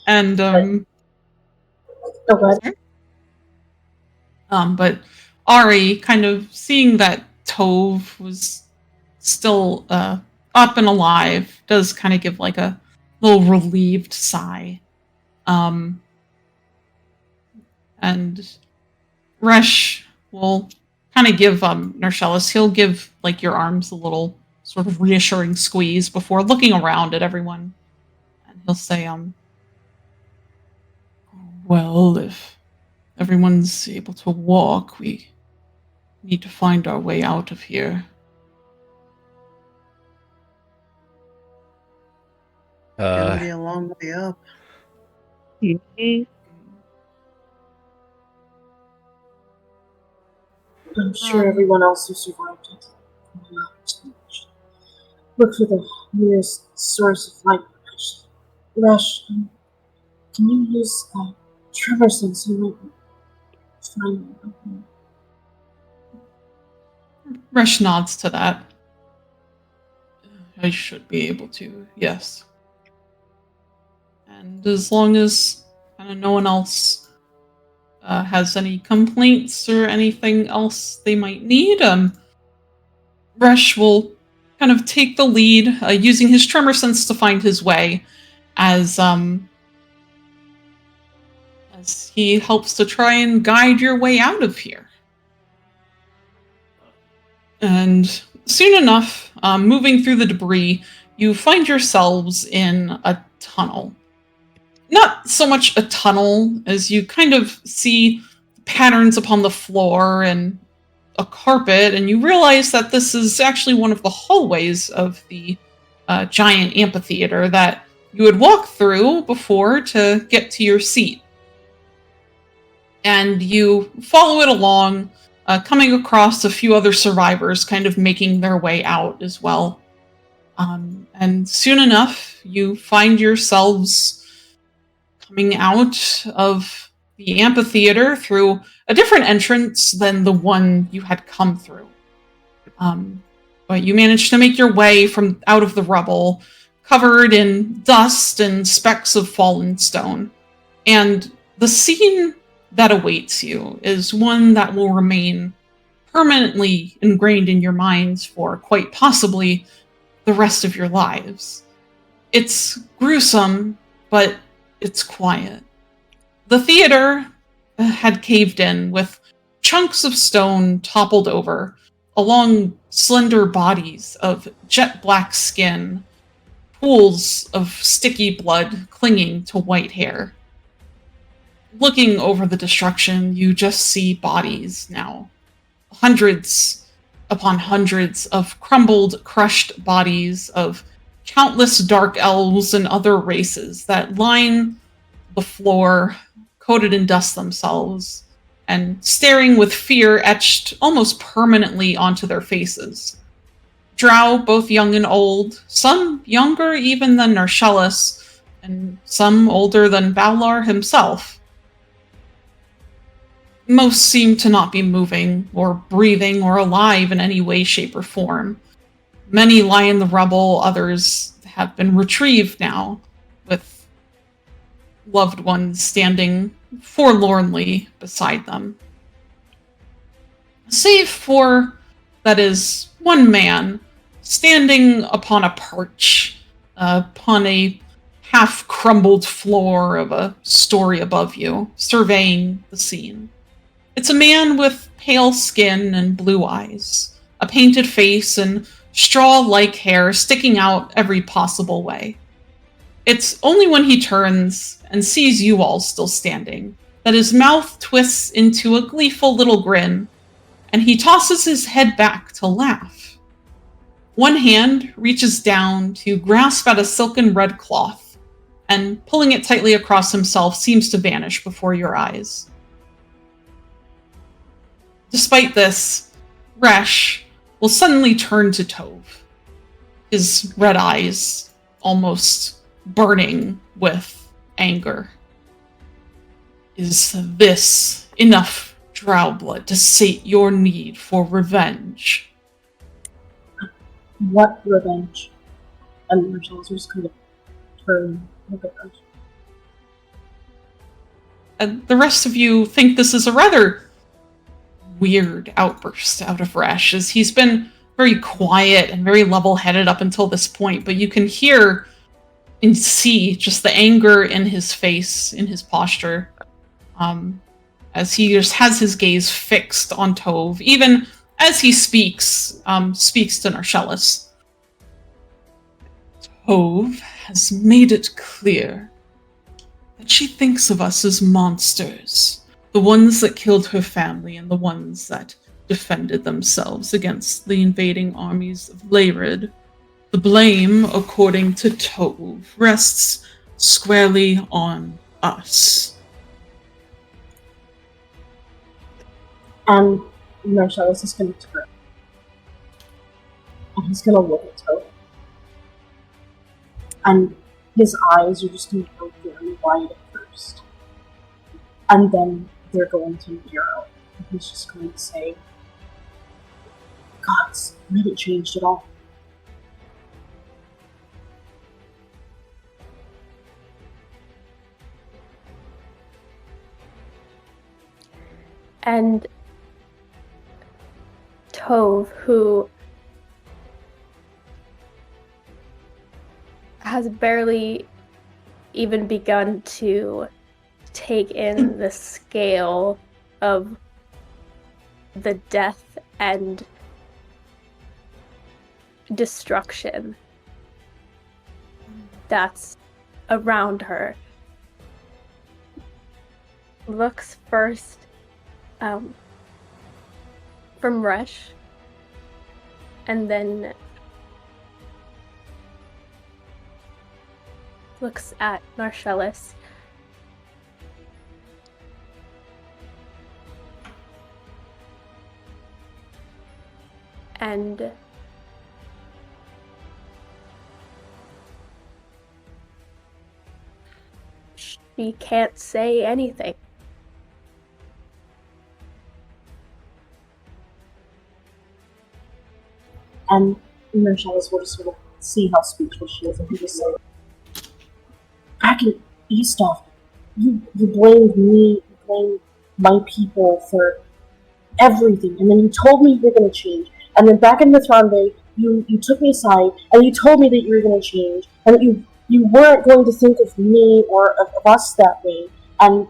And but Ari, kind of seeing that Tove was still up and alive, does kind of give a little relieved sigh. And Resh will kind of give Narcellus, he'll give your arms a little sort of reassuring squeeze before looking around at everyone. And he'll say, "Well, if everyone's able to walk, we need to find our way out of here." Gonna be a long way up. I'm sure everyone else who survived it. look for the nearest source of light. Rush, can you use tremor sense? You might find something. Resh nods to that. I should be able to, yes. And as long as kind of no one else has any complaints or anything else they might need, Resh will kind of take the lead, using his tremor sense to find his way, as he helps to try and guide your way out of here. And soon enough, moving through the debris, you find yourselves in a tunnel. Not so much a tunnel as you kind of see patterns upon the floor and a carpet, and you realize that this is actually one of the hallways of the giant amphitheater that you had walked through before to get to your seat. And you follow it along, coming across a few other survivors kind of making their way out as well. And soon enough, you find yourselves coming out of the amphitheater through a different entrance than the one you had come through. But you managed to make your way from out of the rubble, covered in dust and specks of fallen stone. And the scene that awaits you is one that will remain permanently ingrained in your minds for quite possibly the rest of your lives. It's gruesome, but it's quiet. The theater had caved in, with chunks of stone toppled over, along slender bodies of jet black skin, pools of sticky blood clinging to white hair. Looking over the destruction, you just see bodies now. Hundreds upon hundreds of crumbled, crushed bodies of countless dark elves and other races that line the floor, coated in dust themselves, and staring with fear etched almost permanently onto their faces. Drow, both young and old, some younger even than Narshellus, and some older than Valar himself. Most seem to not be moving, or breathing, or alive in any way, shape, or form. Many lie in the rubble, others have been retrieved now, with loved ones standing forlornly beside them. Save for, that is, one man standing upon a perch, upon a half-crumbled floor of a story above you, surveying the scene. It's a man with pale skin and blue eyes, a painted face and straw-like hair sticking out every possible way. It's only when he turns and sees you all still standing that his mouth twists into a gleeful little grin, and he tosses his head back to laugh. One hand reaches down to grasp at a silken red cloth, and pulling it tightly across himself seems to vanish before your eyes. Despite this, Resh will suddenly turn to Tove, his red eyes almost burning with anger. Is this enough drow blood to sate your need for revenge? What revenge? And Marshall's just kind of turn and look at Rush. And the rest of you think this is a rather weird outburst out of Resh, as he's been very quiet and very level-headed up until this point, but you can hear and see just the anger in his face, in his posture, as he just has his gaze fixed on Tove, even as he speaks to Narshellus. Tove has made it clear that she thinks of us as monsters, the ones that killed her family and the ones that defended themselves against the invading armies of Leyrid. The blame, according to Tove, rests squarely on us. And Marshallus is going to turn. And he's going to look at Tove. and his eyes are just going to go very wide at first. And then they're going to narrow. And he's just going to say, God, it's really changed at all. And Tove, who has barely even begun to take in the scale of the death and destruction that's around her, looks first from Resh, and then looks at Narcellis. And she can't say anything. And Marcellus will just sort of see how speechless she is, and he just says, back in Eastoff, you blamed me, you blamed my people for everything, and then you told me you were going to change. And then back in the Thronde, you took me aside, and you told me that you were going to change, and that you weren't going to think of me or of us that way. And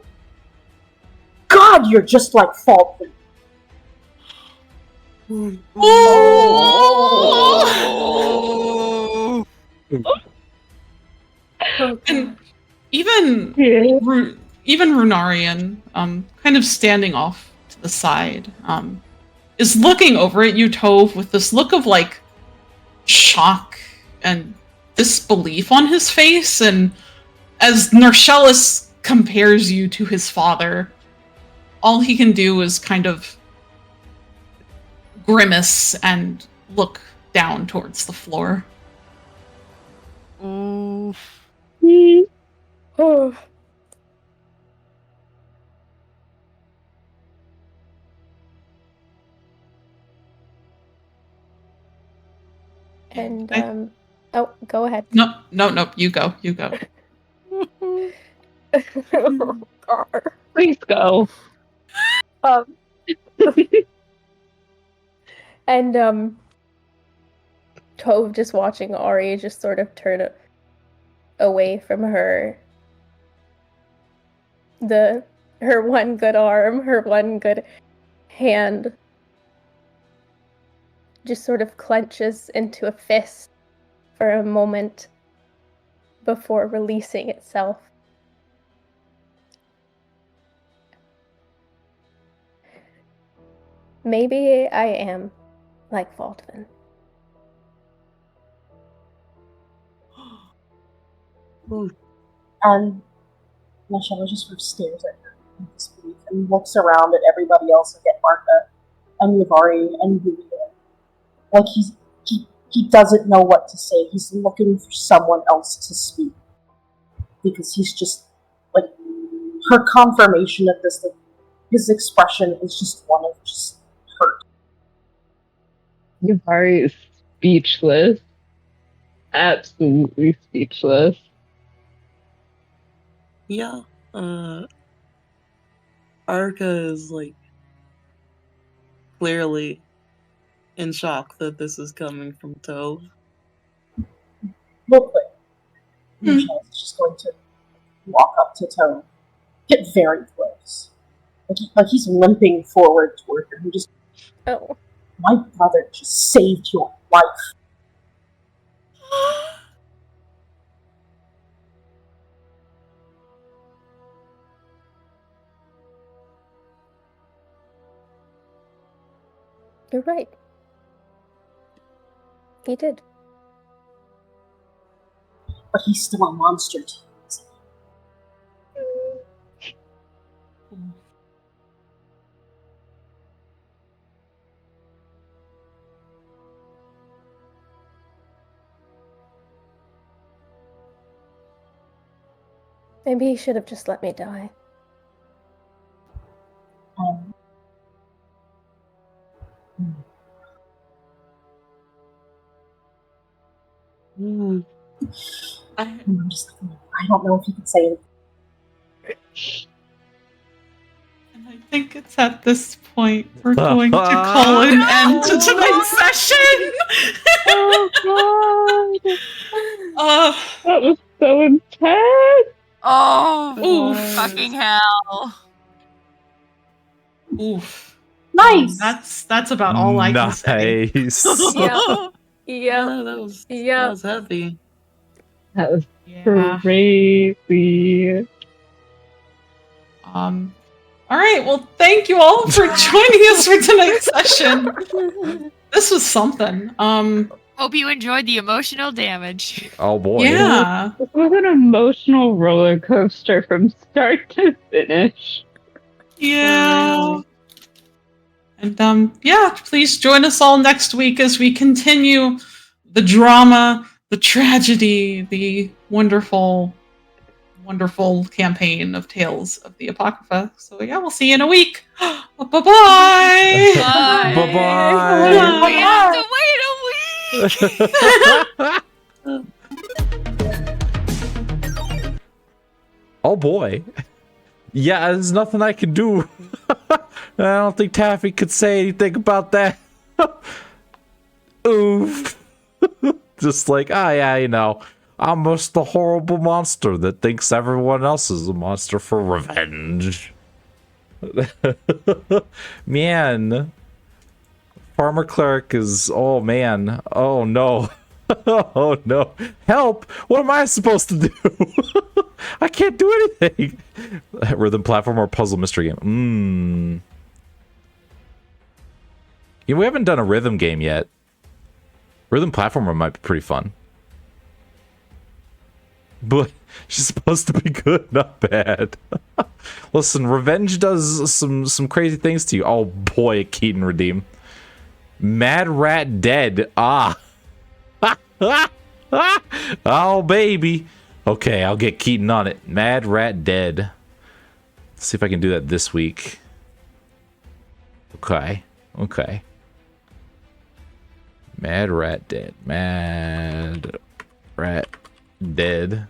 God, you're just like Falkland. Oh! Oh, And even Yeah. even Runarian, kind of standing off to the side, is looking over at you, Tove, with this look of like shock and disbelief on his face. And as Narcellis compares you to his father, all he can do is kind of grimace and look down towards the floor. Oh. oh. And oh, go ahead. No, you go. Oh, God. Please go. Um, and Tove, just watching Ari just sort of turn away from her. Her one good arm, her one good hand, just sort of clenches into a fist for a moment before releasing itself. Maybe I am like Faltman. And Michelle just sort of stares at her in disbelief and looks around at everybody else, like at Martha and Yavari and Yulia. Like he doesn't know what to say. He's looking for someone else to speak. Because he's just, like, her confirmation of this, like, his expression is just one of just hurt. Yavari is speechless. Absolutely speechless. Yeah. Arca is like clearly in shock that this is coming from Tove. Real quick, Michelle's just going to walk up to Tone, get very close. Like he's limping forward toward her. He just, Oh. my brother just saved your life. You're right. He did. But he's still a monster too. Maybe he should have just let me die. Um, I'm just, I don't know if you can say it. And I think it's at this point we're going to call an end to tonight's session. Oh god, uh, that was so intense. Oh, Oof. fucking hell. Oof. Nice! That's about all I can say. Nice. Yeah. Yeah, that was heavy. That was Yeah. crazy. All right. Well, thank you all for joining us for tonight's session. This was something. Hope you enjoyed the emotional damage. Oh boy. Yeah. It was an emotional roller coaster from start to finish. Yeah. And yeah, please join us all next week as we continue the drama, the tragedy, the wonderful, wonderful campaign of Tales of the Apocrypha. So yeah, we'll see you in a week. Bye-bye. Bye. Bye-bye. We have to wait a week. Oh boy. Yeah, there's nothing I can do. I don't think Taffy could say anything about that. Oof. Just like, yeah, you know, I'm just a horrible monster that thinks everyone else is a monster for revenge. Man. Farmer Cleric is, oh man. Oh no. Oh no. Help! What am I supposed to do? I can't do anything. Rhythm platform or puzzle mystery game? Yeah, we haven't done a rhythm game yet. Rhythm platformer might be pretty fun. But she's supposed to be good, not bad. Listen, revenge does some crazy things to you. Oh boy, Keaton redeem. Mad Rat dead. Oh baby. Okay, I'll get Keaton on it. Mad Rat dead. Let's see if I can do that this week. Okay. Mad Rat dead. Mad Rat dead.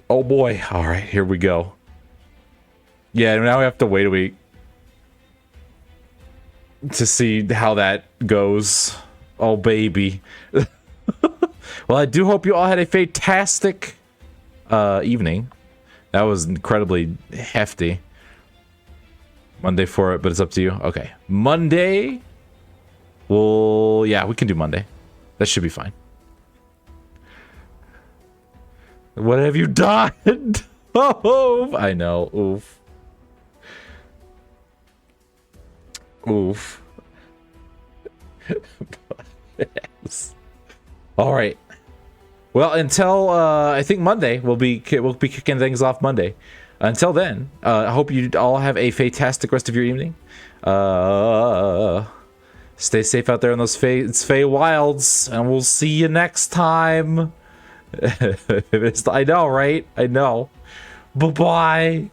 Oh boy. All right, here we go. Yeah, now we have to wait a week to see how that goes. Oh baby. Well, I do hope you all had a fantastic evening. That was incredibly hefty. Monday for it, but it's up to you. Okay. Monday. Well, yeah, we can do Monday. That should be fine. What have you done? Oh, I know. Oof. Oof. Yes. All right. Well, until I think Monday, we'll be kicking things off Monday. Until then, I hope you all have a fantastic rest of your evening. Stay safe out there in those Fey wilds, and we'll see you next time. I know, right? I know. Bye-bye.